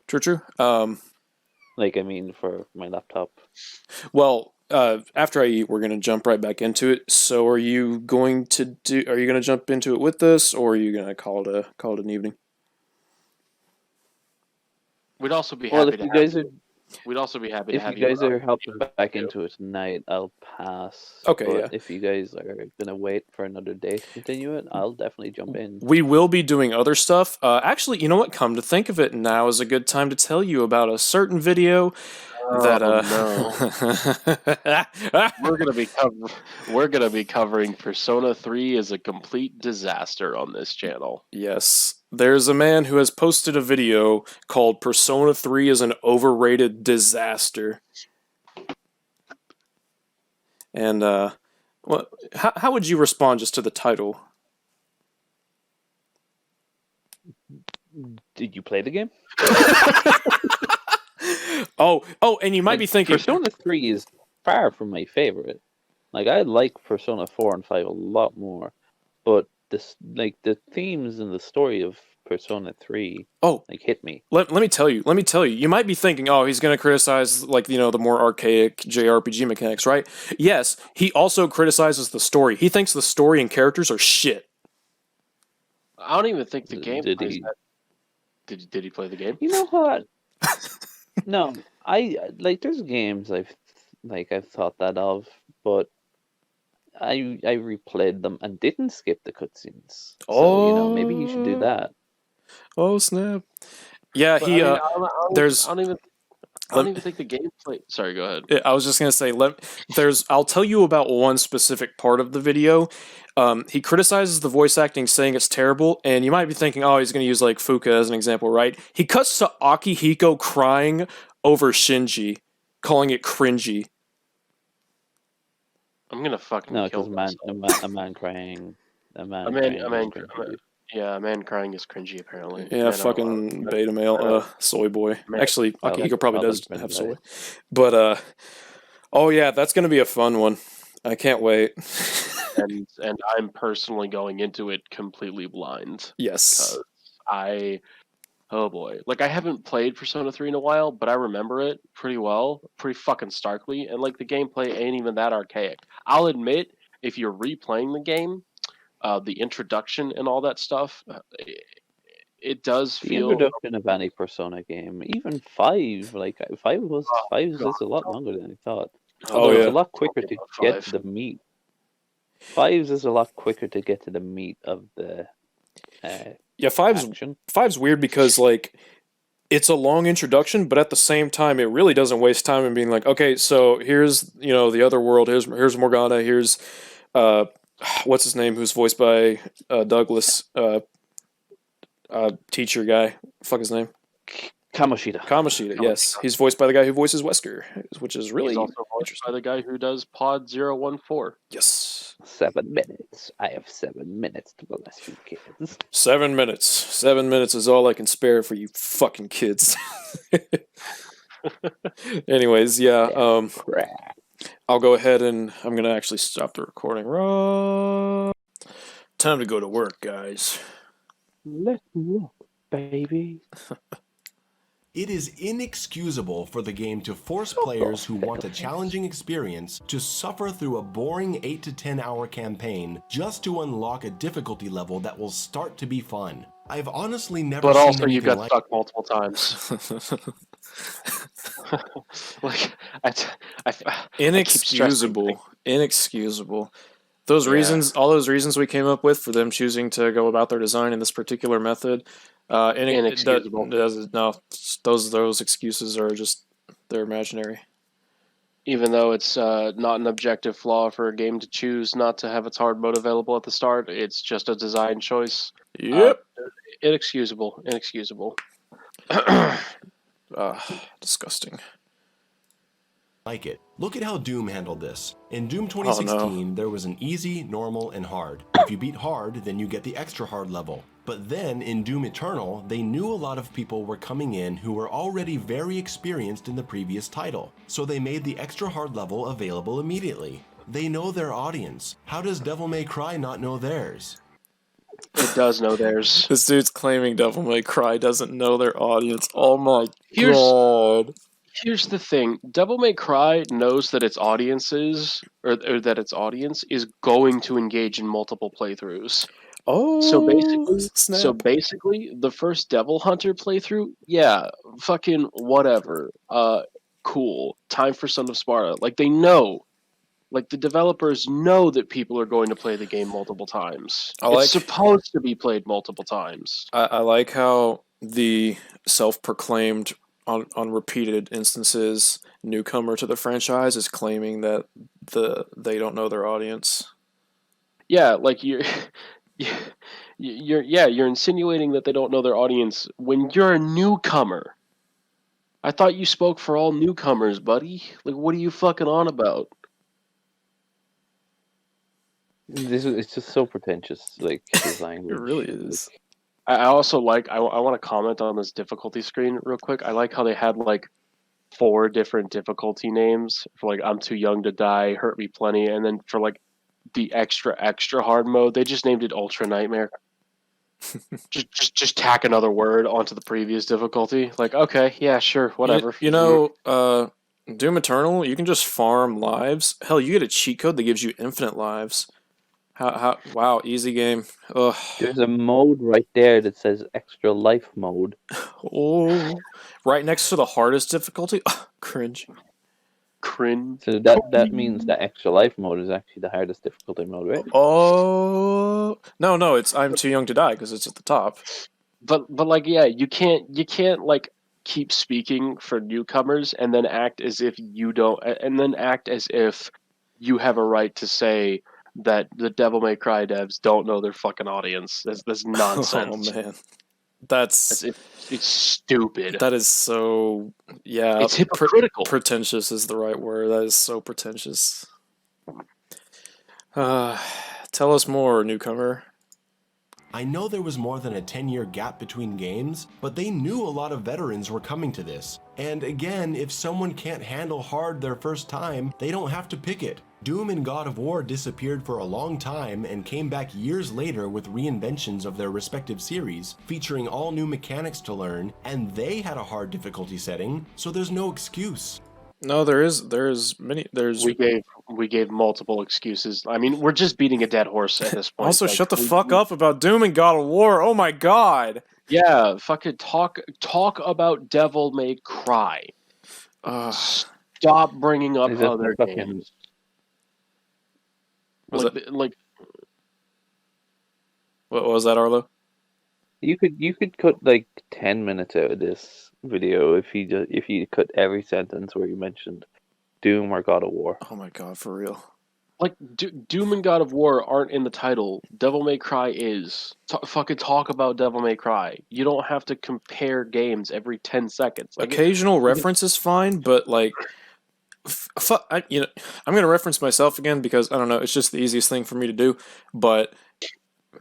True. For my laptop. Well, after I eat, we're gonna jump right back into it. So, are you going to jump into it with us, or are you gonna call it an evening? We'd also be happy to have you. We'd also be happy to If you have you. guys are hopping back into it tonight, I'll pass. Okay, but yeah. if you guys are gonna wait for another day to continue it, I'll definitely jump in. We will be doing other stuff. Actually, you know what? Come to think of it, now is a good time to tell you about a certain video that No. We're gonna be covering Persona 3 as a complete disaster on this channel. Yes. There's a man who has posted a video called Persona 3 is an overrated disaster. And how would you respond just to the title? Did you play the game? Oh, and you might be thinking Persona 3 is far from my favorite. Like, I like Persona 4 and 5 a lot more, but the themes and the story of Persona 3 hit me. Let me tell you. You might be thinking, oh, he's going to criticize the more archaic JRPG mechanics, right? Yes, he also criticizes the story. He thinks the story and characters are shit. I don't even think the game Did plays he? that. Did he play the game? You know what? No, I there's games I've thought that of, but I replayed them and didn't skip the cutscenes. So maybe you should do that. Oh snap! Yeah, But, he. I don't even think the gameplay. Sorry, go ahead. I was just gonna say, I'll tell you about one specific part of the video. He criticizes the voice acting, saying it's terrible, and you might be thinking, oh, he's gonna use Fuka as an example, right? He cuts to Akihiko crying over Shinji, calling it cringy. I'm gonna fucking kill a man crying. A man crying is cringy apparently. Yeah, fucking beta male, soy boy. Actually, Akihiko probably does have soy, but oh yeah, that's gonna be a fun one. I can't wait. and I'm personally going into it completely blind. Yes. Oh boy. I haven't played Persona 3 in a while, but I remember it pretty well, pretty fucking starkly, and the gameplay ain't even that archaic. I'll admit, if you're replaying the game, the introduction and all that stuff, it does feel... The introduction of any Persona game, even 5, 5 is a lot longer than I thought. It's a lot quicker to get to the meat. 5 is a lot quicker to get to the meat of the yeah, 5's weird because it's a long introduction, but at the same time, it really doesn't waste time in being okay, so here's the other world. Here's Morgana. Here's what's his name? Who's voiced by Douglas, teacher guy. Fuck his name. Kamoshida, yes. He's voiced by the guy who voices Wesker, which is really He's also voiced by the guy who does Pod 014. Yes. 7 minutes. I have 7 minutes to molest you kids. 7 minutes. 7 minutes is all I can spare for you fucking kids. Anyways, yeah. I'll go ahead and I'm going to actually stop the recording. Time to go to work, guys. Let's walk, baby. It is inexcusable for the game to force players who want a challenging experience to suffer through a boring 8 to 10 hour campaign just to unlock a difficulty level that will start to be fun. I've honestly never seen anything you got like stuck multiple times. Inexcusable. Those reasons, all those reasons we came up with for them choosing to go about their design in this particular method, inexcusable. Those excuses are they're imaginary. Even though it's not an objective flaw for a game to choose not to have its hard mode available at the start, it's just a design choice. Yep. Inexcusable. Disgusting. Like it. Look at how Doom handled this. In Doom 2016, there was an easy, normal, and hard. If you beat hard, then you get the extra hard level. But then, in Doom Eternal, they knew a lot of people were coming in who were already very experienced in the previous title, so they made the extra hard level available immediately. They know their audience. How does Devil May Cry not know theirs? It does know theirs. This dude's claiming Devil May Cry doesn't know their audience. Oh my god. Here's the thing. Devil May Cry knows that its audiences, or that its audience is going to engage in multiple playthroughs. Oh, so basically, the first Devil Hunter playthrough, yeah, fucking whatever. cool. Time for Son of Sparta. Like, they know. Like, the developers know that people are going to play the game multiple times. It's supposed to be played multiple times. I like how the self-proclaimed, on repeated instances, newcomer to the franchise is claiming that they don't know their audience. Yeah, like you're insinuating that they don't know their audience when you're a newcomer. I thought you spoke for all newcomers, buddy. Like, what are you fucking on about? It's just so pretentious, like his language. It really is. I also like. I want to comment on this difficulty screen real quick. I like how they had like 4 different difficulty names for like I'm Too Young to Die, Hurt Me Plenty, and then for like the extra hard mode, they just named it Ultra Nightmare. just tack another word onto the previous difficulty. Like, okay, yeah, sure, whatever. Doom Eternal, you can just farm lives. Hell, you get a cheat code that gives you infinite lives. Wow, easy game. Ugh. There's a mode right there that says extra life mode. Oh, right next to the hardest difficulty. Cringe. So that means that extra life mode is actually the hardest difficulty mode, right? Oh no, it's I'm Too Young to Die because it's at the top. But like, yeah, you can't like keep speaking for newcomers and then act as if you don't, and then act as if you have a right to say that the Devil May Cry devs don't know their fucking audience. That's nonsense. Oh man, it's stupid. That is so, yeah. It's hypocritical. Pretentious is the right word. That is so pretentious. Tell us more, newcomer. I know there was more than a 10-year gap between games, but they knew a lot of veterans were coming to this. And again, if someone can't handle hard their first time, they don't have to pick it. Doom and God of War disappeared for a long time and came back years later with reinventions of their respective series, featuring all new mechanics to learn, and they had a hard difficulty setting, so there's no excuse. No, there's many. We gave multiple excuses. I mean, we're just beating a dead horse at this point. Also, shut the fuck up about Doom and God of War. Oh my god. Yeah, fucking talk about Devil May Cry. Stop bringing up other games. What was that, Arlo? You could cut like 10 minutes out of this video if you cut every sentence where you mentioned Doom or God of War. Oh my god, for real. Like, Doom and God of War aren't in the title. Devil May Cry is. Fucking talk about Devil May Cry. You don't have to compare games every 10 seconds. Like, occasional reference is fine, but like, I'm gonna reference myself again because I don't know. It's just the easiest thing for me to do. But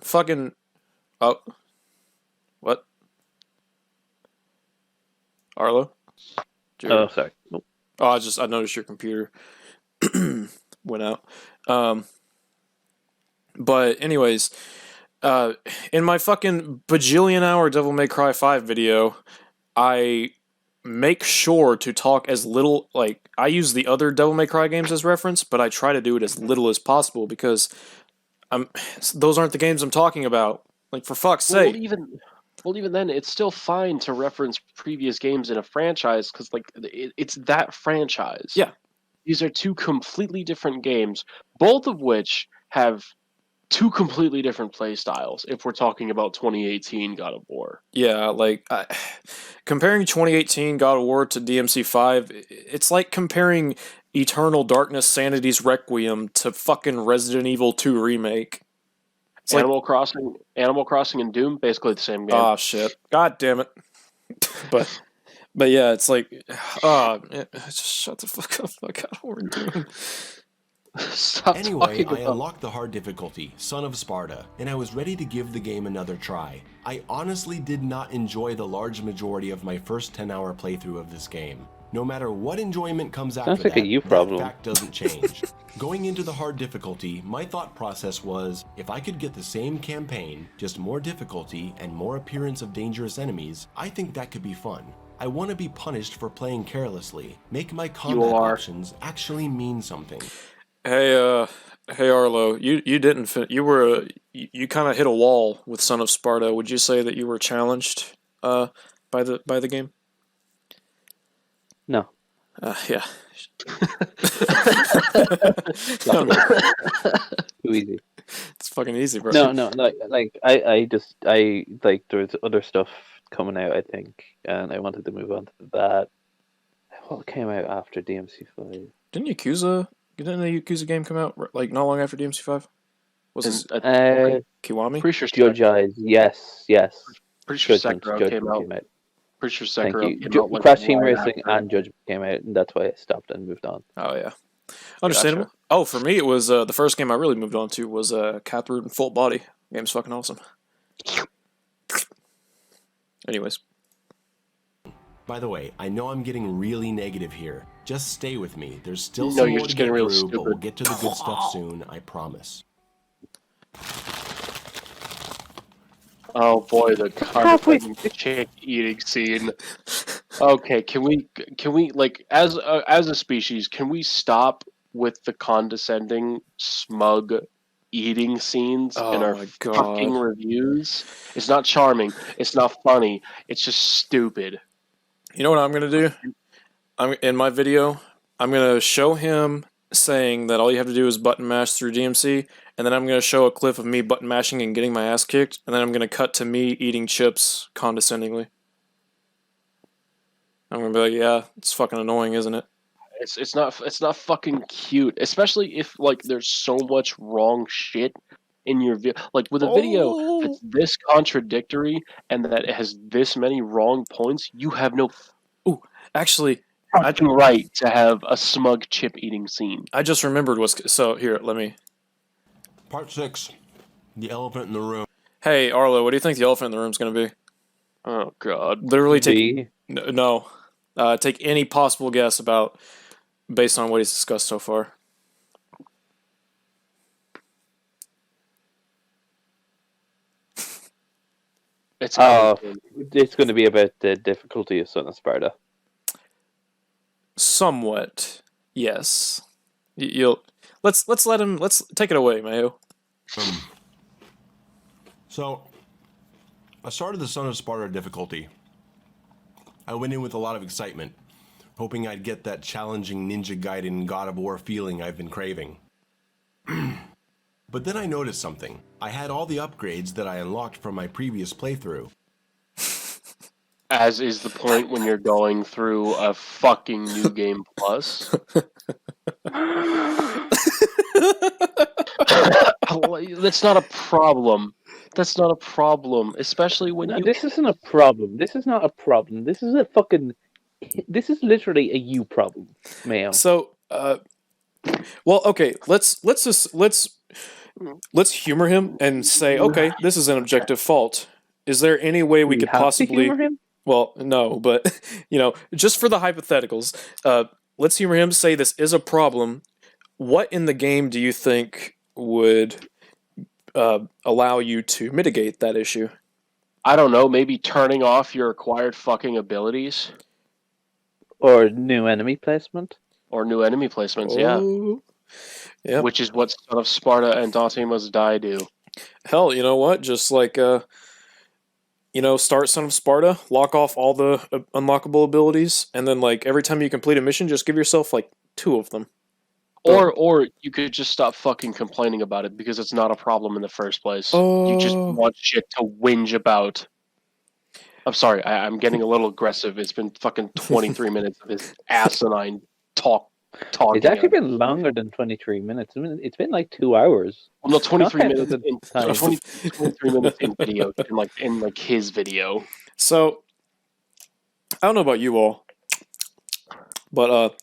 fucking, what? Arlo? Oh, sorry. Oh, I noticed your computer went out. But anyways, in my fucking bajillion hour Devil May Cry 5 video, I make sure to talk as little, like, I use the other Devil May Cry games as reference, but I try to do it as little as possible because those aren't the games I'm talking about. Like, for fuck's sake. Well, even then, it's still fine to reference previous games in a franchise because, like, it's that franchise. Yeah. These are 2 completely different games, both of which have 2 completely different play styles, if we're talking about 2018 God of War. Yeah, like, comparing 2018 God of War to DMC5, it's like comparing Eternal Darkness Sanity's Requiem to fucking Resident Evil 2 Remake. It's Animal Crossing and Doom, basically the same game. Oh, shit. God damn it. But yeah, it's like, just shut the fuck up. I got what we're doing. Anyway, I unlocked the hard difficulty, Son of Sparta, and I was ready to give the game another try. I honestly did not enjoy the large majority of my first 10-hour playthrough of this game. No matter what enjoyment comes after that fact doesn't change. Going into the hard difficulty, my thought process was, if I could get the same campaign, just more difficulty and more appearance of dangerous enemies, I think that could be fun. I want to be punished for playing carelessly. Make my combat options actually mean something. Hey Arlo, you didn't you kind of hit a wall with Son of Sparta. Would you say that you were challenged by the game? No. Yeah. Too easy. It's fucking easy, bro. No, I like there's other stuff coming out, I think, and I wanted to move on to that. What came out after DMC5? Didn't the Yakuza game come out like not long after DMC5? Was And it Kiwami? pretty sure Judge Eyes, yes. pretty sure Judgment Sekiro came out. came out. Pretty sure Thank Sekiro you. came out like Crash Team right Racing after. and Judgment came out, and that's why I stopped and moved on. Oh yeah, understandable. Gotcha. Oh, for me it was the first game I really moved on to was Caproot and Full Body. Game's fucking awesome. Anyways, By the way, I know I'm getting really negative here. Just stay with me. There's still No, some you're more to just get getting real through, but stupid. we'll get to the good stuff soon, I promise. Oh boy, the condescending chick eating scene. Okay, can we like as a species, can we stop with the condescending, smug eating scenes in our my fucking God. reviews? It's not charming. It's not funny. It's just stupid. You know what I'm gonna do? In my video, I'm gonna show him saying that all you have to do is button mash through DMC, and then I'm gonna show a clip of me button mashing and getting my ass kicked, and then I'm gonna cut to me eating chips condescendingly. I'm gonna be like, yeah, it's fucking annoying, isn't it? It's not fucking cute, especially if like there's so much wrong shit in your video. Like with a video that's this contradictory and that it has this many wrong points, you have no Actually, fucking right to have a smug chip eating scene. I just remembered what's so here. Let me. Part 6. The elephant in the room. Hey, Arlo, what do you think the elephant in the room's gonna be? Oh god. Literally take B. no. Take any possible guess about based on what he's discussed so far. It's It's going to be about the difficulty of Son of Sparta. Somewhat, yes. You'll let's take it away, Mayo. So, I started the Son of Sparta difficulty. I went in with a lot of excitement, hoping I'd get that challenging Ninja Gaiden God of War feeling I've been craving. But then I noticed something. I had all the upgrades that I unlocked from my previous playthrough. as is the point when you're going through a fucking new game plus. That's not a problem. That's not a problem, especially when No, you. this isn't a problem. This is not a problem. This is a fucking. This is literally a you problem, Mayo. So, well, okay. Let's humor him and say, okay, this is an objective fault. Is there any way we could have possibly? to humor him? Well, no, but just for the hypotheticals, let's humor him. Say this is a problem. What in the game do you think would allow you to mitigate that issue? I don't know, maybe turning off your acquired fucking abilities Or new enemy placement? or new enemy placements, yeah. Yeah. Which is what Son of Sparta and Dante Must Die do. Hell, you know what? Just like start Son of Sparta, lock off all the unlockable abilities, and then like every time you complete a mission, just give yourself like 2 of them. Or you could just stop fucking complaining about it because it's not a problem in the first place. You just want shit to whinge about. I'm sorry, I'm getting a little aggressive. It's been fucking 23 minutes of this asinine talking. It's actually been longer than 23 minutes. I mean, it's been like 2 hours. Well, no, 23 minutes Not in time. 23 minutes in video, in his video. So, I don't know about you all, but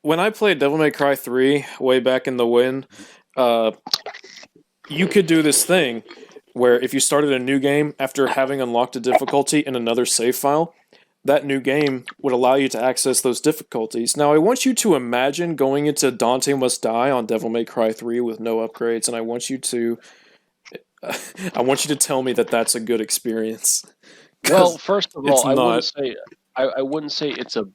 when I played Devil May Cry 3 way back in the when, you could do this thing where if you started a new game after having unlocked a difficulty in another save file, that new game would allow you to access those difficulties. Now, I want you to imagine going into Dante Must Die on Devil May Cry 3 with no upgrades, and I want you to tell me that that's a good experience. Well, first of all, not. I wouldn't say it's a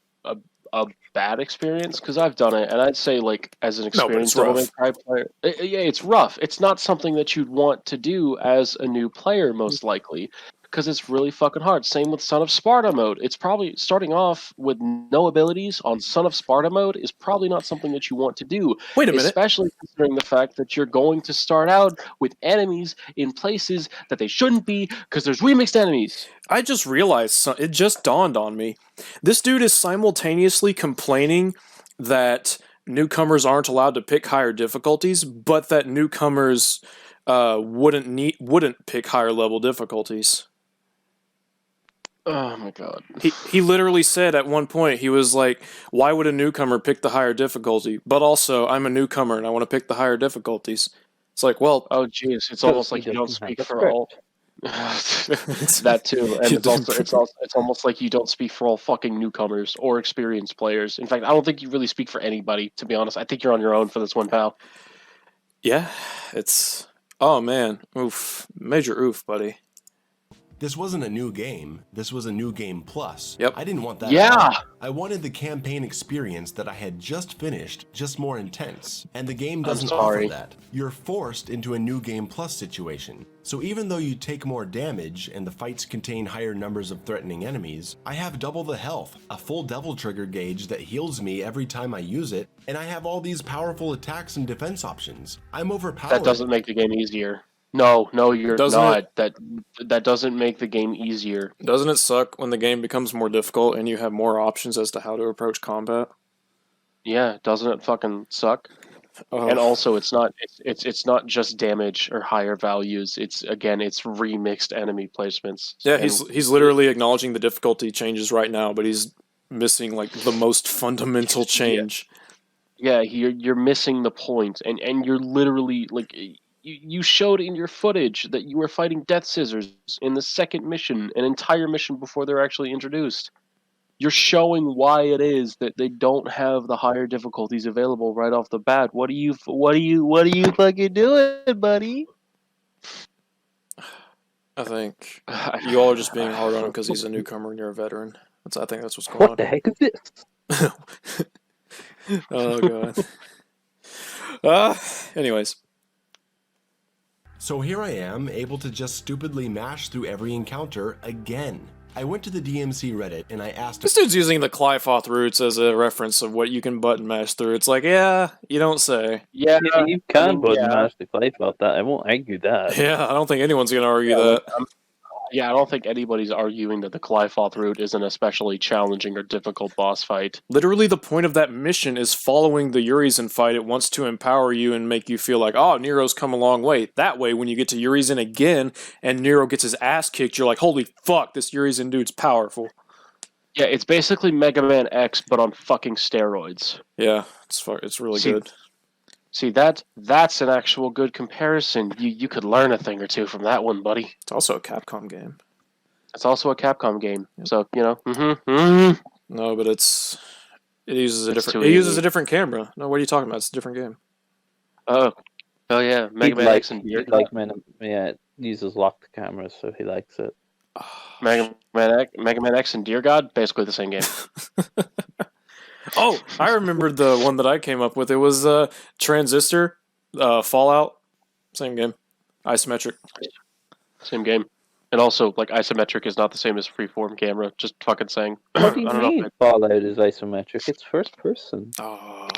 bad experience because I've done it, and I'd say like as an experienced Devil May Cry player, yeah, it's rough. It's not something that you'd want to do as a new player, most likely. because it's really fucking hard. Same with Son of Sparta mode. It's probably starting off with no abilities on Son of Sparta mode is probably not something that you want to do, Wait a minute. especially considering the fact that you're going to start out with enemies in places that they shouldn't be because there's remixed enemies. I just realized, it just dawned on me. This dude is simultaneously complaining that newcomers aren't allowed to pick higher difficulties, but that newcomers wouldn't pick higher level difficulties. Oh my god. He literally said at one point, he was like, why would a newcomer pick the higher difficulty? But also, I'm a newcomer and I want to pick the higher difficulties. It's like, well, Oh jeez, it's almost like you don't speak for all. That too, and it's almost like you don't speak for all fucking newcomers or experienced players. In fact, I don't think you really speak for anybody. To be honest, I think you're on your own for this one, pal. yeah, it's... Oh man, oof. Major oof, buddy. This wasn't a new game, this was a new game plus. Yep. I didn't want that Yeah. at all. I wanted the campaign experience that I had just finished, just more intense. And the game doesn't offer sorry. that. You're forced into a new game plus situation. So even though you take more damage and the fights contain higher numbers of threatening enemies, I have double the health, a full devil trigger gauge that heals me every time I use it, and I have all these powerful attacks and defense options. I'm overpowered. That doesn't make the game easier. No, you're Doesn't not. That doesn't make the game easier. Doesn't it suck when the game becomes more difficult and you have more options as to how to approach combat? Yeah, doesn't it fucking suck? Oh. And also, it's not just damage or higher values. It's remixed enemy placements. Yeah, And he's literally acknowledging the difficulty changes right now, but he's missing like the most fundamental change. yeah, you're missing the point, and you're literally like. You showed in your footage that you were fighting Death Scissors in the second mission, an entire mission before they're actually introduced. You're showing why it is that they don't have the higher difficulties available right off the bat. What are you fucking doing, buddy? I think you all are just being hard on him because he's a newcomer and you're a veteran. I think that's what's going on. What the heck is this? Oh god. Anyways. So here I am, able to just stupidly mash through every encounter again. I went to the DMC Reddit and I asked... This dude's using the Clyfoth roots as a reference of what you can button mash through. It's like, yeah, you don't say. Yeah, You can button mash the clay about that. I won't argue that. Yeah, I don't think anyone's going to argue that. I don't think anybody's arguing that the Clyfoth route is an especially challenging or difficult boss fight. Literally, the point of that mission is following the Urizen fight. It wants to empower you and make you feel like, oh, Nero's come a long way. That way, when you get to Urizen again and Nero gets his ass kicked, you're like, holy fuck, this Urizen dude's powerful. Yeah, it's basically Mega Man X, but on fucking steroids. Yeah, it's really good. See, that's an actual good comparison. You could learn a thing or two from that one, buddy. It's also a Capcom game. It's also a Capcom game, Yep. so No, but it uses a It's different. too It uses easy. a different camera. No, what are you talking about? It's a different game. Oh yeah, Mega Man X and Deer God. It uses locked cameras, so he likes it. Mega Man X and Deer God, basically the same game. Oh, I remembered the one that I came up with. It was Transistor, Fallout, same game, isometric. Same game. And also, like, isometric is not the same as freeform camera. Just fucking saying. What do you I don't know mean Fallout is isometric? It's first person. Oh.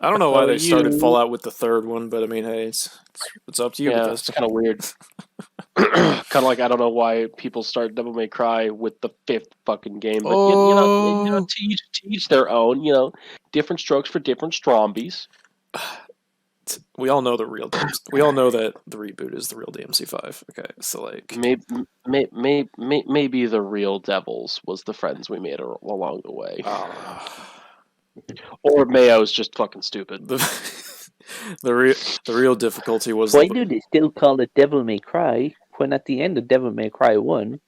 I don't know why Oh, they started you- Fallout with the third one, but I mean, hey, it's up to you. Yeah, with it's this. kind of weird. Kind of like I don't know why people start Devil May Cry with the fifth fucking game, but to each their own. Different strokes for different strombies. We all know the real. We all know that the reboot is the real DMC5. Okay, so like Maybe the real devils was the friends we made along the way, or Mayo's just fucking stupid. the real difficulty was Why do they still call it Devil May Cry when at the end of Devil May Cry 1,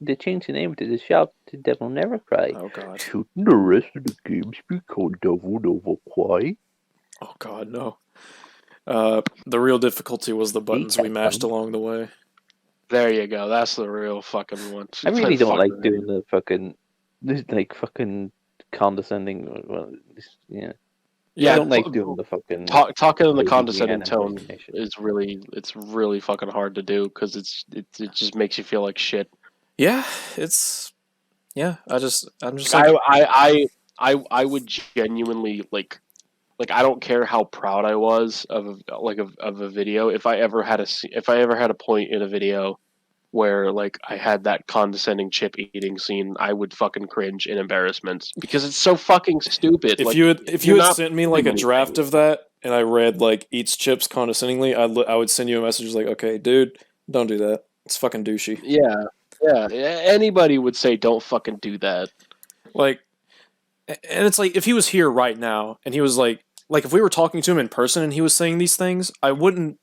they changed the name to the shop to Devil Never Cry? Oh god. Shouldn't the rest of the games be called Devil Never Cry? Oh god, no. The real difficulty was the buttons we mashed along the way. There you go. That's the real fucking one. I really don't like doing the fucking condescending. Well, yeah. I don't like doing the fucking talking in the crazy condescending GN tone impersonation. is really fucking hard to do because it just makes you feel like shit. Yeah, it's I'm just Like, like I would genuinely like I don't care how proud I was of a video. If I ever had a point in a video where like I had that condescending chip eating scene, I would fucking cringe in embarrassment because it's so fucking stupid. if Like you you're had not sent me like proving a draft anything. of that and I read like eats chips condescendingly, I would send you a message like, okay, dude, don't do that. It's fucking douchey. Yeah, yeah. Anybody would say don't fucking do that. Like, and it's like if he was here right now and he was like if we were talking to him in person and he was saying these things, I wouldn't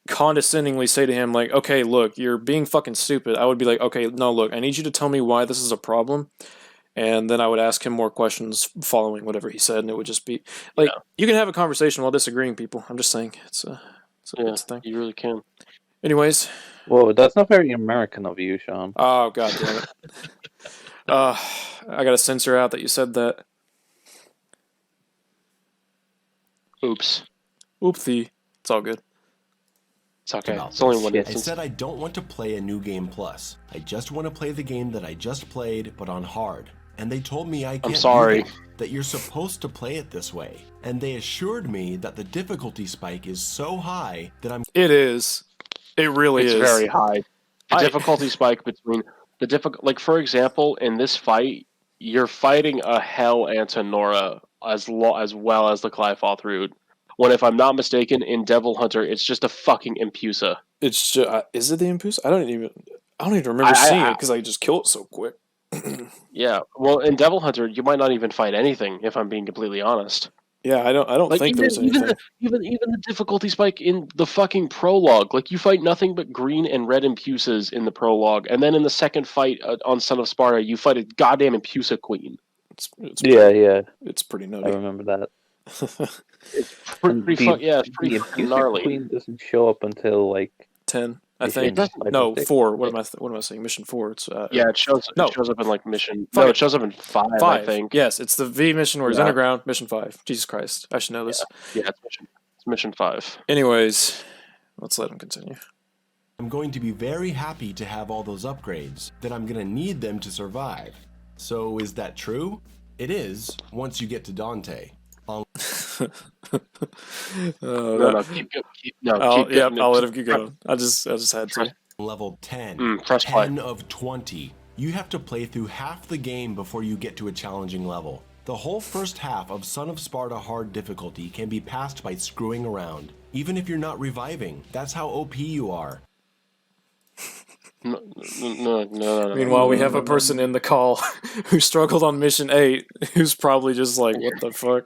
condescendingly say to him like, okay, look, you're being fucking stupid. I would be like, okay, no, look, I need you to tell me why this is a problem, and then I would ask him more questions following whatever he said, and it would just be like, Yeah, you can have a conversation while disagreeing, people. I'm just saying yeah. it's a thing. You really can. Anyways, Whoa, that's not very American of you, Sean. oh god damn it. I gotta censor out that you said that. Oops. Oopsie. It's all good. It's okay. About It's only this. one I instance. said I don't want to play a new game plus. I just want to play the game that I just played, but on hard. And they told me I can't sorry. do that you're supposed to play it this way. And they assured me that the difficulty spike is so high that I'm It is. It really It's is. very high. The I- difficulty spike between the like for example, in this fight, you're fighting a Hell Antonora as well as the Clifoth Rude. When, if I'm not mistaken, in Devil Hunter, it's just a fucking Impusa. It's just, is it the Impulse? I don't even remember seeing it because I just kill it so quick. Yeah. Well, in Devil Hunter, you might not even fight anything, if I'm being completely honest. Yeah, I don't Like think there's even anything. even the difficulty spike in the fucking prologue, like you fight nothing but green and red Impusas in the prologue, and then in the second fight on Son of Sparta, you fight a goddamn Impusa queen. It's Yeah, it's pretty I nutty. remember that. It's And pretty it's pretty the fucking Impusa gnarly. Queen doesn't show up until like 10, I mission think. five or No, six. 4. What am I saying? Mission 4. It's Yeah, it shows No. up in like mission. Fuck No, it. it shows up in 5, I 5. think. Yes, it's the V mission where he's Yeah. underground. Mission 5. Jesus Christ, I should know this. Yeah, it's mission 5. Anyways, let's let him continue. going to be very happy to have all those upgrades, that I'm going to need them to survive. So is that true? It is, once you get to Dante. No, keep going. I'll let him keep going. I just had to. Level 10. Press play. 10 of 20. You have to play through half the game before you get to a challenging level. The whole first half of Son of Sparta hard difficulty can be passed by screwing around, even if you're not reviving. That's how OP you are. No. Meanwhile, we have a person in the call who struggled on mission 8, who's probably just like, what the fuck?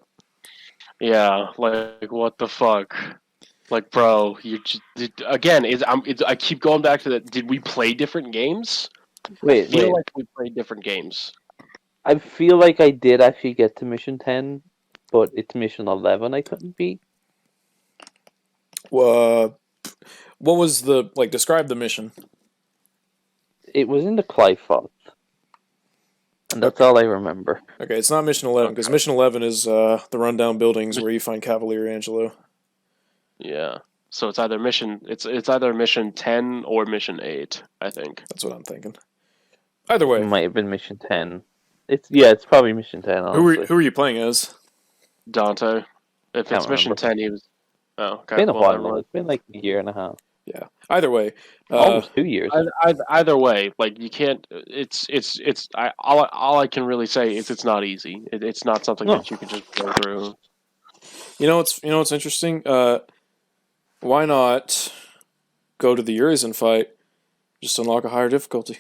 Yeah, like what the fuck? Like, bro, you just, again. I keep going back to that. Did we play different games? Wait, I feel like we played different games. I feel like I did actually get to mission 10, but it's mission 11 I couldn't beat. What was the describe the mission? It was in the Clifoth, and that's all I remember. Okay, it's not mission 11 because mission 11 is the rundown buildings where you find Cavalier Angelo. Yeah. So it's either mission 10 or mission 8, I think. That's what I'm thinking. Either It way, might have been mission 10. It's probably mission 10. Honestly. who are you playing as? Dante. If Can't it's mission remember. 10, he was. Oh, okay. It's been a well, while never now. mind. It's been like a year and a half. Yeah. Either way, Almost 2 years. Either way, like you can't. All I can really say is it's not easy. It's not something No. that you can just go through. you know what's interesting? Why not go to the Urizen fight? Just unlock a higher difficulty.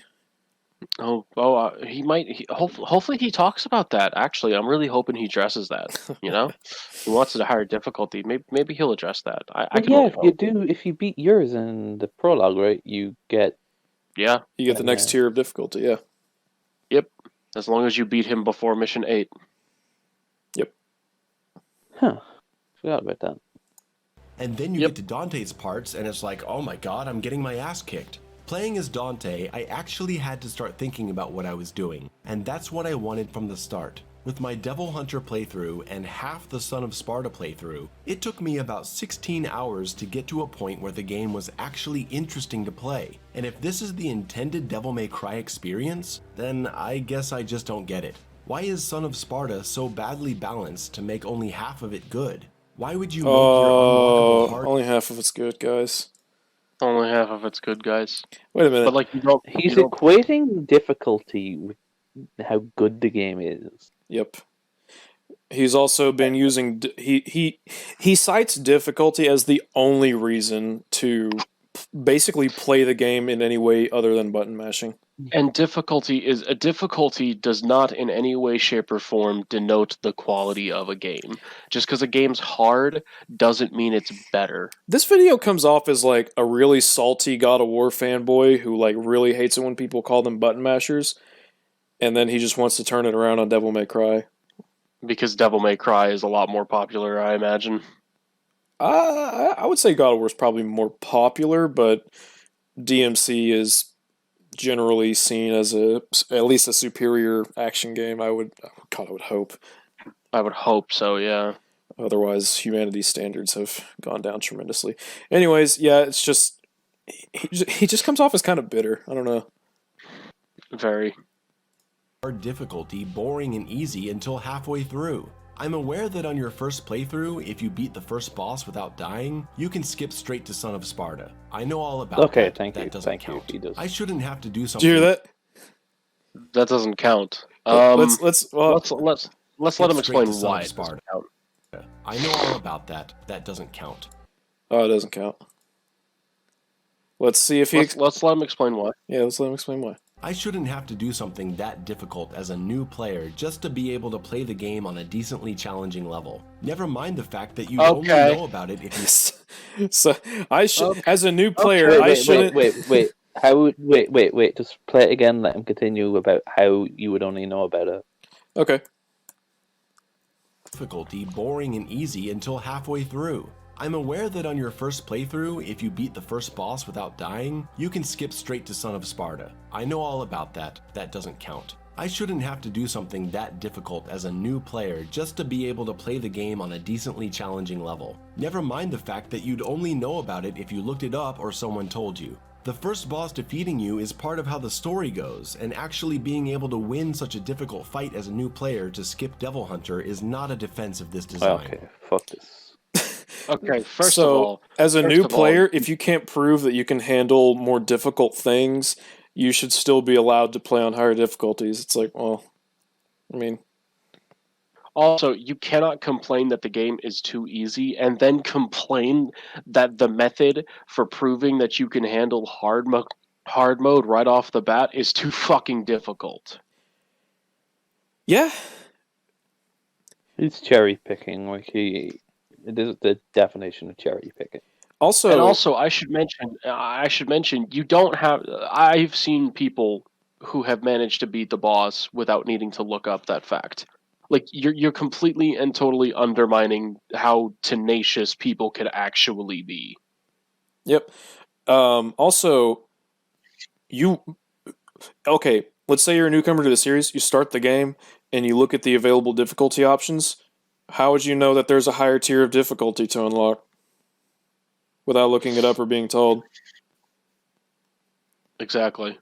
He might. Hopefully, he talks about that. Actually, I'm really hoping he addresses that. You know, he wants a higher difficulty. Maybe he'll address that. I can. Yeah, only if you beat yours in the prologue, right, you get. Yeah. You get the next tier of difficulty. Yeah. Yep. As long as you beat him before mission 8. Huh. Forgot about that. And then you get to Dante's parts, and it's like, oh my god, I'm getting my ass kicked. Playing as Dante, I actually had to start thinking about what I was doing, and that's what I wanted from the start. With my Devil Hunter playthrough and half the Son of Sparta playthrough, it took me about 16 hours to get to a point where the game was actually interesting to play. And if this is the intended Devil May Cry experience, then I guess I just don't get it. Why is Son of Sparta so badly balanced to make only half of it good? Why would you make your unlockable hard... Only half of it's good, guys. Only half of it's good, guys. Wait a minute. But like, you don't. He's you don't equating difficulty with how good the game is. Yep. He's also been using he cites difficulty as the only reason to basically play the game in any way other than button mashing. And difficulty does not in any way, shape, or form denote the quality of a game. Just because a game's hard doesn't mean it's better. This video comes off as like a really salty God of War fanboy who like really hates it when people call them button mashers, and then he just wants to turn it around on Devil May Cry. Because Devil May Cry is a lot more popular, I imagine. I would say God of War is probably more popular, but DMC is generally seen as at least a superior action game. I would hope. I would hope so, yeah. Otherwise, humanity's standards have gone down tremendously. Anyways, yeah, it's just he just comes off as kind of bitter. I don't know. Very. hard difficulty boring and easy until halfway through. I'm aware that on your first playthrough, if you beat the first boss without dying, you can skip straight to Son of Sparta. I know all about Okay, that. thank that you. doesn't Thank count. you. He does. I shouldn't have to do Did something. you hear that? That doesn't count. Let's let's let him explain why it doesn't count. I know all about that. That doesn't count. Oh, it doesn't count. Let's see if he. Let's let him explain why. Yeah, let's let him explain why. I shouldn't have to do something that difficult as a new player just to be able to play the game on a decently challenging level. Never mind the fact that you only know about it if you... So I should, as a new player, I shouldn't. Wait. Wait. Just play it again. Let him continue about how you would only know about it. Okay. Difficulty boring and easy until halfway through. I'm aware that on your first playthrough, if you beat the first boss without dying, you can skip straight to Son of Sparta. I know all about that. That doesn't count. I shouldn't have to do something that difficult as a new player just to be able to play the game on a decently challenging level. Never mind the fact that you'd only know about it if you looked it up or someone told you. The first boss defeating you is part of how the story goes, and actually being able to win such a difficult fight as a new player to skip Devil Hunter is not a defense of this design. Okay, fuck this. Okay, first of all, as a new player, if you can't prove that you can handle more difficult things, you should still be allowed to play on higher difficulties. It's like, well, I mean... Also, you cannot complain that the game is too easy and then complain that the method for proving that you can handle hard mode right off the bat is too fucking difficult. Yeah. It's cherry picking, like it is the definition of cherry picking. Also, I should mention, you don't have. I've seen people who have managed to beat the boss without needing to look up that fact. Like you're completely and totally undermining how tenacious people could actually be. Yep. Also, okay, let's say you're a newcomer to the series, you start the game, and you look at the available difficulty options. How would you know that there's a higher tier of difficulty to unlock without looking it up or being told? Exactly.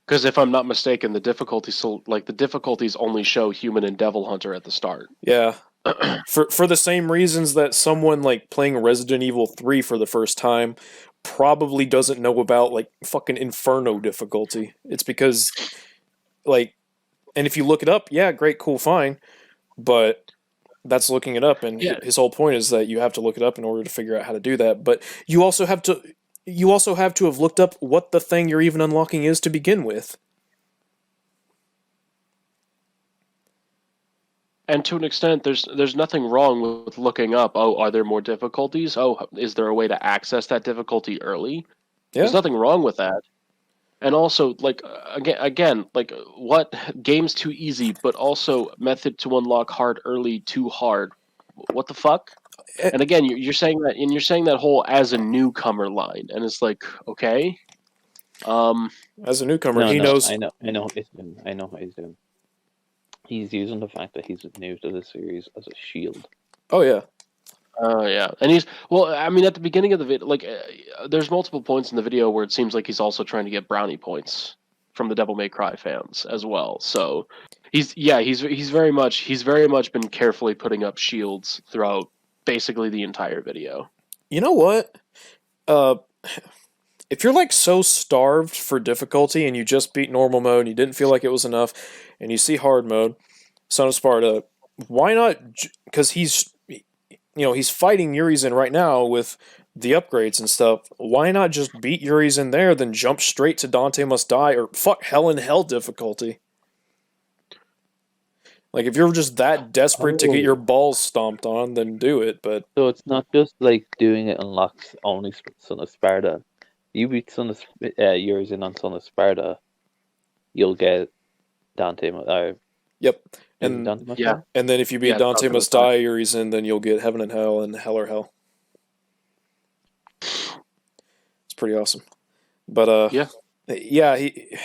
Because if I'm not mistaken, the difficulties only show human and devil hunter at the start. Yeah. For the same reasons that someone like playing Resident Evil 3 for the first time probably doesn't know about like fucking Inferno difficulty. It's because like, and if you look it up, yeah, great, cool, fine, but that's looking it up, and his whole point is that you have to look it up in order to figure out how to do that. But you also have to have looked up what the thing you're even unlocking is to begin with. And to an extent, there's nothing wrong with looking up, oh, are there more difficulties? Oh, is there a way to access that difficulty early? Yeah. There's nothing wrong with that. And also, like, again, like, what? Game's too easy, but also method to unlock hard early too hard. What the fuck? And again, you're saying that, and you're saying that whole as a newcomer line, and it's like, okay. As a newcomer, he knows. I know what he's doing. He's using the fact that he's new to the series as a shield. Oh yeah. Yeah, and he's I mean, at the beginning of the video, like, there's multiple points in the video where it seems like he's also trying to get brownie points from the Devil May Cry fans as well. So he's very much been carefully putting up shields throughout basically the entire video. You know what? Uh, if you're like so starved for difficulty and you just beat normal mode and you didn't feel like it was enough, and you see hard mode, Son of Sparta, why not? Because he's fighting Urizen right now with the upgrades and stuff. Why not just beat Urizen there, then jump straight to Dante Must Die or fuck Hell in Hell difficulty? Like, if you're just that desperate to get your balls stomped on, then do it. But So it's not just like doing it unlocks only Son of Sparta. You beat Urizen on Son of Sparta, you'll get Dante. yep. And And Dante Yeah. and then if you beat Yeah, Dante Dante Must Must Die. Die Urizen, then you'll get Heaven and Hell and Hell or Hell. It's pretty awesome. But Yeah. he.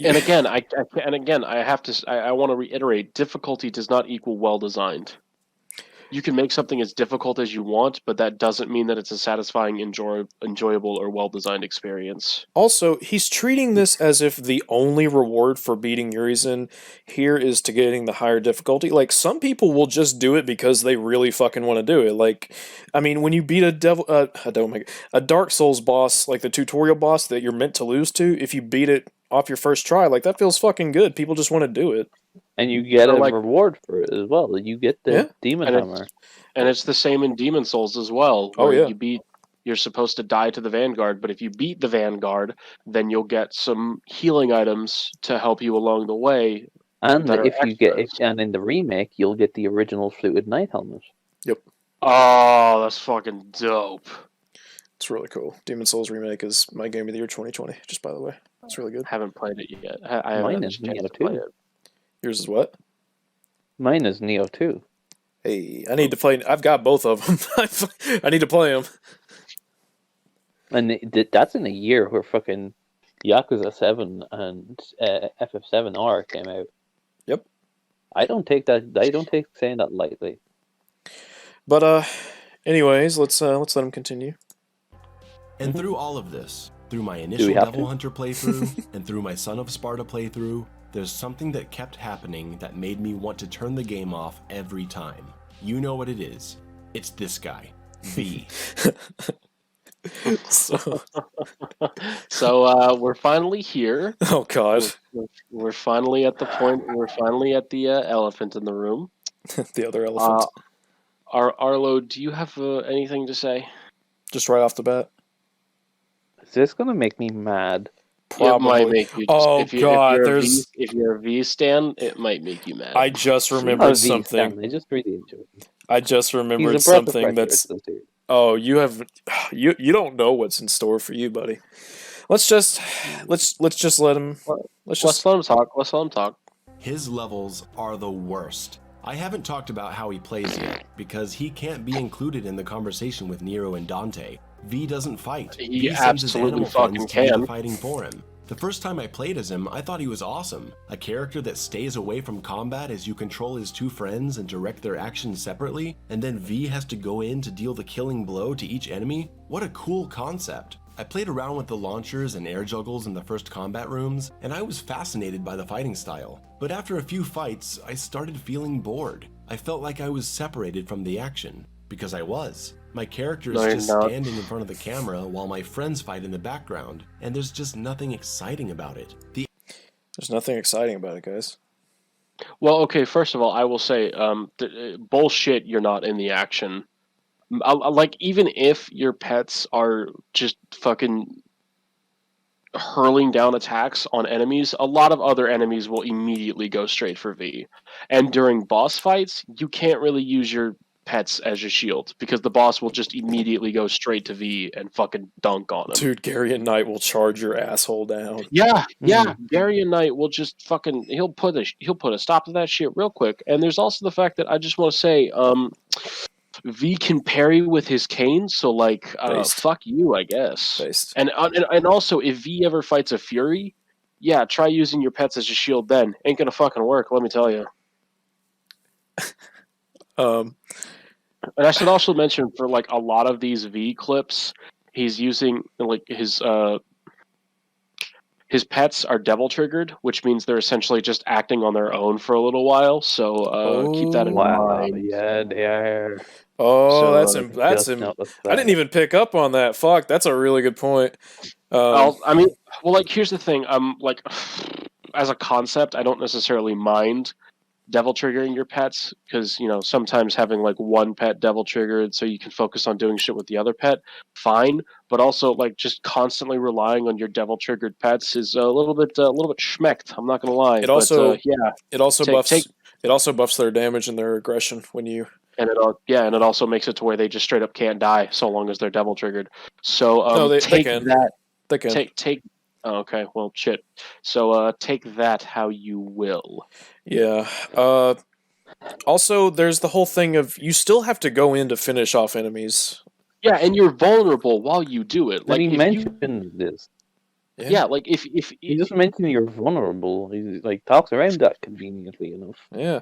And again, I want to reiterate: difficulty does not equal well designed. You can make something as difficult as you want, but that doesn't mean that it's a satisfying, enjoyable, or well designed experience. Also, he's treating this as if the only reward for beating Urizen here is to getting the higher difficulty. Like, some people will just do it because they really fucking want to do it. Like, I mean, when you beat a Dark Souls boss, like the tutorial boss that you're meant to lose to, if you beat it off your first try, like, that feels fucking good. People just want to do it. And you get So, a like- reward for it as well. You get the Yeah. Demon And Hammer. And it's the same in Demon Souls as well. Oh, Where yeah. you're supposed to die to the Vanguard, but if you beat the Vanguard, then you'll get some healing items to help you along the way. And that are and in the remake, you'll get the original Fluted Knight helmet. Oh, that's fucking dope. It's really cool. Demon Souls Remake is my game of the year 2020, just by the way. It's really good. Haven't played it yet. I haven't Mine had a is chance Neo to play 2. it. Yours is what? Mine is Neo 2. Hey, I need to play. I've got both of them. I need to play them. And that's in a year where fucking Yakuza 7 and FF7R came out. Yep. I don't take saying that lightly. But anyways, let's let him continue. And through all of this, through my we initial have Devil to? Hunter playthrough, and through my Son of Sparta playthrough, there's something that kept happening that made me want to turn the game off every time. You know what it is. It's this guy, V. So, So we're finally here. oh god, We're finally at the point. We're finally at the elephant in the room. the other elephant. Arlo, do you have anything to say? Just right off the bat. Is this gonna make me mad? It might Probably. make you. Oh, God, if you're a V stan, it might make you mad. I just I'm not a remembered V stan, something. I just really enjoy it. I just He's remembered a breath of something fresh air that's. to the series. Oh, you don't know what's in store for you, buddy. Let's just let him. Let's let him talk. Let's let him talk. His levels are the worst. I haven't talked about how he plays yet, because he can't be included in the conversation with Nero and Dante. V doesn't fight. He V sends his absolutely animal fucking friends to do the can. fighting for him. The first time I played as him, I thought he was awesome. A character that stays away from combat as you control his two friends and direct their actions separately, and then V has to go in to deal the killing blow to each enemy? What a cool concept. I played around with the launchers and air juggles in the first combat rooms, and I was fascinated by the fighting style. But after a few fights, I started feeling bored. I felt like I was separated from the action. Because I was. My character is No, you're just not. standing in front of the camera while my friends fight in the background, and there's just nothing exciting about it. There's nothing exciting about it, guys. Well, okay. First of all, I will say, bullshit. You're not in the action. Like, even if your pets are just fucking hurling down attacks on enemies, a lot of other enemies will immediately go straight for V. And during boss fights, you can't really use your pets as your shield because the boss will just immediately go straight to V and fucking dunk on him. Dude, Gary and Knight will charge your asshole down. Yeah, Gary and Knight will just fucking he'll put a stop to that shit real quick. And there's also the fact that I just want to say, V can parry with his cane, so like, Based. fuck you, I guess. Based. And also, if V ever fights a Fury, yeah, try using your pets as a shield then. Ain't gonna fucking work, let me tell you. Um, And I should also mention for like a lot of these V clips, he's using like his pets are devil triggered, which means they're essentially just acting on their own for a little while. So keep that in Wow, mind. yeah, they are. oh, So that's him. That's Just him. noticed I didn't that. even pick up on that. Fuck, that's a really good point. I mean, well, like here's the thing. Like as a concept, I don't necessarily mind devil triggering your pets because sometimes having like one pet devil triggered so you can focus on doing shit with the other pet, fine. But also like just constantly relying on your devil triggered pets is a little bit schmecked. I'm not gonna lie, It but also yeah, it also take buffs it also buffs their damage and their aggression when you. and it also makes it to where they just straight up can't die so long as they're devil triggered. So No, they take can. that They can. take. Oh, okay, well, shit. So take that how you will. Yeah. Also, there's the whole thing of you still have to go in to finish off enemies. Yeah, and you're vulnerable while you do it. And Like he if you, mentioned this. yeah, like if He just mentioned you're vulnerable. He like talks around that conveniently enough. Yeah.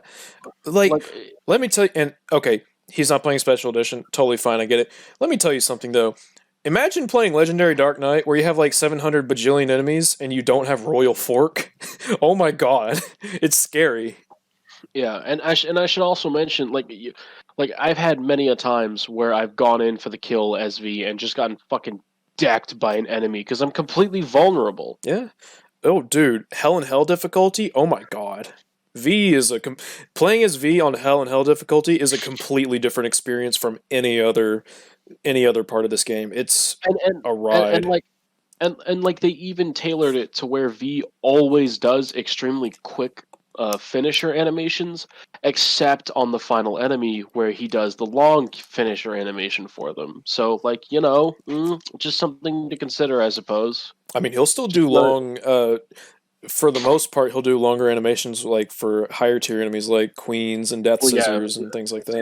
Like, like let me tell you, and okay, he's not playing Special Edition. Totally fine, I get it. Let me tell you something, though. Imagine playing Legendary Dark Knight where you have like 700 bajillion enemies and you don't have Royal Fork. Oh my god. It's scary. yeah, and I should also mention like I've had many a times where I've gone in for the kill SV and just gotten fucking decked by an enemy because I'm completely vulnerable. Yeah. Oh, dude. Hell and Hell difficulty? Oh my god. V is playing as V on Hell and Hell difficulty is a completely different experience from any other part of this game. It's And a and ride. like and like they even tailored it to where V always does extremely quick finisher animations, except on the final enemy where he does the long finisher animation for them. So like just something to consider, I suppose. I mean, he'll still Just do another, long. For the most part, he'll do longer animations, like for higher tier enemies, like queens and death well, yeah, scissors and things like that.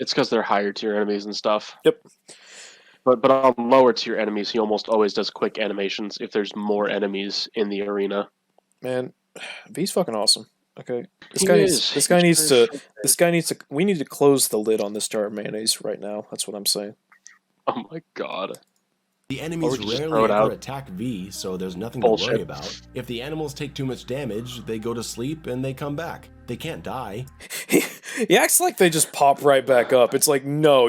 it's because they're higher tier enemies and stuff. Yep, But on lower tier enemies, he almost always does quick animations if there's more enemies in the arena. man, V's fucking awesome. Okay, this He guy needs. is. This He guy needs sure to. is. This guy needs to. We need to close the lid on this jar of mayonnaise right now. That's what I'm saying. Oh my god. The Or enemies we could just rarely throw it ever out. attack V, so there's nothing to Bullshit. worry about. If the animals take too much damage, they go to sleep and they come back. They can't die. He acts like they just pop right back up. It's like, no,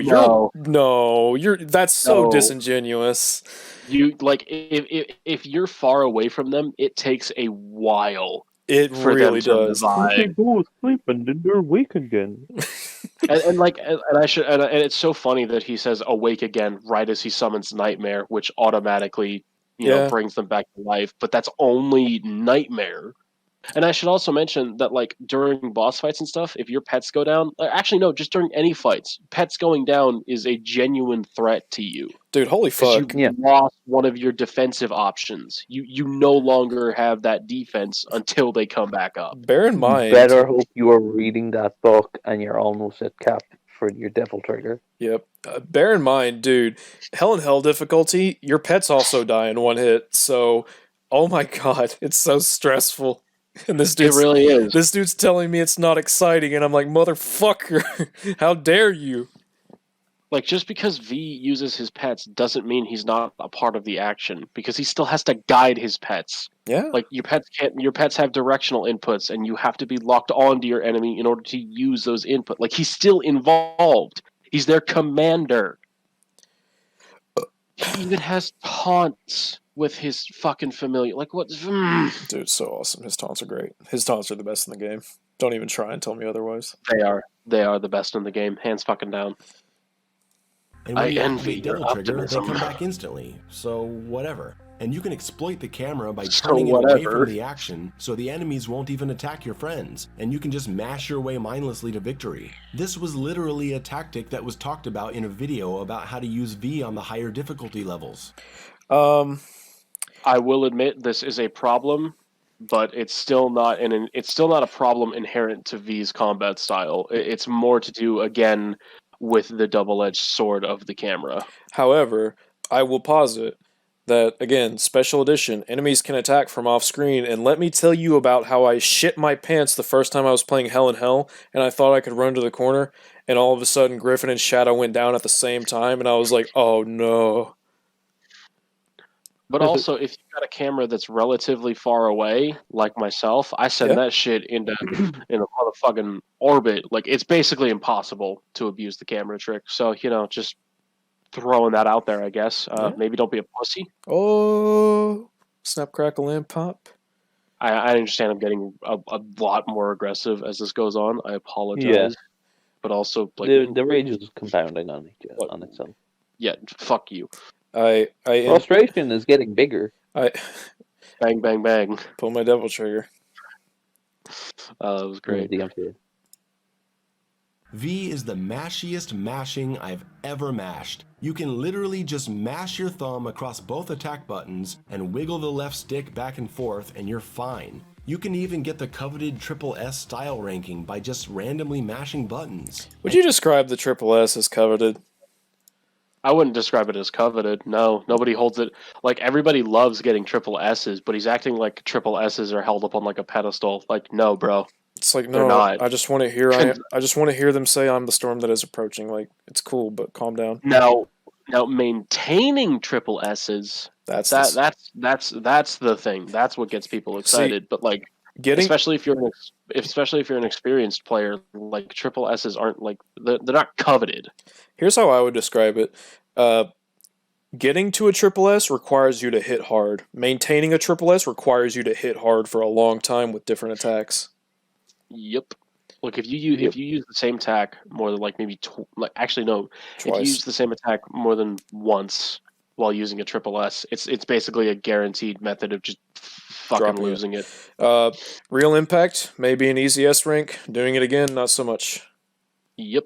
No. you're. That's so No. disingenuous. You like if you're far away from them, it takes a while It for them really to does. revive. go to sleep and then they're awake again. And it's so funny that he says awake again right as he summons Nightmare, which automatically Yeah. brings them back to life. But that's only Nightmare. And I should also mention that, like, during boss fights and stuff, if your pets go down, actually, no, just during any fights, pets going down is a genuine threat to you. Dude, holy Because fuck. you've lost one of your defensive options. You no longer have that defense until they come back up. Bear in mind. Better hope you are reading that book and you're almost at cap for your devil trigger. Yep. Bear in mind, dude, Hell and Hell difficulty, your pets also die in one hit. So, oh my god, it's so stressful. And It really is. this dude's telling me it's not exciting, and I'm like, motherfucker, how dare you? Like, just because V uses his pets doesn't mean he's not a part of the action, because he still has to guide his pets. Yeah. Like, your pets have directional inputs, and you have to be locked onto your enemy in order to use those inputs. Like, he's still involved. He's their commander. He even has taunts with his fucking familiar. Like, what? Dude, so awesome. His taunts are great. His taunts are the best in the game. Don't even try and tell me otherwise. They are. They are the best in the game. Hands fucking down. And when I you envy activate your Devil Trigger, they optimism. come back instantly. So whatever. And you can exploit the camera by So turning it away whatever. from the action, so the enemies won't even attack your friends, and you can just mash your way mindlessly to victory. This was literally a tactic that was talked about in a video about how to use V on the higher difficulty levels. I will admit this is a problem, but it's still not a problem inherent to V's combat style. It's more to do again with the double-edged sword of the camera. However, I will posit that, again, special edition, enemies can attack from off screen, and let me tell you about how I shit my pants the first time I was playing Hell in Hell, and I thought I could run to the corner, and all of a sudden Griffin and Shadow went down at the same time, and I was like, oh no. But also, if you've got a camera that's relatively far away, like myself, I send Yeah. that shit into in a motherfucking orbit. Like, it's basically impossible to abuse the camera trick. So, just throwing that out there, I guess. Yeah. Maybe don't be a pussy. Oh, snap, crackle, and pop. I understand I'm getting a lot more aggressive as this goes on. I apologize. Yeah. But also, like, The rage is compounding on itself. yeah, fuck you. Frustration is getting bigger. Bang, bang, bang. Pull my devil trigger. That was great. V is the mashiest mashing I've ever mashed. You can literally just mash your thumb across both attack buttons and wiggle the left stick back and forth and you're fine. You can even get the coveted S.E.E.S style ranking by just randomly mashing buttons. Would you describe the S.E.E.S as coveted? I wouldn't describe it as coveted. No, nobody holds it. Like, everybody loves getting SS's, but he's acting like SS's are held up on like a pedestal. Like, no, bro. It's like, They're no, not. I just want to hear I just want to hear them say I'm the storm that is approaching. Like, it's cool, but calm down. Now maintaining SS's, that's the thing. That's what gets people excited. But like, especially if you're an experienced player, like SS's aren't like they're not coveted. Here's how I would describe it. Getting to a S.E.E.S requires you to hit hard. Maintaining a S.E.E.S requires you to hit hard for a long time with different attacks. Yep. Look, if you use the same attack more than like maybe Twice. If you use the same attack more than once while using a SSS, it's basically a guaranteed method of just fucking losing it. Real impact, maybe an easy S rank. Doing it again, not so much. Yep.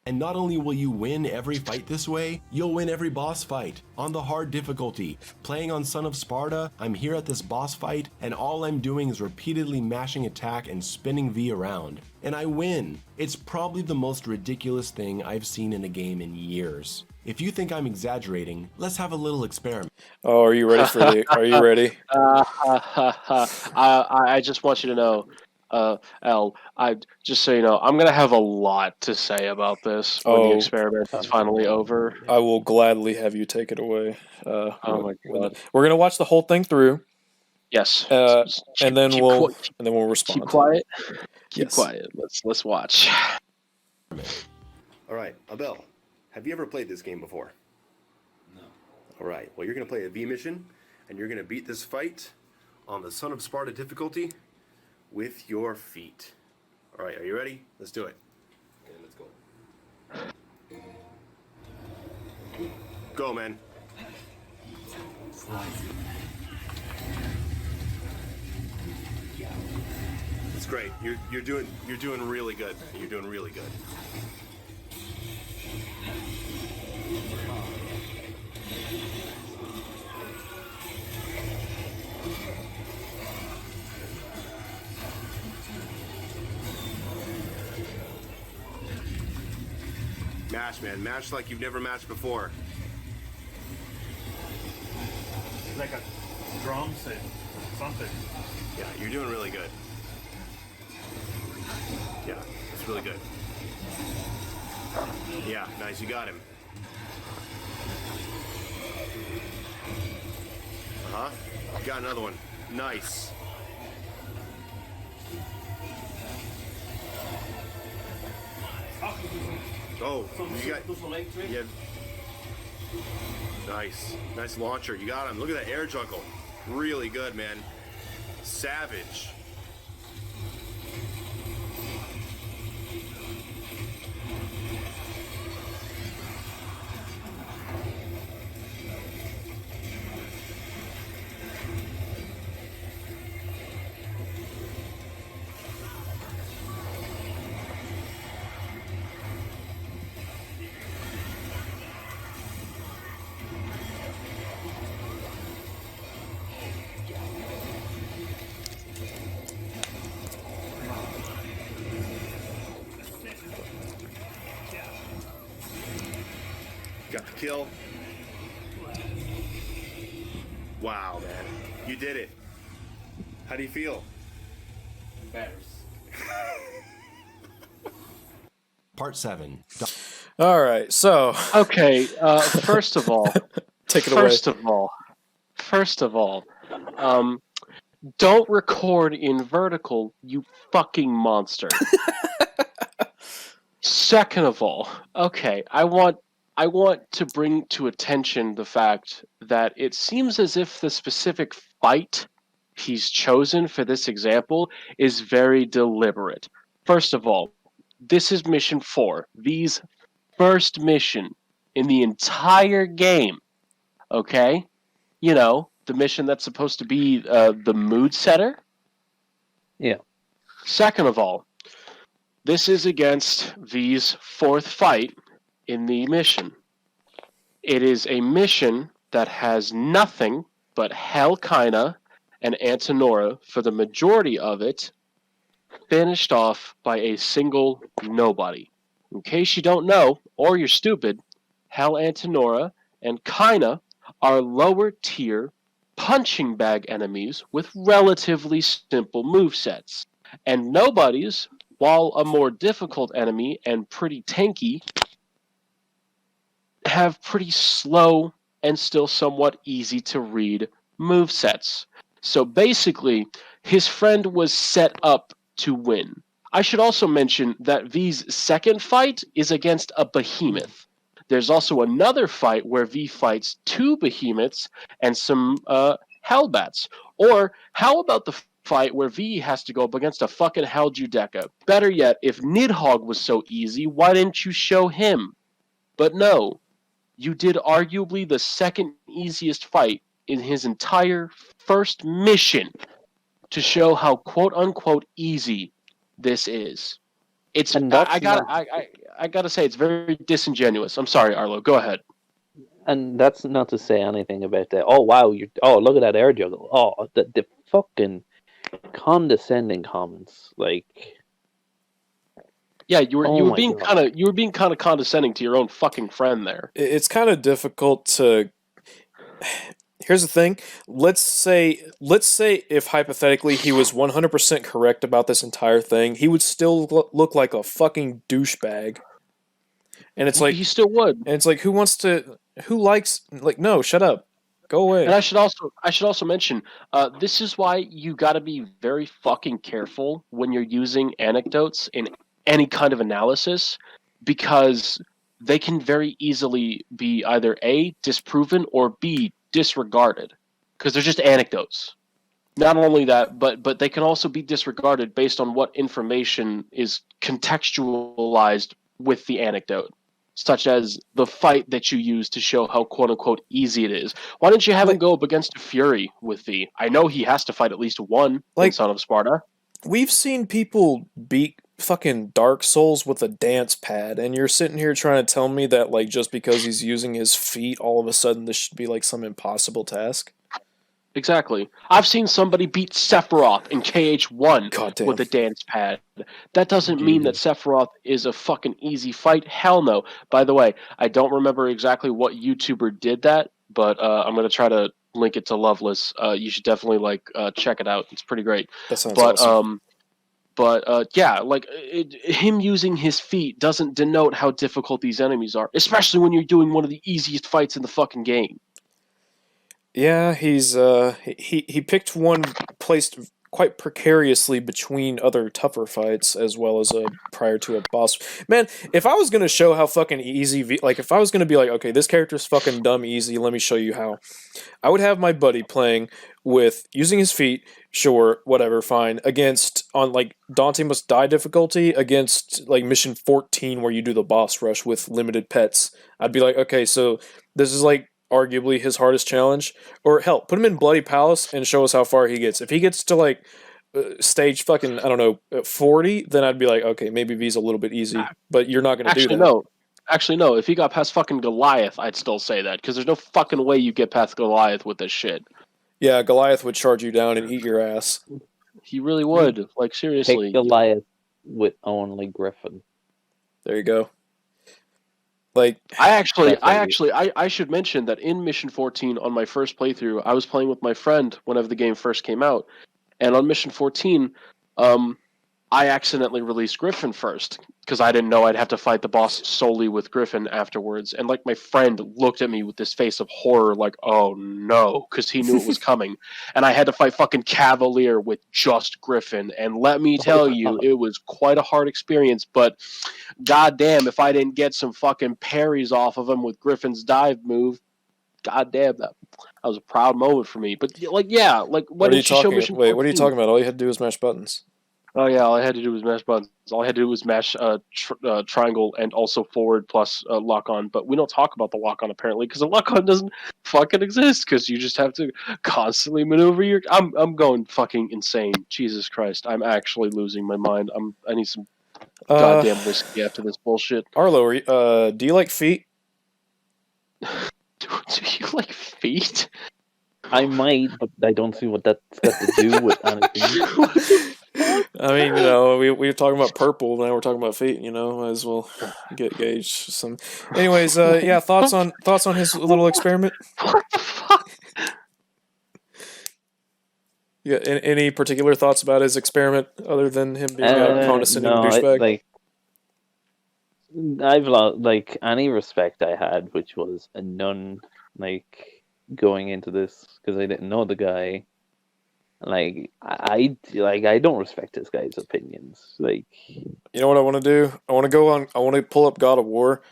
And not only will you win every fight this way, you'll win every boss fight on the hard difficulty. Playing on Son of Sparta, I'm here at this boss fight, and all I'm doing is repeatedly mashing attack and spinning V around. And I win. It's probably the most ridiculous thing I've seen in a game in years. If you think I'm exaggerating, let's have a little experiment. Oh, are you ready for the? Are you ready? I just want you to know, just so you know, I'm gonna have a lot to say about this when the experiment is finally over. I will gladly have you take it away. Oh my god! We're gonna watch the whole thing through. Yes. And then we'll respond. Keep quiet. Keep quiet. Let's watch. All right, Abel, have you ever played this game before? No. All right. Well, you're gonna play a V mission, and you're gonna beat this fight on the Son of Sparta difficulty with your feet. All right, are you ready? Let's do it. Okay, let's go. Go, man. It's great. You're doing really good. You're doing really good. Mash, man. Mash like you've never mashed before. Like a drum set, something. Yeah, you're doing really good. Yeah, it's really good. Yeah, nice. You got him. Uh-huh. Got another one. Nice. Oh, you got... Yeah. Nice. Nice launcher. You got him. Look at that air juggle. Really good, man. Savage. Got the kill. Wow, man. You did it. How do you feel? Embarrassed. Part 7. All right, so Okay, first of all, take it away. First of all, don't record in vertical, you fucking monster. Second of all, okay, I want to bring to attention the fact that it seems as if the specific fight he's chosen for this example is very deliberate. First of all, this is mission 4, V's first mission in the entire game. Okay? You know, the mission that's supposed to be the mood setter. Yeah. Second of all, this is against V's 4th fight in the mission. It is a mission that has nothing but Helkina and Antinora for the majority of it, finished off by a single nobody. In case you don't know, or you're stupid, Hel Antinora and Kina are lower tier punching bag enemies with relatively simple movesets. And nobodies, while a more difficult enemy and pretty tanky, have pretty slow and still somewhat easy to read movesets. So basically, his friend was set up to win. I should also mention that V's second fight is against a behemoth. There's also another fight where V fights 2 behemoths and some hellbats. Or how about the fight where V has to go up against a fucking hell Judecca? Better yet, if Nidhogg was so easy, why didn't you show him? But no, you did arguably the second easiest fight in his entire first mission to show how quote unquote easy this is. It's And that's I gotta say it's very disingenuous. I'm sorry, Arlo. Go ahead. And that's not to say anything about that. Oh wow, look at that air juggle. Oh, the fucking condescending comments. Like, Yeah, you oh were my being God. kind of condescending to your own fucking friend there. It's kind of difficult to. Here's the thing. Let's say if hypothetically he was 100% correct about this entire thing, he would still look like a fucking douchebag. And it's like He still would. who likes, like, no, shut up. Go away. And I should also mention, this is why you got to be very fucking careful when you're using anecdotes in any kind of analysis, because they can very easily be either A, disproven, or B, disregarded, because they're just anecdotes. Not only that, but they can also be disregarded based on what information is contextualized with the anecdote, such as the fight that you use to show how quote unquote easy it is. Why don't you have him go up against a Fury with V? I know he has to fight at least one in Son of Sparta. We've seen people beat fucking Dark Souls with a dance pad, and you're sitting here trying to tell me that, like, just because he's using his feet, all of a sudden this should be like some impossible task? Exactly. I've seen somebody beat Sephiroth in KH1 Goddamn. with a dance pad. That doesn't mean that Sephiroth is a fucking easy fight. Hell no. By the way, I don't remember exactly what YouTuber did that, but I'm going to try to link it to Loveless. You should definitely check it out. It's pretty great. That sounds awesome. Yeah, him using his feet doesn't denote how difficult these enemies are, especially when you're doing one of the easiest fights in the fucking game. Yeah, he picked one placed quite precariously between other tougher fights, as well as prior to a boss. Man, if I was gonna show how fucking easy, if I was gonna be like, okay, this character's fucking dumb easy, let me show you how. I would have my buddy playing with using his feet, sure, whatever, fine, against on like Dante Must Die difficulty against like mission 14 where you do the boss rush with limited pets. I'd be like, okay, so this is like arguably his hardest challenge, or hell, put him in Bloody Palace and show us how far he gets. If he gets to like stage fucking, I don't know, 40, then I'd be like, okay, maybe V's a little bit easy, but you're not going to do that. Actually, no. If he got past fucking Goliath, I'd still say that, because there's no fucking way you get past Goliath with this shit. Yeah, Goliath would charge you down and eat your ass. He really would. Like, seriously. Take Goliath with only Griffin. There you go. Like, I should mention that in Mission 14 on my first playthrough, I was playing with my friend whenever the game first came out, and on Mission 14, I accidentally released Griffin first because I didn't know I'd have to fight the boss solely with Griffin afterwards. And like my friend looked at me with this face of horror, like, "Oh no," because he knew it was coming. And I had to fight fucking Cavalier with just Griffin. And let me tell you, it was quite a hard experience. But goddamn, if I didn't get some fucking parries off of him with Griffin's dive move, goddamn, that was a proud moment for me. But like, yeah, like what when are you did she show talking? Mission Wait, what are you 14? talking about? All you had to do was mash buttons. Oh yeah, all I had to do was mash buttons. All I had to do was mash triangle and also forward plus lock on. But we don't talk about the lock on apparently because the lock on doesn't fucking exist because you just have to constantly maneuver your. I'm going fucking insane. Jesus Christ, I'm actually losing my mind. I need some goddamn whiskey after this bullshit. Arlo, do you like feet? Do you like feet? I might, but I don't see what that's got to do with anything. I mean, you know, we were talking about purple, now we're talking about feet. You know, might as well gauge some. Anyways, yeah, thoughts on his little experiment. What the fuck? Yeah, any particular thoughts about his experiment other than him being a condescending No, douchebag? I've lost like any respect I had, which was a none. Like going into this because I didn't know the guy. Like I don't respect this guy's opinions. Like, You know what I want to do? I want to pull up God of War,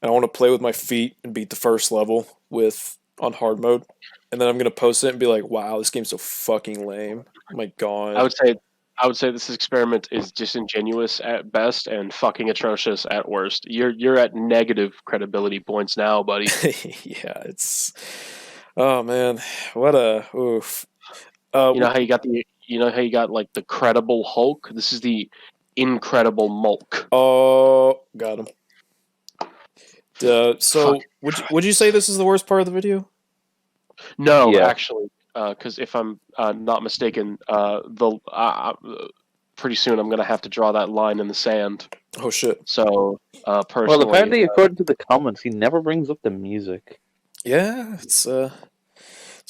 and I want to play with my feet and beat the first level on hard mode, and then I'm gonna post it and be like, "Wow, this game's so fucking lame." Oh my God. I would say this experiment is disingenuous at best and fucking atrocious at worst. You're at negative credibility points now, buddy. Yeah, it's. Oh man, what a oof. You know how you got like the credible Hulk? This is the incredible Mulk. Oh, got him. So, Fuck. would you say this is the worst part of the video? No, Yeah. actually, because if I'm not mistaken, pretty soon I'm gonna have to draw that line in the sand. Oh shit. So personally, well, apparently, according to the comments, he never brings up the music. Yeah, it's a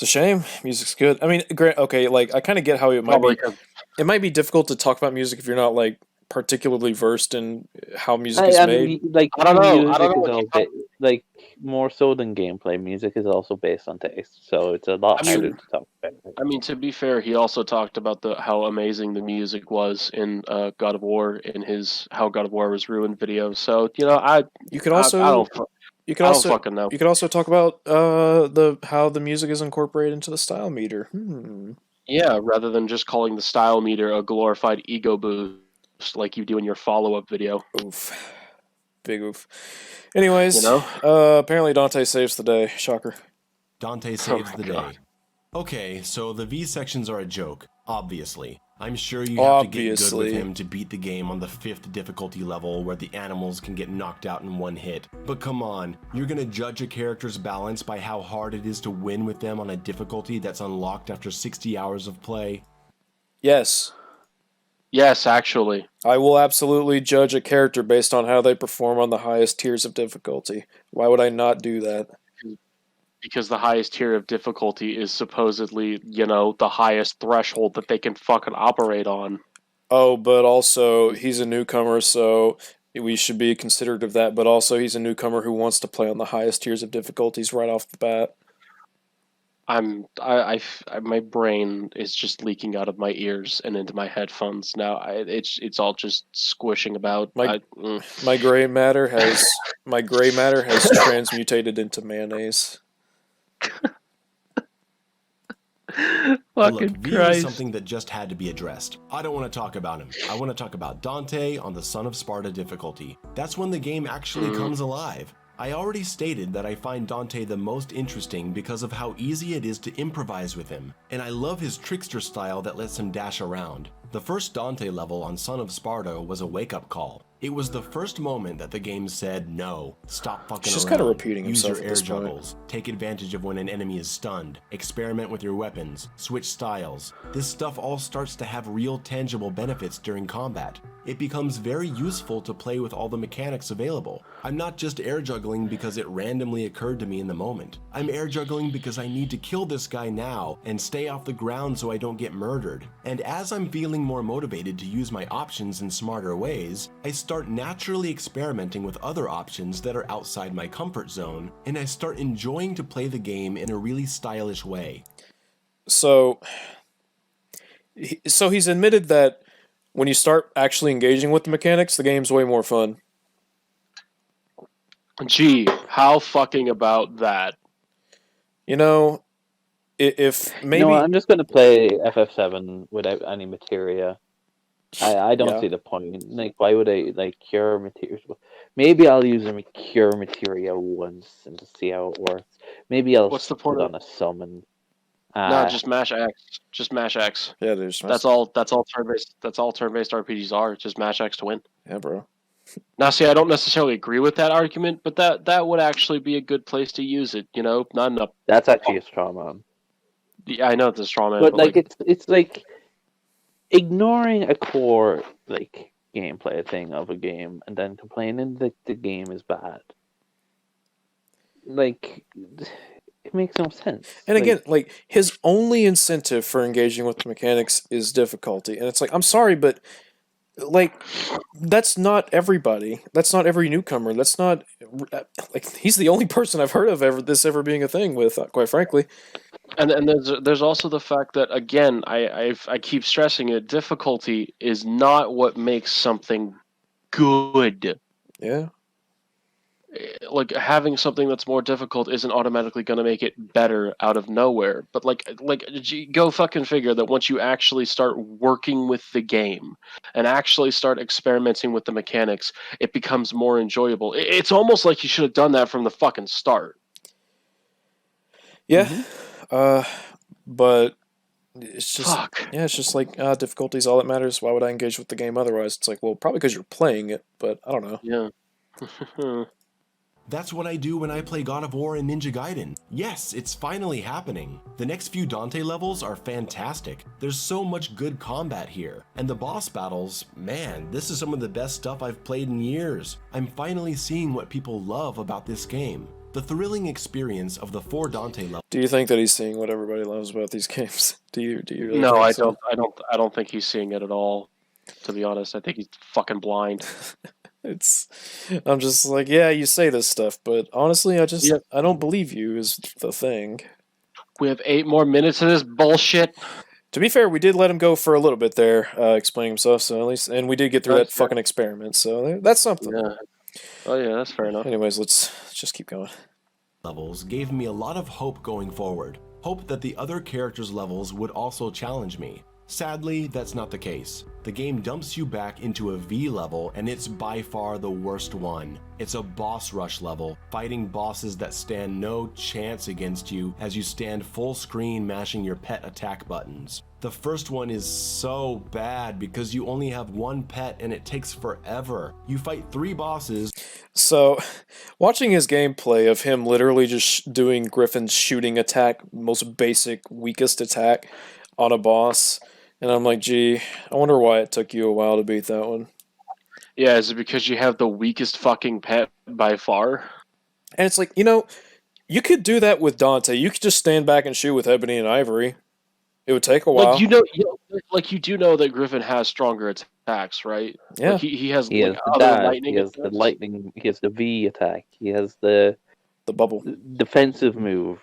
shame. Music's good. I mean, great. Okay, like I kind of get how it might probably be. It might be difficult to talk about music if you're not like particularly versed in how music is made. Like, I don't know. music I don't know is what all like more so than gameplay. Music is also based on taste, so it's a lot harder to talk about. I mean, to be fair, he also talked about how amazing the music was in God of War in his "How God of War Was Ruined" video. So you know, I don't fucking know. You could also talk about how the music is incorporated into the style meter. Yeah, rather than just calling the style meter a glorified ego boost like you do in your follow-up video. Oof. Big oof. Anyways, You know? apparently Dante saves the day. Shocker. Dante saves my the God. day. Okay, so the V sections are a joke, obviously. I'm sure you have to get good with him to beat the game on the 5th difficulty level where the animals can get knocked out in one hit. But come on, you're gonna judge a character's balance by how hard it is to win with them on a difficulty that's unlocked after 60 hours of play? Yes. Yes, actually. I will absolutely judge a character based on how they perform on the highest tiers of difficulty. Why would I not do that? Because the highest tier of difficulty is supposedly, the highest threshold that they can fucking operate on. Oh, but also, he's a newcomer, so we should be considerate of that. But also, he's a newcomer who wants to play on the highest tiers of difficulties right off the bat. My brain is just leaking out of my ears and into my headphones now. It's all just squishing about. My gray matter has transmutated into mayonnaise. Look, V is something that just had to be addressed. I don't want to talk about him. I want to talk about Dante on the Son of Sparta difficulty. That's when the game actually comes alive. I already stated that I find Dante the most interesting because of how easy it is to improvise with him, and I love his trickster style that lets him dash around. The first Dante level on Son of Sparta was a wake-up call. It was the first moment that the game said, no, stop fucking He's just around, kind of repeating use himself your at air this point. juggles, take advantage of when an enemy is stunned, experiment with your weapons, switch styles. This stuff all starts to have real tangible benefits during combat. It becomes very useful to play with all the mechanics available. I'm not just air juggling because it randomly occurred to me in the moment. I'm air juggling because I need to kill this guy now and stay off the ground so I don't get murdered. And as I'm feeling more motivated to use my options in smarter ways, I start naturally experimenting with other options that are outside my comfort zone, and I start enjoying to play the game in a really stylish way. So he's admitted that when you start actually engaging with the mechanics, the game's way more fun. Gee, how fucking about that? You know, if maybe... You know what, I'm just going to play FF7 without any materia. I don't Yeah. see the point. Like, why would I, like, cure materia? Maybe I'll use a cure materia once and just see how it works. Maybe I'll What's the put point on a summon. No, just mash X. Just mash X. Yeah, there's... That's all turn-based. That's all turn-based RPGs are. Just mash X to win. Yeah, bro. Now, see, I don't necessarily agree with that argument, but that would actually be a good place to use it. You know, not enough. That's actually a straw man. Yeah, I know it's a straw man, But like, it's like ignoring a core like gameplay thing of a game and then complaining that the game is bad. Like, it makes no sense. And again, like, his only incentive for engaging with the mechanics is difficulty. And it's like, I'm sorry, but, like, that's not everybody. That's not every newcomer. That's not, like, he's the only person I've heard of this ever being a thing with, quite frankly. And there's also the fact that, again, I keep stressing it. Difficulty is not what makes something good. Yeah. Like, having something that's more difficult isn't automatically going to make it better out of nowhere. But go fucking figure that once you actually start working with the game and actually start experimenting with the mechanics, it becomes more enjoyable. It's almost like you should have done that from the fucking start. Yeah. But it's just... Fuck. Yeah, it's just like, difficulty's all that matters. Why would I engage with the game otherwise? It's like, well, probably because you're playing it, but I don't know. Yeah. That's what I do when I play God of War and Ninja Gaiden. Yes, it's finally happening. The next few Dante levels are fantastic. There's so much good combat here. And the boss battles, man, this is some of the best stuff I've played in years. I'm finally seeing what people love about this game. The thrilling experience of the 4 Dante levels. Do you think that he's seeing what everybody loves about these games? Do you really No, think I so? don't. I don't think he's seeing it at all. To be honest, I think he's fucking blind. I'm just like, yeah, you say this stuff, but honestly, I don't believe you is the thing. We have 8 more minutes of this bullshit. To be fair, we did let him go for a little bit there, explaining himself, so at least, and we did get through that That's fair. fucking experiment, so that's something. Yeah. Oh yeah, that's fair enough. Anyways, let's just keep going. Levels gave me a lot of hope going forward. Hope that the other characters' levels would also challenge me. Sadly, that's not the case. The game dumps you back into a V level, and it's by far the worst one. It's a boss rush level, fighting bosses that stand no chance against you as you stand full screen mashing your pet attack buttons. The first one is so bad because you only have one pet and it takes forever. You fight 3 bosses. So, watching his gameplay of him literally just doing Griffin's shooting attack, most basic, weakest attack on a boss, and I'm like, gee, I wonder why it took you a while to beat that one. Yeah, is it because you have the weakest fucking pet by far? And it's like, you could do that with Dante. You could just stand back and shoot with Ebony and Ivory. It would take a while. You do know that Griffin has stronger attacks, right? Yeah. Like he has he has the other dash, lightning he has the attacks. lightning, he has the V attack, he has the bubble defensive move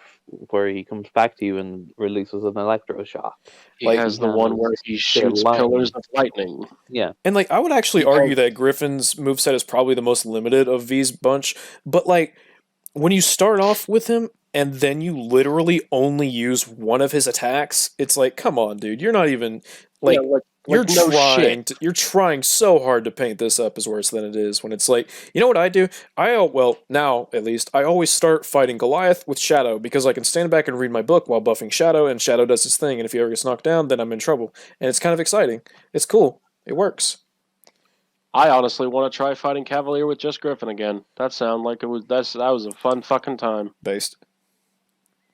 where he comes back to you and releases an electroshock. He has the one where he shoots pillars of lightning. Yeah. And I would actually argue that Griffin's moveset is probably the most limited of V's bunch, but when you start off with him and then you literally only use one of his attacks, it's like, come on, dude, you're not even You're Like, no trying shit. you're trying so hard to paint this up as worse than it is when it's like, you know what I do? Well, now at least, I always start fighting Goliath with Shadow because I can stand back and read my book while buffing Shadow, and Shadow does his thing, and if he ever gets knocked down, then I'm in trouble. And it's kind of exciting. It's cool. It works. I honestly want to try fighting Cavalier with just Griffin again. That sound like that was a fun fucking time. Based.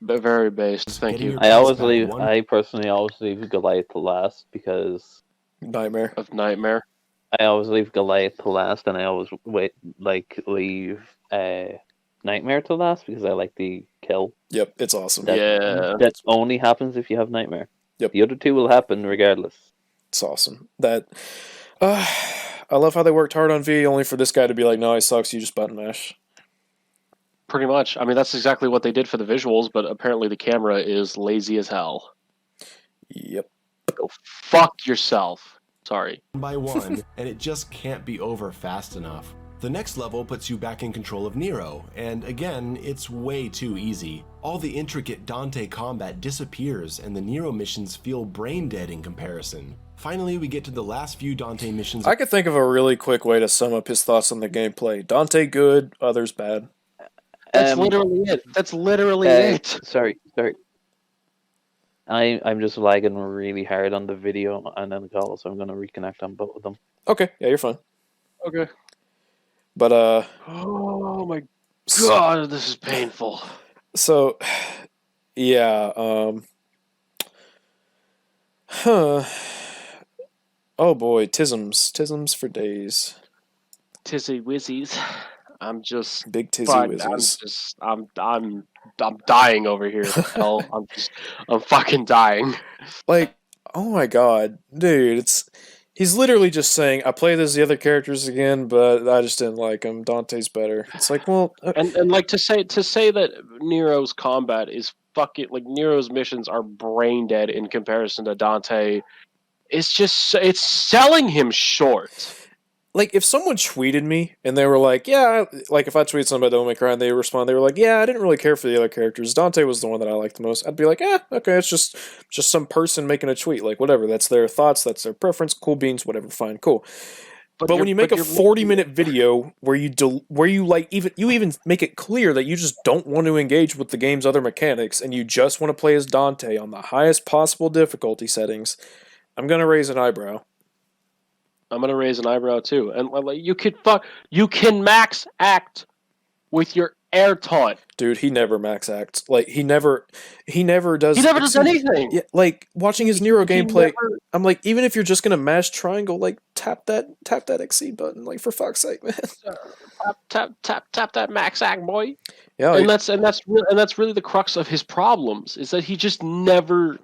But very based. Thank Getting you. your points back one I personally always leave Goliath to last because Nightmare. Of Nightmare. I always leave Goliath to last, and I always leave Nightmare to last because I like the kill. Yep, it's awesome. That only happens if you have Nightmare. Yep. The other two will happen regardless. It's awesome. I love how they worked hard on V, only for this guy to be like, no, he sucks, you just button mash. Pretty much. I mean, that's exactly what they did for the visuals, but apparently the camera is lazy as hell. Yep. Go fuck yourself. Sorry. by one, and it just can't be over fast enough. The next level puts you back in control of Nero, and again, it's way too easy. All the intricate Dante combat disappears, and the Nero missions feel brain dead in comparison. Finally, we get to the last few Dante missions. I could think of a really quick way to sum up his thoughts on the gameplay. Dante good, others bad. That's literally it. That's literally it. Sorry. I'm just lagging really hard on the video and then the call, so I'm going to reconnect on both of them. Okay, yeah, you're fine. Okay. But, Oh my god, this is painful. So, yeah, oh boy, tisms for days. Tizzy whizzies. I'm just Big tizzy whizzes. I'm dying over here. Hell, I'm fucking dying. Like, oh my god, dude, he's literally just saying, I played as the other characters again, but I just didn't like him. Dante's better. It's like, well, and like to say that Nero's combat is fucking like Nero's missions are brain dead in comparison to Dante. It's selling him short. like, if someone tweeted me and they were like, yeah, like if I tweeted something about Devil May Cry and they respond, they were like, yeah, I didn't really care for the other characters. Dante was the one that I liked the most. I'd be like, okay, it's just some person making a tweet. Like, whatever, that's their thoughts, that's their preference, cool beans, whatever, fine, cool. But when you make a 40-minute video where you like even make it clear that you just don't want to engage with the game's other mechanics and you just want to play as Dante on the highest possible difficulty settings, I'm gonna raise an eyebrow. I'm gonna raise an eyebrow too. And like, you can max act with your air taunt. Dude, he never max acts. Like he never does. He never does anything. Yeah, like watching his Nero gameplay, I'm like, even if you're just gonna mash triangle, like tap that XC button, like for fuck's sake, man. Tap that max act, boy. Yeah, and that's really the crux of his problems is that he just never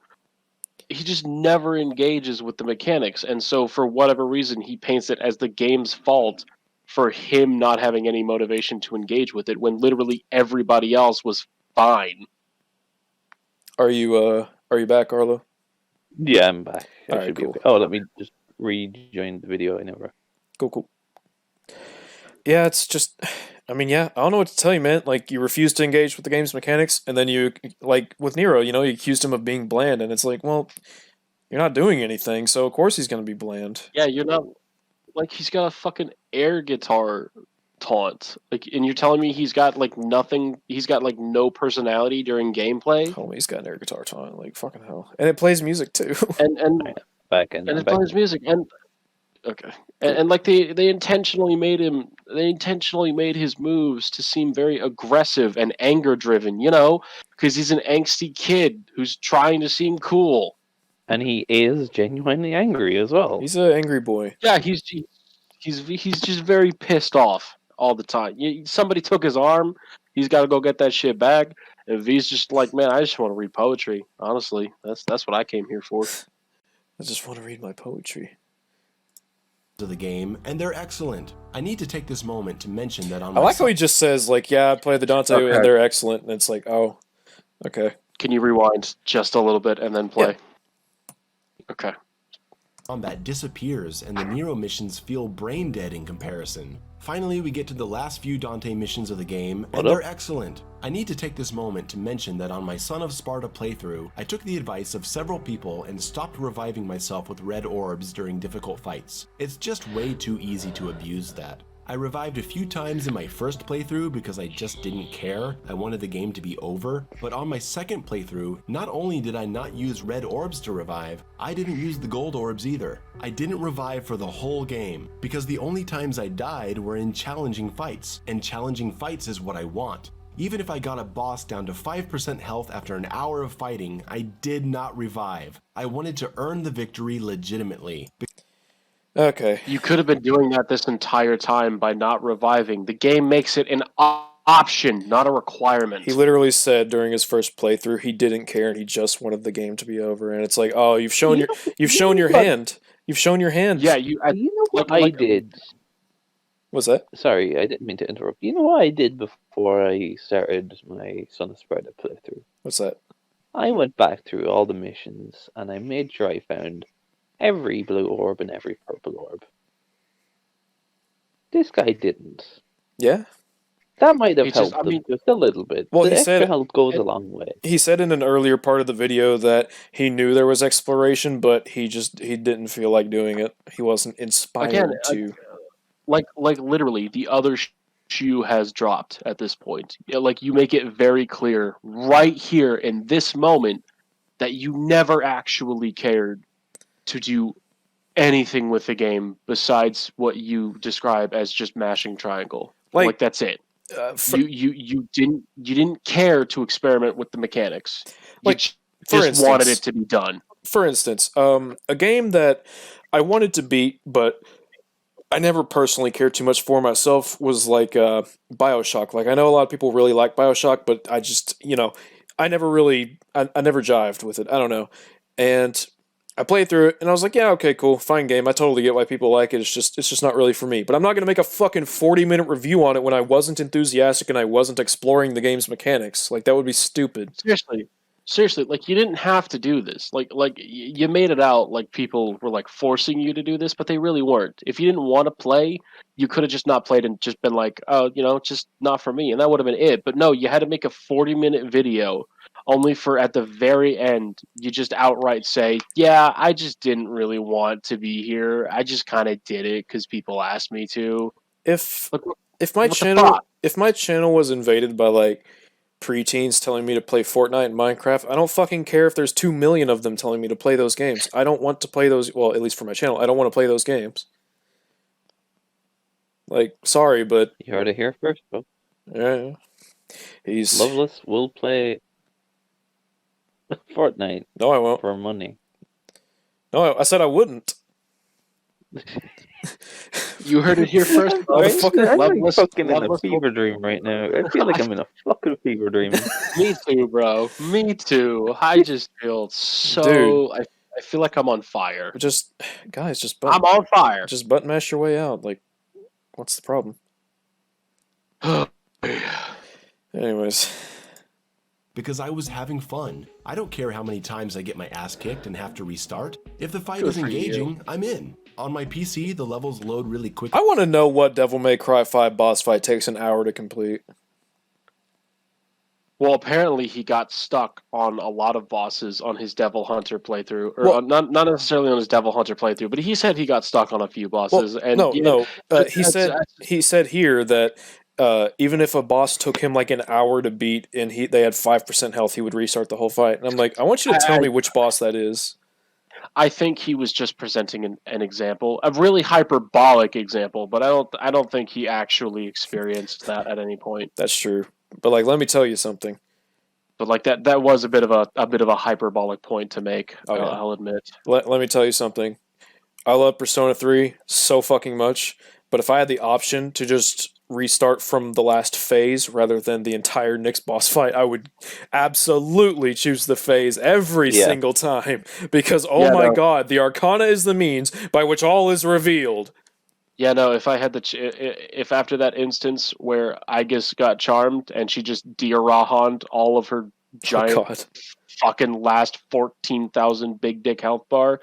engages with the mechanics, and so for whatever reason he paints it as the game's fault for him not having any motivation to engage with it when literally everybody else was fine. Are you back, Arlo? Yeah, I'm back. I Alright, should be cool. okay. Oh, let me just rejoin the video. I never. Cool. Yeah, it's just, I mean, yeah, I don't know what to tell you, man. Like, you refuse to engage with the game's mechanics, and then you, like, with Nero, you accused him of being bland, and it's like, well, you're not doing anything, so of course he's gonna be bland. Yeah, you're not, like, he's got a fucking air guitar taunt, like, and you're telling me he's got like nothing, he's got like no personality during gameplay. Homie, he's got an air guitar taunt, like fucking hell, and it plays music too. and Back in. it plays music, and okay, and like they intentionally made his moves to seem very aggressive and anger driven, because he's an angsty kid who's trying to seem cool. And he is genuinely angry as well. He's an angry boy. Yeah, he's just very pissed off all the time. Somebody took his arm. He's got to go get that shit back. And V's just like, man, I just want to read poetry. Honestly, that's what I came here for. I just want to read my poetry. Of the game, and they're excellent. I need to take this moment to mention that on I like how he just says, like, yeah, I played the Dante Okay. and they're excellent, and it's like, oh, okay. Can you rewind just a little bit and then play? Yeah. Okay. combat disappears and the Nero missions feel brain dead in comparison. Finally, we get to the last few Dante missions of the game, and they're excellent. I need to take this moment to mention that on my Son of Sparta playthrough, I took the advice of several people and stopped reviving myself with red orbs during difficult fights. It's just way too easy to abuse that. I revived a few times in my first playthrough because I just didn't care. I wanted the game to be over. But on my second playthrough, not only did I not use red orbs to revive, I didn't use the gold orbs either. I didn't revive for the whole game because the only times I died were in challenging fights, and challenging fights is what I want. Even if I got a boss down to 5% health after an hour of fighting, I did not revive. I wanted to earn the victory legitimately. Okay. You could have been doing that this entire time by not reviving. The game makes it an option, not a requirement. He literally said during his first playthrough he didn't care and he just wanted the game to be over. And it's like, oh, you've shown your hand. You've shown your hand. Yeah, You know what I did? What's that? Sorry, I didn't mean to interrupt. You know what I did before I started my Son of Sparta playthrough? What's that? I went back through all the missions and I made sure I found every blue orb and every purple orb. This guy didn't. Yeah? That might have helped him just a little bit. Well, the he extra said help goes a long way. He said in an earlier part of the video that he knew there was exploration, but he didn't feel like doing it. He wasn't inspired to. Like literally, the other shoe has dropped at this point. Like, you make it very clear right here in this moment that you never actually cared to do anything with the game besides what you describe as just mashing triangle. Like that's it. You didn't care to experiment with the mechanics. You just wanted it to be done. For instance, a game that I wanted to beat, but I never personally cared too much for myself was like BioShock. Like, I know a lot of people really like BioShock, but I just, I never jived with it. I don't know. And I played through it, and I was like, yeah, okay, cool, fine game. I totally get why people like it. It's just not really for me. But I'm not going to make a fucking 40-minute review on it when I wasn't enthusiastic and I wasn't exploring the game's mechanics. Like, that would be stupid. Seriously, like, you didn't have to do this. Like you made it out like people were like forcing you to do this, but they really weren't. If you didn't want to play, you could have just not played and just been like, oh, just not for me, and that would have been it. But no, you had to make a 40-minute video only for at the very end you just outright say, yeah, I just didn't really want to be here. I just kind of did it because people asked me to. If my channel was invaded by like preteens telling me to play Fortnite and Minecraft, I don't fucking care if there's 2 million of them telling me to play those games. I don't want to play those, well, at least for my channel, I don't want to play those games. Like, sorry, but... You heard it here first, folks. Yeah. Loveless will play Fortnite. No, I won't. For money. No, I said I wouldn't. You heard it here first, motherfucker. I'm fucking in a fever dream right now. I feel like I'm in a fucking fever dream. Me too, bro. Me too. I just feel so... Dude, I feel like I'm on fire. I'm on fire. Just button mash your way out. Like, what's the problem? Anyways... Because I was having fun. I don't care how many times I get my ass kicked and have to restart. If the fight is engaging, I'm in. On my PC, the levels load really quickly. I want to know what Devil May Cry 5 boss fight takes an hour to complete. Well, apparently he got stuck on a lot of bosses on his Devil Hunter playthrough. Or not necessarily on his Devil Hunter playthrough, but he said he got stuck on a few bosses. He said here that even if a boss took him like an hour to beat and they had 5% health, he would restart the whole fight. And I'm like, I want you to tell me which boss that is. I think he was just presenting an example, a really hyperbolic example, but I don't think he actually experienced that at any point. That's true. But like, let me tell you something. But like that was a bit of a hyperbolic point to make. Okay. I'll admit. Let me tell you something. I love Persona 3 so fucking much, but if I had the option to just restart from the last phase rather than the entire next boss fight, I would absolutely choose the phase every single time, because my god, the Arcana is the means by which all is revealed. Yeah, no, if I had if after that instance where Aegis got charmed and she just Diarahan'd all of her giant fucking last 14,000 big dick health bar,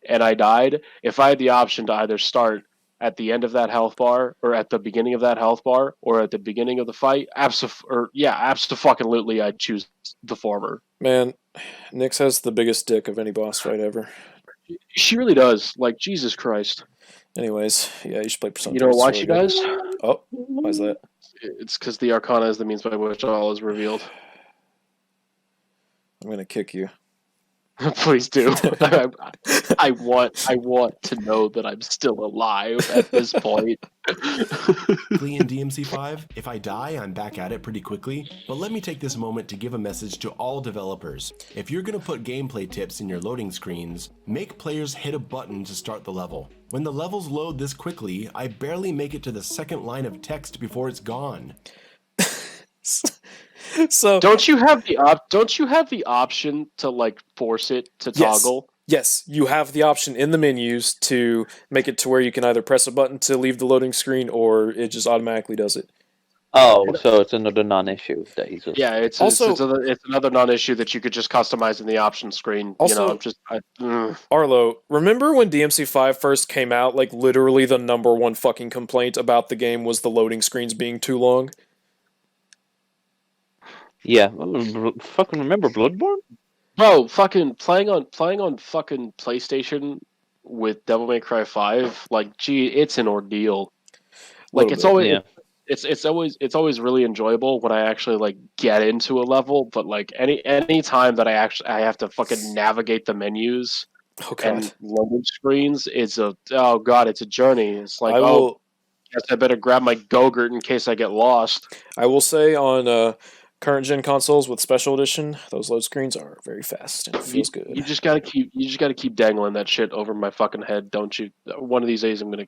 and I died, if I had the option to either start at the end of that health bar, or at the beginning of that health bar, or at the beginning of the fight, absolutely, I'd choose the former. Man, Nyx has the biggest dick of any boss fight ever. She really does. Like, Jesus Christ. Anyways, yeah, you should play Persona You 3. know It's why really she good. does? Oh, why is that? It's because the Arcana is the means by which all is revealed. I'm gonna kick you. Please do. I want to know that I'm still alive at this point. Quickly in DMC5, if I die, I'm back at it pretty quickly, but let me take this moment to give a message to all developers. If you're gonna put gameplay tips in your loading screens, make players hit a button to start the level. When the levels load this quickly, I barely make it to the second line of text before it's gone. So Don't you have the option to like force it to toggle? Yes, you have the option in the menus to make it to where you can either press a button to leave the loading screen or it just automatically does it. Oh, so it's another non-issue that he's just... Yeah, it's Also- it's another non-issue that you could just customize in the option screen. Also- Arlo, remember when DMC5 first came out, like literally the number one fucking complaint about the game was the loading screens being too long? Yeah, fucking remember Bloodborne? Bro, fucking playing on fucking PlayStation with Devil May Cry 5, like, gee, it's an ordeal. Like, it's always Yeah. it's always really enjoyable when I actually like get into a level, but like any time that I have to fucking navigate the menus Oh god. and loading screens, it's a journey. It's like, I will guess I better grab my Go-Gurt in case I get lost. I will say on current gen consoles with special edition, those load screens are very fast and it feels good. You just gotta keep dangling that shit over my fucking head, don't you? One of these days I'm gonna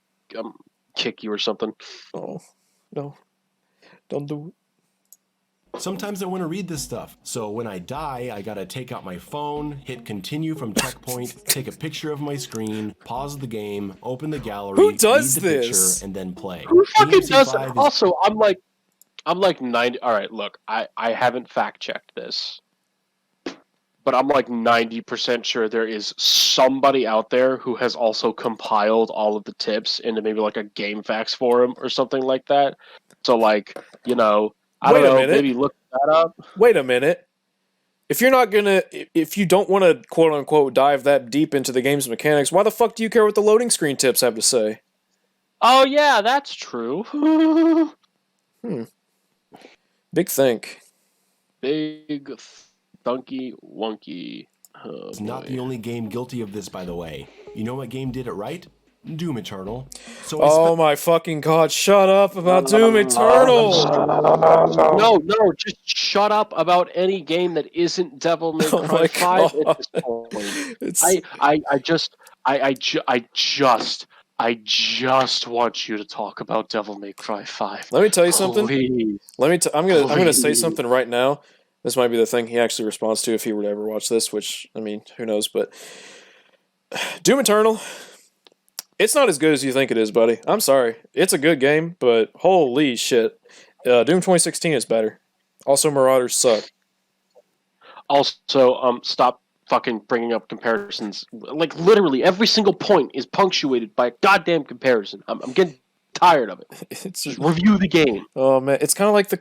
kick you or something. Oh, no. Don't do it. Sometimes I want to read this stuff, so when I die, I gotta take out my phone, hit continue from checkpoint, take a picture of my screen, pause the game, open the gallery, Who does read the this? picture, and then play. Who fucking does DMC5 it? is Also, I'm like 90. All right, look, I haven't fact checked this, but I'm like 90% sure there is somebody out there who has also compiled all of the tips into maybe like a game facts forum or something like that. So like, I don't Wait a know, minute. maybe look that up. Wait a minute. If you don't want to quote unquote dive that deep into the game's mechanics, why the fuck do you care what the loading screen tips have to say? Oh yeah, that's true. Big think. Big thunky wonky. Oh, It's not the only game guilty of this, by the way. You know what game did it right? Doom Eternal. So Oh my fucking god, shut up about Doom Eternal! No, just shut up about any game that isn't Devil May Oh Cry my 5 God. at this point. It's I just want you to talk about Devil May Cry 5. Let me tell you something. Please. I'm gonna say Please. something right now. This might be the thing he actually responds to if he were to ever watch this, which, I mean, who knows, but Doom Eternal, it's not as good as you think it is, buddy. I'm sorry. It's a good game, but holy shit. Doom 2016 is better. Also, Marauders suck. Also, stop fucking bringing up comparisons. Like, literally, every single point is punctuated by a goddamn comparison. I'm getting tired of it. It's Just review the game. Oh man, it's kind of like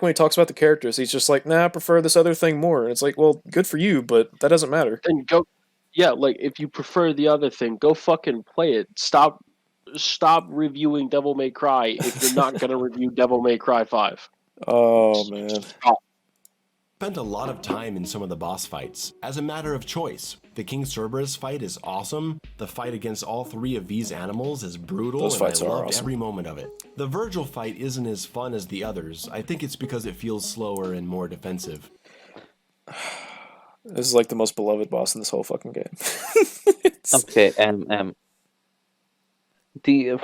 when he talks about the characters. He's just like, "Nah, I prefer this other thing more." And it's like, "Well, good for you, but that doesn't matter." Then go, yeah, like, if you prefer the other thing, go fucking play it. Stop reviewing Devil May Cry if you're not gonna review Devil May Cry 5. Oh man. spent a lot of time in some of the boss fights, as a matter of choice. The King Cerberus fight is awesome, the fight against all three of these animals is brutal, Those and fights I are loved awesome. every moment of it. The Virgil fight isn't as fun as the others. I think it's because it feels slower and more defensive. This is like the most beloved boss in this whole fucking game. Okay,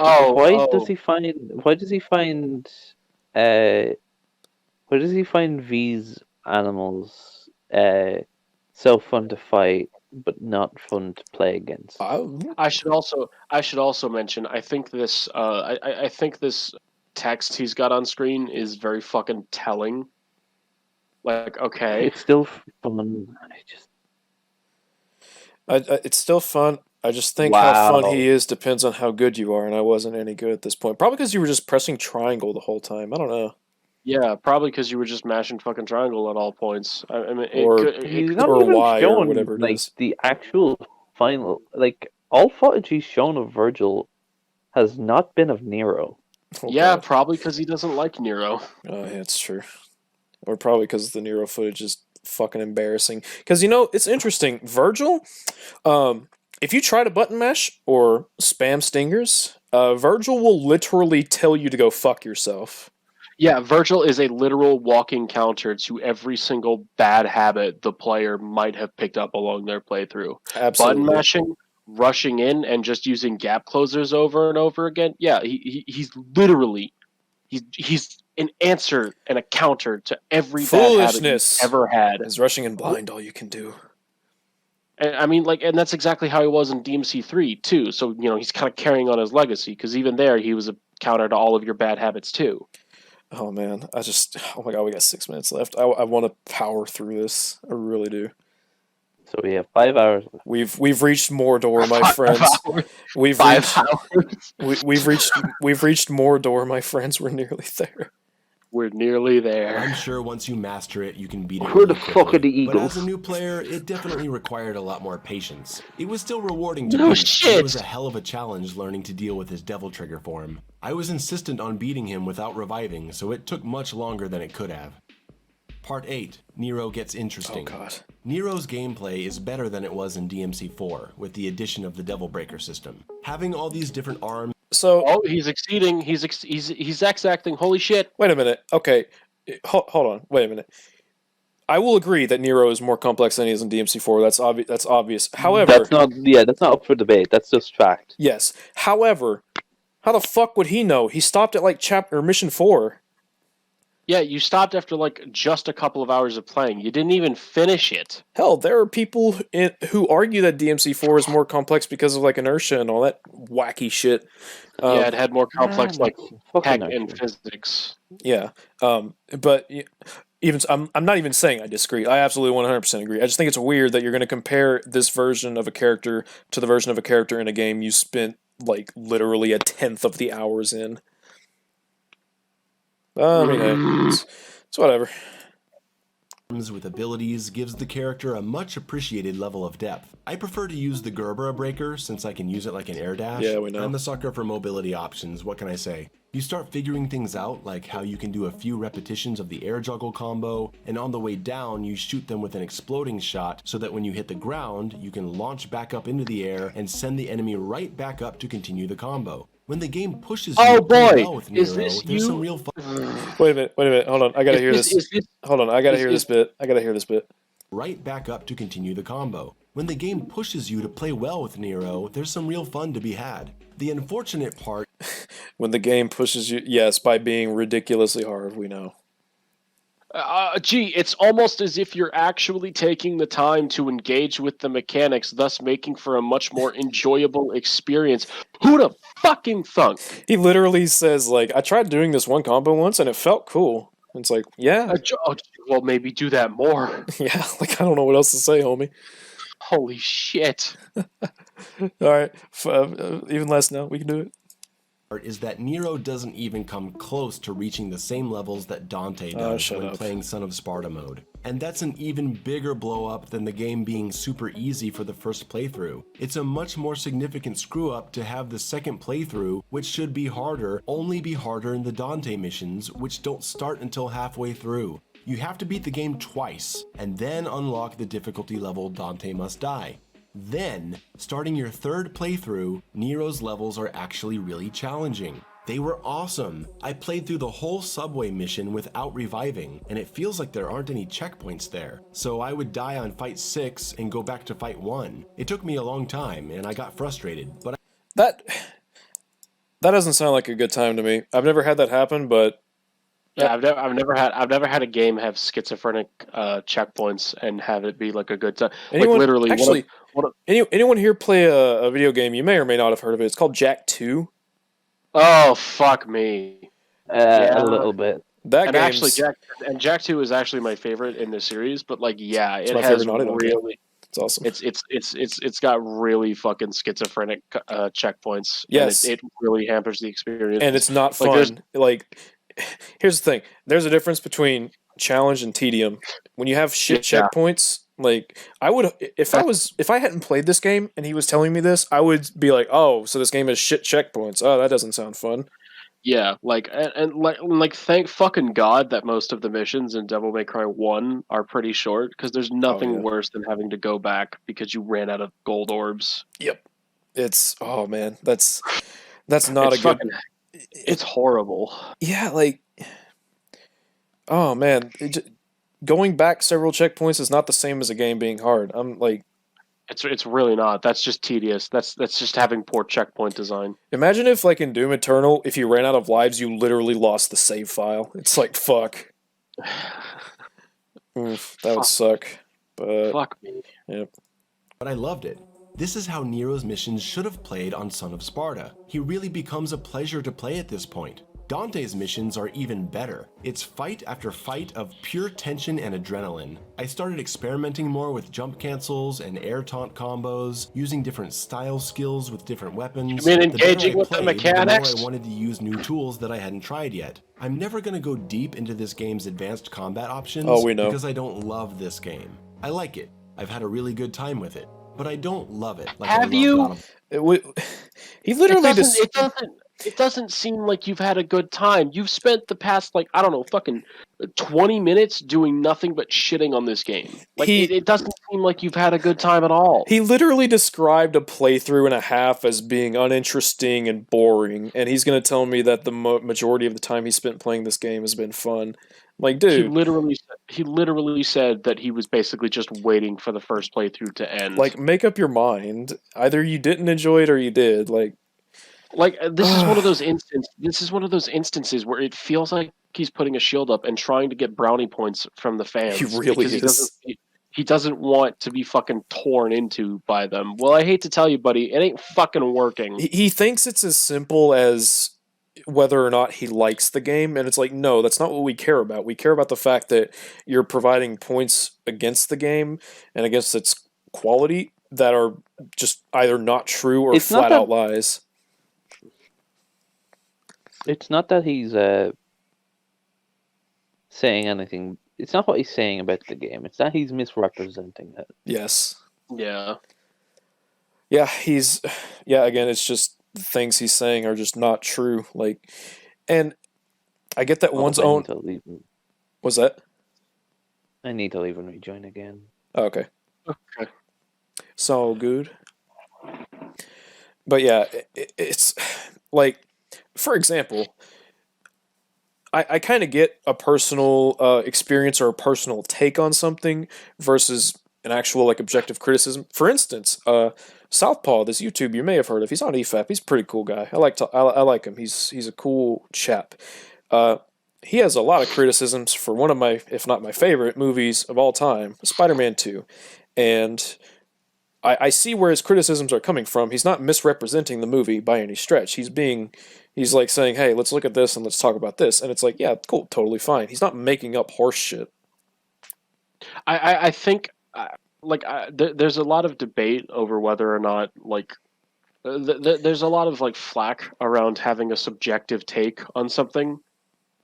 why does he find these animals so fun to fight but not fun to play against? I should also mention. I think this. I think this text he's got on screen is very fucking telling. Like, okay, It's still fun. It's still fun. I just think how fun Wow. he is depends on how good you are, and I wasn't any good at this point. Probably because you were just pressing triangle the whole time. I don't know. Yeah, probably because you were just mashing fucking triangle at all points. I mean, it Or could. It He's could not or even Y or shown whatever it like is. the actual final. Like all footage he's shown of Virgil has not been of Nero. Oh yeah, god. probably because he doesn't like Nero. Oh yeah, it's true. Or probably because the Nero footage is fucking embarrassing. Because it's interesting. Virgil, if you try to button mash or spam stingers, Virgil will literally tell you to go fuck yourself. Yeah, Virgil is a literal walking counter to every single bad habit the player might have picked up along their playthrough. Button Absolutely. mashing, rushing in, and just using gap closers over and over again. Yeah, he's literally he's an answer and a counter to every bad habit you've Foolishness ever had. is rushing in blind all you can do. And I mean, and that's exactly how he was in DMC3 too. So he's kind of carrying on his legacy because even there he was a counter to all of your bad habits too. Oh man, oh my god, we got 6 minutes left. I want to power through this. I really do. So we have 5 hours. We've reached Mordor, my 5 friends. hours. We've 5 reached hours. we've reached Mordor, my friends. We're nearly there. We're nearly there. I'm sure once you master it, you can beat it. Where the really fuck quickly. are the But as eagles? a new player, it definitely required a lot more patience. It was still rewarding to No beat. shit. It was a hell of a challenge learning to deal with his devil trigger form. I was insistent on beating him without reviving, so it took much longer than it could have. Part 8. Nero gets interesting. Oh god. Nero's gameplay is better than it was in DMC4, with the addition of the Devil Breaker system. Having all these different arms. So Oh, he's exceeding. He's X-acting. Holy shit. wait a minute. Okay, hold on. Wait a minute. I will agree that Nero is more complex than he is in DMC4. That's obvious. That's obvious. However, That's not up for debate. That's just fact. yes. However, how the fuck would he know? He stopped at like chapter mission 4. Yeah, you stopped after like just a couple of hours of playing. You didn't even finish it. Hell, there are people who argue that DMC4 is more complex because of like inertia and all that wacky shit. Yeah, it had more complex like Fucking tech and Archer. physics. Yeah, but even I'm not even saying I disagree. I absolutely 100% agree. I just think it's weird that you're going to compare this version of a character to the version of a character in a game you spent like literally a tenth of the hours in. I mean, hey, it's whatever. With abilities gives the character a much appreciated level of depth. I prefer to use the Gerbera breaker since I can use it like an air dash. Yeah, we know. I'm a sucker for mobility options, what can I say? You start figuring things out, like how you can do a few repetitions of the air juggle combo, and on the way down you shoot them with an exploding shot so that when you hit the ground, you can launch back up into the air and send the enemy right back up to continue the combo. When the game pushes you to play well with Nero, this there's you? some real fun. Wait a minute. Hold on, I gotta hear this. Is this Hold on, I gotta is- hear this is- bit. I gotta hear this bit. Right back up to continue the combo. When the game pushes you to play well with Nero, there's some real fun to be had. The unfortunate part When the game pushes you, yes, by being ridiculously hard, we know. it's almost as if you're actually taking the time to engage with the mechanics, thus making for a much more enjoyable experience. Who'd have fucking thunk? He literally says like, "I tried doing this one combo once and it felt cool." And it's like, yeah, Well, maybe do that more. yeah. Like I don't know what else to say, homie. Holy shit. All right, even less now. We can do it. is that Nero doesn't even come close to reaching the same levels that Dante does shut when up. playing Son of Sparta mode. And that's an even bigger blow up than the game being super easy for the first playthrough. It's a much more significant screw up to have the second playthrough, which should be harder, only be harder in the Dante missions, which don't start until halfway through. You have to beat the game twice, and then unlock the difficulty level Dante Must Die. Then, starting your third playthrough, Nero's levels are actually really challenging. They were awesome. I played through the whole subway mission without reviving, and it feels like there aren't any checkpoints there. So I would die on fight 6 and go back to fight 1. It took me a long time, and I got frustrated, but That doesn't sound like a good time to me. I've never had that happen, but Yeah, I've never had a game have schizophrenic checkpoints and have it be like a good time. anyone like literally, actually what a- anyone here play a video game? You may or may not have heard of it. It's called Jack 2. oh fuck me. A little bit. That And game's actually, Jack 2 is actually my favorite in the series. But like, yeah, it my has favorite Naughty Dog game. really, It's awesome. It's got really fucking schizophrenic checkpoints, Yes. and it really hampers the experience. And it's not Like, there's fun. Like, here's the thing: there's a difference between challenge and tedium. When you have shit Yeah. checkpoints, like I would, if I hadn't played this game and he was telling me this, I would be like, oh, so this game has shit checkpoints. Oh, that doesn't sound fun. Yeah, like and like thank fucking God that most of the missions in Devil May Cry 1 are pretty short, because there's nothing yeah. worse than having to go back because you ran out of gold orbs. Yep. It's oh man, that's not It's a good. fucking it's horrible. Yeah, like oh man, going back several checkpoints is not the same as a game being hard. I'm like, It's really not. That's just tedious. That's just having poor checkpoint design. imagine if like in Doom Eternal, if you ran out of lives, you literally lost the save file. It's like fuck. Oof, that would suck. But Fuck me. yep. But I loved it. This is how Nero's missions should have played on Son of Sparta. He really becomes a pleasure to play at this point. Dante's missions are even better. It's fight after fight of pure tension and adrenaline. I started experimenting more with jump cancels and air taunt combos, using different style skills with different weapons. You mean The better engaging I with the played, mechanics? The more I wanted to use new tools that I hadn't tried yet. I'm never going to go deep into this game's advanced combat options Oh, we know. because I don't love this game. I like it. I've had a really good time with it. But I don't love it. Like I Have love you? God of He literally It doesn't seem like you've had a good time. You've spent the past, like, I don't know, fucking 20 minutes doing nothing but shitting on this game. Like, it doesn't seem like you've had a good time at all. He literally described a playthrough and a half as being uninteresting and boring, and he's going to tell me that the majority of the time he spent playing this game has been fun. Like, dude, He literally said that he was basically just waiting for the first playthrough to end. like, make up your mind. Either you didn't enjoy it or you did. Like, this is one of those instances where it feels like he's putting a shield up and trying to get brownie points from the fans. He really because is. He doesn't want to be fucking torn into by them. Well, I hate to tell you, buddy, it ain't fucking working. He thinks it's as simple as whether or not he likes the game, and it's like, no, that's not what we care about. We care about the fact that you're providing points against the game and against its quality that are just either not true or It's not flat that- out lies. It's not that he's saying anything. It's not what he's saying about the game. It's that he's misrepresenting it. Yes. Yeah. Yeah, again, it's just things he's saying are just not true. Like, and I get that one's own. Was that? I need to leave and rejoin again. Oh, okay. Okay. So good. But yeah, it's like, for example, I kind of get a personal experience or a personal take on something versus an actual like objective criticism. For instance, Southpaw, this YouTube you may have heard of, he's on EFAP. He's a pretty cool guy. I like him. He's a cool chap. He has a lot of criticisms for one of my, if not my favorite movies of all time, Spider-Man 2. And I see where his criticisms are coming from. He's not misrepresenting the movie by any stretch. He's like saying, hey, let's look at this and let's talk about this. And it's like, yeah, cool, totally fine. He's not making up horse shit. I think there's a lot of debate over whether or not there's a lot of like flack around having a subjective take on something.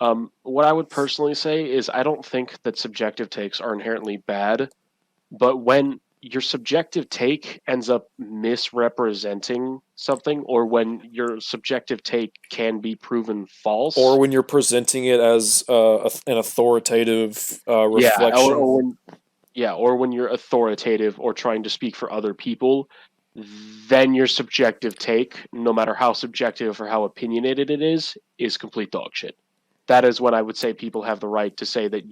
What I would personally say is I don't think that subjective takes are inherently bad, but when your subjective take ends up misrepresenting something, or when your subjective take can be proven false, or when you're presenting it as an authoritative reflection. Or when you're authoritative or trying to speak for other people, then your subjective take, no matter how subjective or how opinionated it is complete dog shit. That is when I would say people have the right to say that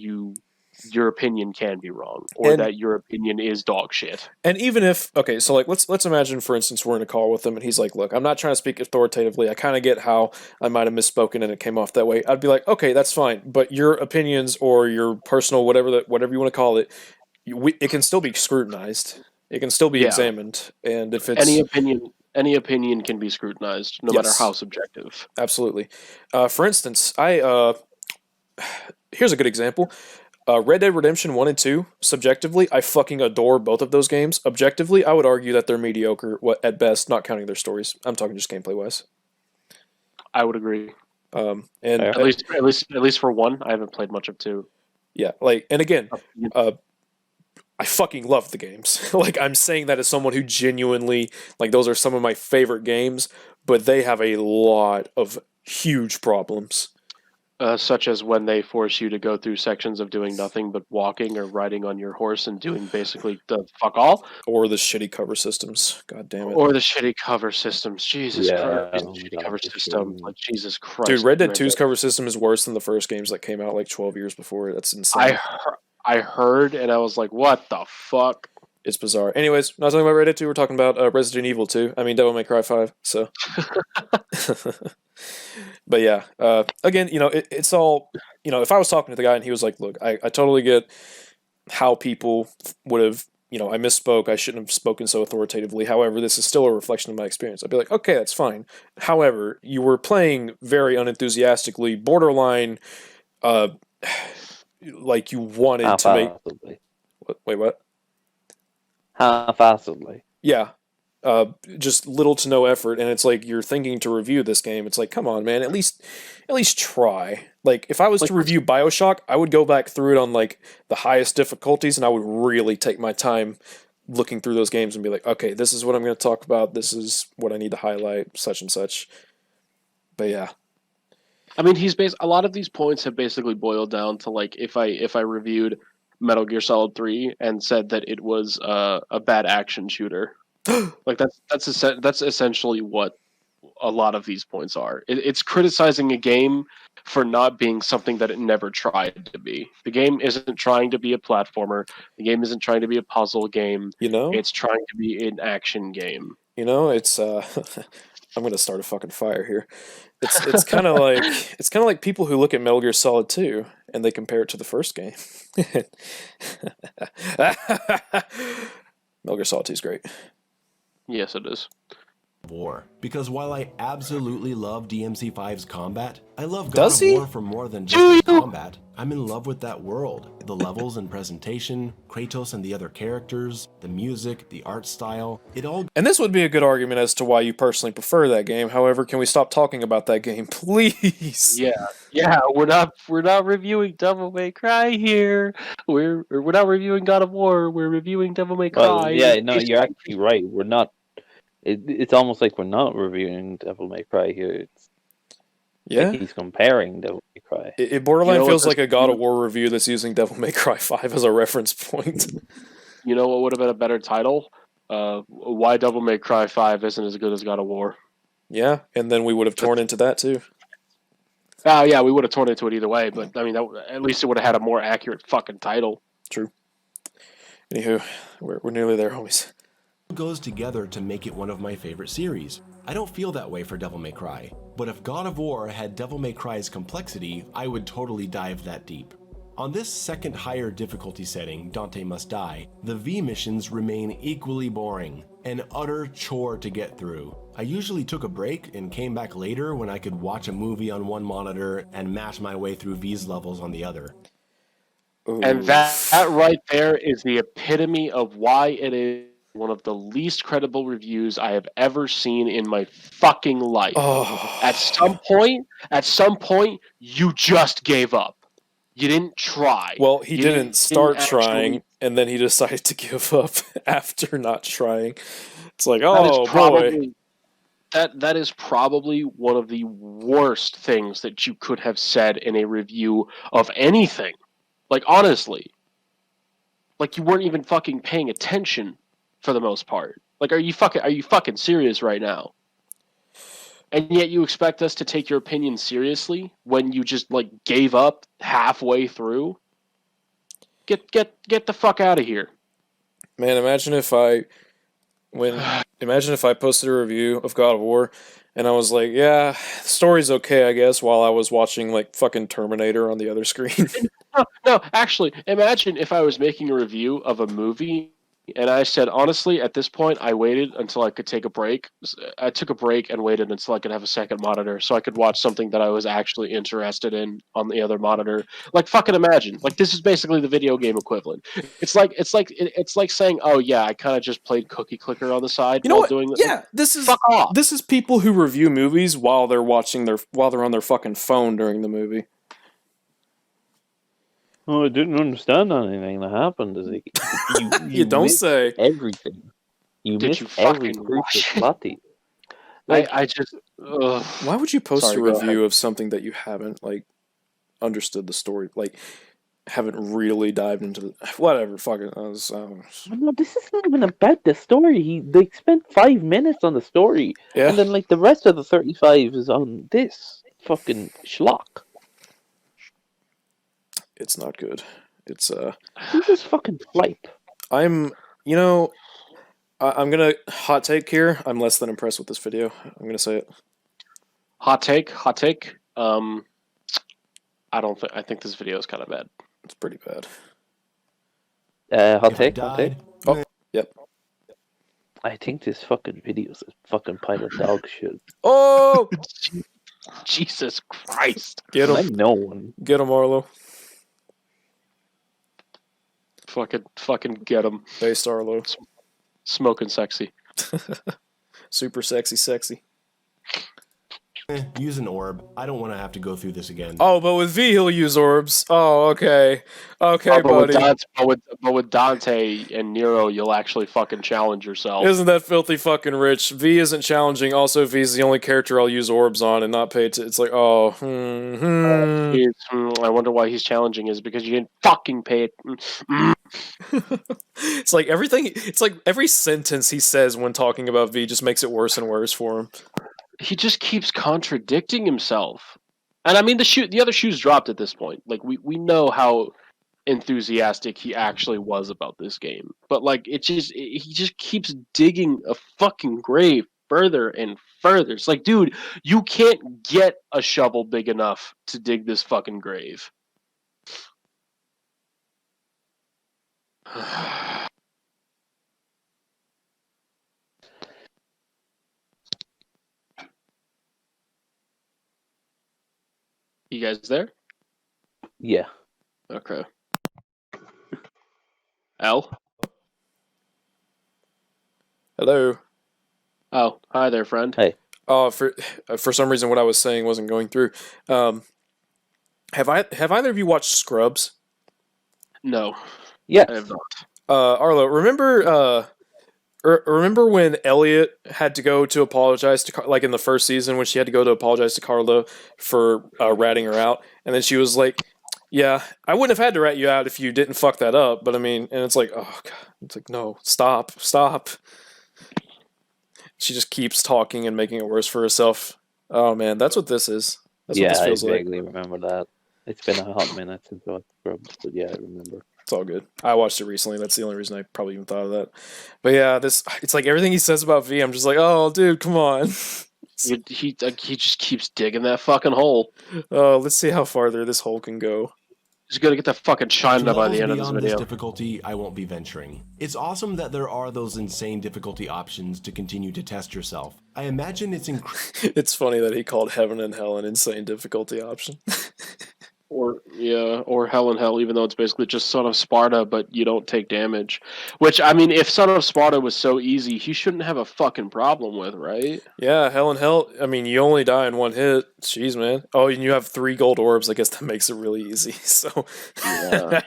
your opinion can be wrong, or that your opinion is dog shit. And even if, okay, so like let's imagine, for instance, we're in a call with him and he's like, look, I'm not trying to speak authoritatively. I kind of get how I might have misspoken and it came off that way. I'd be like, okay, that's fine, but your opinions or your personal whatever you want to call it, it can still be scrutinized. It can still be examined, and if it's any opinion can be scrutinized, no matter how subjective. Absolutely. For instance, here's a good example. Red Dead Redemption 1 and 2, subjectively, I fucking adore both of those games. Objectively, I would argue that they're mediocre at best, not counting their stories. I'm talking just gameplay-wise. I would agree. And Fair. At least for 1, I haven't played much of 2. yeah, like, and again, I fucking love the games. Like, I'm saying that as someone who genuinely, like, those are some of my favorite games, but they have a lot of huge problems. Such as when they force you to go through sections of doing nothing but walking or riding on your horse and doing basically the fuck all. Or the shitty cover systems. God damn it. Or the shitty cover systems. Jesus Yeah, Christ. oh my Shitty God, cover for system. sure. Like, Jesus Christ. Dude, Red Dead 2's cover system is worse than the first games that came out like 12 years before. That's insane. I heard and I was like, what the fuck? It's bizarre. Anyways, not talking about Red Dead 2, we're talking about Resident Evil 2. I mean, Devil May Cry 5, so. But yeah, again, it's all, if I was talking to the guy and he was like, look, I totally get how people would have, I misspoke, I shouldn't have spoken so authoritatively. However, this is still a reflection of my experience. I'd be like, okay, that's fine. However, you were playing very unenthusiastically, borderline, like you wanted to make. Half-assedly. Wait, what? Half-assedly. Yeah. Just little to no effort, and it's like you're thinking to review this game. It's like, come on, man, at least try. Like, if I was to review BioShock, I would go back through it on like the highest difficulties, and I would really take my time looking through those games and be like, okay, this is what I'm going to talk about. This is what I need to highlight, such and such. But yeah, I mean, a lot of these points have basically boiled down to like if I reviewed Metal Gear Solid 3 and said that it was a bad action shooter. Like that's essentially what a lot of these points are. It's criticizing a game for not being something that it never tried to be. The game isn't trying to be a platformer. The game isn't trying to be a puzzle game. It's trying to be an action game. it's I'm gonna start a fucking fire here. It's kind of like people who look at Metal Gear Solid 2 and they compare it to the first game. Metal Gear Solid 2 is great. Yes, it is. War. Because while I absolutely love DMC5's combat, I love God Does of he? War for more than just the combat. I'm in love with that world, the levels and presentation, Kratos and the other characters, the music, the art style, it all. And this would be a good argument as to why you personally prefer that game. However, can we stop talking about that game, please? Yeah. We're not reviewing Devil May Cry here. We're not reviewing God of War. We're reviewing Devil May Cry. Well, yeah, no, you're actually right. We're not. It's almost like we're not reviewing Devil May Cry here. It's Yeah. like he's comparing Devil May Cry. It borderline feels what like a God of War review that's using Devil May Cry 5 as a reference point. You know what would have been a better title? Why Devil May Cry 5 isn't as good as God of War. Yeah, and then we would have torn into that too. Oh, yeah, we would have torn into it either way, but I mean, at least it would have had a more accurate fucking title. True. Anywho, we're nearly there, homies. Goes together to make it one of my favorite series. I don't feel that way for Devil May Cry, but if God of War had Devil May Cry's complexity, I would totally dive that deep. On this second higher difficulty setting, Dante Must Die, the V missions remain equally boring, an utter chore to get through. I usually took a break and came back later when I could watch a movie on one monitor and mash my way through V's levels on the other. Ooh. And that right there is the epitome of why it is one of the least credible reviews I have ever seen in my fucking life. Oh. At some point, you just gave up. You didn't try. Well, he didn't start actually trying, and then he decided to give up after not trying. It's like, oh boy. That is probably one of the worst things that you could have said in a review of anything. Like, honestly. Like, you weren't even fucking paying attention for the most part. Like, are you fucking serious right now? And yet you expect us to take your opinion seriously when you just like gave up halfway through? Get the fuck out of here. Man, imagine if I posted a review of God of War and I was like, yeah, the story's okay, I guess, while I was watching like fucking Terminator on the other screen. No, actually, imagine if I was making a review of a movie And I said, honestly, at this point, I waited until I could take a break. I took a break and waited until I could have a second monitor so I could watch something that I was actually interested in on the other monitor. Like, fucking imagine. Like, this is basically the video game equivalent. It's like saying, oh yeah, I kind of just played Cookie Clicker on the side You know while what? doing. Yeah, Fuck off. this is people who review movies while they're on their fucking phone during the movie. Oh, I didn't understand anything that happened. Is You don't missed say. everything. You Did missed you every fucking crucial watch it? plot. Like, I just. Ugh. Why would you post Sorry, a go ahead. review of something that you haven't like understood the story, like haven't really dived into the whatever? Fucking. no, this isn't even about the story. They spent 5 minutes on the story, Yeah, and then like the rest of the 35 is on this fucking schlock. it's not good. It's This is fucking flipe. I'm I'm gonna hot take here. I'm less than impressed with this video. I'm gonna say it. Hot take. I think this video is kind of bad. It's pretty bad. Hot If I take, hot take. died, Oh, yep. I think this fucking video is a fucking pile of dog shit. Oh, Jesus Christ. get I him, know one. get him, Arlo. Fucking get him. Based Arlo. Smoking sexy. Super sexy. use an orb. I don't want to have to go through this again. Oh, but with V he'll use orbs. Oh, okay, Oh, buddy. but with Dante and Nero, you'll actually fucking challenge yourself. Isn't that filthy fucking rich? V isn't challenging. Also, V's the only character I'll use orbs on and not pay to. It's like, oh, I wonder why he's challenging is because you didn't fucking pay it. It's like everything. It's like every sentence he says when talking about V just makes it worse and worse for him. He just keeps contradicting himself. And I mean, the other shoe's dropped at this point. Like we know how enthusiastic he actually was about this game, but like he just keeps digging a fucking grave further and further. It's like, dude, you can't get a shovel big enough to dig this fucking grave. You guys there? Yeah. Okay. L? Hello. Oh, hi there, friend. Hey. Oh, for some reason, what I was saying wasn't going through. Have either of you watched Scrubs? No, Yes. I have not. Arlo, remember when Elliot had to go to apologize to like in the first season when she had to go to apologize to Carla for ratting her out, and then she was like, "Yeah, I wouldn't have had to rat you out if you didn't fuck that up." But I mean, and it's like, oh god, it's like no, stop. She just keeps talking and making it worse for herself. Oh man, that's what this is. That's what this feels I like. vaguely remember that. It's been a hot minute since I watched Scrubs, but yeah, I remember. It's all good. I watched it recently. That's the only reason I probably even thought of that. But yeah, it's like everything he says about V, I'm just like, oh, dude, come on. He just keeps digging that fucking hole. Let's see how farther this hole can go. He's gonna get that fucking China To by the levels end of this beyond video. difficulty, I won't be venturing. It's awesome that there are those insane difficulty options to continue to test yourself. I imagine it's It's funny that he called Heaven and Hell an insane difficulty option. Or Hell in Hell, even though it's basically just Son of Sparta, but you don't take damage. Which, I mean, if Son of Sparta was so easy, he shouldn't have a fucking problem with, right? Yeah, Hell and Hell. I mean, you only die in one hit. Jeez, man. Oh, and you have 3 gold orbs. I guess that makes it really easy. So, Yeah.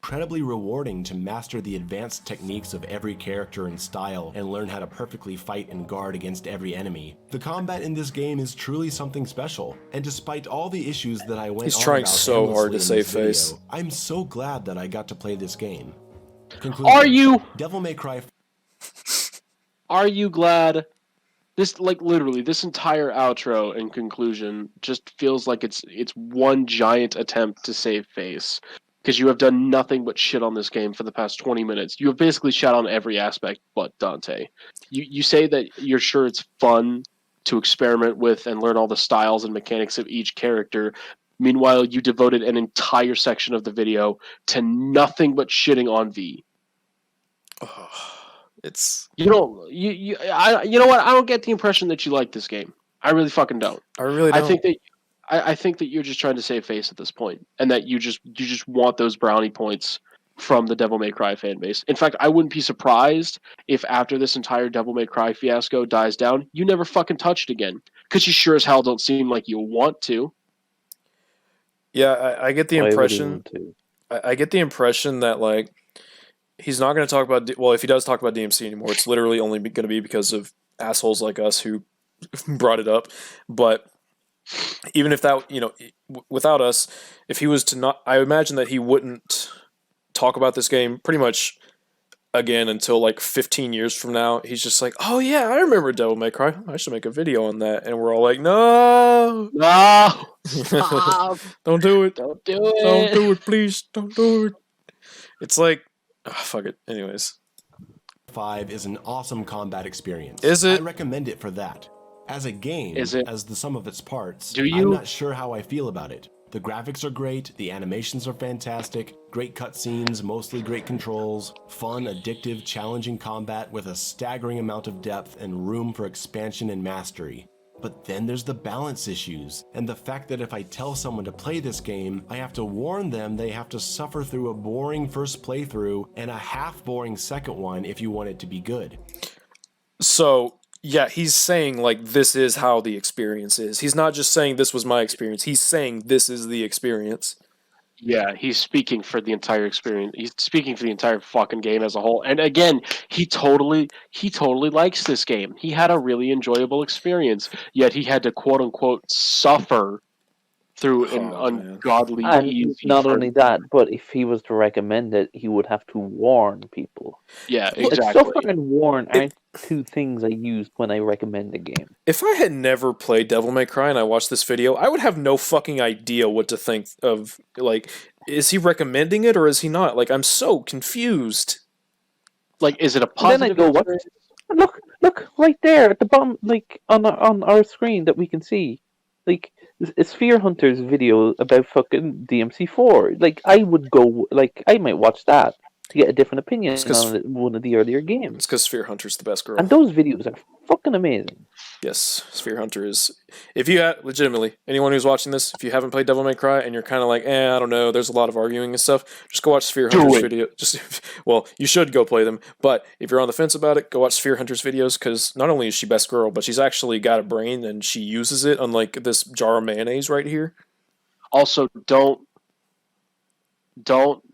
incredibly rewarding to master the advanced techniques of every character and style and learn how to perfectly fight and guard against every enemy. The combat in this game is truly something special, and despite all the issues that I went He's on trying about so hard to endlessly in save this face. video, I'm so glad that I got to play this game. Conclusion. Are you? Devil May Cry. Are you glad? This, like, literally, this entire outro and conclusion just feels like it's one giant attempt to save face. Because you have done nothing but shit on this game for the past 20 minutes. You have basically shot on every aspect but Dante. You say that you're sure it's fun to experiment with and learn all the styles and mechanics of each character, Meanwhile, you devoted an entire section of the video to nothing but shitting on V. Oh, it's You know, you know what? I don't get the impression that you like this game. I really fucking don't. I really I don't. think that I think that you're just trying to save face at this point, and that you just want those brownie points from the Devil May Cry fan base. In fact, I wouldn't be surprised if after this entire Devil May Cry fiasco dies down, you never fucking touch it again, because you sure as hell don't seem like you want to. Yeah, I get the Why would you impression. want to? I get the impression that like he's not going to talk about. Well, if he does talk about DMC anymore, it's literally only going to be because of assholes like us who brought it up. But even if that, without us, if he was to not, I imagine that he wouldn't talk about this game pretty much again until like 15 years from now. He's just like, oh yeah, I remember Devil May Cry. I should make a video on that. And we're all like, no, No, stop! don't do it. Don't do it! Don't do it, please. Don't do it. It's like, fuck it. Anyways. 5 is an awesome combat experience. Is it? I recommend it for that. As a game, Is it? as the sum of its parts, Do you? I'm not sure how I feel about it. The graphics are great, the animations are fantastic, great cutscenes, mostly great controls, fun, addictive, challenging combat with a staggering amount of depth and room for expansion and mastery. But then there's the balance issues, and the fact that if I tell someone to play this game, I have to warn them they have to suffer through a boring first playthrough and a half-boring second one if you want it to be good. So, yeah, he's saying, like, this is how the experience is. He's not just saying this was my experience. He's saying this is the experience. Yeah, he's speaking for the entire experience. He's speaking for the entire fucking game as a whole. And again, he totally likes this game. He had a really enjoyable experience, yet he had to quote unquote suffer through an Oh, man. ungodly And easy. not only that, but if he was to recommend it, he would have to warn people. Yeah, Like, exactly. suffer and warn aren't two things I use when I recommend a game. If I had never played Devil May Cry and I watched this video, I would have no fucking idea what to think of, like, is he recommending it or is he not? Like, I'm so confused. Like, is it a And then I positive? go, what? Look, right there at the bottom, like on our screen that we can see, like it's Sphere Hunter's video about fucking DMC4. Like, I would go, like, I might watch that to get a different opinion 'cause- on one of the earlier games. It's because Sphere Hunter's the best girl. And those videos are fucking amazing. Yes, Sphere Hunter is. If you legitimately, anyone who's watching this, if you haven't played Devil May Cry and you're kind of like, I don't know, there's a lot of arguing and stuff, just go watch Sphere Hunter's video. Well, you should go play them, but if you're on the fence about it, go watch Sphere Hunter's videos, because not only is she best girl, but she's actually got a brain and she uses it, unlike this jar of mayonnaise right here. Also, don't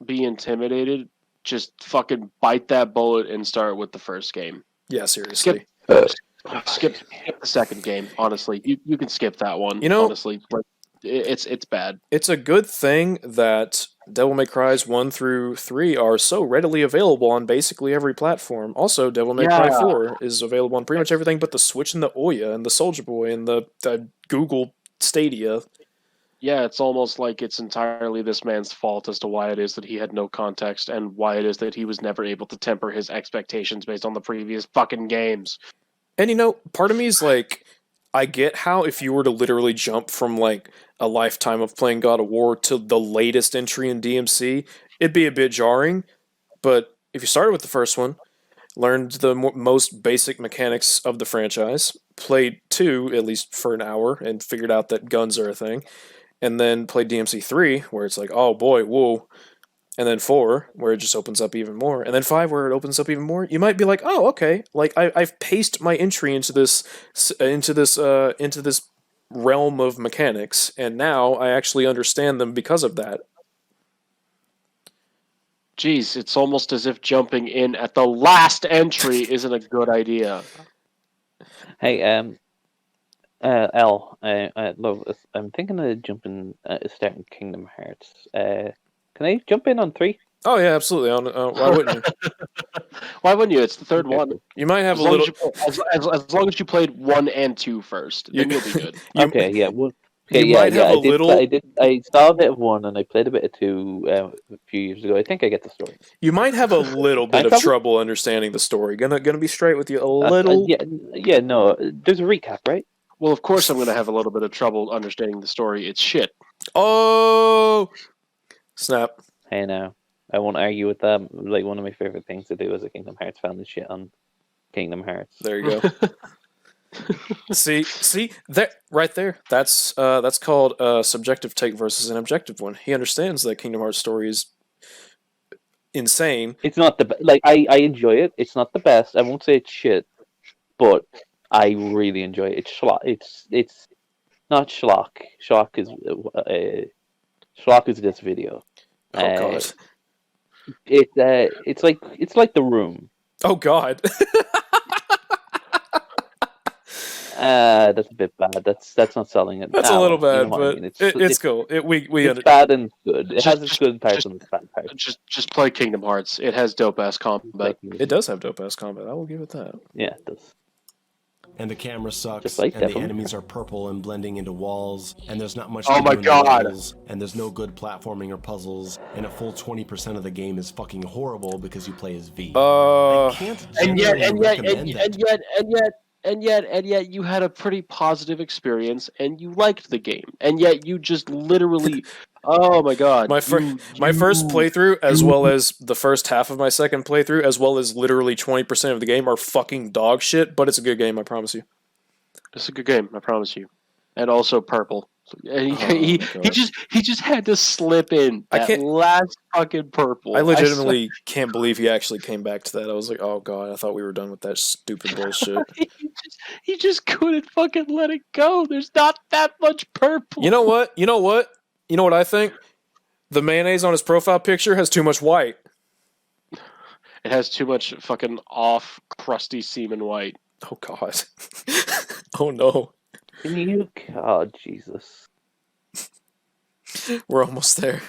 be intimidated. Just fucking bite that bullet and start with the first game. Yeah, seriously. Skip the second game. Honestly, you can skip that one. Honestly, but it's bad. It's a good thing that Devil May Cry's 1 through 3 are so readily available on basically every platform. Also, Devil May Cry 4 is available on pretty much everything but the Switch and the Ouya and the Soulja Boy and the Google Stadia. Yeah, it's almost like it's entirely this man's fault as to why it is that he had no context and why it is that he was never able to temper his expectations based on the previous fucking games. And part of me is like, I get how if you were to literally jump from like a lifetime of playing God of War to the latest entry in DMC, it'd be a bit jarring. But if you started with the first one, learned the most basic mechanics of the franchise, played 2 at least for an hour and figured out that guns are a thing, and then played DMC 3 where it's like, oh boy, whoa. And then 4, where it just opens up even more. And then 5, where it opens up even more. You might be like, oh, okay. Like, I've paced my entry into this realm of mechanics, and now I actually understand them because of that. Jeez, it's almost as if jumping in at the last entry isn't a good idea. Hey, L, love, I'm thinking of jumping, starting Kingdom Hearts. Can I jump in on 3? Oh yeah, absolutely. Why wouldn't you? Why wouldn't you? It's the third one. You might have As a long little. as long as you played 1 and 2 first, then you'll be good. Okay, yeah. Well, okay, you might have a little. I saw a bit of 1 and I played a bit of 2 a few years ago. I think I get the story. You might have a little bit of trouble understanding the story. Gonna be straight with you a little. Yeah. No, there's a recap, right? Well, of course I'm going to have a little bit of trouble understanding the story. It's shit. Oh, snap. Hey, now I won't argue with that. Like one of my favorite things to do as a Kingdom Hearts fan is shit on Kingdom Hearts. There you go. see, that right there. That's called a subjective take versus an objective one. He understands that Kingdom Hearts story is insane. It's not like I enjoy it. It's not the best. I won't say it's shit, but I really enjoy it. It's not schlock. Schlock is this video. Oh god. It's like The Room. Oh god. That's a bit bad. That's not selling it. That's a little bad, you know what but I mean. it's cool. It's bad and good. It has its good parts and its bad parts. Just play Kingdom Hearts. It has dope ass combat. It does have dope ass combat. I will give it that. Yeah, it does. And the camera sucks, Just like and the Devil May enemies are purple and blending into walls, and there's not much Oh to my do in the God. levels, and there's no good platforming or puzzles, and a full 20% of the game is fucking horrible because you play as V. I can't And yet, genuinely recommend that. and yet, you had a pretty positive experience, and you liked the game, and yet you just literally, oh my god, my first playthrough, as well as the first half of my second playthrough, as well as literally 20% of the game are fucking dog shit. But it's a good game, I promise you. It's a good game, I promise you, and also purple. And Oh, he God. he just had to slip in I that can't- last fucking purple. I legitimately can't believe he actually came back to that. I was like, oh god, I thought we were done with that stupid bullshit. he just couldn't fucking let it go. There's not that much purple. You know what? You know what I think? The mayonnaise on his profile picture has too much white. It has too much fucking off crusty semen white. Oh god. Oh no. Can you? God, Jesus. We're almost there.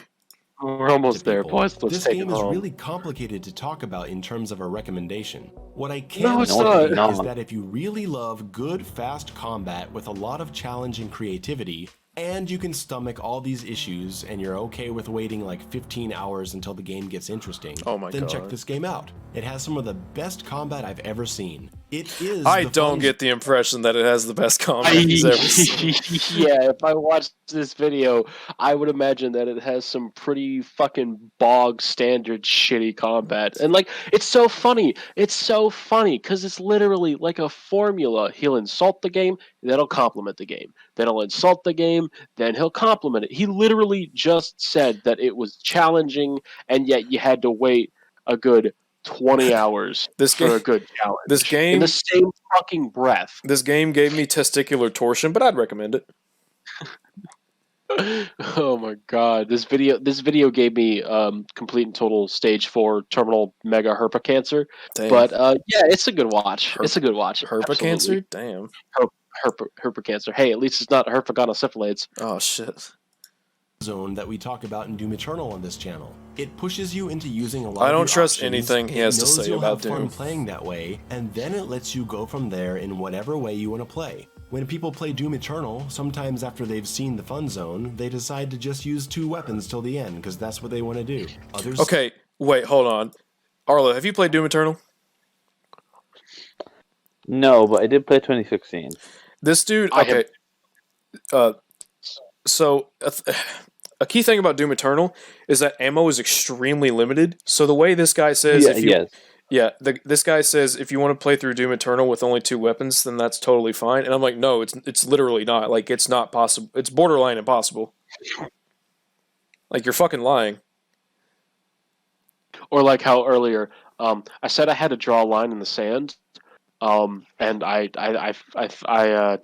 We're almost there, people. boys. Let's This take game it is home. really complicated to talk about in terms of a recommendation. What I No, can it's say not. is that if you really love good, fast combat with a lot of challenge and creativity, and you can stomach all these issues, and you're okay with waiting like 15 hours until the game gets interesting, Oh my then God. check this game out. It has some of the best combat I've ever seen. It is I the don't fun get the impression that it has the best combat he's ever seen. Yeah, if I watched this video, I would imagine that it has some pretty fucking bog standard shitty combat. And like, it's so funny. It's so funny because it's literally like a formula. He'll insult the game, then he'll compliment the game. Then he'll insult the game, then he'll compliment it. He literally just said that it was challenging, and yet you had to wait a good 20 hours This for game- a good challenge. this game- in the same fucking breath. This game gave me testicular torsion, but I'd recommend it. Oh my god, this video gave me complete and total stage 4 terminal mega herpa cancer. Damn. But yeah, it's a good watch. It's a good watch. Herpa Absolutely. cancer? Damn. Herpa cancer. Hey, at least it's not herpagonosyphilades. Oh shit. zone that we talk about in Doom Eternal on this channel. It pushes you into using a lot I of don't your trust options, anything he it has to knows say you'll about have fun Doom. playing that way, and then it lets you go from there in whatever way you want to play. When people play Doom Eternal, sometimes after they've seen the fun zone, they decide to just use 2 weapons till the end, because that's what they want to do. Others Okay, wait, hold on. Arlo, have you played Doom Eternal? No, but I did play 2016. This dude, I okay. So a key thing about Doom Eternal is that ammo is extremely limited. So the way this guy says, this guy says if you want to play through Doom Eternal with only 2 weapons, then that's totally fine. And I'm like, no, it's literally not. Like, it's not possible. It's borderline impossible. Like, you're fucking lying. Or like how earlier, I said I had to draw a line in the sand, and I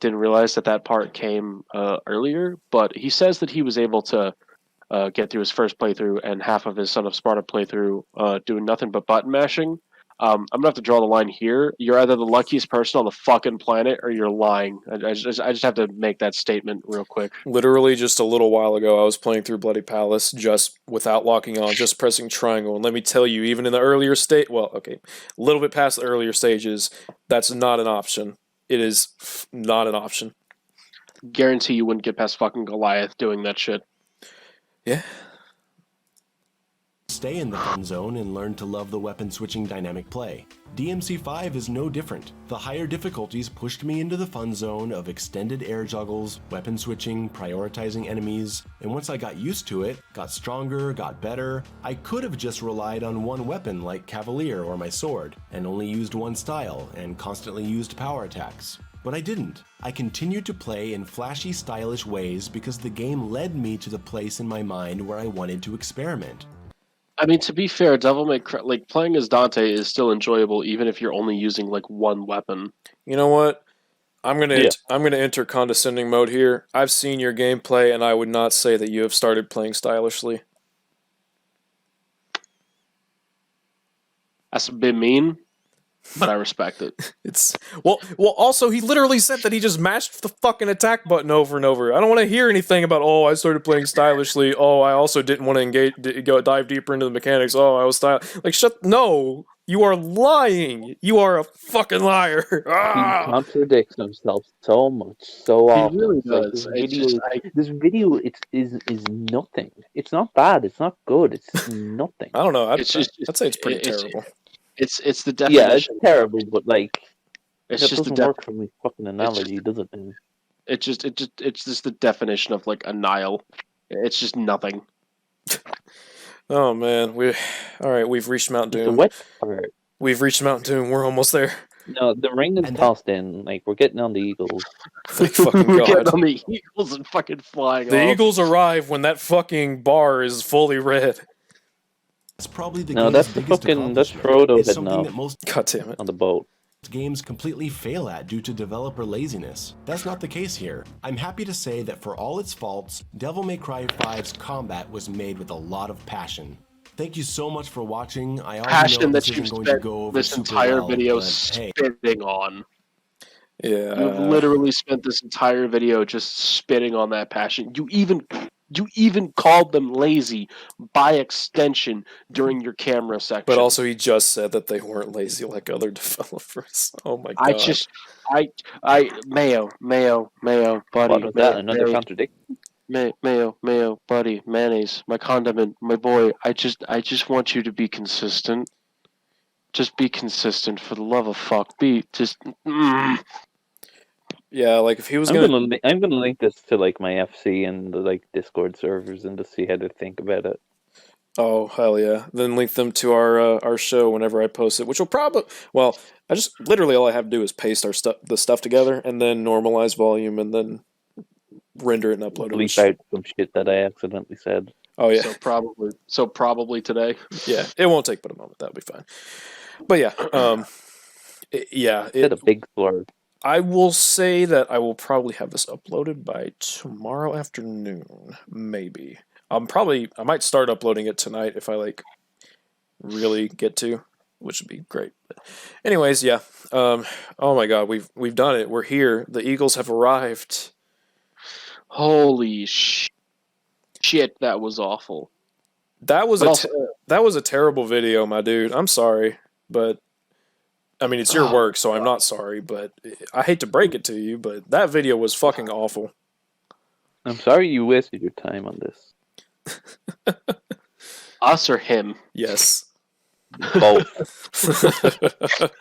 didn't realize that part came earlier. But he says that he was able to get through his first playthrough and half of his Son of Sparta playthrough doing nothing but button mashing. I'm gonna have to draw the line here. You're either the luckiest person on the fucking planet, or you're lying. I just have to make that statement real quick. Literally just a little while ago, I was playing through Bloody Palace just without locking on, just pressing triangle. And let me tell you, even in the earlier state, well, okay, a little bit past the earlier stages, that's not an option. It is not an option. Guarantee you wouldn't get past fucking Goliath doing that shit. Yeah. stay in the fun zone and learn to love the weapon switching dynamic play. DMC5 is no different. The higher difficulties pushed me into the fun zone of extended air juggles, weapon switching, prioritizing enemies, and once I got used to it, got stronger, got better, I could have just relied on one weapon like Cavalier or my sword, and only used one style, and constantly used power attacks. But I didn't. I continued to play in flashy, stylish ways because the game led me to the place in my mind where I wanted to experiment. I mean, to be fair, Devil May Cry, like playing as Dante is still enjoyable, even if you're only using like one weapon. You know what? I'm gonna Yeah. I'm gonna enter condescending mode here. I've seen your gameplay, and I would not say that you have started playing stylishly. That's a bit mean, but I respect it. It's well. Also, he literally said that he just mashed the fucking attack button over and over. I don't want to hear anything about. Oh, I started playing stylishly. Oh, I also didn't want to dive deeper into the mechanics. Oh, I was like shut. No, you are lying. You are a fucking liar. He Ah! contradicts himself so much, so He often. really It's like, does. this video is nothing. It's not bad. It's not good. It's nothing. I don't know. I'd It's just- say it's pretty it's- terrible. It's the Yeah, it's definition. terrible, but like It's that just the doesn't work for me. Fucking analogy, does it? Man? it's just the definition of like a Nile. It's just nothing. Oh man, all right. We've reached Mount The Doom. wet part. We've reached Mount Doom. We're almost there. No, the ring is And that- tossed in. Like we're getting on the Eagles. Thank fucking We're getting God. on the Eagles and fucking flying The off. Eagles arrive when that fucking bar is fully red. That's probably the No, game's that's the biggest fucking- that's accomplishment. Frodo It's heading something off. that most God damn it. On the boat. games completely fail at due to developer laziness. That's not the case here. I'm happy to say that for all its faults, Devil May Cry 5's combat was made with a lot of passion. Thank you so much for watching. I already know Passion this that isn't you've going to spent go over this super entire well, video but hey, spitting on. Yeah. You've literally spent this entire video just spitting on that passion. You even called them lazy by extension during your camera section. But also, he just said that they weren't lazy like other developers. Oh my God. Mayo, buddy, What was that? Another Mayo, contradiction? Mayo, buddy, mayonnaise, my condiment, my boy. I just want you to be consistent. Just be consistent, for the love of fuck. Be just. Yeah, like if he was I'm gonna. gonna link this to like my FC and the like Discord servers and to see how they think about it. Oh hell yeah! Then link them to our show whenever I post it, which will probably. Well, I just literally all I have to do is paste the stuff together and then normalize volume and then render it and upload Bleep it. out some shit that I accidentally said. Oh yeah, So probably today. yeah. It won't take but a moment. That'll be fine. But yeah, Said a big slur. I will say that I will probably have this uploaded by tomorrow afternoon, maybe. I might start uploading it tonight if I like really get to, which would be great. But anyways, yeah. Oh my God, we've done it. We're here. The Eagles have arrived. Holy shit, that was awful. That was But that was a terrible video, my dude. I'm sorry, but I mean it's your work, so I'm not sorry. But I hate to break it to you, but that video was fucking awful. I'm sorry you wasted your time on this. Us or him? Yes. Both.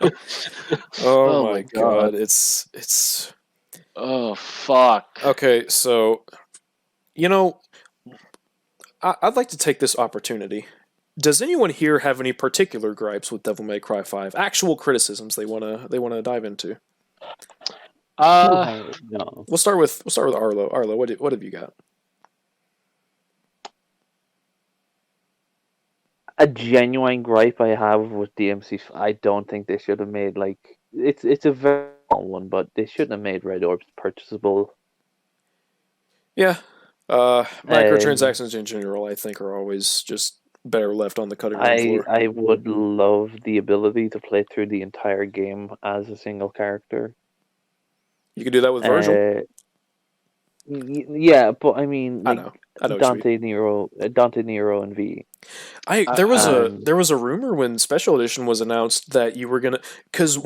Oh, Oh my my God. God, it's Oh fuck. okay. So, I'd like to take this opportunity. Does anyone here have any particular gripes with Devil May Cry 5? Actual criticisms they wanna dive into. No. We'll start with Arlo. Arlo, what have you got? A genuine gripe I have with DMC. I don't think they should have made like it's a very small one, but they shouldn't have made red orbs purchasable. Yeah. Microtransactions in general, I think, are always just better left on the cutting room floor. I would love the ability to play through the entire game as a single character. You could do that with Virgil. Yeah, but I mean, I like, know what you mean. Dante Nero, and V. There was um, a rumor when Special Edition was announced that you were gonna, because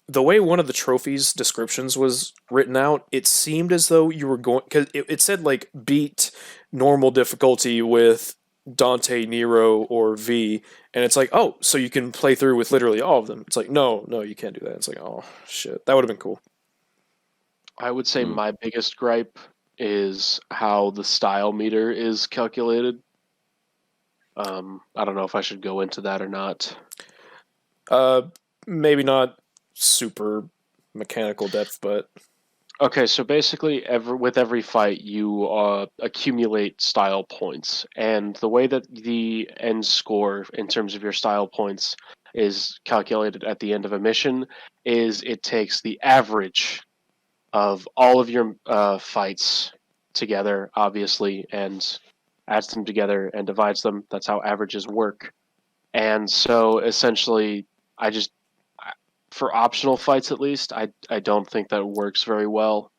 the way one of the trophies descriptions was written out, it seemed as though you were going, because it said like beat normal difficulty with Dante, Nero, or V, and it's like, oh, so you can play through with literally all of them. It's like, no, you can't do that. It's like, oh shit, that would have been cool. I would say my biggest gripe is how the style meter is calculated. I don't know if I should go into that or not. Maybe not super mechanical depth, but Okay, so basically, with every fight, you accumulate style points, and the way that the end score in terms of your style points is calculated at the end of a mission is it takes the average of all of your fights together, obviously, and adds them together and divides them. That's how averages work. And so, essentially, I just for optional fights at least, I don't think that works very well,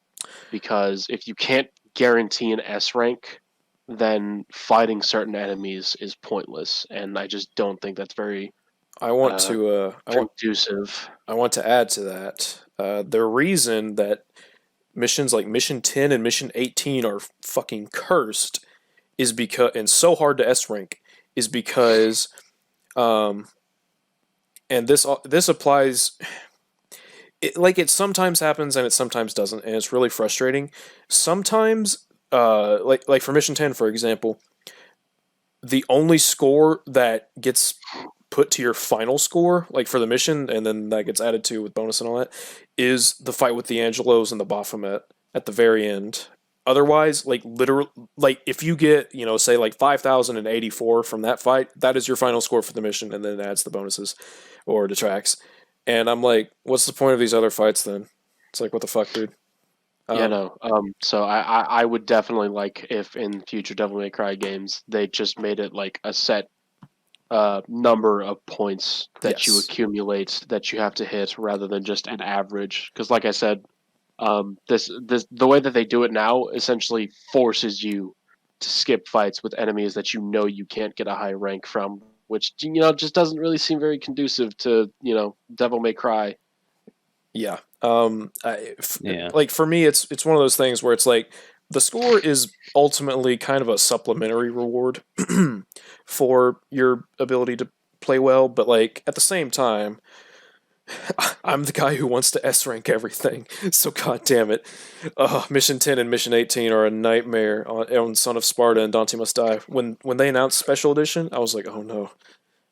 because if you can't guarantee an S rank, then fighting certain enemies is pointless, and I just don't think that's very I want to conducive. I want to add to that. The reason that missions like Mission 10 and Mission 18 are fucking cursed is because, and so hard to S rank, is because and this applies. It sometimes happens and it sometimes doesn't, and it's really frustrating. Sometimes, like for Mission 10, for example, the only score that gets put to your final score, like for the mission, and then that gets added to with bonus and all that, is the fight with the Angelos and the Baphomet at the very end. Otherwise, like literally, like if you get, say like 5,084 from that fight, that is your final score for the mission, and then it adds the bonuses or detracts. And I'm like, what's the point of these other fights then? It's like, what the fuck, dude? So I would definitely like if in future Devil May Cry games they just made it like a set number of points that you accumulate that you have to hit rather than just an average. Because like I said, the way that they do it now essentially forces you to skip fights with enemies that you can't get a high rank from, which just doesn't really seem very conducive to Devil May Cry. Yeah. Yeah. Like for me, it's one of those things where it's like the score is ultimately kind of a supplementary reward for your ability to play well, but like at the same time, I'm the guy who wants to S rank everything. So god damn it, Mission 10 and Mission 18 are a nightmare on Son of Sparta and Dante Must Die. When they announced Special Edition, I was like, oh no,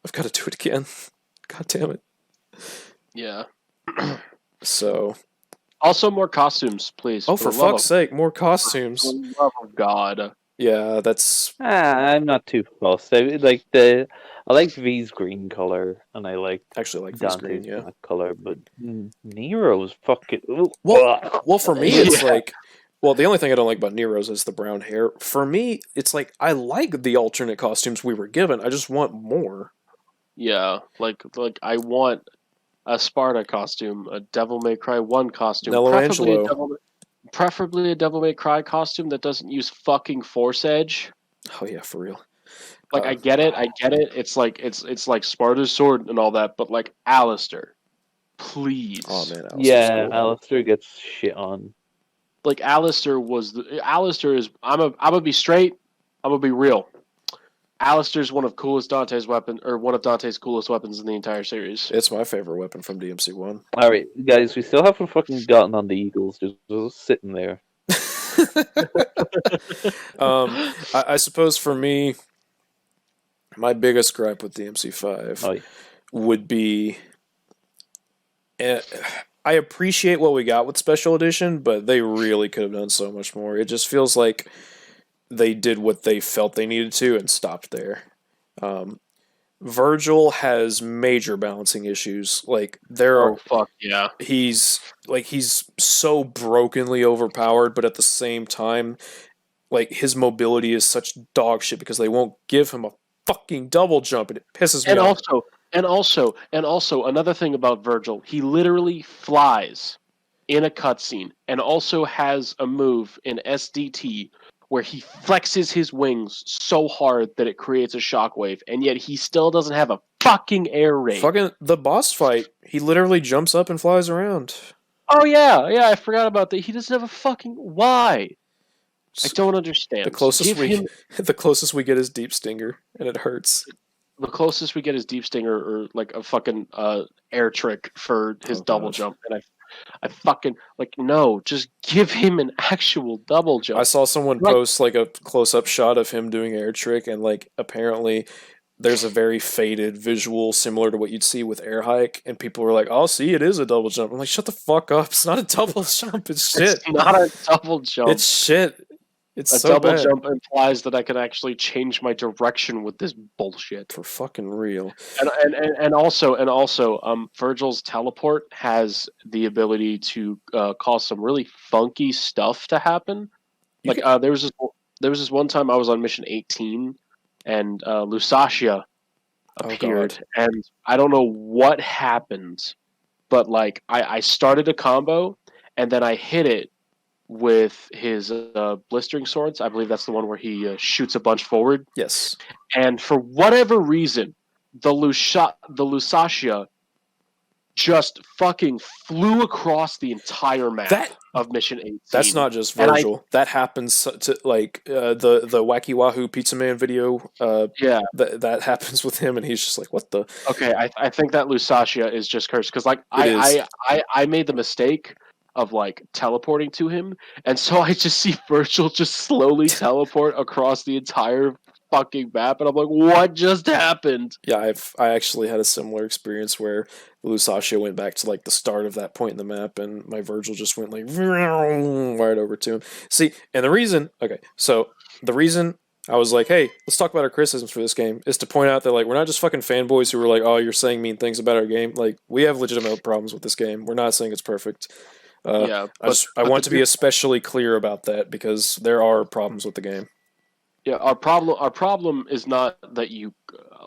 I've got to do it again. God damn it. Yeah. So. Also, more costumes, please. Oh, for fuck's sake, more costumes. For the love of God. Yeah, that's. I'm not too fussed. I like V's green color, and I like actually like V's green, Dante's black color, but Nero's fucking. Well, for me, it's like. Well, the only thing I don't like about Nero's is the brown hair. For me, it's like I like the alternate costumes we were given. I just want more. Yeah, like I want a Sparta costume, a Devil May Cry 1 costume, preferably a Devil May Cry costume that doesn't use fucking Force Edge. Oh yeah, for real. Like I get it. It's like Sparta's sword and all that, but like Alistair, please. Oh man, Alistair gets shit on. Like Alistair is. I'm gonna be straight. I'm gonna be real. Alistair's one of Dante's coolest weapons in the entire series. It's my favorite weapon from DMC1. All right, guys, we still haven't fucking gotten on the Eagles. Just sitting there. I suppose for me, my biggest gripe with DMC5 would be. I appreciate what we got with Special Edition, but they really could have done so much more. It just feels like they did what they felt they needed to and stopped there. Virgil has major balancing issues. Like he's so brokenly overpowered, but at the same time, like his mobility is such dog shit because they won't give him a fucking double jump, and it pisses me off. And also, another thing about Virgil, he literally flies in a cutscene, and also has a move in SDT where he flexes his wings so hard that it creates a shockwave, and yet he still doesn't have a fucking air raid. Fucking the boss fight, he literally jumps up and flies around. Oh yeah, I forgot about that. He doesn't have a fucking why. I don't understand. The closest Give him the closest we get is Deep Stinger, and it hurts. the closest we get is Deep Stinger or like a fucking air trick for his Oh, double God. jump, and I fucking like no, just give him an actual double jump. I saw someone Like- post like a close-up shot of him doing air trick, and like apparently there's a very faded visual similar to what you'd see with air hike, and people were like, "Oh, see, it is a double jump." I'm like, "Shut the fuck up! It's not a double jump. It's shit. It's not a double jump. It's shit. It's A so double bad. jump implies that I can actually change my direction with this bullshit. For fucking real." And also, Virgil's teleport has the ability to cause some really funky stuff to happen. You Like there was this one time I was on mission 18, and Lusatia appeared, and I don't know what happened, but like I started a combo, and then I hit it with his blistering swords. I believe that's the one where he shoots a bunch forward. Yes. And for whatever reason, the Lusatia just fucking flew across the entire map That- of Mission 18. That's not just And Virgil. That happens to like the Wacky Wahoo Pizza Man video. Yeah. That happens with him, and he's just like, "What the?" Okay, I think that Lusatia is just cursed because like It I made the mistake of like teleporting to him, and so I just see Virgil just slowly teleport across the entire fucking map, and I'm like, what just happened? Yeah, I actually had a similar experience where Lusatia went back to like the start of that point in the map, and my Virgil just went like right over to him. See, and the reason I was like, hey, let's talk about our criticisms for this game is to point out that like we're not just fucking fanboys who are like, oh, you're saying mean things about our game. Like we have legitimate problems with this game. We're not saying it's perfect. Yeah, I want to be especially clear about that because there are problems with the game. Yeah, our problem is not that you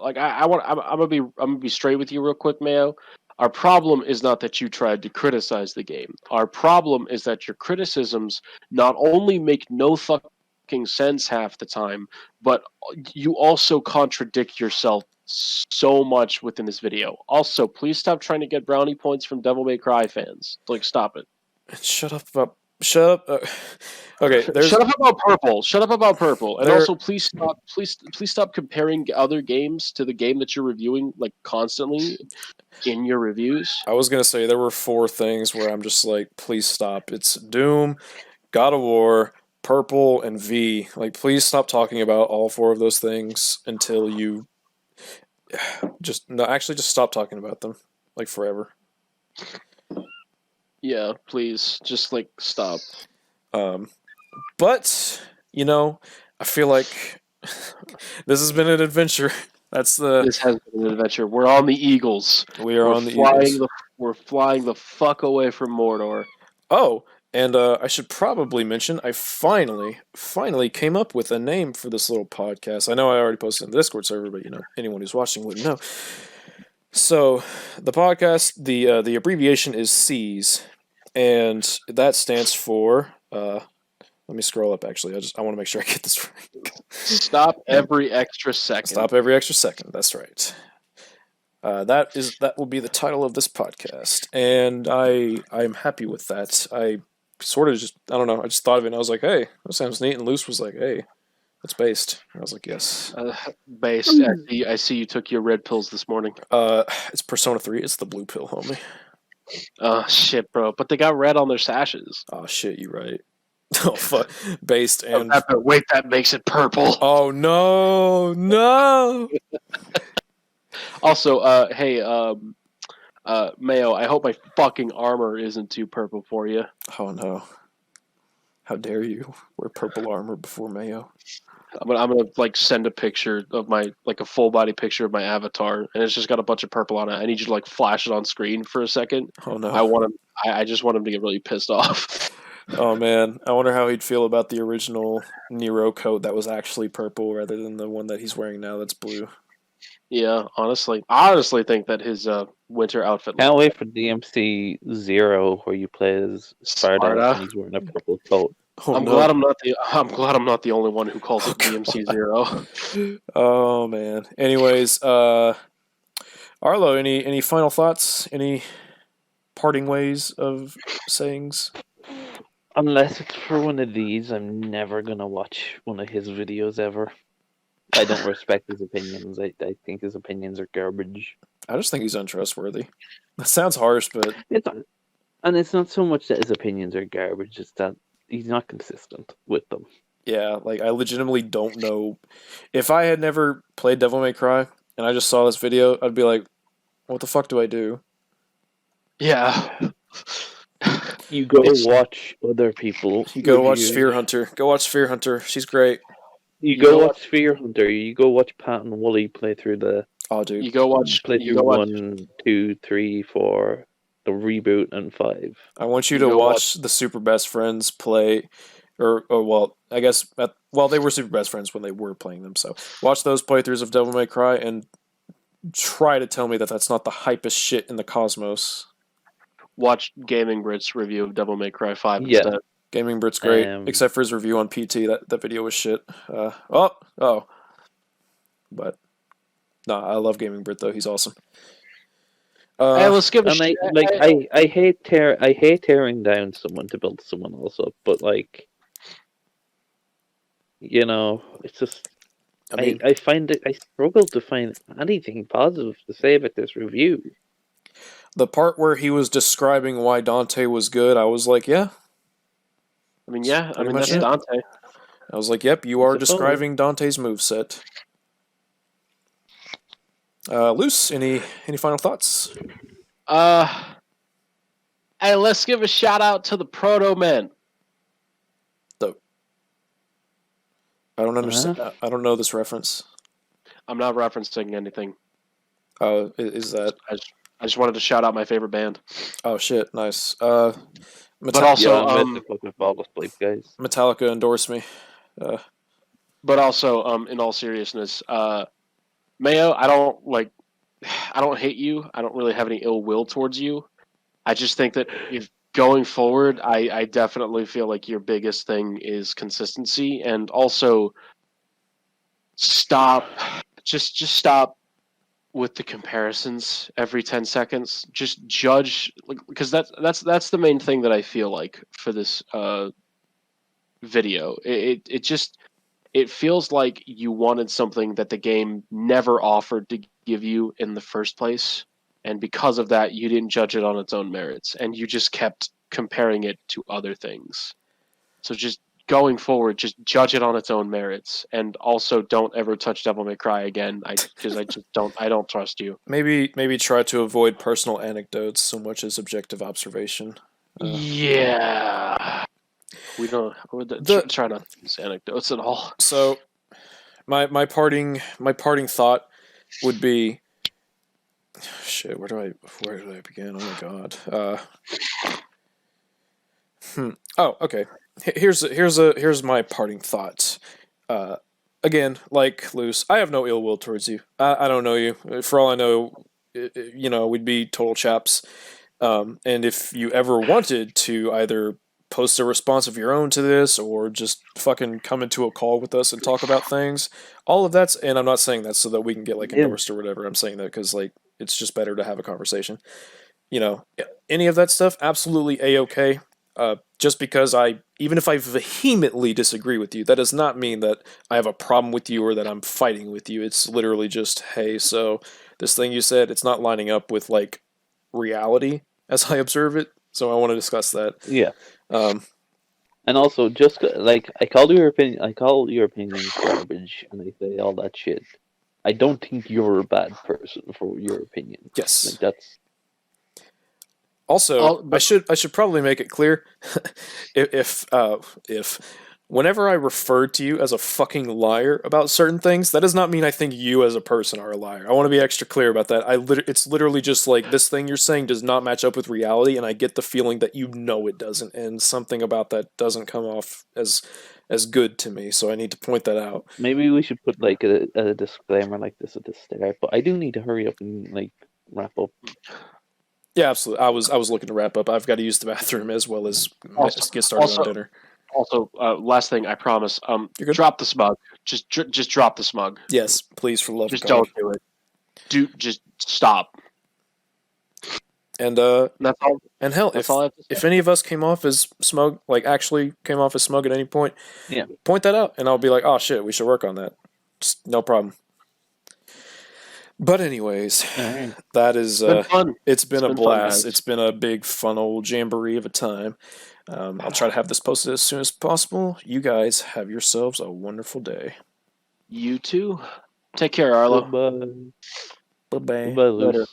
like. I'm gonna be straight with you real quick, Mayo. Our problem is not that you tried to criticize the game. Our problem is that your criticisms not only make no fucking sense half the time, but you also contradict yourself so much within this video. Also, please stop trying to get brownie points from Devil May Cry fans. Like, stop it. Shut up about. Shut up. Okay, Shut up about purple. Shut up about purple. And There- also, please stop comparing other games to the game that you're reviewing like constantly in your reviews. I was gonna say there were 4 things where I'm just like, please stop. It's Doom, God of War, Purple, and V. Like, please stop talking about all 4 of those things until you just stop talking about them like forever. Yeah, please just like stop. But you know, I feel like this has been an adventure. That's the This has been an adventure. We're on the Eagles. we are We're on the flying Eagles. we're flying the fuck away from Mordor. Oh, and I should probably mention I finally came up with a name for this little podcast. I know I already posted in the Discord server, but you know anyone who's watching wouldn't know. So the podcast, the abbreviation is S.E.E.S, and that stands for. Let me scroll up. Actually, I want to make sure I get this right. Stop every extra second. Stop every extra second. That's right. That will be the title of this podcast, and I'm happy with that. I sort of just I don't know. I just thought of it, and I was like, hey, that sounds neat. And Luce was like, hey, it's based. And I was like, yes. Based. I see you took your red pills this morning. It's Persona 3. It's the blue pill, homie. Oh shit, bro! But they got red on their sashes. Oh shit, you right. Oh fuck, based and Wait, that makes it purple. oh no. Also, hey, Mayo, I hope my fucking armor isn't too purple for you. Oh no. How dare you wear purple armor before Mayo? I'm gonna like send a picture of my like a full body picture of my avatar, and it's just got a bunch of purple on it. I need you to like flash it on screen for a second. Oh no. I just want him to get really pissed off. Oh man, I wonder how he'd feel about the original Nero coat that was actually purple rather than the one that he's wearing now that's blue. Yeah, honestly, I honestly think that his winter outfit. Can't wait for DMC 0 where you play as Sparta Sparta. and he's wearing a purple coat. Oh, I'm no. glad I'm not the only one who calls it DMC 0. Oh man. Anyways, Arlo, any final thoughts? Any parting ways of sayings? Unless it's for one of these, I'm never gonna watch one of his videos ever. I don't respect his opinions. I think his opinions are garbage. I just think he's untrustworthy. That sounds harsh, but It's not so much that his opinions are garbage; it's that he's not consistent with them. yeah, like I legitimately don't know. If I had never played Devil May Cry and I just saw this video, I'd be like, "What the fuck do I do?" Yeah. You go watch other people. You go watch review. Sphere Hunter. Go watch Sphere Hunter. She's great. You go watch Sphere Hunter. You go watch Pat and Wooly play through the. Oh, dude. You go watch. Play You through go watch. 1, 2, 3, 4, the reboot, and 5. I want you You to go watch the Super Best Friends play, or well, I guess they were Super Best Friends when they were playing them. So watch those playthroughs of Devil May Cry and try to tell me that that's not the hypest shit in the cosmos. Watch Gaming Brit's review of Devil May Cry 5 Yeah. instead. Gaming Brit's great, except for his review on PT. That video was shit. But nah, I love Gaming Brit though. He's awesome. Hey, let's give a And shit. I hate tearing down someone to build someone else up, but like, it's just I mean, I find it, I struggle to find anything positive to say about this review. the part where he was describing why Dante was good, I was like, yeah. I mean, yeah. I mean, much that's it. Dante. I was like, yep, you are describing Dante's moveset. Luce, any final thoughts? Hey, let's give a shout out to the Proto Men. I don't understand. I don't know this reference. I'm not referencing anything. Oh, is that? I just wanted to shout out my favorite band. Oh shit, nice. But also, Metallica endorsed me. But also, in all seriousness, Mayo, I don't hate you. I don't really have any ill will towards you. I just think that if going forward, I definitely feel like your biggest thing is consistency, and also just stop with the comparisons every 10 seconds. Just judge, because that's the main thing that I feel like for this video. It feels like you wanted something that the game never offered to give you in the first place, and because of that, you didn't judge it on its own merits, and you just kept comparing it to other things. So just going forward, just judge it on its own merits, and also don't ever touch Devil May Cry again, because I don't trust you. Maybe try to avoid personal anecdotes so much as objective observation. Yeah. We don't try not to use anecdotes at all. So, my parting thought would be, shit. Where do I begin? Oh my god. Oh, okay. Here's my parting thought. Again, like Luce, I have no ill will towards you. I don't know you. For all I know, we'd be total chaps. And if you ever wanted to either post a response of your own to this, or just fucking come into a call with us and talk about things, all of that's, and I'm not saying that so that we can get endorsed or whatever. I'm saying that because it's just better to have a conversation. Any of that stuff, absolutely a-okay. Just because even if I vehemently disagree with you, that does not mean that I have a problem with you or that I'm fighting with you. It's literally just, hey, so this thing you said, it's not lining up with reality as I observe it. So I want to discuss that. Yeah. And also, just I call your opinion garbage, and I say all that shit. I don't think you're a bad person for your opinion. Yes. That's. Also, I should probably make it clear, if whenever I refer to you as a fucking liar about certain things, that does not mean I think you as a person are a liar. I want to be extra clear about that. It's literally just this thing you're saying does not match up with reality, and I get the feeling that it doesn't, and something about that doesn't come off as good to me, so I need to point that out. Maybe we should put a disclaimer like this at the start, but I do need to hurry up and wrap up. Yeah, absolutely. I was looking to wrap up. I've got to use the bathroom as well as get started on dinner. Also, last thing, I promise. Drop the smug. Just drop the smug. Yes, please, for the love of God. Just don't do it. Just stop. And That's all. and hell, That's all I have to say. if any of us came off as smug, like actually came off as smug at any point, Yeah. point that out, and I'll be like, oh shit, we should work on that. Just no problem. But anyways, All right. that is It's been fun. it's been a been fun, blast. guys. It's been a big fun old jamboree of a time. I'll try to have this posted as soon as possible. You guys have yourselves a wonderful day. You too. Take care, Arlo. Goodbye. Bye bye. Goodbye, Luce. Later.